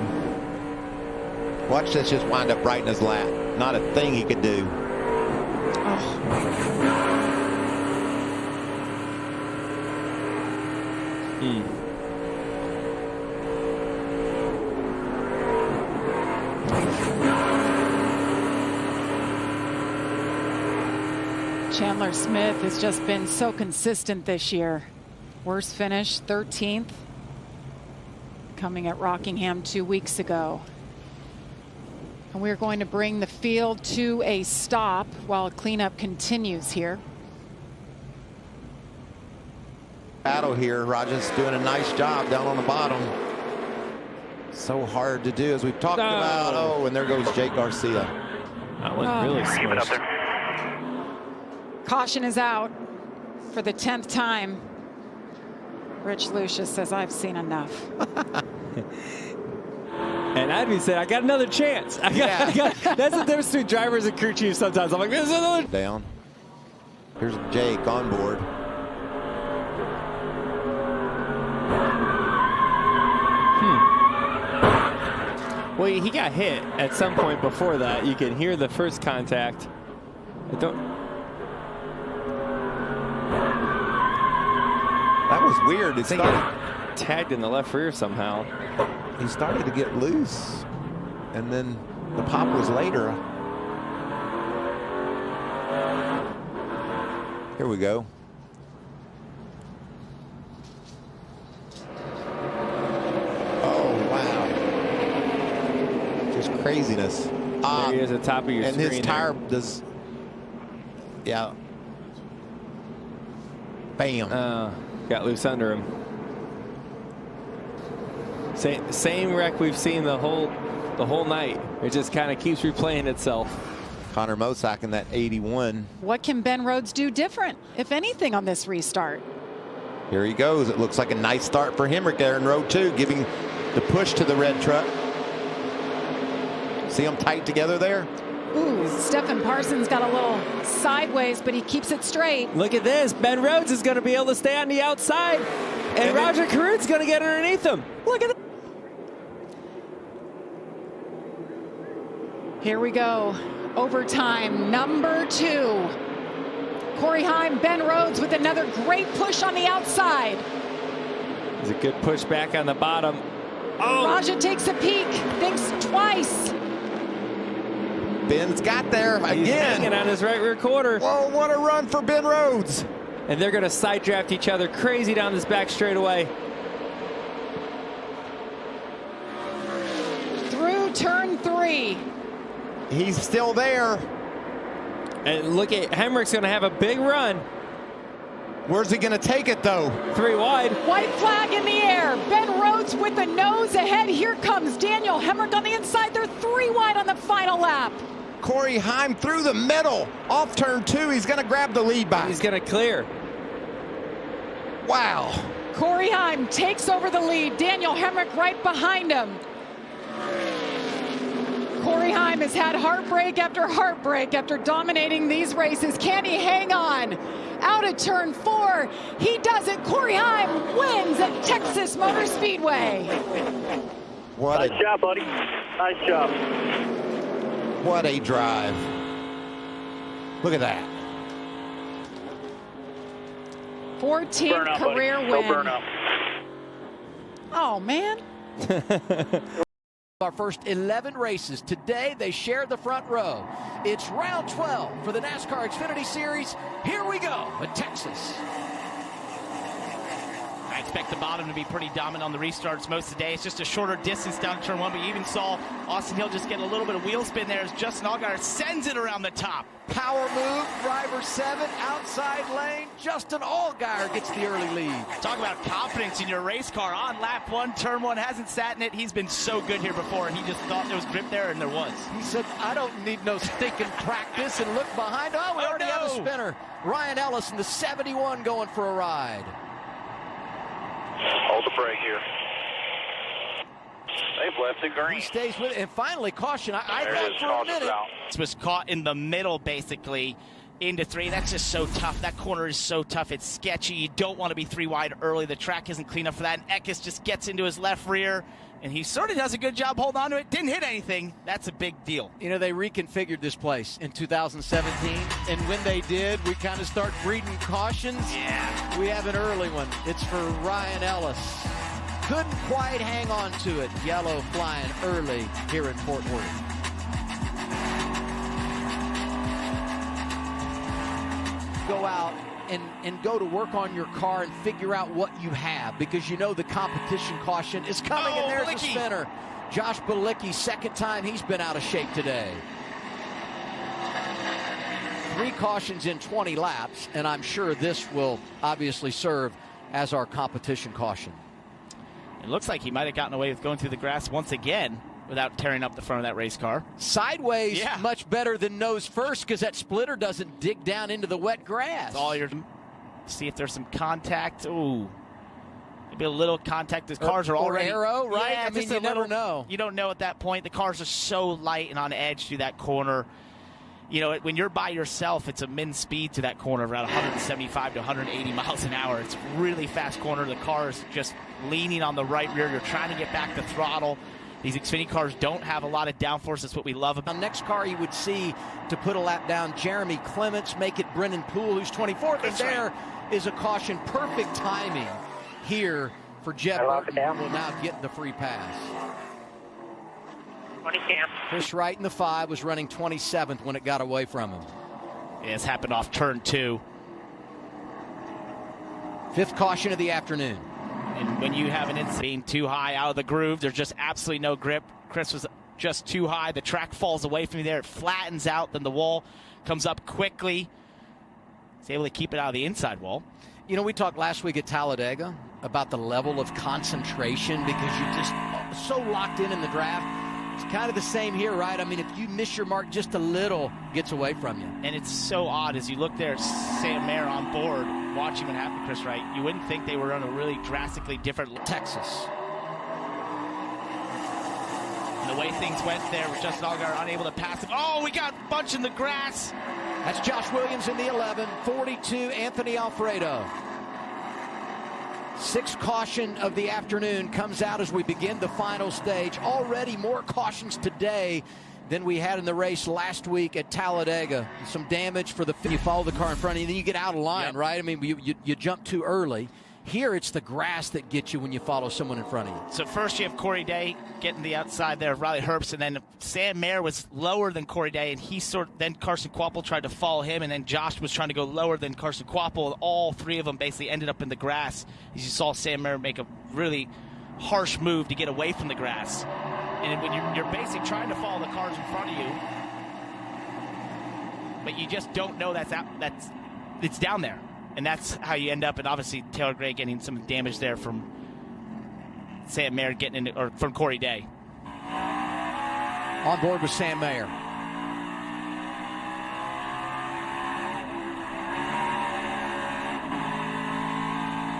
Watch this just wind up right in his lap. Not a thing he could do. Chandler Smith has just been so consistent this year. Worst finish, 13th. Coming at Rockingham 2 weeks ago. And we're going to bring the field to a stop while cleanup continues here. Battle here. Rogers doing a nice job down on the bottom. So hard to do, as we've talked about. Oh, and there goes Jake Garcia. That was really smushed. Caution is out for the 10th time. Rich Lucius says, I've seen enough. And I'd saying, I got another chance. I got, that's the difference between drivers and crew chiefs sometimes. I'm like, there's another. Down. Here's Jake on board. Well, he got hit at some point before that. You can hear the first contact. That was weird. It started tagged in the left rear somehow. He started to get loose, and then the pop was later. Here we go. Oh, wow. Just craziness. There he is at the top of your and screen. And his tire does, yeah. Bam. Got loose under him. Same wreck we've seen the whole night. It just kind of keeps replaying itself. Connor Mosack in that 81. What can Ben Rhodes do different, if anything, on this restart? Here he goes. It looks like a nice start for him right there in row 2, giving the push to the red truck. See them tight together there? Ooh, Stephen Parsons got a little sideways, but he keeps it straight. Look at this. Ben Rhodes is going to be able to stay on the outside, and Roger Carruth's going to get underneath him. Look at it. Here we go. Overtime, number 2. Corey Heim, Ben Rhodes with another great push on the outside. It's a good push back on the bottom. Oh! Raja takes a peek, thinks twice. Ben's got there again. He's hanging on his right rear quarter. Whoa, what a run for Ben Rhodes. And they're going to side draft each other crazy down this back straightaway. Through turn 3. He's still there. And look at Hemrick's going to have a big run. Where's he going to take it, though? 3 wide. White flag in the air. Ben Rhodes with the nose ahead. Here comes Daniel Hemrick on the inside. They're 3 wide on the final lap. Corey Heim through the middle. Off turn 2. He's going to grab the lead back. He's going to clear. Wow. Corey Heim takes over the lead. Daniel Hemrick right behind him. Corey Heim has had heartbreak after dominating these races. Can he hang on? Out of turn 4, he does it. Corey Heim wins at Texas Motor Speedway. Nice job, buddy. Nice job. What a drive. Look at that. 14th career buddy. win. No burnout. Oh, man. Our first 11 races. Today, they share the front row. It's round 12 for the NASCAR Xfinity Series. Here we go at Texas. I expect the bottom to be pretty dominant on the restarts most of the day. It's just a shorter distance down to turn 1, but you even saw Austin Hill just get a little bit of wheel spin there as Justin Allgaier sends it around the top. Power move, driver 7, outside lane. Justin Allgaier gets the early lead. Talk about confidence in your race car on lap 1, turn 1, hasn't sat in it. He's been so good here before, and he just thought there was grip there, and there was. He said, I don't need no stinking practice, and look behind. Oh, we already have a spinner. Ryan Ellis in the 71 going for a ride. Hold the brake here. They've left the green. He stays with it, and finally, caution. I thought for a minute. This was caught in the middle, basically, into 3. That's just so tough. That corner is so tough. It's sketchy. You don't want to be 3 wide early. The track isn't clean enough for that. And Eckes just gets into his left rear, and he sort of does a good job holding on to it. Didn't hit anything. That's a big deal. You know, they reconfigured this place in 2017, and when they did, we kind of start breeding cautions. Yeah. We have an early one. It's for Ryan Ellis. Couldn't quite hang on to it. Yellow flying early here in Fort Worth. Go out and go to work on your car and figure out what you have, because you know the competition caution is coming, and there's a spinner. Josh Bilicki, second time he's been out of shape today. 3 cautions in 20 laps, and I'm sure this will obviously serve as our competition caution. It looks like he might have gotten away with going through the grass once again without tearing up the front of that race car. Sideways, much better than nose first, because that splitter doesn't dig down into the wet grass. That's all you're... See if there's some contact. Ooh. Maybe a little contact. The cars are already... Or arrow, right? Yeah, I mean, you never know. You don't know at that point. The cars are so light and on edge through that corner. You know, when you're by yourself, it's a min speed to that corner around 175 to 180 miles an hour. It's a really fast corner. The car is just leaning on the right rear. You're trying to get back the throttle. These Xfinity cars don't have a lot of downforce. That's what we love about. Next car you would see to put a lap down, Jeremy Clements, make it Brennan Poole, who's 24th. And there is a caution. Perfect timing here for Jeb Burton, who will now get the free pass. Chris Wright in the 5 was running 27th when it got away from him. Yeah, it's happened off turn 2. 5th caution of the afternoon. And when you have an incident being too high out of the groove, there's just absolutely no grip. Chris was just too high. The track falls away from you there. It flattens out. Then the wall comes up quickly. He's able to keep it out of the inside wall. You know, we talked last week at Talladega about the level of concentration, because you're just so locked in the draft. It's kind of the same here, right? I mean, if you miss your mark just a little, it gets away from you. And it's so odd as you look there, Sam Mayer on board, watching what happened to Chris Wright. You wouldn't think they were on a really drastically different... Texas. And the way things went there with Justin Allgaier unable to pass him. Oh, we got a bunch in the grass. That's Josh Williams in the 11, 42, Anthony Alfredo. Sixth caution of the afternoon comes out as we begin the final stage. Already more cautions today than we had in the race last week at Talladega. Some damage for the you follow the car in front of you, and then you get out of line, right? I mean, you jump too early. Here, it's the grass that gets you when you follow someone in front of you. So first you have Corey Day getting the outside there of Riley Herbst, and then Sam Mayer was lower than Corey Day, and then Carson Kvapil tried to follow him, and then Josh was trying to go lower than Carson Kvapil. All three of them basically ended up in the grass. As you saw Sam Mayer make a really harsh move to get away from the grass. And when you're basically trying to follow the cars in front of you, but you just don't know it's down there. And that's how you end up, and obviously Taylor Gray getting some damage there from Sam Mayer or from Corey Day. On board with Sam Mayer.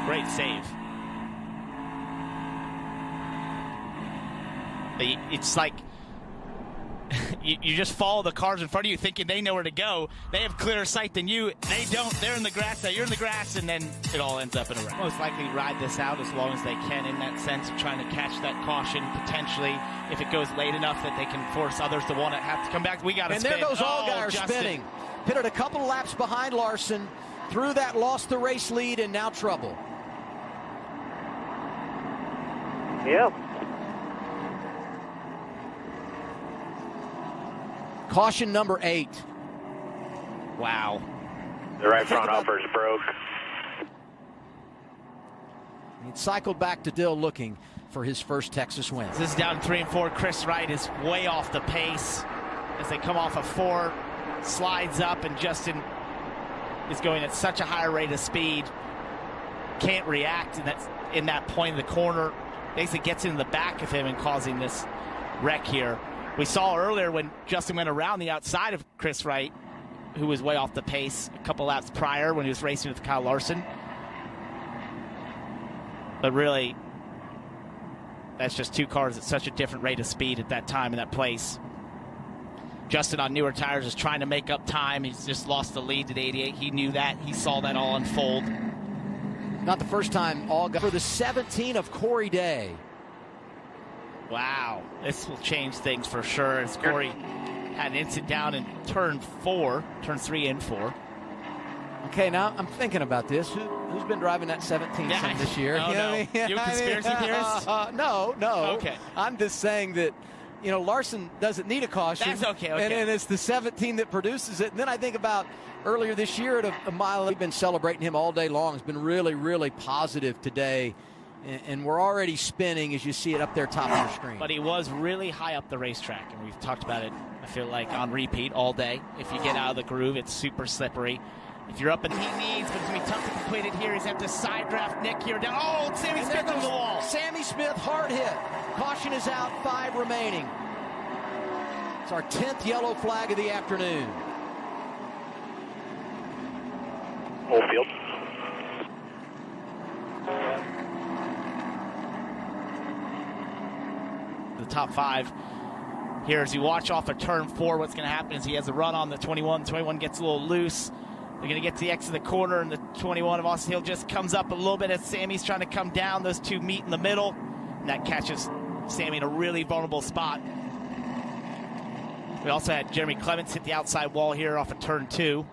Great save. It's like you just follow the cars in front of you thinking they know where to go. They have clearer sight than you. They don't. They're in the grass. You're in the grass, and then it all ends up in a wreck. Most likely ride this out as long as they can in that sense of trying to catch that caution potentially if it goes late enough that they can force others to want to have to come back. We got to spin. And there goes Allgaier spinning. Pitted a couple of laps behind Larson. Through that, lost the race lead, and now trouble. Yep. Caution number 8. Wow. The right front upper's broke. He cycled back to Dill looking for his first Texas win. This is down 3 and 4. Chris Wright is way off the pace as they come off a 4, slides up, and Justin is going at such a high rate of speed. Can't react in that point of the corner. Basically gets in the back of him and causing this wreck here. We saw earlier when Justin went around the outside of Chris Wright, who was way off the pace a couple laps prior when he was racing with Kyle Larson. But really, that's just two cars at such a different rate of speed at that time in that place. Justin on newer tires is trying to make up time. He's just lost the lead at 88. He knew that. He saw that all unfold. Not the first time Allgaier for the 17 of Corey Day. Wow, this will change things for sure as Corey had an incident down in turn 3 and 4. Okay, now I'm thinking about this. Who's been driving that 17 this year? Oh, no. You a conspiracy theorist? No. Okay. I'm just saying that, Larson doesn't need a caution. That's okay. And it's the 17 that produces it. And then I think about earlier this year at a mile. We've been celebrating him all day long. It's been really, really positive today. And we're already spinning as you see it up there top of your screen. But he was really high up the racetrack, and we've talked about it, I feel like, on repeat all day. If you get out of the groove, it's super slippery. If you're up and he needs, but it's going to be tough to complete it here. He's going to have to side draft Nick here down. Oh, Sammy Smith through the wall. Sammy Smith, hard hit. Caution is out, 5 remaining. It's our 10th yellow flag of the afternoon. Oldfield. The top 5 here as you watch off of turn 4. What's going to happen is he has a run on the 21. The 21 gets a little loose. They're going to get to the X of the corner, and the 21 of Austin Hill just comes up a little bit as Sammy's trying to come down. Those two meet in the middle, and that catches Sammy in a really vulnerable spot. We also had Jeremy Clements hit the outside wall here off of turn 2.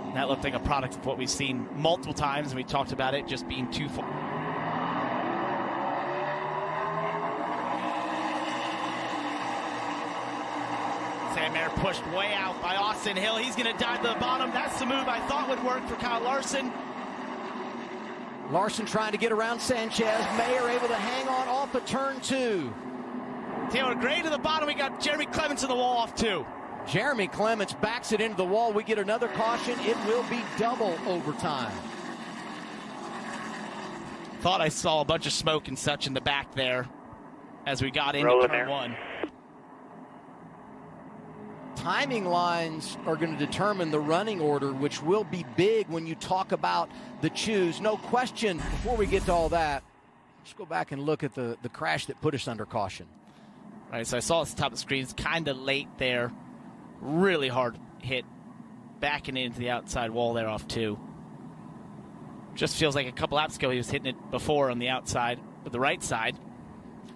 And that looked like a product of what we've seen multiple times, and we talked about it just being too far. Sam Mayer pushed way out by Austin Hill. He's going to dive to the bottom. That's the move I thought would work for Kyle Larson. Larson trying to get around Sanchez. Mayer able to hang on off of turn 2. Taylor Gray to the bottom. We got Jeremy Clements in the wall off 2. Jeremy Clements backs it into the wall. We get another caution. It will be double overtime. Thought I saw a bunch of smoke and such in the back there as we got into turn 1. Timing lines are going to determine the running order, which will be big when you talk about the choose. No question. Before we get to all that, let's go back and look at the crash that put us under caution. All right, so I saw at the top of the screen. It's kind of late there. Really hard hit. Backing into the outside wall there off 2. Just feels like a couple laps ago he was hitting it before on the outside with the right side.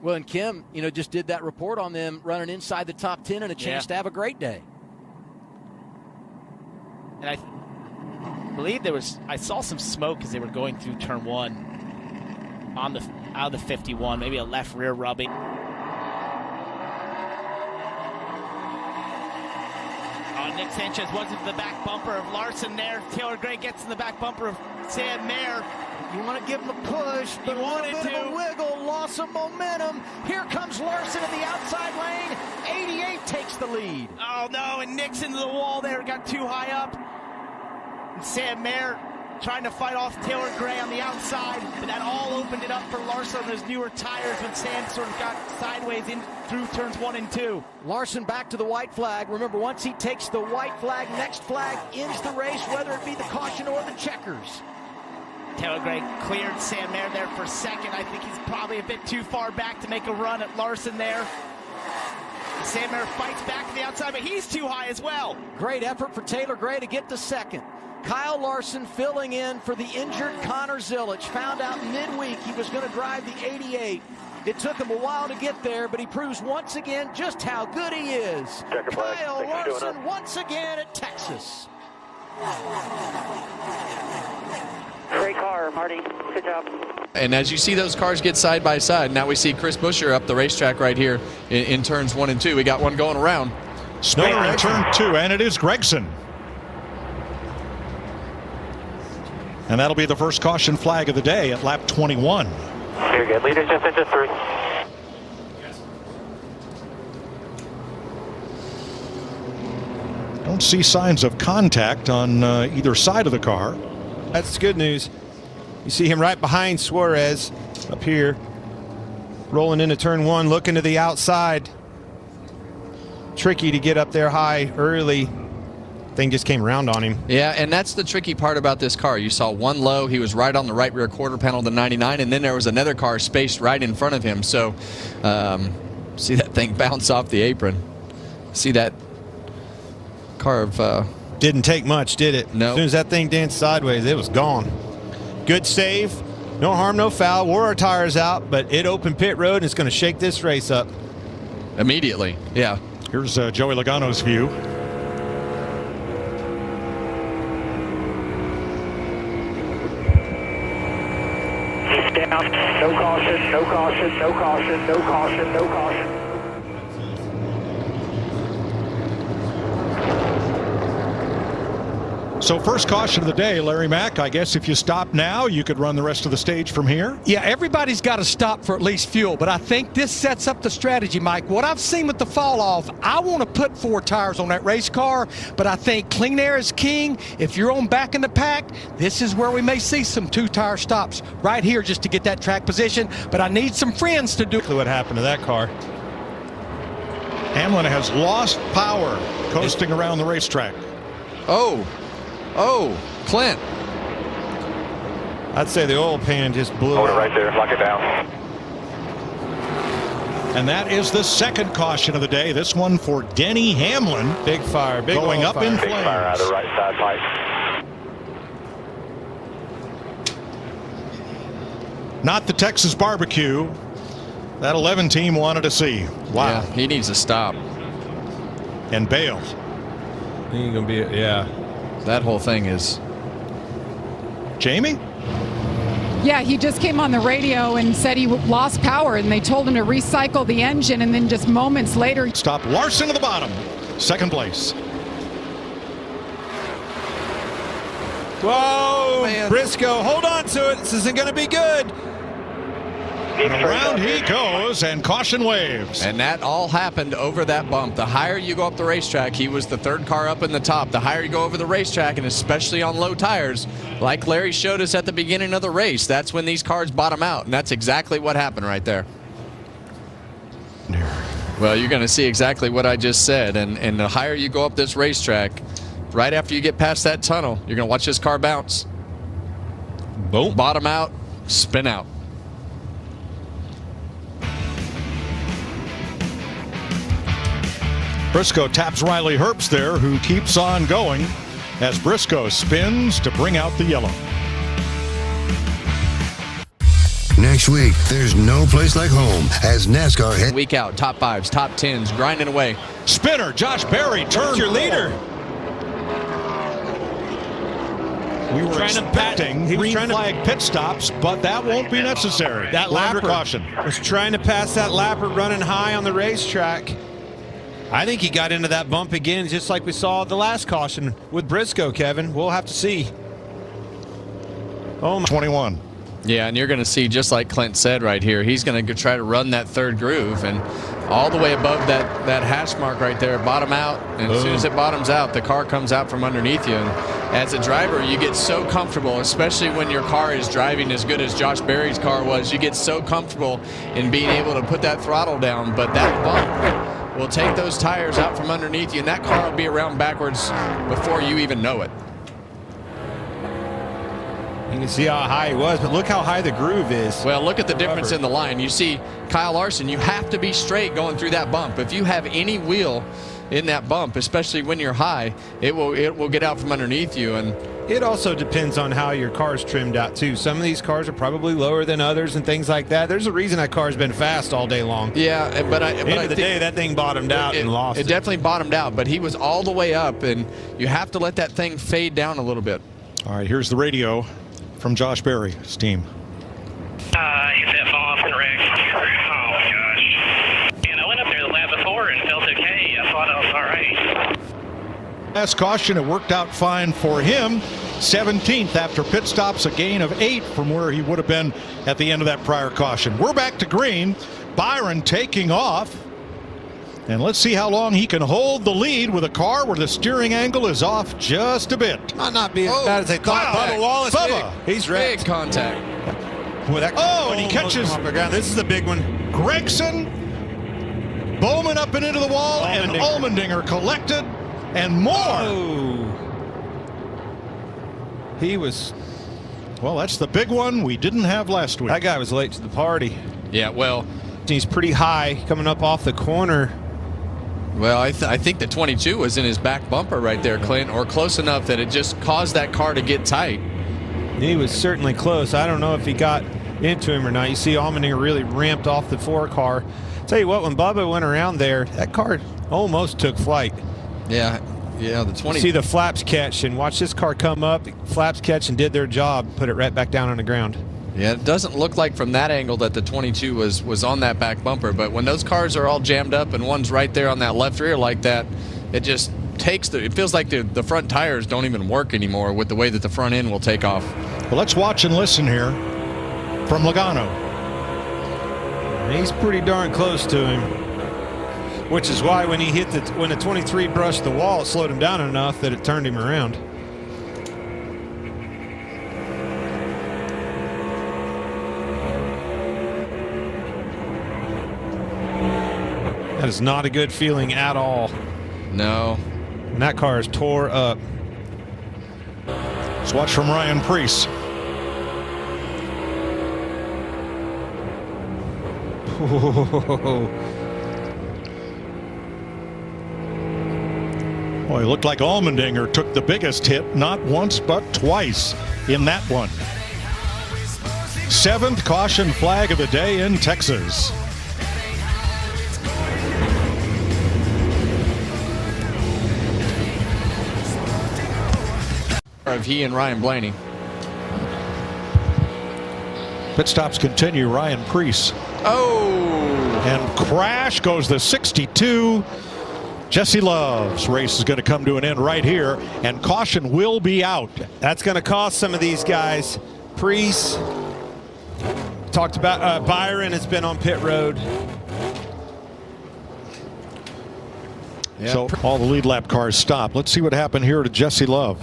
Well, and Kim, just did that report on them running inside the top 10 and a chance to have a great day. And I believe I saw some smoke as they were going through turn 1 out of the 51, maybe a left rear rubbing. Nick Sanchez was into the back bumper of Larson there. Taylor Gray gets in the back bumper of Sam Mayer. You want to give him a push, but a little bit of a wiggle, loss of momentum. Here comes Larson in the outside lane. 88 takes the lead. Oh, no, and Nick's into the wall there. Got too high up. And Sam Mayer trying to fight off Taylor Gray on the outside, but that all opened it up for Larson on his newer tires when Sam sort of got sideways in through turns 1 and 2. Larson back to the white flag. Remember, once he takes the white flag, next flag ends the race, whether it be the caution or the checkers. Taylor Gray cleared Sam Mayer there for second. I think he's probably a bit too far back to make a run at Larson there. Sam Mayer fights back to the outside, but he's too high as well. Great effort for Taylor Gray to get to second. Kyle Larson filling in for the injured Connor Zilic. Found out midweek he was going to drive the 88. It took him a while to get there, but he proves once again just how good he is. Kyle Larson once again at Texas. Great car, Marty. Good job. And as you see those cars get side by side, now we see Chris Buescher up the racetrack right here in turns 1 and 2. We got one going around. Spinner in turn 2, and it is Gregson. And that'll be the first caution flag of the day at lap 21. You're good. Leaders just into 3. Don't see signs of contact on either side of the car. That's good news. You see him right behind Suarez up here, rolling into turn 1, looking to the outside. Tricky to get up there high early. Thing just came around on him. Yeah, and that's the tricky part about this car. You saw one low. He was right on the right rear quarter panel of the 99, and then there was another car spaced right in front of him. So see that thing bounce off the apron. See that carve. Didn't take much, did it? No. As soon as that thing danced sideways, it was gone. Good save. No harm, no foul. Wore our tires out, but it opened pit road, and it's going to shake this race up. Immediately, yeah. Here's Joey Logano's view. Down. No caution, no caution, no caution, no caution, no caution. So first caution of the day, Larry Mack. I guess if you stop now, you could run the rest of the stage from here. Yeah, everybody's got to stop for at least fuel, but I think this sets up the strategy, Mike. What I've seen with the fall off, I want to put 4 tires on that race car, but I think clean air is king. If you're on back in the pack, this is where we may see some 2-tire stops right here just to get that track position, but I need some friends to do. What happened to that car? Hamlin has lost power coasting around the racetrack. Oh, Clint. I'd say the oil pan just blew Hold it out. right there. Lock it down. And that is the second caution of the day. This one for Denny Hamlin. Big fire. Big going up in Big flames. fire out of the right side pipe. Not the Texas barbecue that 11 team wanted to see. Wow. Yeah, he needs to stop. And bail. He ain't gonna be, yeah. That whole thing is. Jamie? Yeah, he just came on the radio and said he lost power, and they told him to recycle the engine, and then just moments later. Stop Larson to the bottom. Second place. Whoa, man. Briscoe, hold on to it. This isn't going to be good. Around he goes, and caution waves. And that all happened over that bump. The higher you go up the racetrack, he was the third car up in the top. The higher you go over the racetrack, and especially on low tires, like Larry showed us at the beginning of the race, that's when these cars bottom out. And that's exactly what happened right there. Well, you're going to see exactly what I just said. And the higher you go up this racetrack, right after you get past that tunnel, you're going to watch this car bounce. Boom. Bottom out, spin out. Briscoe taps Riley Herbst there, who keeps on going as Briscoe spins to bring out the yellow. Next week, there's no place like home as NASCAR head. Week out, top 5s, top 10s, grinding away. Spinner, Josh Berry turns your leader. We were expecting green flag pit stops, but that won't be necessary. That lapper caution was trying to pass that lapper running high on the racetrack. I think he got into that bump again, just like we saw the last caution with Briscoe, Kevin. We'll have to see. Oh, 21. Yeah, and you're going to see, just like Clint said right here, he's going to try to run that third groove, and all the way above that hash mark right there, bottom out. And as soon as it bottoms out, the car comes out from underneath you. And as a driver, you get so comfortable, especially when your car is driving as good as Josh Berry's car was. You get so comfortable in being able to put that throttle down, but that bump will take those tires out from underneath you, and that car will be around backwards before you even know it. You can see how high he was, but look how high the groove is. Well, look at the difference in the line. You see Kyle Larson, you have to be straight going through that bump. If you have any wheel in that bump, especially when you're high, it will get out from underneath you. And it also depends on how your car's trimmed out too. Some of these cars are probably lower than others and things like that. There's a reason that car's been fast all day long. Yeah, but at the end of the day, that thing bottomed out and lost. It definitely bottomed out, but he was all the way up, and you have to let that thing fade down a little bit. All right, here's the radio from Josh Berry's team. He's had fall off and wrecked. Oh my gosh. And I went up there the lap before and felt okay. I thought I was all right. Last caution, it worked out fine for him. 17th after pit stops, a gain of 8 from where he would have been at the end of that prior caution. We're back to green. Byron taking off. And let's see how long he can hold the lead with a car where the steering angle is off just a bit. Might not be as bad as they thought. Bubba Wallace, he's wrecked. Big contact. Well, and he catches. This is a big one. Gregson, Bowman up and into the wall, and Allmendinger collected, and more. Oh. He was. Well, that's the big one we didn't have last week. That guy was late to the party. Yeah, well, he's pretty high coming up off the corner. Well, I think the 22 was in his back bumper right there, Clint, or close enough that it just caused that car to get tight. He was certainly close. I don't know if he got into him or not. You see Allmendinger really ramped off the 4 car. Tell you what, when Bubba went around there, that car almost took flight. Yeah, the 20. See the flaps catch, and watch this car come up. The flaps catch and did their job, put it right back down on the ground. Yeah, it doesn't look like from that angle that the 22 was on that back bumper, but when those cars are all jammed up and one's right there on that left rear like that, it just takes it feels like the front tires don't even work anymore with the way that the front end will take off. Well, let's watch and listen here from Logano. He's pretty darn close to him, which is why when the 23 brushed the wall, it slowed him down enough that it turned him around. That is not a good feeling at all. No. And that car is tore up. Let's watch from Ryan Preece. Boy, it looked like Allmendinger took the biggest hit, not once but twice in that one. 7th caution flag of the day in Texas. Of he and Ryan Blaney. Pit stops continue. Ryan Preece. Oh! And crash goes the 62. Jesse Love's race is going to come to an end right here, and caution will be out. That's going to cost some of these guys. Preece. Talked about Byron has been on pit road. Yeah. So all the lead lap cars stop. Let's see what happened here to Jesse Love.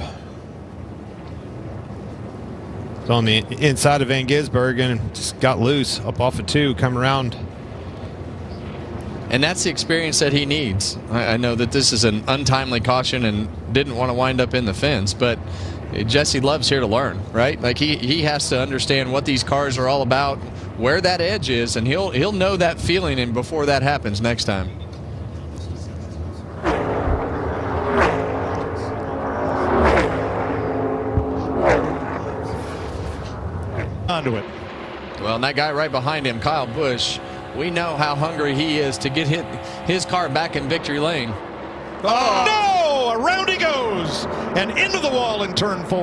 It's on the inside of Van Gisbergen and just got loose up off of 2, come around. And that's the experience that he needs. I know that this is an untimely caution and didn't want to wind up in the fence, but Jesse Love's here to learn, right? Like he has to understand what these cars are all about, where that edge is, and he'll know that feeling and before that happens next time. onto it. Well, and that guy right behind him, Kyle Busch, we know how hungry he is to get his car back in victory lane. Oh, no! Around he goes and into the wall in turn 4.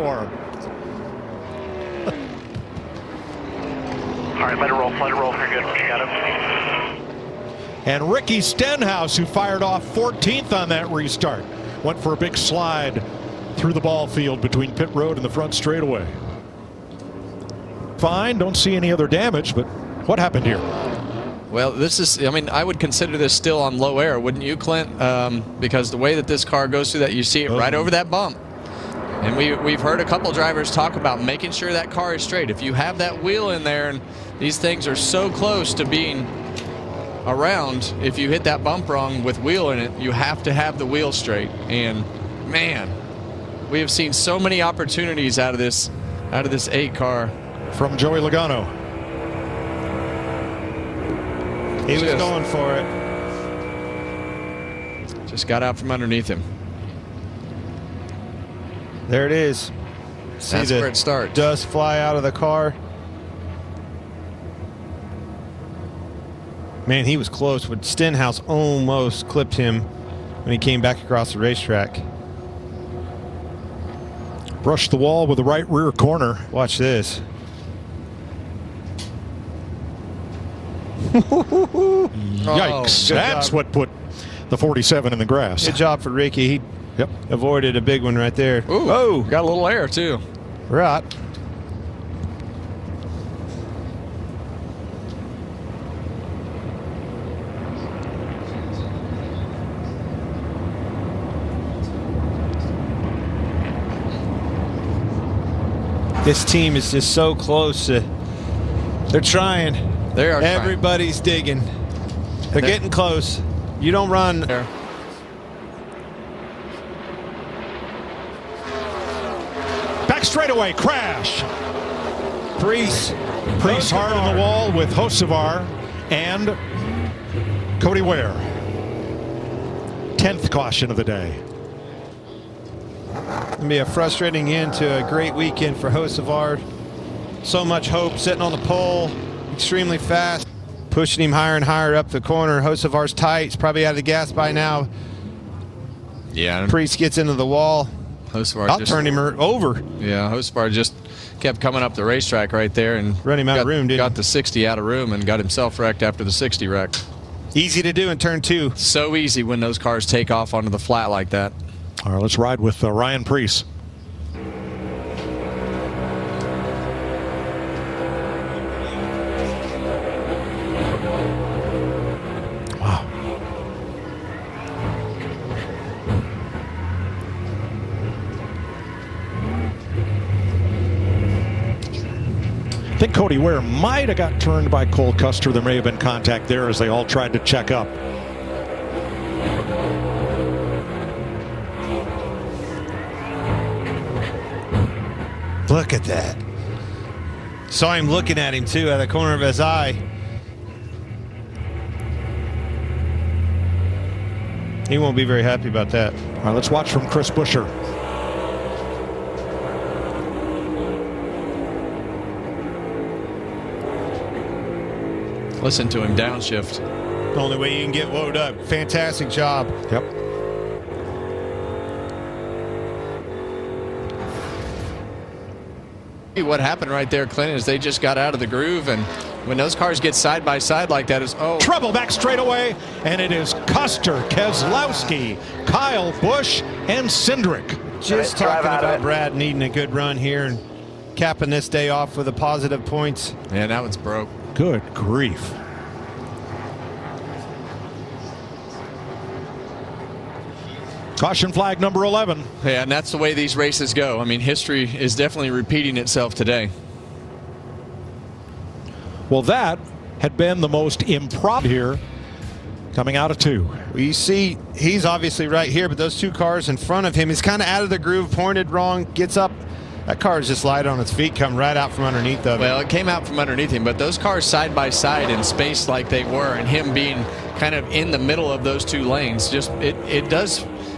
All right, let it roll. You're good. You got it. And Ricky Stenhouse, who fired off 14th on that restart, went for a big slide through the ball field between pit road and the front straightaway. Fine, don't see any other damage, but what happened here? Well, this is, I mean, I would consider this still on low air, wouldn't you, Clint? Because the way that this car goes through that, you see it right over that bump. And we've heard a couple drivers talk about making sure that car is straight. If you have that wheel in there and these things are so close to being around, if you hit that bump wrong with wheel in it, you have to have the wheel straight. And man, we have seen so many opportunities out of this 8 car. From Joey Logano. He was going for it. Just got out from underneath him. There it is. See That's where it starts. Dust fly out of the car. Man, he was close, but Stenhouse almost clipped him when he came back across the racetrack. Brushed the wall with the right rear corner. Watch this. Yikes. That's what put the 47 in the grass. Good job for Ricky. He avoided a big one right there. Ooh, oh, got a little air too. Right. This team is just so close to, they're trying. They are Everybody's digging. They're getting close. You don't run. There. Back straightaway, crash. Priest hard on the wall with Hocevar and Cody Ware. 10th caution of the day. It'll be a frustrating end to a great weekend for Hocevar. So much hope sitting on the pole, extremely fast, pushing him higher and higher up the corner. Hocevar's tight. He's probably out of the gas by now. Yeah. Priest gets into the wall. Hocevar just turned him over. Yeah, Hocevar just kept coming up the racetrack right there and run him out of room, didn't got the 60 out of room and got himself wrecked after the 60 wreck. Easy to do in turn 2. So easy when those cars take off onto the flat like that. All right, let's ride with Ryan Priest. Wow. I think Cody Ware might have got turned by Cole Custer. There may have been contact there as they all tried to check up. Look at that. Saw him looking at him too out of the corner of his eye. He won't be very happy about that. All right, let's watch from Chris Buescher. Listen to him downshift. The only way you can get woed up. Fantastic job. Yep. What happened right there, Clint, is they just got out of the groove, and when those cars get side by side like that, trouble back straightaway, and it is Custer, Keselowski, Kyle Busch, and Cindric. Just talking about Brad needing a good run here and capping this day off with a positive points. Yeah, that one's broke. Good grief. Caution flag number 11. Yeah, and that's the way these races go. I mean, history is definitely repeating itself today. Well, that had been the most improper here coming out of 2. Well, you see, he's obviously right here, but those 2 cars in front of him, he's kind of out of the groove, pointed wrong, gets up. That car is just light on its feet, come right out from underneath of it. Well, it came out from underneath him, but those cars side by side in space like they were, and him being kind of in the middle of those 2 lanes, just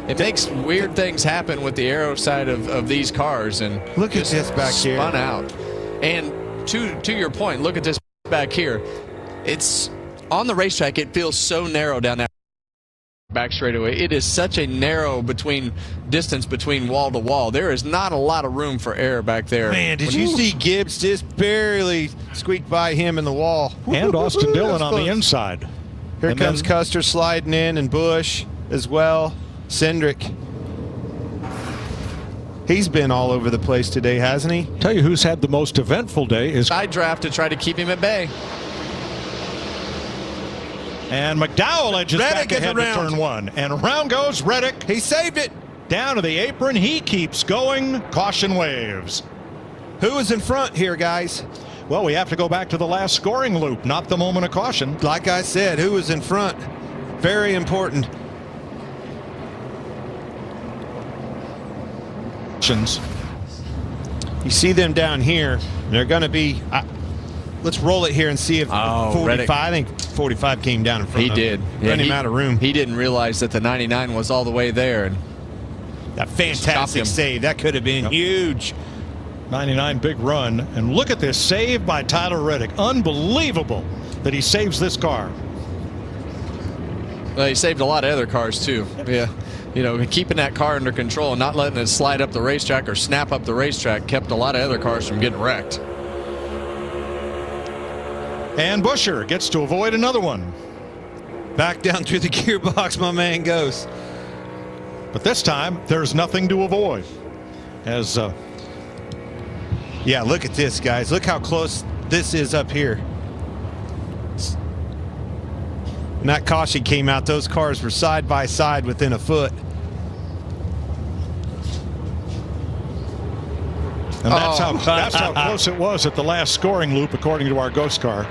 it makes weird things happen with the aero side of these cars. And look at this back here. Spun out. And to your point, look at this back here. It's on the racetrack. It feels so narrow down that back straightaway. It is such a narrow distance between wall to wall. There is not a lot of room for error back there. Man, did you see Gibbs just barely squeak by him in the wall? And Austin Dillon on the inside. Here comes Custer sliding in, and Bush as well. Cindric. He's been all over the place today, hasn't he? Tell you who's had the most eventful day is side draft to try to keep him at bay. And McDowell edges back ahead to turn 1. And around goes Reddick. He saved it. Down to the apron. He keeps going. Caution waves. Who is in front here, guys? Well, we have to go back to the last scoring loop, not the moment of caution. Like I said, who was in front? Very important. You see them down here. They're going to be... let's roll it here and see if 45. Reddick. I think 45 came down in front. He did. Running out of room. He didn't realize that the 99 was all the way there. And that fantastic save. That could have been huge. 99 big run. And look at this save by Tyler Reddick. Unbelievable that he saves this car. Well, he saved a lot of other cars too. Yeah. You know, keeping that car under control and not letting it slide up the racetrack or snap up the racetrack kept a lot of other cars from getting wrecked. And Busher gets to avoid another one. Back down through the gearbox, my man goes. But this time, there's nothing to avoid. As yeah, look at this, guys. Look how close this is up here. When that caution came out, those cars were side by side within a foot. And that's how close it was at the last scoring loop, according to our ghost car.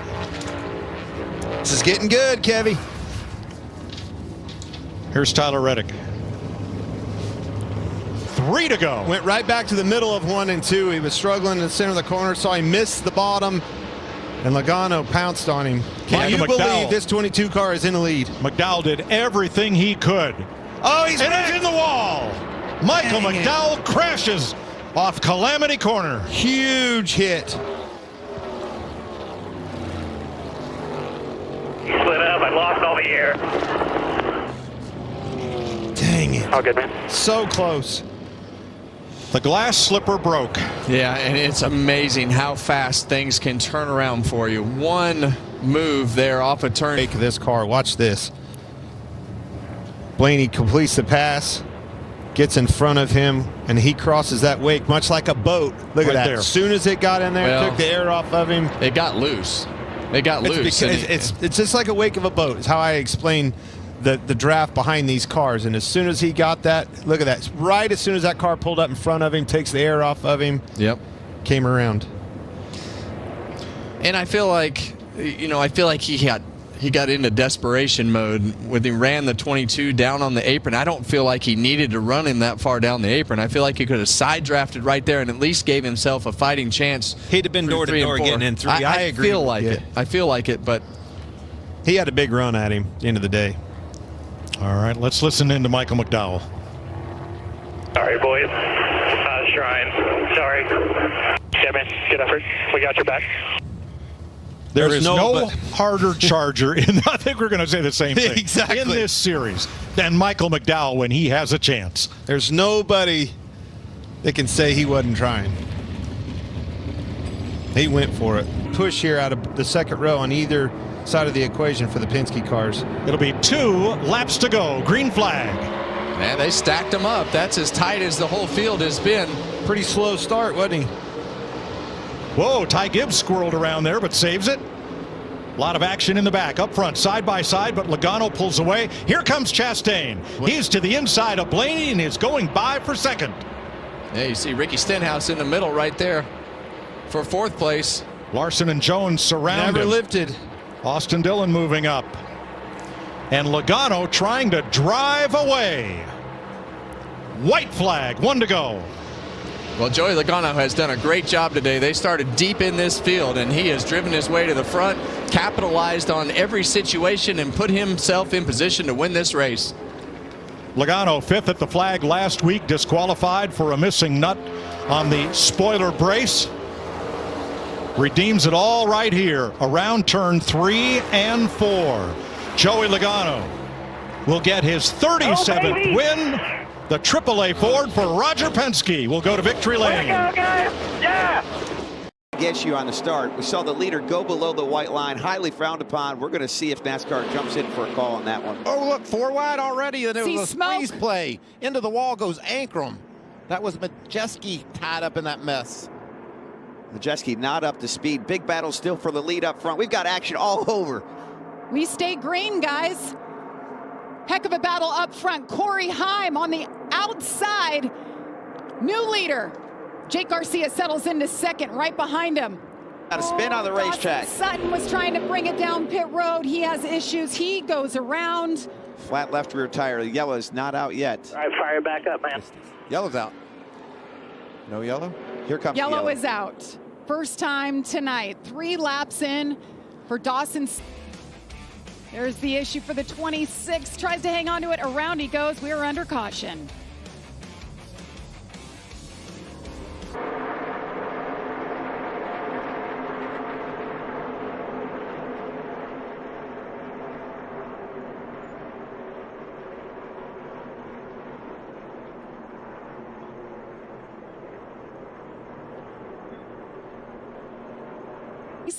This is getting good, Kevy. Here's Tyler Reddick. 3 to go. Went right back to the middle of 1 and 2. He was struggling in the center of the corner, so he missed the bottom, and Logano pounced on him. Can you believe this 22 car is in the lead? McDowell did everything he could. Oh, he's in the wall. Michael McDowell crashes off Calamity Corner. Huge hit. Split up. I lost all the air. Dang it. All good, man. So close. The glass slipper broke. Yeah, and it's amazing how fast things can turn around for you. One move there off a turn. Take this car. Watch this. Blaney completes the pass, gets in front of him, and he crosses that wake much like a boat. Look at that. There. As soon as it got in there, took the air off of him. It got loose. It got loose. It's just like a wake of a boat. It's how I explain the draft behind these cars. And as soon as he got that, look at that. Right as soon as that car pulled up in front of him, takes the air off of him. Yep. Came around. And I feel like, you know, he got into desperation mode when he ran the 22 down on the apron. I don't feel like he needed to run him that far down the apron. I feel like he could have side drafted right there and at least gave himself a fighting chance. He'd have been door to door getting in 3. I agree. Feel like it. I feel like it, but he had a big run at him at the end of the day. All right, let's listen in to Michael McDowell. All right, boys. Shrine. Sorry. Yeah, man. Good effort. We got your back. There is no harder charger in. I think we're going to say the same thing. Exactly. In this series than Michael McDowell when he has a chance. There's nobody that can say he wasn't trying. He went for it. Push here out of the second row on either side of the equation for the Penske cars. It'll be 2 laps to go. Green flag. Man, they stacked them up. That's as tight as the whole field has been. Pretty slow start, wasn't he? Whoa, Ty Gibbs squirreled around there, but saves it. A lot of action in the back, up front, side by side, but Logano pulls away. Here comes Chastain. He's to the inside of Blaney and is going by for second. Yeah, you see Ricky Stenhouse in the middle right there for 4th place. Larson and Jones surround him. Never lifted. Austin Dillon moving up. And Logano trying to drive away. White flag, 1 to go. Well, Joey Logano has done a great job today. They started deep in this field, and he has driven his way to the front, capitalized on every situation, and put himself in position to win this race. Logano 5th at the flag last week, disqualified for a missing nut on the spoiler brace. redeems it all right here around turn 3 and 4. Joey Logano will get his 37th win. The AAA Ford for Roger Penske will go to victory lane. Yeah! Gets you on the start. We saw the leader go below the white line, highly frowned upon. We're going to see if NASCAR jumps in for a call on that one. Oh, look, 4 wide already, and it was a squeeze play. Into the wall goes Ankrum. That was Majeski tied up in that mess. Majeski not up to speed. Big battle still for the lead up front. We've got action all over. We stay green, guys. Heck of a battle up front. Corey Heim on the outside. New leader. Jake Garcia settles into second right behind him. Got a spin on the racetrack. Sutton was trying to bring it down pit road. He has issues. He goes around. Flat left rear tire. The yellow is not out yet. All right, fire back up, man. Yellow's out. No yellow? Here comes Yellow is out. First time tonight. 3 laps in for Dawson. There's the issue for the 26. Tries to hang on to it. Around he goes. We're under caution.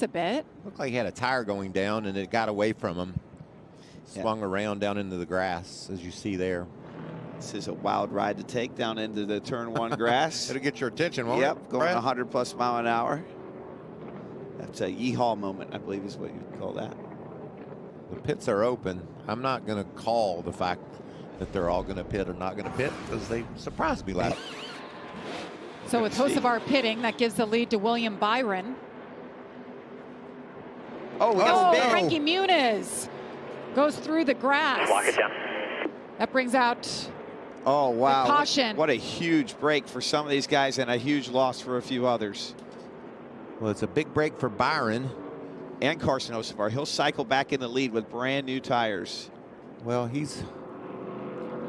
A bit. Looked like he had a tire going down and it got away from him. Swung around down into the grass, as you see there. This is a wild ride to take down into the turn 1 grass. It'll get your attention, won't it? Yep, going 100+ mile an hour. That's a yeehaw moment, I believe is what you'd call that. The pits are open. I'm not going to call the fact that they're all going to pit or not going to pit because they surprised me last. So with Hocevar pitting, that gives the lead to William Byron. Oh, we got a Frankie Muniz goes through the grass. Lock it down. That brings out wow. caution. What a huge break for some of these guys and a huge loss for a few others. Well, it's a big break for Byron. And Carson Hocevar. He'll cycle back in the lead with brand new tires. Well, he's...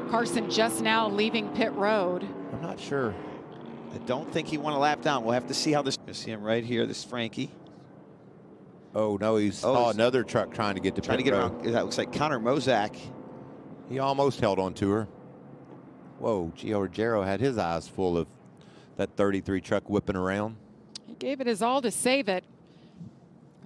Carson just now leaving pit road. I'm not sure. I don't think he won a lap down. We'll have to see how this... You see him right here. This is Frankie. Oh, no, he saw another truck trying to get to pit road. Around. That looks like Connor Mozak. He almost held on to her. Whoa, Gio Ruggiero had his eyes full of that 33 truck whipping around. He gave it his all to save it.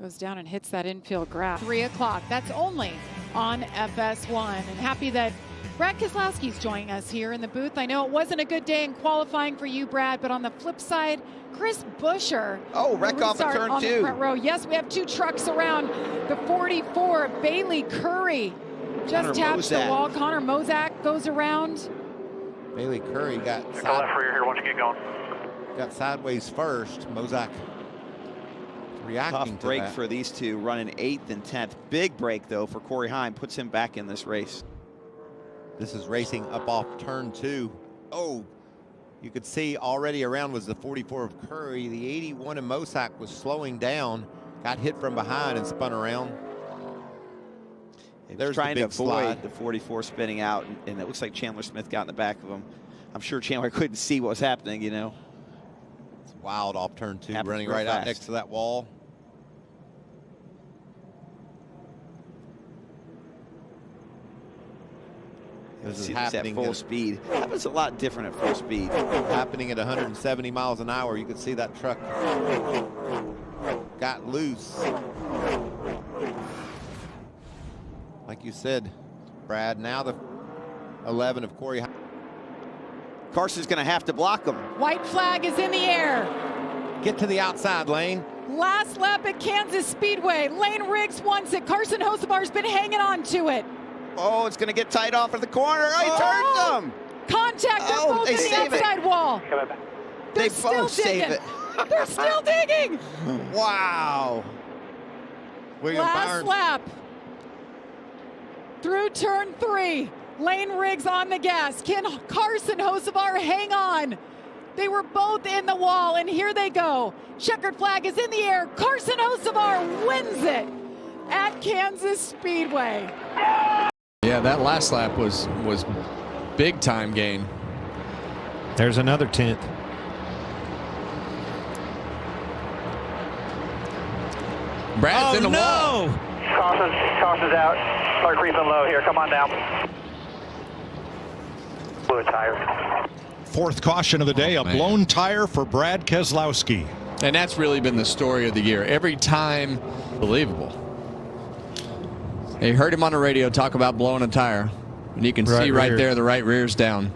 Goes down and hits that infield grass. 3 o'clock. That's only on FS1. And happy that Brad Keselowski's joining us here in the booth. I know it wasn't a good day in qualifying for you, Brad, but on the flip side, Chris Buescher. Wreck off at turn 2. The front row. Yes, we have 2 trucks around the 44. Bailey Curry just taps the wall. Connor Mozak goes around. Bailey Curry got left rear here once you get going. Got sideways first. Mozak reacting Tough to break that. for these two, running 8th and 10th. Big break, though, for Corey Heim. Puts him back in this race. This is racing up off turn 2. Oh, you could see already around was the 44 of Curry. The 81 of Mozak was slowing down, got hit from behind and spun around. There's trying to avoid the 44 spinning out, and it looks like Chandler Smith got in the back of him. I'm sure Chandler couldn't see what was happening, you know. It's wild off turn 2, running right out next to that wall. This is happening at full speed. That was a lot different at full speed. Happening at 170 miles an hour. You could see that truck got loose. Like you said, Brad, now the 11 of Corey. Carson's going to have to block him. White flag is in the air. Get to the outside lane. Last lap at Kansas Speedway. Lane Riggs wants it. Carson Hocevar's been hanging on to it. Oh, it's going to get tight off of the corner. Oh, he turns them. Contact. They're both in the outside wall. They both save it. They're still digging. Wow. Last lap. Through turn 3. Lane Riggs on the gas. Can Carson Hocevar hang on? They were both in the wall, and here they go. Checkered flag is in the air. Carson Hocevar wins it at Kansas Speedway. Yeah, that last lap was big time gain. There's another 10th. Brad's in the wall. Caution's out. Start creeping low here. Come on down. Blue tire. Fourth caution of the day, a blown tire for Brad Keselowski. And that's really been the story of the year. Every time, believable. You heard him on the radio talk about blowing a tire. And you can see right there the right rear's down.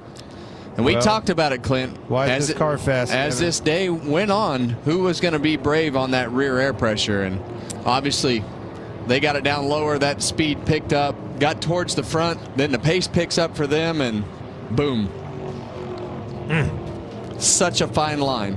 And we talked about it, Clint. Why is this car fast? As this day went on, who was going to be brave on that rear air pressure? And obviously, they got it down lower. That speed picked up, got towards the front. Then the pace picks up for them, and boom. Such a fine line.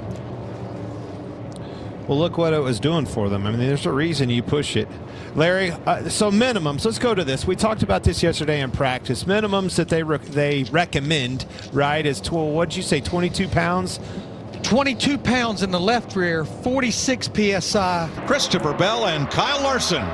Well, look what it was doing for them. I mean, there's a reason you push it. Larry, so minimums, let's go to this. We talked about this yesterday in practice. Minimums that they recommend, right, is, what'd you say, 22 pounds? 22 pounds in the left rear, 46 PSI. Christopher Bell and Kyle Larson.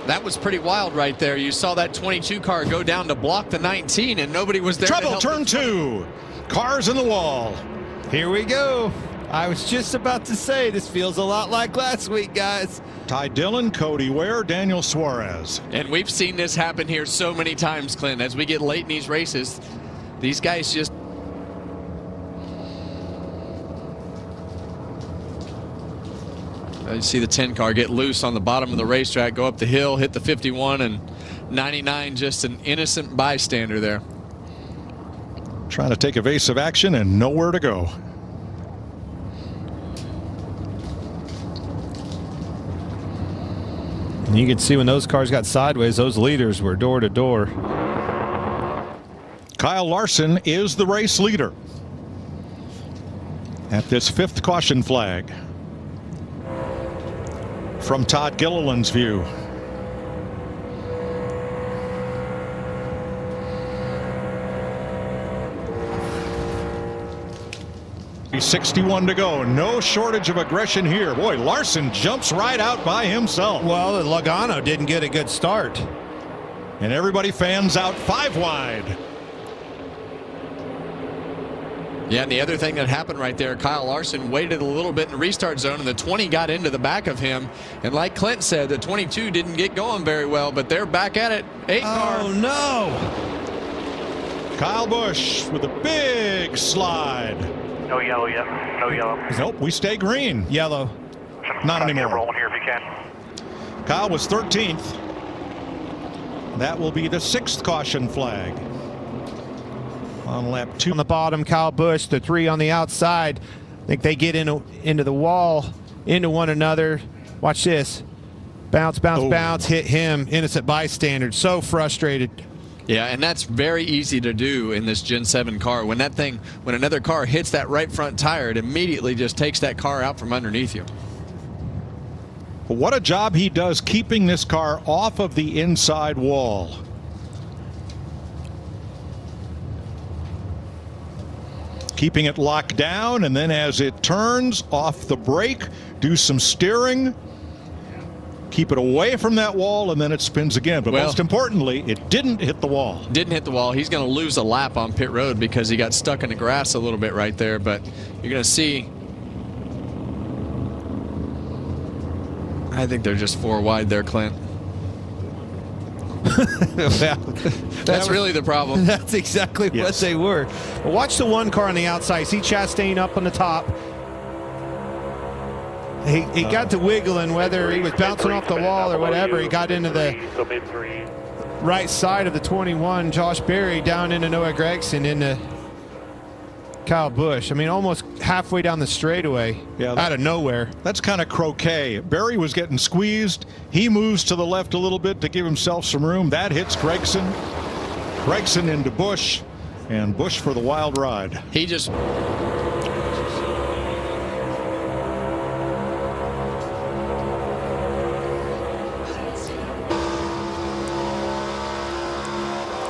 That was pretty wild right there. You saw that 22 car go down to block the 19, and nobody was there. Trouble, turn 2. Cars in the wall. Here we go. I was just about to say, this feels a lot like last week, guys. Ty Dillon, Cody Ware, Daniel Suarez. And we've seen this happen here so many times, Clint. As we get late in these races, these guys just... You see the 10 car get loose on the bottom of the racetrack, go up the hill, hit the 51, and 99 just an innocent bystander there. Trying to take evasive action and nowhere to go. And you can see when those cars got sideways, those leaders were door to door. Kyle Larson is the race leader at this 5th caution flag. From Todd Gilliland's view. He's 61 to go. No shortage of aggression here. Boy, Larson jumps right out by himself. Well, Logano didn't get a good start. And everybody fans out 5 wide. Yeah, and the other thing that happened right there, Kyle Larson waited a little bit in the restart zone, and the 20 got into the back of him. And like Clint said, the 22 didn't get going very well, but they're back at it. 8 car. Oh, no. Kyle Busch with a big slide. No yellow yet. No yellow. Nope, we stay green. Yellow. Not anymore. Rolling here if you can. Kyle was 13th. That will be the 6th caution flag. On lap 2. On the bottom, Kyle Busch, the 3 on the outside. I think they get into the wall, into one another. Watch this. Bounce, bounce, bounce, hit him. Innocent bystander. So frustrated. Yeah, and that's very easy to do in this Gen 7 car. When another car hits that right front tire, it immediately just takes that car out from underneath you. But what a job he does keeping this car off of the inside wall. Keeping it locked down, and then as it turns off the brake, do some steering, keep it away from that wall, and then it spins again. But most importantly, it didn't hit the wall. Didn't hit the wall. He's going to lose a lap on pit road because he got stuck in the grass a little bit right there. But you're going to see, I think they're just 4 wide there, Clint. That's really the problem. That's exactly what they were. Well, watch the 1 car on the outside. See Chastain up on the top. He got to wiggling, whether he was bouncing off the wall or whatever. He got into the right side of the 21. Josh Berry down into Noah Gragson into Kyle Busch. I mean, almost halfway down the straightaway, out of nowhere. That's kind of croquet. Berry was getting squeezed. He moves to the left a little bit to give himself some room. That hits Gragson. Gragson into Busch, and Busch for the wild ride. He just...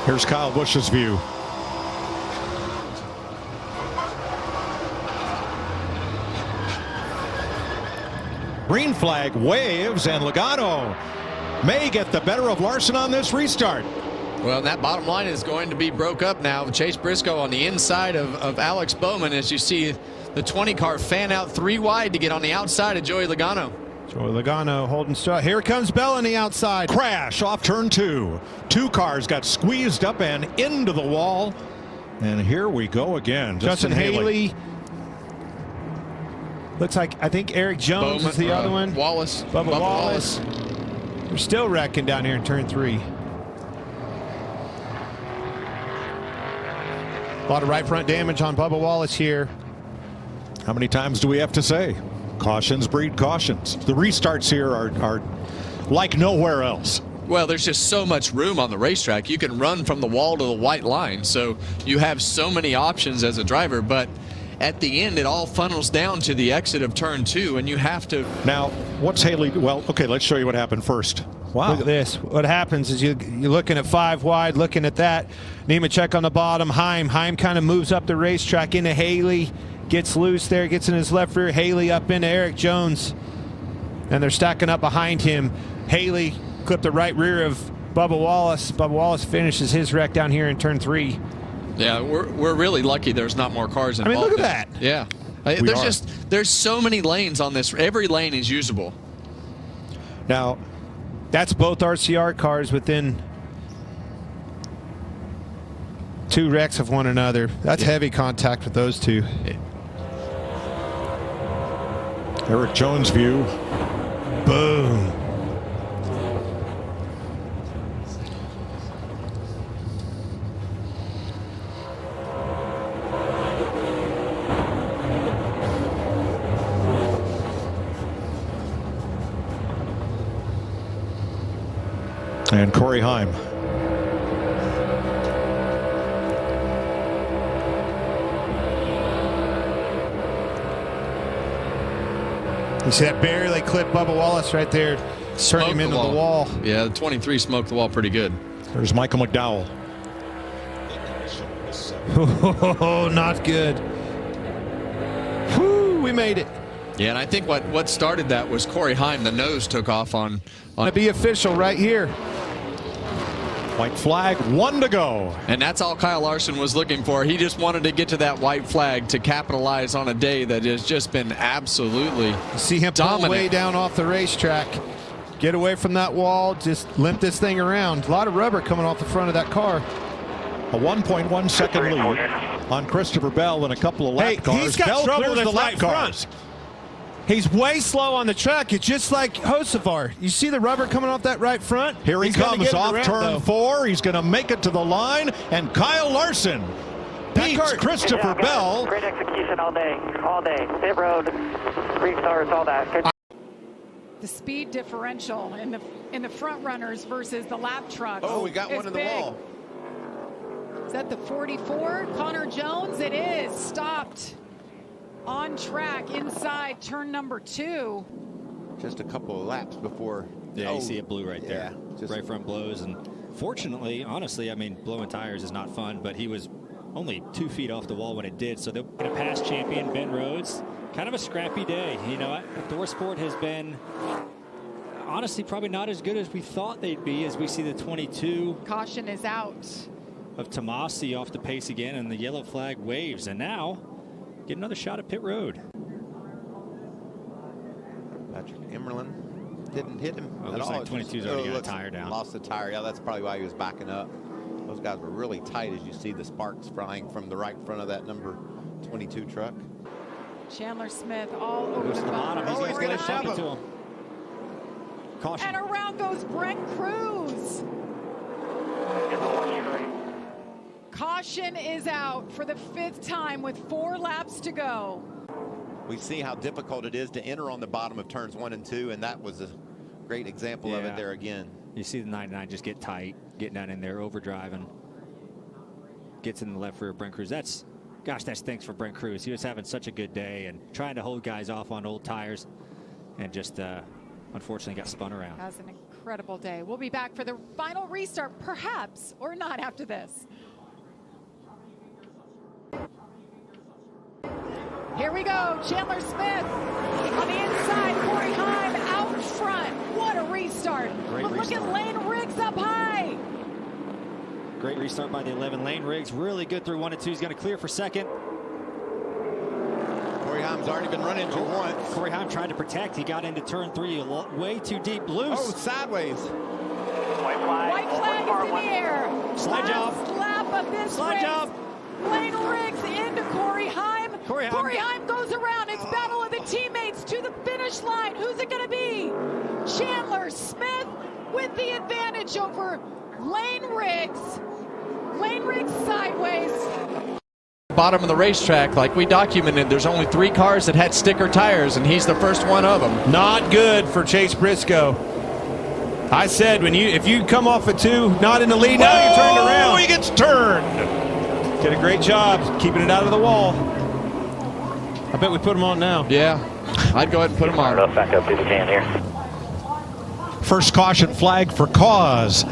Here's Kyle Busch's view. Green flag waves, and Logano may get the better of Larson on this restart. Well, that bottom line is going to be broke up now. Chase Briscoe on the inside of Alex Bowman as you see the 20 car fan out 3 wide to get on the outside of Joey Logano. Joey Logano holding straight. Here comes Bell on the outside. Crash off turn 2. 2 cars got squeezed up and into the wall. And here we go again. Justin Haley. Looks like, I think Eric Jones is the other one. Wallace. Bubba Wallace. We're still wrecking down here in turn 3. A lot of right front damage on Bubba Wallace here. How many times do we have to say? Cautions breed cautions. The restarts here are like nowhere else. Well, there's just so much room on the racetrack. You can run from the wall to the white line. So you have so many options as a driver. But at the end, it all funnels down to the exit of turn 2, and you have to. Now, what's Haley? Well, okay, let's show you what happened first. Wow. Look at this. What happens is you're looking at 5 wide, looking at that. Nemechek on the bottom. Heim kind of moves up the racetrack into Haley. Gets loose there, gets in his left rear. Haley up into Eric Jones. And they're stacking up behind him. Haley clipped the right rear of Bubba Wallace. Bubba Wallace finishes his wreck down here in turn 3. Yeah, we're really lucky there's not more cars involved. I mean, look at that. Yeah. There's so many lanes on this. Every lane is usable. Now, that's both RCR cars within 2 wrecks of one another. That's heavy contact with those 2. Eric Jones' view. Boom. And Corey Heim. You see that barely clipped Bubba Wallace right there, turning him into the wall. Yeah, the 23 smoked the wall pretty good. There's Michael McDowell. Oh, not good. Whew, we made it. Yeah, and I think what started that was Corey Heim. The nose took off on. To be official right here. White flag, 1 to go. And that's all Kyle Larson was looking for. He just wanted to get to that white flag to capitalize on a day that has just been absolutely see him dominant. pull way down off the racetrack. Get away from that wall. Just limp this thing around. A lot of rubber coming off the front of that car. A 1.1 second lead on Christopher Bell and a couple of lap cars. He's got Bell trouble clears with the his lap right cars. front. He's way slow on the track. It's just like Hocevar. You see the rubber coming off that right front? Here he comes off turn 4. He's going to make it to the line. And Kyle Larson beats Christopher Bell. Great execution all day. All day. Pit road, restarts, all that. Good. The speed differential in the front runners versus the lap trucks. Oh, we got one in the wall. Is that the 44? Connor Jones? It is. Stopped on track inside turn number 2. Just a couple of laps before. Yeah, you see it blue right there. Yeah, right front blows. And fortunately, honestly, I mean, blowing tires is not fun, but he was only 2 feet off the wall when it did. So they're going to pass champion Ben Rhodes. Kind of a scrappy day. You know, ThorSport has been honestly probably not as good as we thought they'd be, as we see the 22. Caution is out. Of Tomasi off the pace again, and the yellow flag waves. And now, get another shot at pit road. Patrick Emmerlin didn't hit him at looks all. like 22's already got a tire down. Lost the tire. Yeah, that's probably why he was backing up. Those guys were really tight, as you see the sparks flying from the right front of that number 22 truck. Chandler Smith all over the bottom. bumper. He's going to shove it to him. Caution. And around goes Brent Cruz. Caution is out for the 5th time with 4 laps to go. We see how difficult it is to enter on the bottom of turns 1 and 2, and that was a great example of it there again. You see the 99 just get tight, getting down in there, overdriving. Gets in the left rear of Brent Cruz. That's thanks for Brent Cruz. He was having such a good day and trying to hold guys off on old tires, and just unfortunately got spun around. Has an incredible day. We'll be back for the final restart, perhaps, or not after this. Here we go, Chandler Smith on the inside, Corey Heim out front. What a restart. But look at Lane Riggs up high. Great restart by the 11 lane. Riggs really good through 1 and 2. He's going to clear for second. Corey Heim's already been run into once. Corey Heim tried to protect. He got into turn 3 way too deep. Loose. Oh, sideways. White flag is in the air. Slide job. Lap of this Slide race. job. Blaine Riggs into Corey Heim. Corey Heim goes around. It's battle of the teammates to the finish line. Who's it going to be? Chandler Smith with the advantage over Lane Riggs. Lane Riggs sideways. Bottom of the racetrack, like we documented, there's only 3 cars that had sticker tires, and he's the first one of them. Not good for Chase Briscoe. I said, if you come off at 2, not in the lead, now you're turned around. Oh, he gets turned. Did a great job keeping it out of the wall. I bet we put him on now. Yeah, I'd go ahead and put him on. Back up if you can here. First caution flag for cause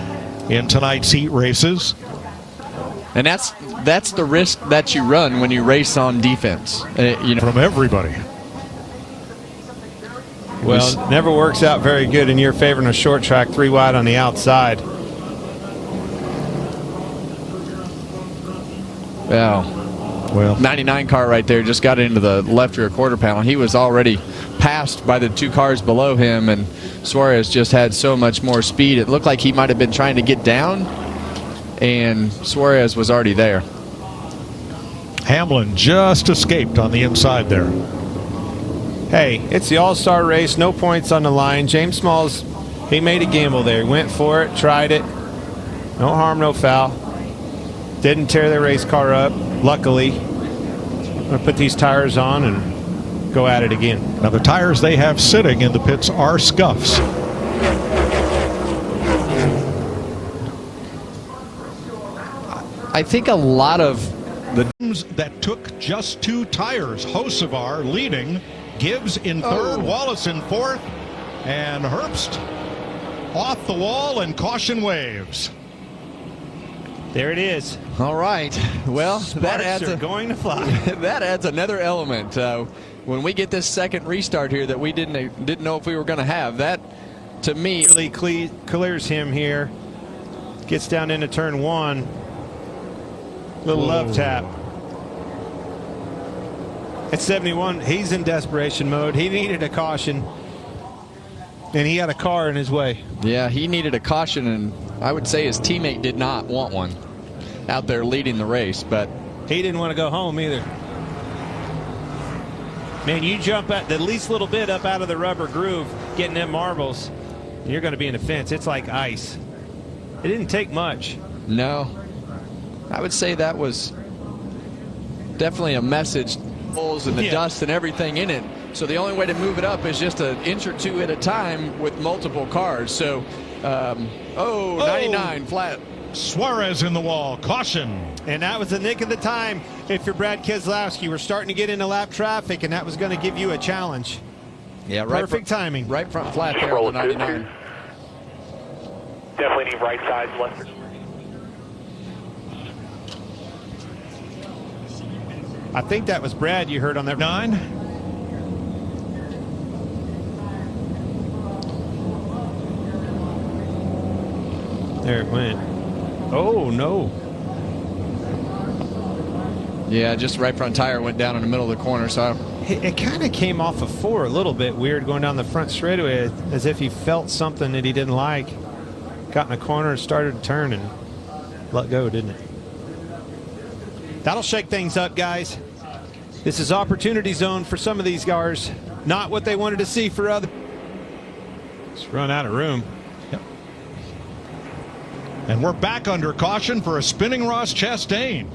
in tonight's heat races. And that's the risk that you run when you race on defense. From everybody. Well, never works out very good in your favor in a short track, 3 wide on the outside. Well, 99 car right there just got into the left rear quarter panel. He was already passed by the 2 cars below him, and Suarez just had so much more speed. It looked like he might have been trying to get down, and Suarez was already there. Hamlin just escaped on the inside there. Hey, it's the all-star race, no points on the line. James Smalls, he made a gamble there. He went for it, tried it. No harm, no foul. Didn't tear the race car up, luckily. I'm going to put these tires on and go at it again. Now the tires they have sitting in the pits are scuffs. I think a lot of the that took just 2 tires. Hocevar leading, Gibbs in 3rd, Wallace in 4th, and Herbst off the wall and caution waves. There it is. All right. Well, that adds going to fly. That adds another element. When we get this second restart here that we didn't know if we were going to have, that to me really clears him here. Gets down into turn 1. Little love tap. At 71, he's in desperation mode. He needed a caution, and he had a car in his way. Yeah, he needed a caution, and I would say his teammate did not want one out there leading the race, but he didn't want to go home either. Man, you jump at the least little bit up out of the rubber groove, getting them marbles, and you're going to be in the fence. It's like ice. It didn't take much. No. I would say that was definitely a message. Holes and the dust and everything in it. So the only way to move it up is just an inch or 2 at a time with multiple cars. So, 99 flat. Suarez in the wall. Caution. And that was the nick of the time. If you're Brad Keselowski, we're starting to get into lap traffic, and that was going to give you a challenge. Yeah, right. Perfect timing. Right front flat there on the 99. Definitely need right sides left. I think that was Brad you heard on that 9. There it went. Oh, no. Yeah, just right front tire went down in the middle of the corner. So it kind of came off of 4 a little bit weird going down the front straightaway, as if he felt something that he didn't like. Got in a corner and started to turn and let go, didn't it? That'll shake things up, guys. This is opportunity zone for some of these cars. Not what they wanted to see for others. Just run out of room. Yep. And we're back under caution for a spinning Ross Chastain.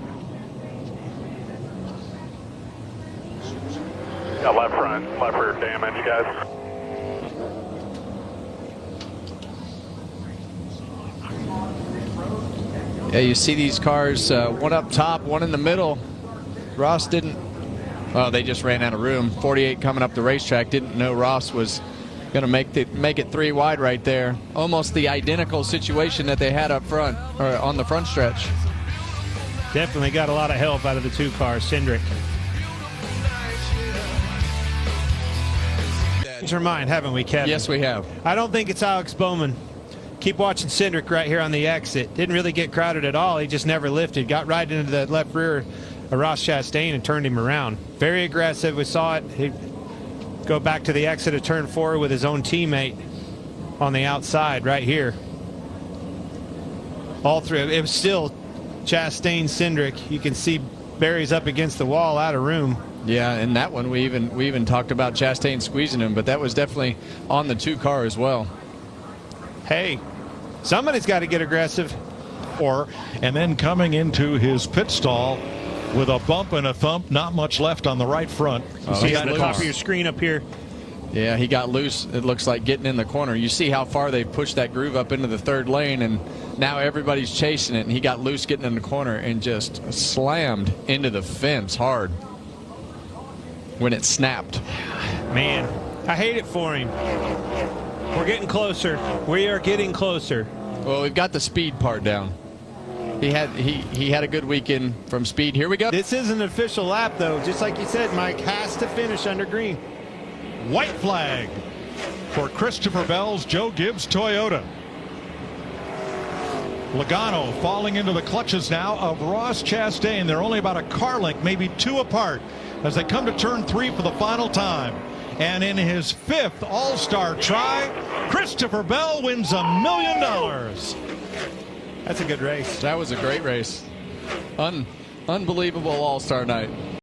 Got left front, left rear damage, guys. yeah, you see these cars, one up top, one in the middle. Ross didn't. Oh, they just ran out of room. 48 coming up the racetrack. Didn't know Ross was going to make it 3 wide right there. Almost the identical situation that they had up front, or on the front stretch. Definitely got a lot of help out of the 2 cars. Cindric. Changed our mind, haven't we, Kevin? Yes, we have. I don't think it's Alex Bowman. Keep watching Cindric right here on the exit. Didn't really get crowded at all. He just never lifted. Got right into the left rear of Ross Chastain and turned him around. Very aggressive. We saw it. He'd go back to the exit of turn 4 with his own teammate on the outside right here. All through. It was still Chastain, Cindric. You can see Barry's up against the wall, out of room. Yeah, and that one we even talked about Chastain squeezing him, but that was definitely on the 2 car as well. Hey, somebody's got to get aggressive. And then coming into his pit stall with a bump and a thump, not much left on the right front. See on the top of your screen up here. Yeah, he got loose, it looks like, getting in the corner. You see how far they pushed that groove up into the 3rd lane, and now everybody's chasing it, and he got loose getting in the corner and just slammed into the fence hard when it snapped. Man, I hate it for him. We're getting closer. We are getting closer. Well, we've got the speed part down. He had a good weekend from speed. Here we go. This is an official lap, though. Just like you said, Mike, has to finish under green. White flag for Christopher Bell's Joe Gibbs Toyota. Logano falling into the clutches now of Ross Chastain. They're only about a car length, maybe 2 apart, as they come to turn 3 for the final time. And in his 5th All-Star try, Christopher Bell wins $1 million. That's a good race. That was a great race. Unbelievable All-Star night.